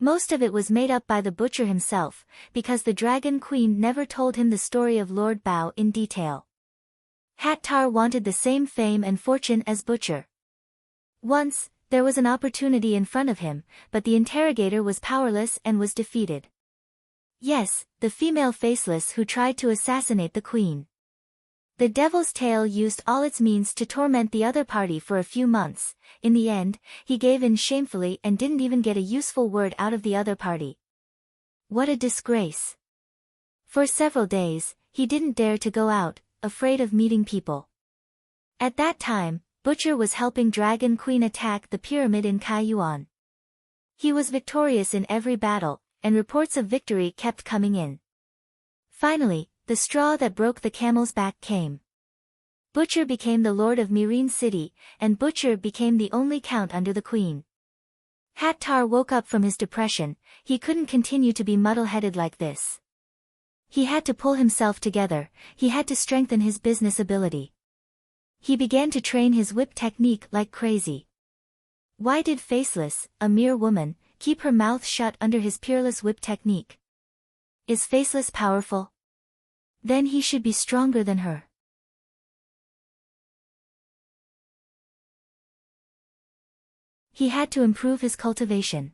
Most of it was made up by the butcher himself, because the Dragon Queen never told him the story of Lord Bow in detail. Hattar wanted the same fame and fortune as Butcher. Once, there was an opportunity in front of him, but the interrogator was powerless and was defeated. Yes, the female faceless who tried to assassinate the queen. The Devil's Tale used all its means to torment the other party for a few months. In the end, he gave in shamefully and didn't even get a useful word out of the other party. What a disgrace. For several days, he didn't dare to go out, afraid of meeting people. At that time, Butcher was helping Dragon Queen attack the pyramid in Kaiyuan. He was victorious in every battle, and reports of victory kept coming in. Finally, the straw that broke the camel's back came. Butcher became the lord of Mirin City, and Butcher became the only count under the queen. Hattar woke up from his depression. He couldn't continue to be muddle-headed like this. He had to pull himself together. He had to strengthen his business ability. He began to train his whip technique like crazy. Why did Faceless, a mere woman, keep her mouth shut under his peerless whip technique? Is Faceless powerful? Then he should be stronger than her. He had to improve his cultivation.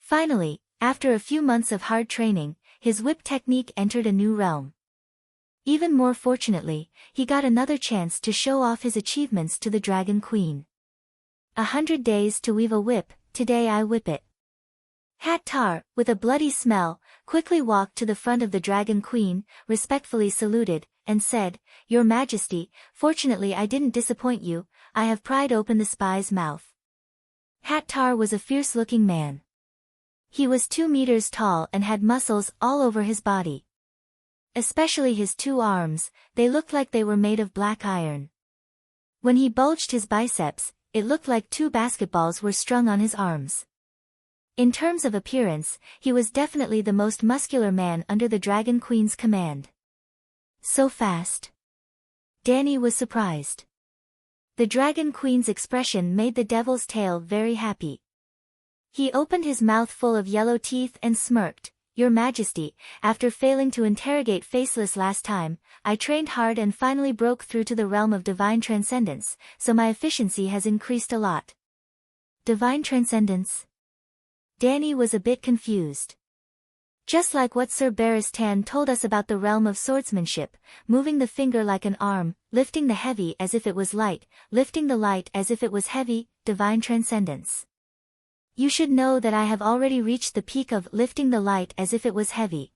Finally, after a few months of hard training, his whip technique entered a new realm. Even more fortunately, he got another chance to show off his achievements to the Dragon Queen. 100 days to weave a whip, today I whip it. Hattar, with a bloody smell, quickly walked to the front of the Dragon Queen, respectfully saluted, and said, "Your Majesty, fortunately I didn't disappoint you, I have pried open the spy's mouth." Hattar was a fierce-looking man. He was 2 meters tall and had muscles all over his body. Especially his 2 arms, they looked like they were made of black iron. When he bulged his biceps, it looked like 2 basketballs were strung on his arms. In terms of appearance, he was definitely the most muscular man under the Dragon Queen's command. So fast. Danny was surprised. The Dragon Queen's expression made the Devil's Tail very happy. He opened his mouth full of yellow teeth and smirked, "Your Majesty, after failing to interrogate Faceless last time, I trained hard and finally broke through to the realm of divine transcendence, so my efficiency has increased a lot." Divine transcendence? Danny was a bit confused. Just like what Sir Barristan told us about the realm of swordsmanship, moving the finger like an arm, lifting the heavy as if it was light, lifting the light as if it was heavy, divine transcendence. You should know that I have already reached the peak of lifting the light as if it was heavy.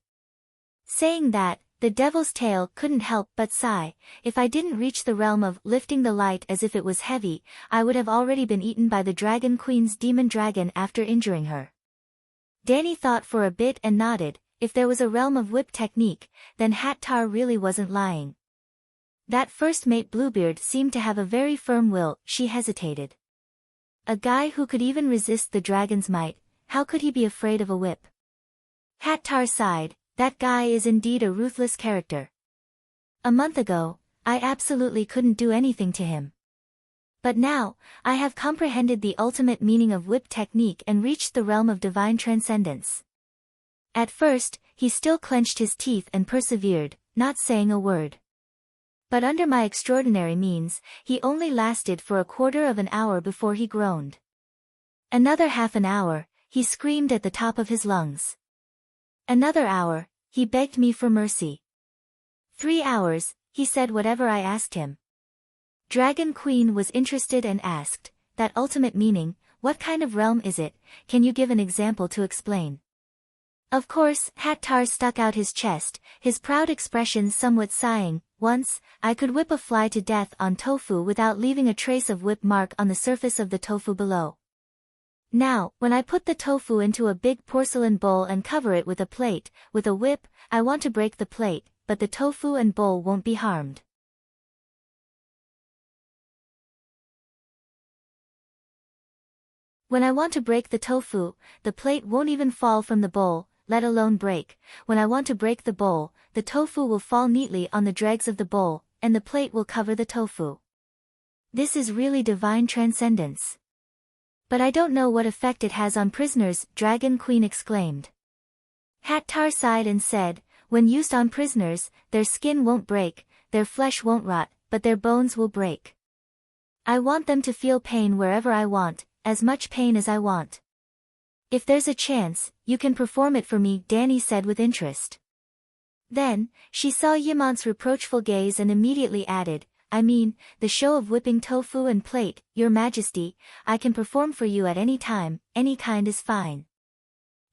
Saying that, the Devil's Tail couldn't help but sigh. If I didn't reach the realm of lifting the light as if it was heavy, I would have already been eaten by the Dragon Queen's demon dragon after injuring her. Danny thought for a bit and nodded. If there was a realm of whip technique, then Hattar really wasn't lying. That first mate Bluebeard seemed to have a very firm will. She hesitated. A guy who could even resist the dragon's might, how could he be afraid of a whip? Hattar sighed. That guy is indeed a ruthless character. A month ago, I absolutely couldn't do anything to him. But now, I have comprehended the ultimate meaning of whip technique and reached the realm of divine transcendence. At first, he still clenched his teeth and persevered, not saying a word. But under my extraordinary means, he only lasted for a quarter of an hour before he groaned. Another half an hour, he screamed at the top of his lungs. Another hour, he begged me for mercy. 3 hours, he said whatever I asked him. Dragon Queen was interested and asked, "That ultimate meaning, what kind of realm is it? Can you give an example to explain?" Of course, Hattar stuck out his chest, his proud expression somewhat sighing. "Once, I could whip a fly to death on tofu without leaving a trace of whip mark on the surface of the tofu below. Now, when I put the tofu into a big porcelain bowl and cover it with a plate, with a whip, I want to break the plate, but the tofu and bowl won't be harmed. When I want to break the tofu, the plate won't even fall from the bowl, let alone break. When I want to break the bowl, the tofu will fall neatly on the dregs of the bowl, and the plate will cover the tofu. This is really divine transcendence. But I don't know what effect it has on prisoners," Dragon Queen exclaimed. Hattar sighed and said, "When used on prisoners, their skin won't break, their flesh won't rot, but their bones will break. I want them to feel pain wherever I want, as much pain as I want. If there's a chance, you can perform it for me," Danny said with interest. Then, she saw Yimant's reproachful gaze and immediately added, "I mean, the show of whipping tofu and plate, Your Majesty, I can perform for you at any time, any kind is fine.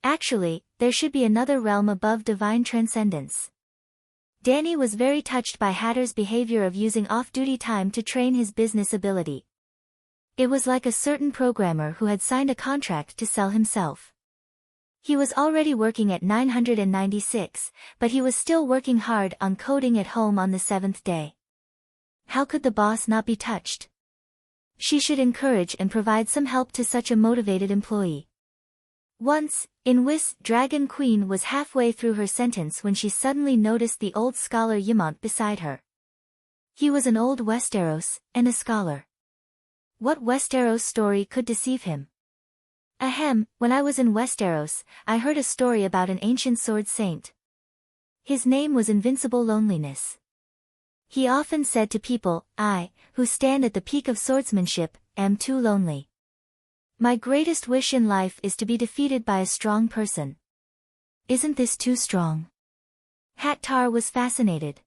Actually, there should be another realm above divine transcendence. Danny was very touched by Hatter's behavior of using off-duty time to train his business ability. It was like a certain programmer who had signed a contract to sell himself. He was already working at 996, but he was still working hard on coding at home on the 7th day. How could the boss not be touched? She should encourage and provide some help to such a motivated employee. Once, in Whis, Dragon Queen was halfway through her sentence when she suddenly noticed the old scholar Yamant beside her. He was an old Westeros, and a scholar. What Westeros story could deceive him? Ahem, when I was in Westeros, I heard a story about an ancient sword saint. His name was Invincible Loneliness. He often said to people, I, who stand at the peak of swordsmanship, am too lonely. My greatest wish in life is to be defeated by a strong person. Isn't this too strong? Hattar was fascinated.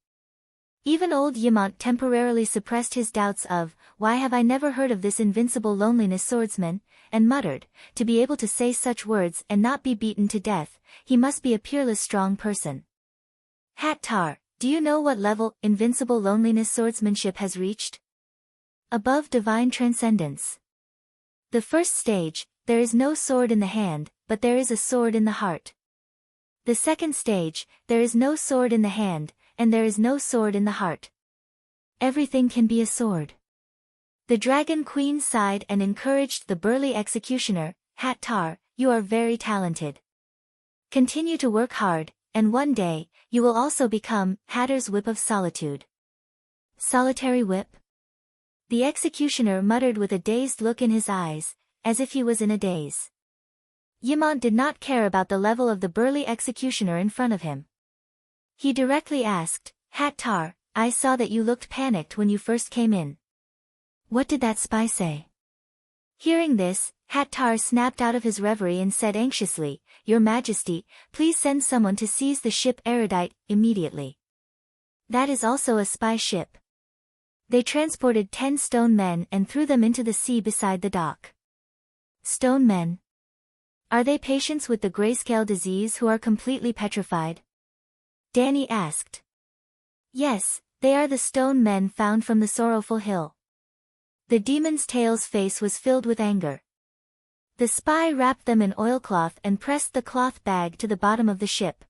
Even old Yamant temporarily suppressed his doubts of, why have I never heard of this invincible loneliness swordsman, and muttered, to be able to say such words and not be beaten to death, he must be a peerless strong person. Hattar, do you know what level invincible loneliness swordsmanship has reached? Above divine transcendence. The first stage, there is no sword in the hand, but there is a sword in the heart. The second stage, there is no sword in the hand, and there is no sword in the heart. Everything can be a sword. The Dragon Queen sighed and encouraged the burly executioner, Hattar, you are very talented. Continue to work hard, and one day, you will also become Hatter's Whip of Solitude. Solitary whip? The executioner muttered with a dazed look in his eyes, as if he was in a daze. Yamant did not care about the level of the burly executioner in front of him. He directly asked, Hattar, I saw that you looked panicked when you first came in. What did that spy say? Hearing this, Hattar snapped out of his reverie and said anxiously, Your Majesty, please send someone to seize the ship Erudite, immediately. That is also a spy ship. They transported 10 stone men and threw them into the sea beside the dock. Stone men? Are they patients with the grayscale disease who are completely petrified? Danny asked. Yes, they are the stone men found from the Sorrowful Hill. The demon's tail's face was filled with anger. The spy wrapped them in oilcloth and pressed the cloth bag to the bottom of the ship.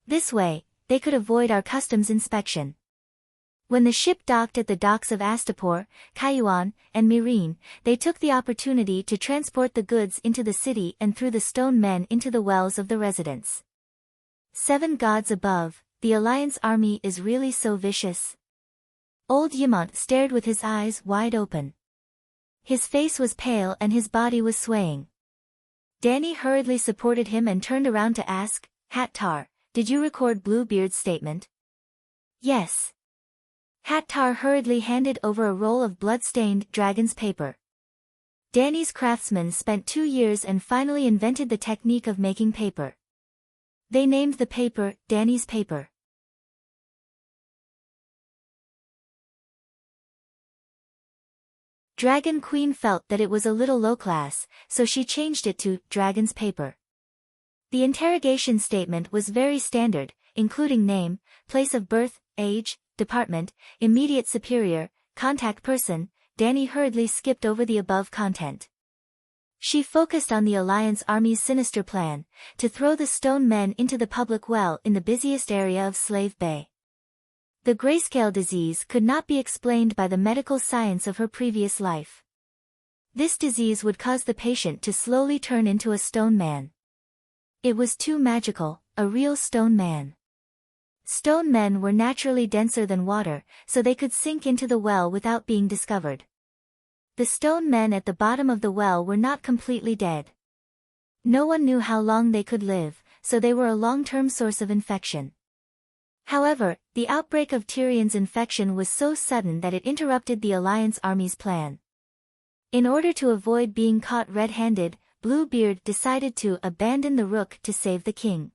This way, they could avoid our customs inspection. When the ship docked at the docks of Astapor, Cayuan, and Meereen, they took the opportunity to transport the goods into the city and threw the stone men into the wells of the residents. 7 gods above, the Alliance army is really so vicious. Old Yamant stared with his eyes wide open. His face was pale and his body was swaying. Danny hurriedly supported him and turned around to ask, Hattar, did you record Bluebeard's statement? Yes. Hattar hurriedly handed over a roll of blood-stained dragon's paper. Danny's craftsmen spent 2 years and finally invented the technique of making paper. They named the paper, Danny's paper. Dragon Queen felt that it was a little low class, so she changed it to Dragon's paper. The interrogation statement was very standard, including name, place of birth, age, department, immediate superior, contact person. Danny hurriedly skipped over the above content. She focused on the Alliance Army's sinister plan, to throw the stone men into the public well in the busiest area of Slave Bay. The grayscale disease could not be explained by the medical science of her previous life. This disease would cause the patient to slowly turn into a stone man. It was too magical, a real stone man. Stone men were naturally denser than water, so they could sink into the well without being discovered. The stone men at the bottom of the well were not completely dead. No one knew how long they could live, so they were a long-term source of infection. However, the outbreak of Tyrion's infection was so sudden that it interrupted the Alliance army's plan. In order to avoid being caught red-handed, Bluebeard decided to abandon the Rook to save the king.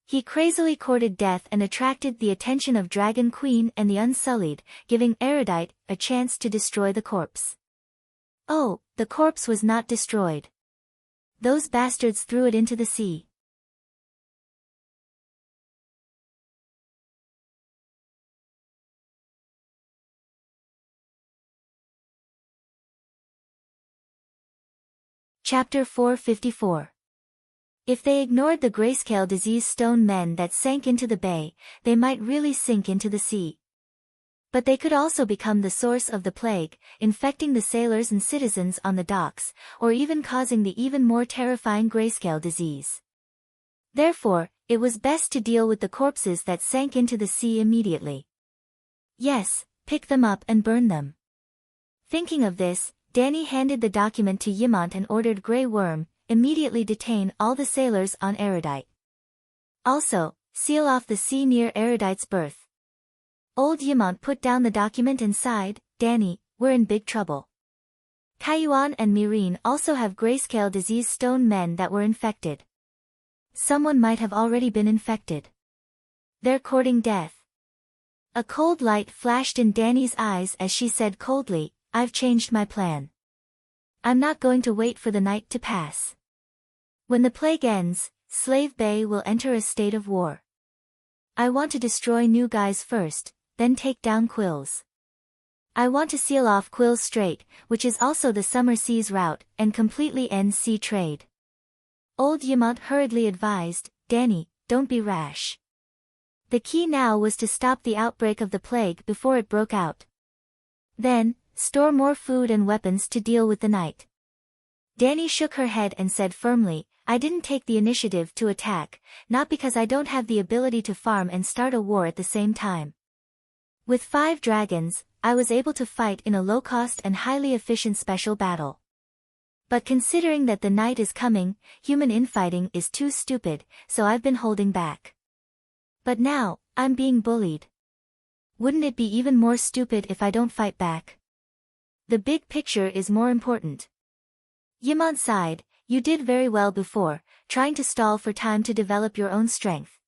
He crazily courted death and attracted the attention of Dragon Queen and the Unsullied, giving Erudite a chance to destroy the corpse. Oh, the corpse was not destroyed. Those bastards threw it into the sea. Chapter 454. If they ignored the grayscale disease stone men that sank into the bay, they might really sink into the sea. But they could also become the source of the plague, infecting the sailors and citizens on the docks, or even causing the even more terrifying grayscale disease. Therefore, it was best to deal with the corpses that sank into the sea immediately. Yes, pick them up and burn them. Thinking of this, Danny handed the document to Yimont and ordered Grey Worm, immediately detain all the sailors on Erudite. Also, seal off the sea near Erudite's berth. Old Yimont put down the document and sighed, Danny, we're in big trouble. Kayuan and Mirin also have grayscale disease stone men that were infected. Someone might have already been infected. They're courting death. A cold light flashed in Danny's eyes as she said coldly, I've changed my plan. I'm not going to wait for the night to pass. When the plague ends, Slave Bay will enter a state of war. I want to destroy New Guys first, then take down Quills. I want to seal off Quills Strait, which is also the summer seas route, and completely end sea trade. Old Yimont hurriedly advised, Danny, don't be rash. The key now was to stop the outbreak of the plague before it broke out. Then, store more food and weapons to deal with the night. Danny shook her head and said firmly, I didn't take the initiative to attack, not because I don't have the ability to farm and start a war at the same time. With 5 dragons, I was able to fight in a low-cost and highly efficient special battle. But considering that the night is coming, human infighting is too stupid, so I've been holding back. But now, I'm being bullied. Wouldn't it be even more stupid if I don't fight back? The big picture is more important. Yimont sighed, you did very well before, trying to stall for time to develop your own strength.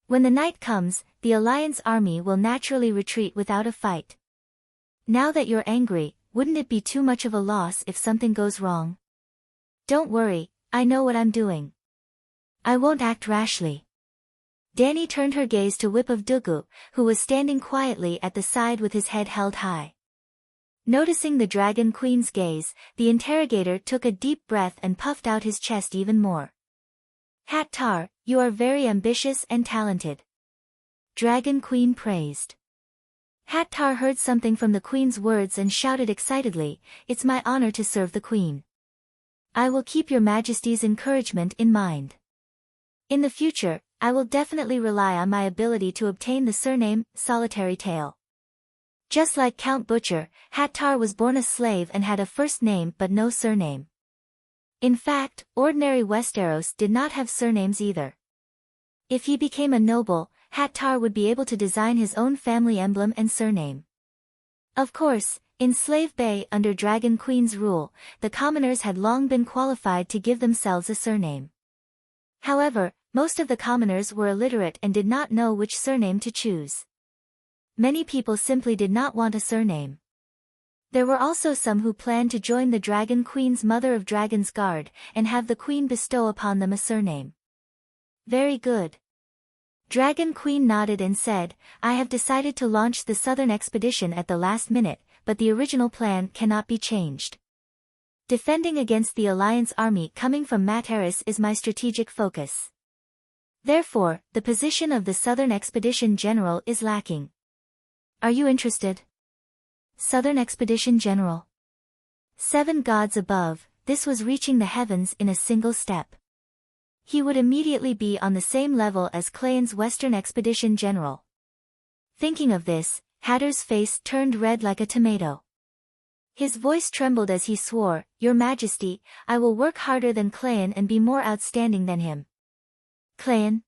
When the night comes, the Alliance army will naturally retreat without a fight. Now that you're angry, wouldn't it be too much of a loss if something goes wrong? Don't worry, I know what I'm doing. I won't act rashly. Danny turned her gaze to Whip of Dugu, who was standing quietly at the side with his head held high. Noticing the Dragon Queen's gaze, the interrogator took a deep breath and puffed out his chest even more. Hat Tar, you are very ambitious and talented. Dragon Queen praised. Hat Tar heard something from the Queen's words and shouted excitedly, it's my honor to serve the Queen. I will keep your Majesty's encouragement in mind. In the future, I will definitely rely on my ability to obtain the surname, Solitary Tail. Just like Count Butcher, Hat Tar was born a slave and had a first name but no surname. In fact, ordinary Westeros did not have surnames either. If he became a noble, Hat Tar would be able to design his own family emblem and surname. Of course, in Slave Bay under Dragon Queen's rule, the commoners had long been qualified to give themselves a surname. However, most of the commoners were illiterate and did not know which surname to choose. Many people simply did not want a surname. There were also some who planned to join the Dragon Queen's Mother of Dragons Guard, and have the Queen bestow upon them a surname. Very good. Dragon Queen nodded and said, I have decided to launch the southern expedition at the last minute, but the original plan cannot be changed. Defending against the Alliance army coming from Materis is my strategic focus. Therefore, the position of the Southern Expedition General is lacking. Are you interested? Southern Expedition General. 7 gods above, this was reaching the heavens in a single step. He would immediately be on the same level as Clayton's Western Expedition General. Thinking of this, Hatter's face turned red like a tomato. His voice trembled as he swore, Your Majesty, I will work harder than Clayton and be more outstanding than him. Clayton?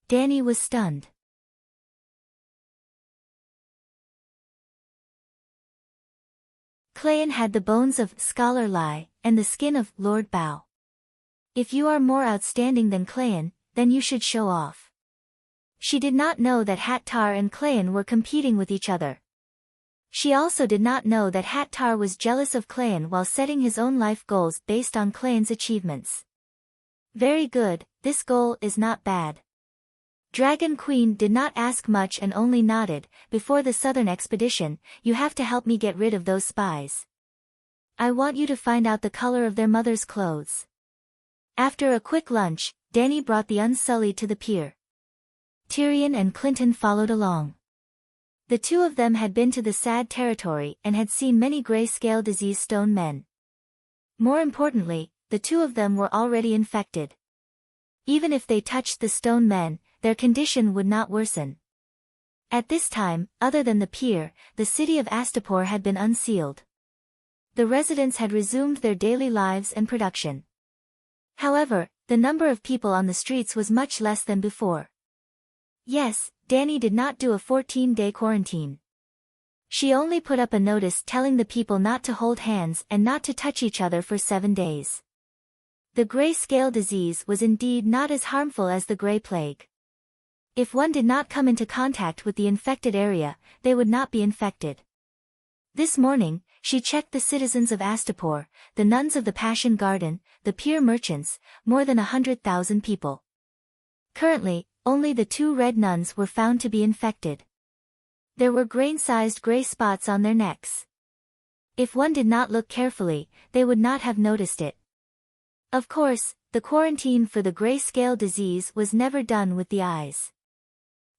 Danny was stunned. Clayton had the bones of Scholar Lai, and the skin of Lord Bao. If you are more outstanding than Clayton, then you should show off. She did not know that Hat Tar and Clayton were competing with each other. She also did not know that Hat Tar was jealous of Clayton while setting his own life goals based on Clayton's achievements. Very good, this goal is not bad. Dragon Queen did not ask much and only nodded, before the southern expedition, you have to help me get rid of those spies. I want you to find out the color of their mother's clothes. After a quick lunch, Danny brought the Unsullied to the pier. Tyrion and Clinton followed along. The two of them had been to the sad territory and had seen many grayscale disease stone men. More importantly, the two of them were already infected. Even if they touched the stone men, their condition would not worsen. At this time, other than the pier, the city of Astapor had been unsealed. The residents had resumed their daily lives and production. However, the number of people on the streets was much less than before. Yes, Danny did not do a 14-day quarantine. She only put up a notice telling the people not to hold hands and not to touch each other for 7 days. The grayscale disease was indeed not as harmful as the Grey Plague. If one did not come into contact with the infected area, they would not be infected. This morning, she checked the citizens of Astapor, the nuns of the Passion Garden, the pier merchants, more than 100,000 people. Currently, only the 2 red nuns were found to be infected. There were grain-sized gray spots on their necks. If one did not look carefully, they would not have noticed it. Of course, the quarantine for the grayscale disease was never done with the eyes.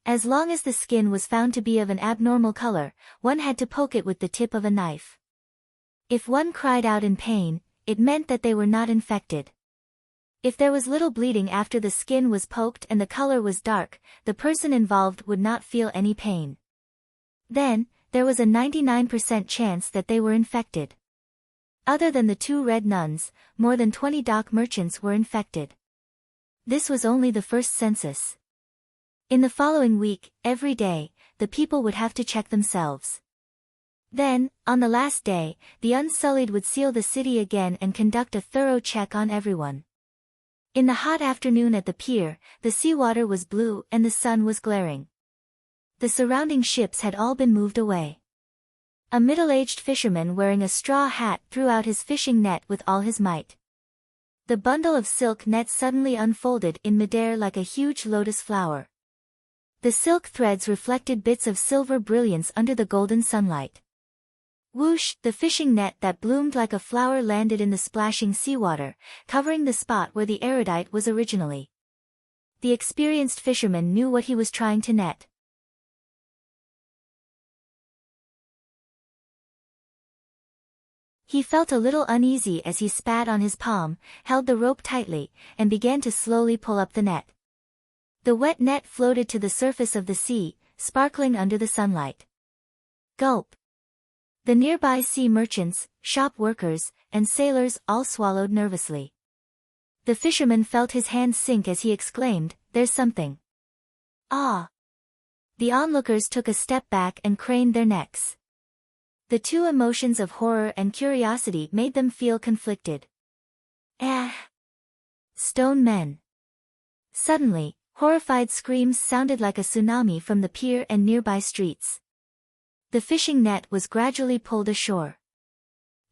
As long as the skin was found to be of an abnormal color, one had to poke it with the tip of a knife. If one cried out in pain, it meant that they were not infected. If there was little bleeding after the skin was poked and the color was dark, the person involved would not feel any pain. Then, there was a 99% chance that they were infected. Other than the 2 red nuns, more than 20 dock merchants were infected. This was only the first census. In the following week, every day, the people would have to check themselves. Then, on the last day, the Unsullied would seal the city again and conduct a thorough check on everyone. In the hot afternoon at the pier, the seawater was blue and the sun was glaring. The surrounding ships had all been moved away. A middle-aged fisherman wearing a straw hat threw out his fishing net with all his might. The bundle of silk net suddenly unfolded in midair like a huge lotus flower. The silk threads reflected bits of silver brilliance under the golden sunlight. Whoosh! The fishing net that bloomed like a flower landed in the splashing seawater, covering the spot where the erudite was originally. The experienced fisherman knew what he was trying to net. He felt a little uneasy as he spat on his palm, held the rope tightly, and began to slowly pull up the net. The wet net floated to the surface of the sea, sparkling under the sunlight. Gulp! The nearby sea merchants, shop workers, and sailors all swallowed nervously. The fisherman felt his hands sink as he exclaimed, "There's something." Ah! The onlookers took a step back and craned their necks. The two emotions of horror and curiosity made them feel conflicted. Stone men. Suddenly, horrified screams sounded like a tsunami from the pier and nearby streets. The fishing net was gradually pulled ashore.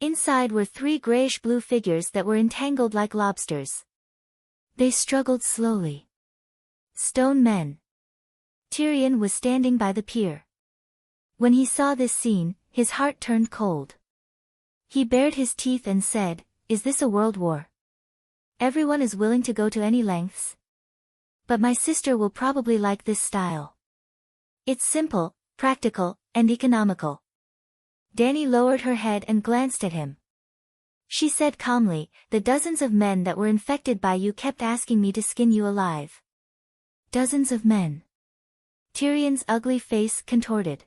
Inside were 3 grayish-blue figures that were entangled like lobsters. They struggled slowly. Stone men. Tyrion was standing by the pier. When he saw this scene, his heart turned cold. He bared his teeth and said, "Is this a world war? Everyone is willing to go to any lengths? But my sister will probably like this style. It's simple, practical, and economical." Dany lowered her head and glanced at him. She said calmly, "The dozens of men that were infected by you kept asking me to skin you alive." Dozens of men. Tyrion's ugly face contorted.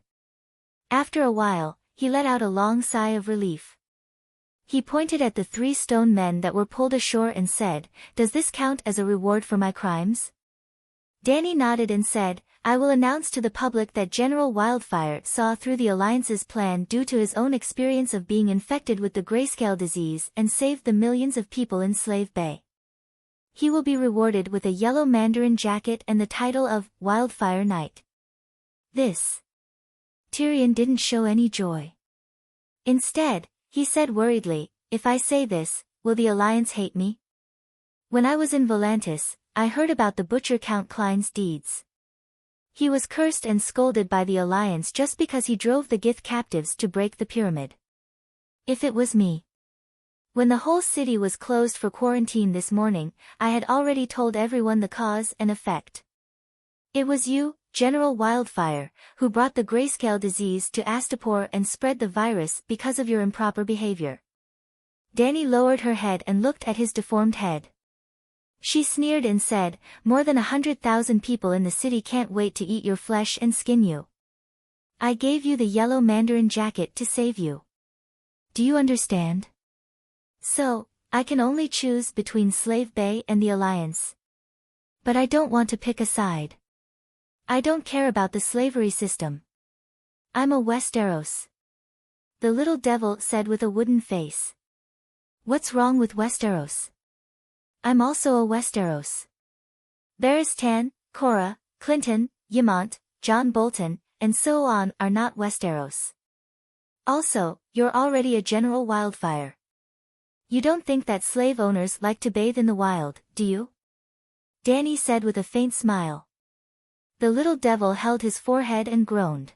After a while, he let out a long sigh of relief. He pointed at the 3 stone men that were pulled ashore and said, "Does this count as a reward for my crimes?" Dany nodded and said, "I will announce to the public that General Wildfire saw through the Alliance's plan due to his own experience of being infected with the grayscale disease and saved the millions of people in Slave Bay. He will be rewarded with a yellow mandarin jacket and the title of Wildfire Knight." This. Tyrion didn't show any joy. Instead, he said worriedly, "If I say this, will the Alliance hate me? When I was in Volantis, I heard about the butcher Count Klein's deeds. He was cursed and scolded by the Alliance just because he drove the Gith captives to break the pyramid. If it was me, When the whole city was closed for quarantine this morning, I had already told everyone the cause and effect. It was you, General Wildfire, who brought the grayscale disease to Astapor and spread the virus because of your improper behavior. Dani lowered her head and looked at his deformed head. She sneered and said, "More than 100,000 people in the city can't wait to eat your flesh and skin you. I gave you the yellow mandarin jacket to save you. Do you understand? So, I can only choose between Slave Bay and the Alliance. But I don't want to pick a side. I don't care about the slavery system. I'm a Westeros." The little devil said with a wooden face. "What's wrong with Westeros? I'm also a Westeros. Barristan, Cora, Clinton, Ymont, John Bolton, and so on are not Westeros. Also, you're already a General Wildfire. You don't think that slave owners like to bathe in the wild, do you?" Dani said with a faint smile. The little devil held his forehead and groaned.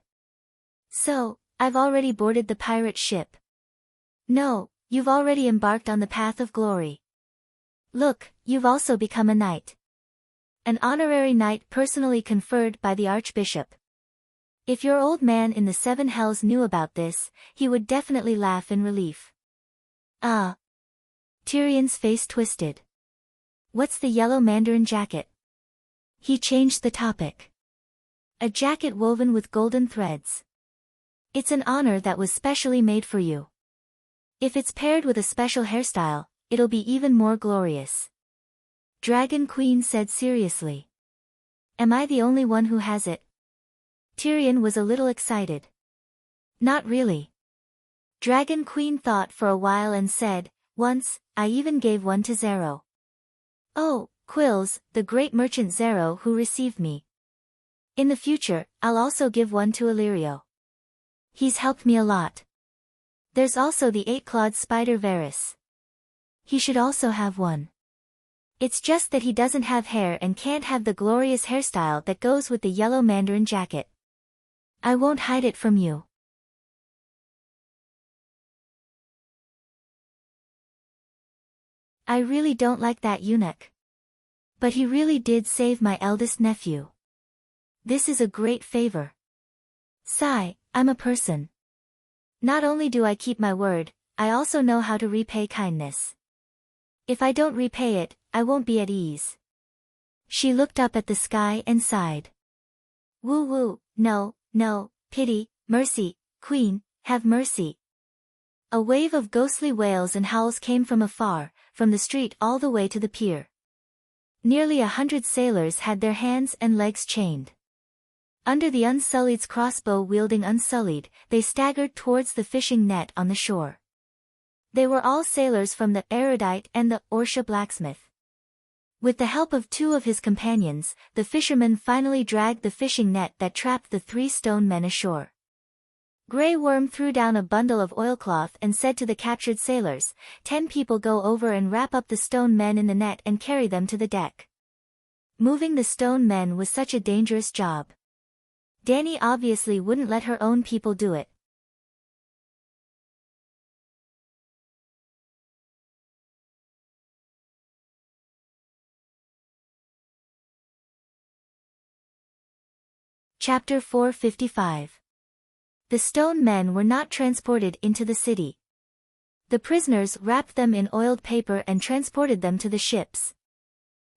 "So, I've already boarded the pirate ship." "No, you've already embarked on the path of glory. Look, you've also become a knight. An honorary knight personally conferred by the Archbishop. If your old man in the Seven Hells knew about this, he would definitely laugh in relief." "Ah." Tyrion's face twisted. "What's the yellow mandarin jacket?" He changed the topic. "A jacket woven with golden threads. It's an honor that was specially made for you. If it's paired with a special hairstyle, it'll be even more glorious." Dragon Queen said seriously. "Am I the only one who has it?" Tyrion was a little excited. "Not really." Dragon Queen thought for a while and said, "Once, I even gave one to Zero." "Oh, Quills, the great merchant Zero who received me. In the future, I'll also give one to Illyrio. He's helped me a lot. There's also the eight-clawed spider Varys. He should also have one. It's just that he doesn't have hair and can't have the glorious hairstyle that goes with the yellow mandarin jacket. I won't hide it from you." "I really don't like that eunuch. But he really did save my eldest nephew. This is a great favor. Sigh, I'm a person. Not only do I keep my word, I also know how to repay kindness. If I don't repay it, I won't be at ease." She looked up at the sky and sighed. "Woo woo, no, no, pity, mercy, Queen, have mercy." A wave of ghostly wails and howls came from afar, from the street all the way to the pier. Nearly 100 sailors had their hands and legs chained. Under the Unsullied's crossbow-wielding Unsullied, they staggered towards the fishing net on the shore. They were all sailors from the Erudite and the Orsha blacksmith. With the help of two of his companions, the fisherman finally dragged the fishing net that trapped the 3 stone men ashore. Grey Worm threw down a bundle of oilcloth and said to the captured sailors, 10 people go over and wrap up the stone men in the net and carry them to the deck." Moving the stone men was such a dangerous job. Dani obviously wouldn't let her own people do it. Chapter 455. The stone men were not transported into the city. The prisoners wrapped them in oiled paper and transported them to the ships.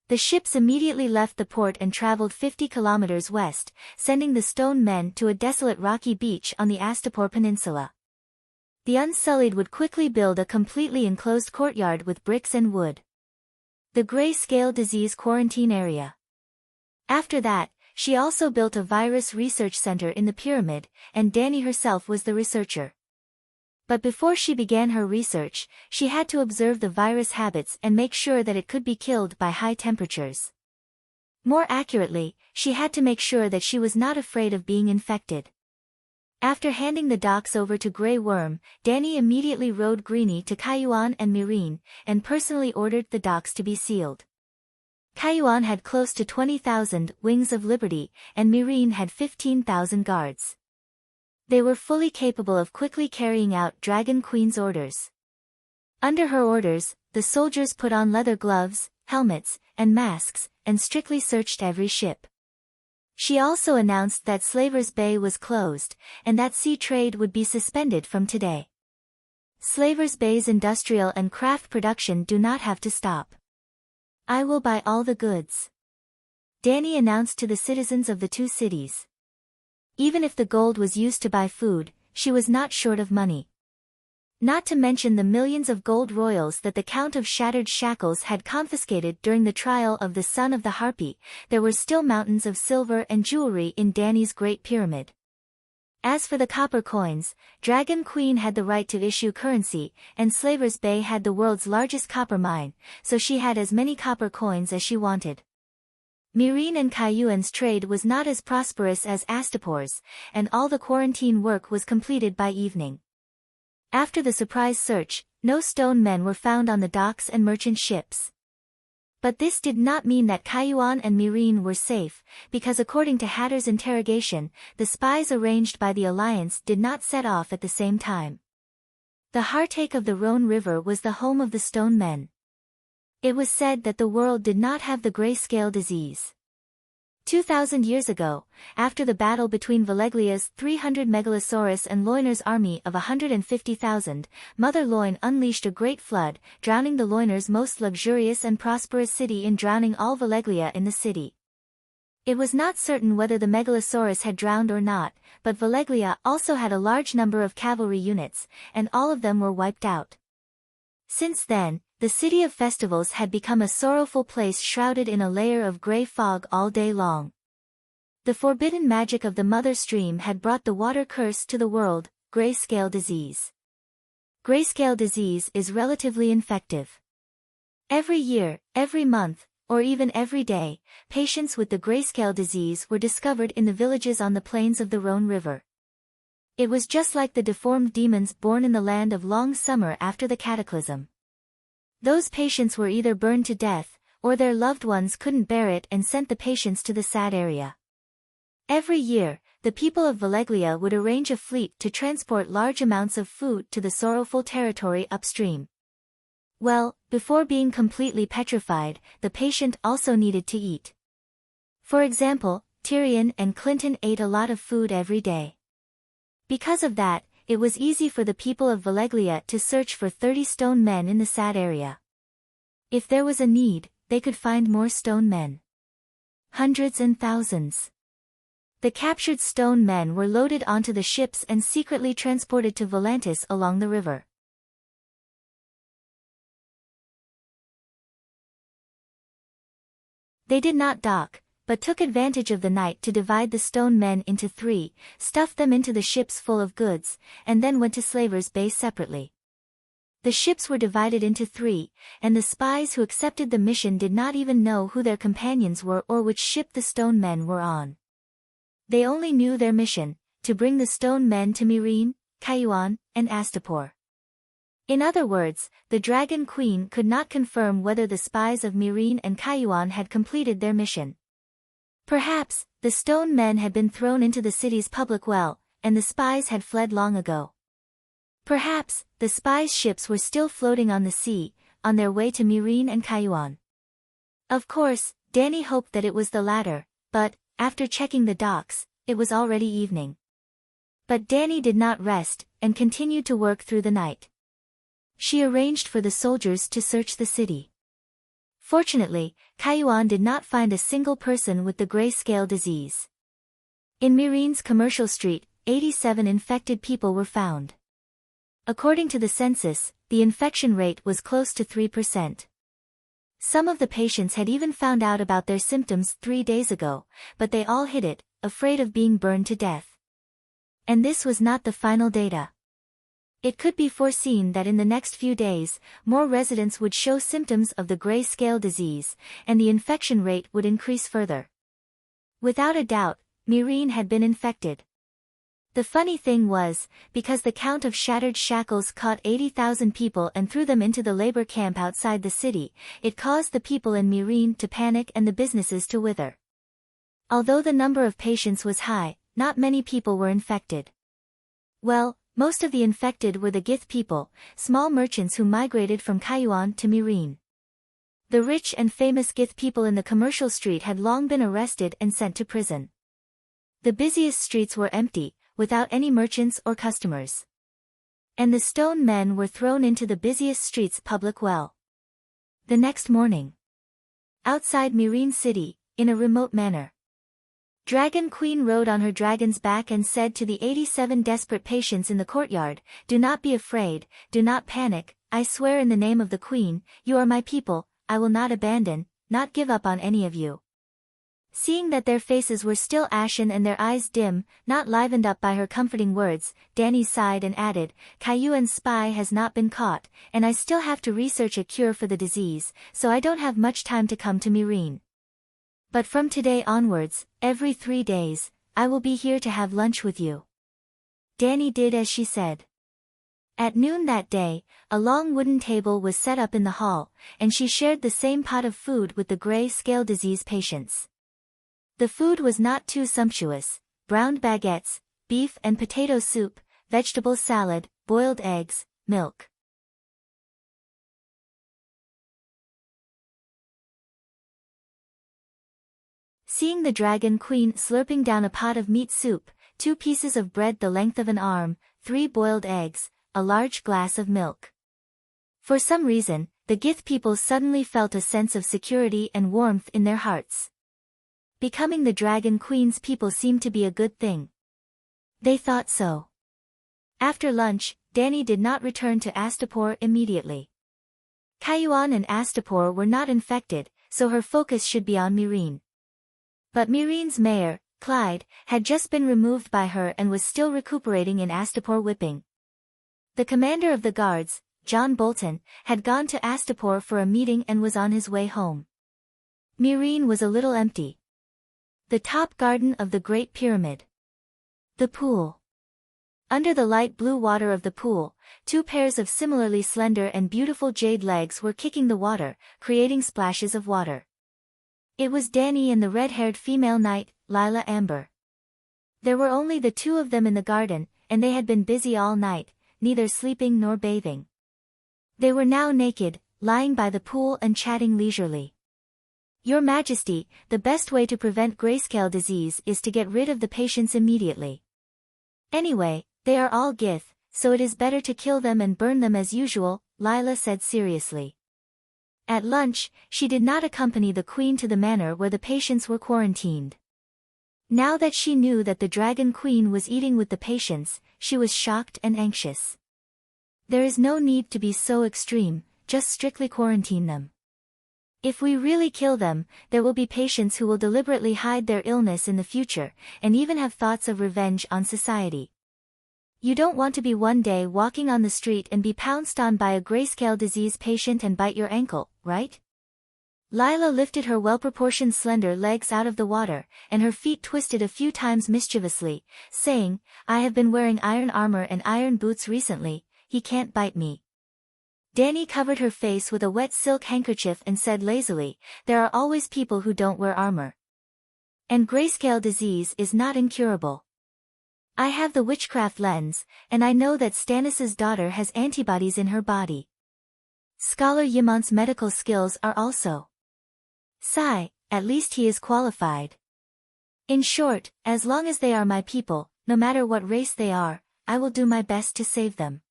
The ships immediately left the port and traveled 50 kilometers west, sending the stone men to a desolate rocky beach on the Astapor Peninsula. The Unsullied would quickly build a completely enclosed courtyard with bricks and wood. The Gray-Scale Disease Quarantine Area. After that, she also built a virus research center in the pyramid, and Dani herself was the researcher. But before she began her research, she had to observe the virus habits and make sure that it could be killed by high temperatures. More accurately, she had to make sure that she was not afraid of being infected. After handing the docks over to Grey Worm, Dani immediately rode Greenie to Cayuan and Meereen, and personally ordered the docks to be sealed. Cayuan had close to 20,000 Wings of Liberty, and Meereen had 15,000 guards. They were fully capable of quickly carrying out Dragon Queen's orders. Under her orders, the soldiers put on leather gloves, helmets, and masks, and strictly searched every ship. She also announced that Slavers Bay was closed, and that sea trade would be suspended from today. Slavers Bay's industrial and craft production do not have to stop. I will buy all the goods, Dany announced to the citizens of the two cities. Even if the gold was used to buy food, she was not short of money. Not to mention the millions of gold royals that the Count of Shattered Shackles had confiscated during the trial of the son of the Harpy, there were still mountains of silver and jewelry in Dany's Great Pyramid. As for the copper coins, Dragon Queen had the right to issue currency, and Slavers Bay had the world's largest copper mine, so she had as many copper coins as she wanted. Meereen and Cayuan's trade was not as prosperous as Astapor's, and all the quarantine work was completed by evening. After the surprise search, no stone men were found on the docks and merchant ships. But this did not mean that Cayuan and Meereen were safe, because according to Hatter's interrogation, the spies arranged by the Alliance did not set off at the same time. The heartache of the Rhone River was the home of the stone men. It was said that the world did not have the grayscale disease. 2,000 years ago, after the battle between Valeglia's 300 Megalosaurus and Loiner's army of 150,000, Mother Loin unleashed a great flood, drowning the Loiner's most luxurious and prosperous city and drowning all Valeglia in the city. It was not certain whether the Megalosaurus had drowned or not, but Valeglia also had a large number of cavalry units, and all of them were wiped out. Since then, the city of festivals had become a sorrowful place shrouded in a layer of grey fog all day long. The forbidden magic of the mother stream had brought the water curse to the world, grayscale disease. Grayscale disease is relatively infective. Every year, every month, or even every day, patients with the grayscale disease were discovered in the villages on the plains of the Rhone River. It was just like the deformed demons born in the land of long summer after the cataclysm. Those patients were either burned to death, or their loved ones couldn't bear it and sent the patients to the sad area. Every year, the people of Valeglia would arrange a fleet to transport large amounts of food to the sorrowful territory upstream. Well, before being completely petrified, the patient also needed to eat. For example, Tyrion and Clinton ate a lot of food every day. Because of that, it was easy for the people of Valeglia to search for 30 stone men in the sad area. If there was a need, they could find more stone men. Hundreds and thousands. The captured stone men were loaded onto the ships and secretly transported to Volantis along the river. They did not dock, but took advantage of the night to divide the stone men into 3, stuffed them into the ships full of goods, and then went to Slavers Bay separately. The ships were divided into 3, and the spies who accepted the mission did not even know who their companions were or which ship the stone men were on. They only knew their mission, to bring the stone men to Meereen, Cayuan, and Astapor. In other words, the Dragon Queen could not confirm whether the spies of Meereen and Cayuan had completed their mission. Perhaps, the stone men had been thrown into the city's public well, and the spies had fled long ago. Perhaps, the spies' ships were still floating on the sea, on their way to Meereen and Cayuan. Of course, Dany hoped that it was the latter, but, after checking the docks, it was already evening. But Dany did not rest, and continued to work through the night. She arranged for the soldiers to search the city. Fortunately, Cayuan did not find a single person with the grayscale disease. In Meereen's commercial street, 87 infected people were found. According to the census, the infection rate was close to 3%. Some of the patients had even found out about their symptoms 3 days ago, but they all hid it, afraid of being burned to death. And this was not the final data. It could be foreseen that in the next few days, more residents would show symptoms of the grayscale disease, and the infection rate would increase further. Without a doubt, Meereen had been infected. The funny thing was, because the Count of Shattered Shackles caught 80,000 people and threw them into the labor camp outside the city, it caused the people in Meereen to panic and the businesses to wither. Although the number of patients was high, not many people were infected. Well, Most of the infected were the Gith people, small merchants who migrated from Kayuan to Myrene. The rich and famous Gith people in the commercial street had long been arrested and sent to prison. The busiest streets were empty, without any merchants or customers. And the stone men were thrown into the busiest street's public well. The next morning, outside Myrene City, in a remote manor, Dragon Queen rode on her dragon's back and said to the 87 desperate patients in the courtyard, "Do not be afraid, do not panic, I swear in the name of the Queen, you are my people, I will not abandon, not give up on any of you." Seeing that their faces were still ashen and their eyes dim, not livened up by her comforting words, Danny sighed and added, "Kayuan's spy has not been caught, and I still have to research a cure for the disease, so I don't have much time to come to Myrene. But from today onwards, every 3 days, I will be here to have lunch with you." Danny did as she said. At noon that day, a long wooden table was set up in the hall, and she shared the same pot of food with the gray scale disease patients. The food was not too sumptuous: browned baguettes, beef and potato soup, vegetable salad, boiled eggs, milk. Seeing the Dragon Queen slurping down a pot of meat soup, 2 pieces of bread the length of an arm, 3 boiled eggs, a large glass of milk. For some reason, the Gith people suddenly felt a sense of security and warmth in their hearts. Becoming the Dragon Queen's people seemed to be a good thing. They thought so. After lunch, Danny did not return to Astapor immediately. Kayuan and Astapor were not infected, so her focus should be on Myrene. But Myrene's mayor, Clyde, had just been removed by her and was still recuperating in Astapor whipping. The commander of the guards, John Bolton, had gone to Astapor for a meeting and was on his way home. Myrene was a little empty. The top garden of the Great Pyramid. The pool. Under the light blue water of the pool, 2 pairs of similarly slender and beautiful jade legs were kicking the water, creating splashes of water. It was Danny and the red-haired female knight, Lila Amber. There were only the 2 of them in the garden, and they had been busy all night, neither sleeping nor bathing. They were now naked, lying by the pool and chatting leisurely. "Your Majesty, the best way to prevent grayscale disease is to get rid of the patients immediately. Anyway, they are all Gith, so it is better to kill them and burn them as usual," Lila said seriously. At lunch, she did not accompany the Queen to the manor where the patients were quarantined. Now that she knew that the Dragon Queen was eating with the patients, she was shocked and anxious. "There is no need to be so extreme, just strictly quarantine them. If we really kill them, there will be patients who will deliberately hide their illness in the future, and even have thoughts of revenge on society. You don't want to be one day walking on the street and be pounced on by a grayscale disease patient and bite your ankle, right?" Lila lifted her well-proportioned slender legs out of the water, and her feet twisted a few times mischievously, saying, "I have been wearing iron armor and iron boots recently, he can't bite me." Danny covered her face with a wet silk handkerchief and said lazily, "There are always people who don't wear armor. And grayscale disease is not incurable. I have the witchcraft lens, and I know that Stannis's daughter has antibodies in her body. Scholar Yimont's medical skills are also. Sigh, at least he is qualified. In short, as long as they are my people, no matter what race they are, I will do my best to save them.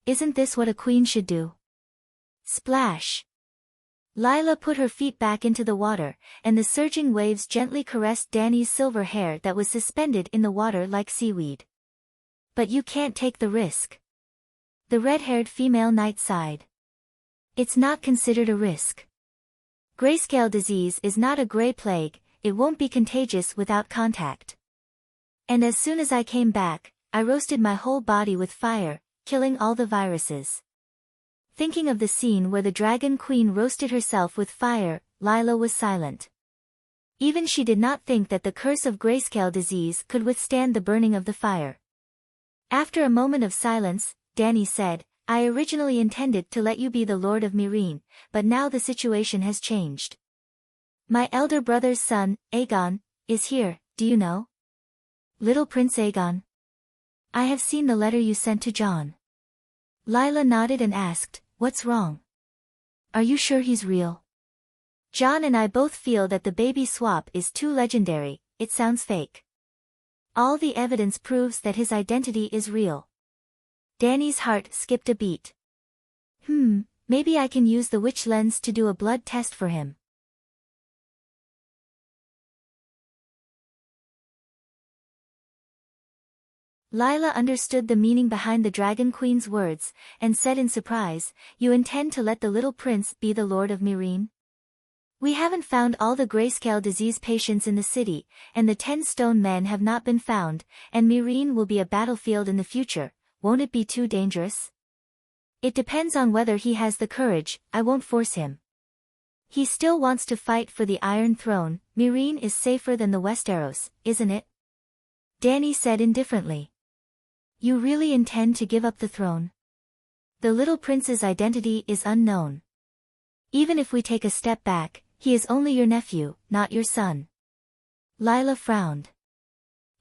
Isn't this what a queen should do?" Splash! Lila put her feet back into the water, and the surging waves gently caressed Danny's silver hair that was suspended in the water like seaweed. "But you can't take the risk." The red-haired female knight sighed. "It's not considered a risk. Grayscale disease is not a gray plague, it won't be contagious without contact. And as soon as I came back, I roasted my whole body with fire, killing all the viruses." Thinking of the scene where the Dragon Queen roasted herself with fire, Lila was silent. Even she did not think that the curse of grayscale disease could withstand the burning of the fire. After a moment of silence, Danny said, "I originally intended to let you be the Lord of Myrene, but now the situation has changed. My elder brother's son, Aegon, is here, do you know? Little Prince Aegon. I have seen the letter you sent to John. Lila nodded and asked, "What's wrong? Are you sure he's real?" John and I both feel that the baby swap is too legendary, it sounds fake. All the evidence proves that his identity is real. Danny's heart skipped a beat. Maybe I can use the witch lens to do a blood test for him. Lila understood the meaning behind the Dragon Queen's words, and said in surprise, "You intend to let the little prince be the Lord of Myrene? We haven't found all the grayscale disease patients in the city, and the 10 stone men have not been found, and Myrene will be a battlefield in the future. Won't it be too dangerous?" "It depends on whether he has the courage. I won't force him. He still wants to fight for the Iron Throne. Myrene is safer than the Westeros, isn't it?" Danny said indifferently. "You really intend to give up the throne? The little prince's identity is unknown. Even if we take a step back, he is only your nephew, not your son." Lila frowned.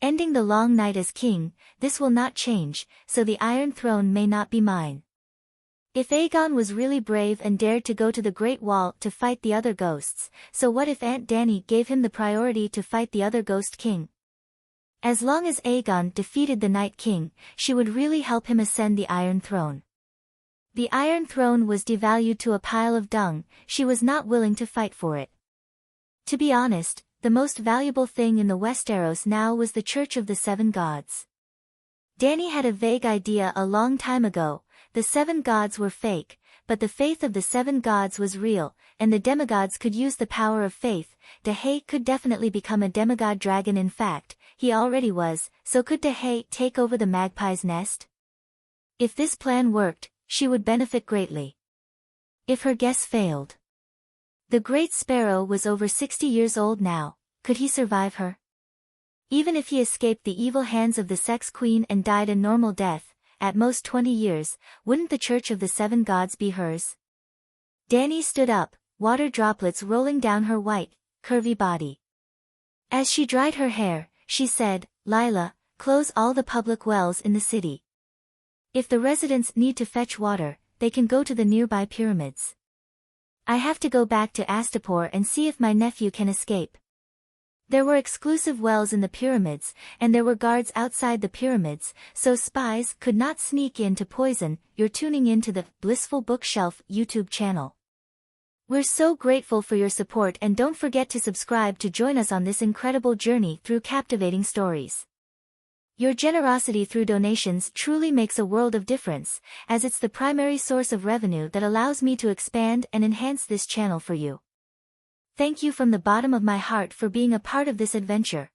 "Ending the long night as king, this will not change, so the Iron Throne may not be mine. If Aegon was really brave and dared to go to the Great Wall to fight the other ghosts, so what if Aunt Dany gave him the priority to fight the other Ghost King? As long as Aegon defeated the Night King, she would really help him ascend the Iron Throne. The Iron Throne was devalued to a pile of dung, she was not willing to fight for it. To be honest, the most valuable thing in the Westeros now was the Church of the Seven Gods. Dany had a vague idea a long time ago, the Seven Gods were fake, but the faith of the Seven Gods was real, and the demigods could use the power of faith. Dahay could definitely become a demigod dragon. In fact, he already was, so could Dahay take over the Magpie's Nest? If this plan worked, she would benefit greatly. If her guess failed. The Great Sparrow was over 60 years old now, could he survive her? Even if he escaped the evil hands of the Sex Queen and died a normal death, at most 20 years, wouldn't the Church of the Seven Gods be hers? Dany stood up, water droplets rolling down her white, curvy body. As she dried her hair, she said, "Lila, close all the public wells in the city. If the residents need to fetch water, they can go to the nearby pyramids. I have to go back to Astapor and see if my nephew can escape." There were exclusive wells in the pyramids, and there were guards outside the pyramids, so spies could not sneak in to poison. You're tuning in to the Blissful Bookshelf YouTube channel. We're so grateful for your support, and don't forget to subscribe to join us on this incredible journey through captivating stories. Your generosity through donations truly makes a world of difference, as it's the primary source of revenue that allows me to expand and enhance this channel for you. Thank you from the bottom of my heart for being a part of this adventure.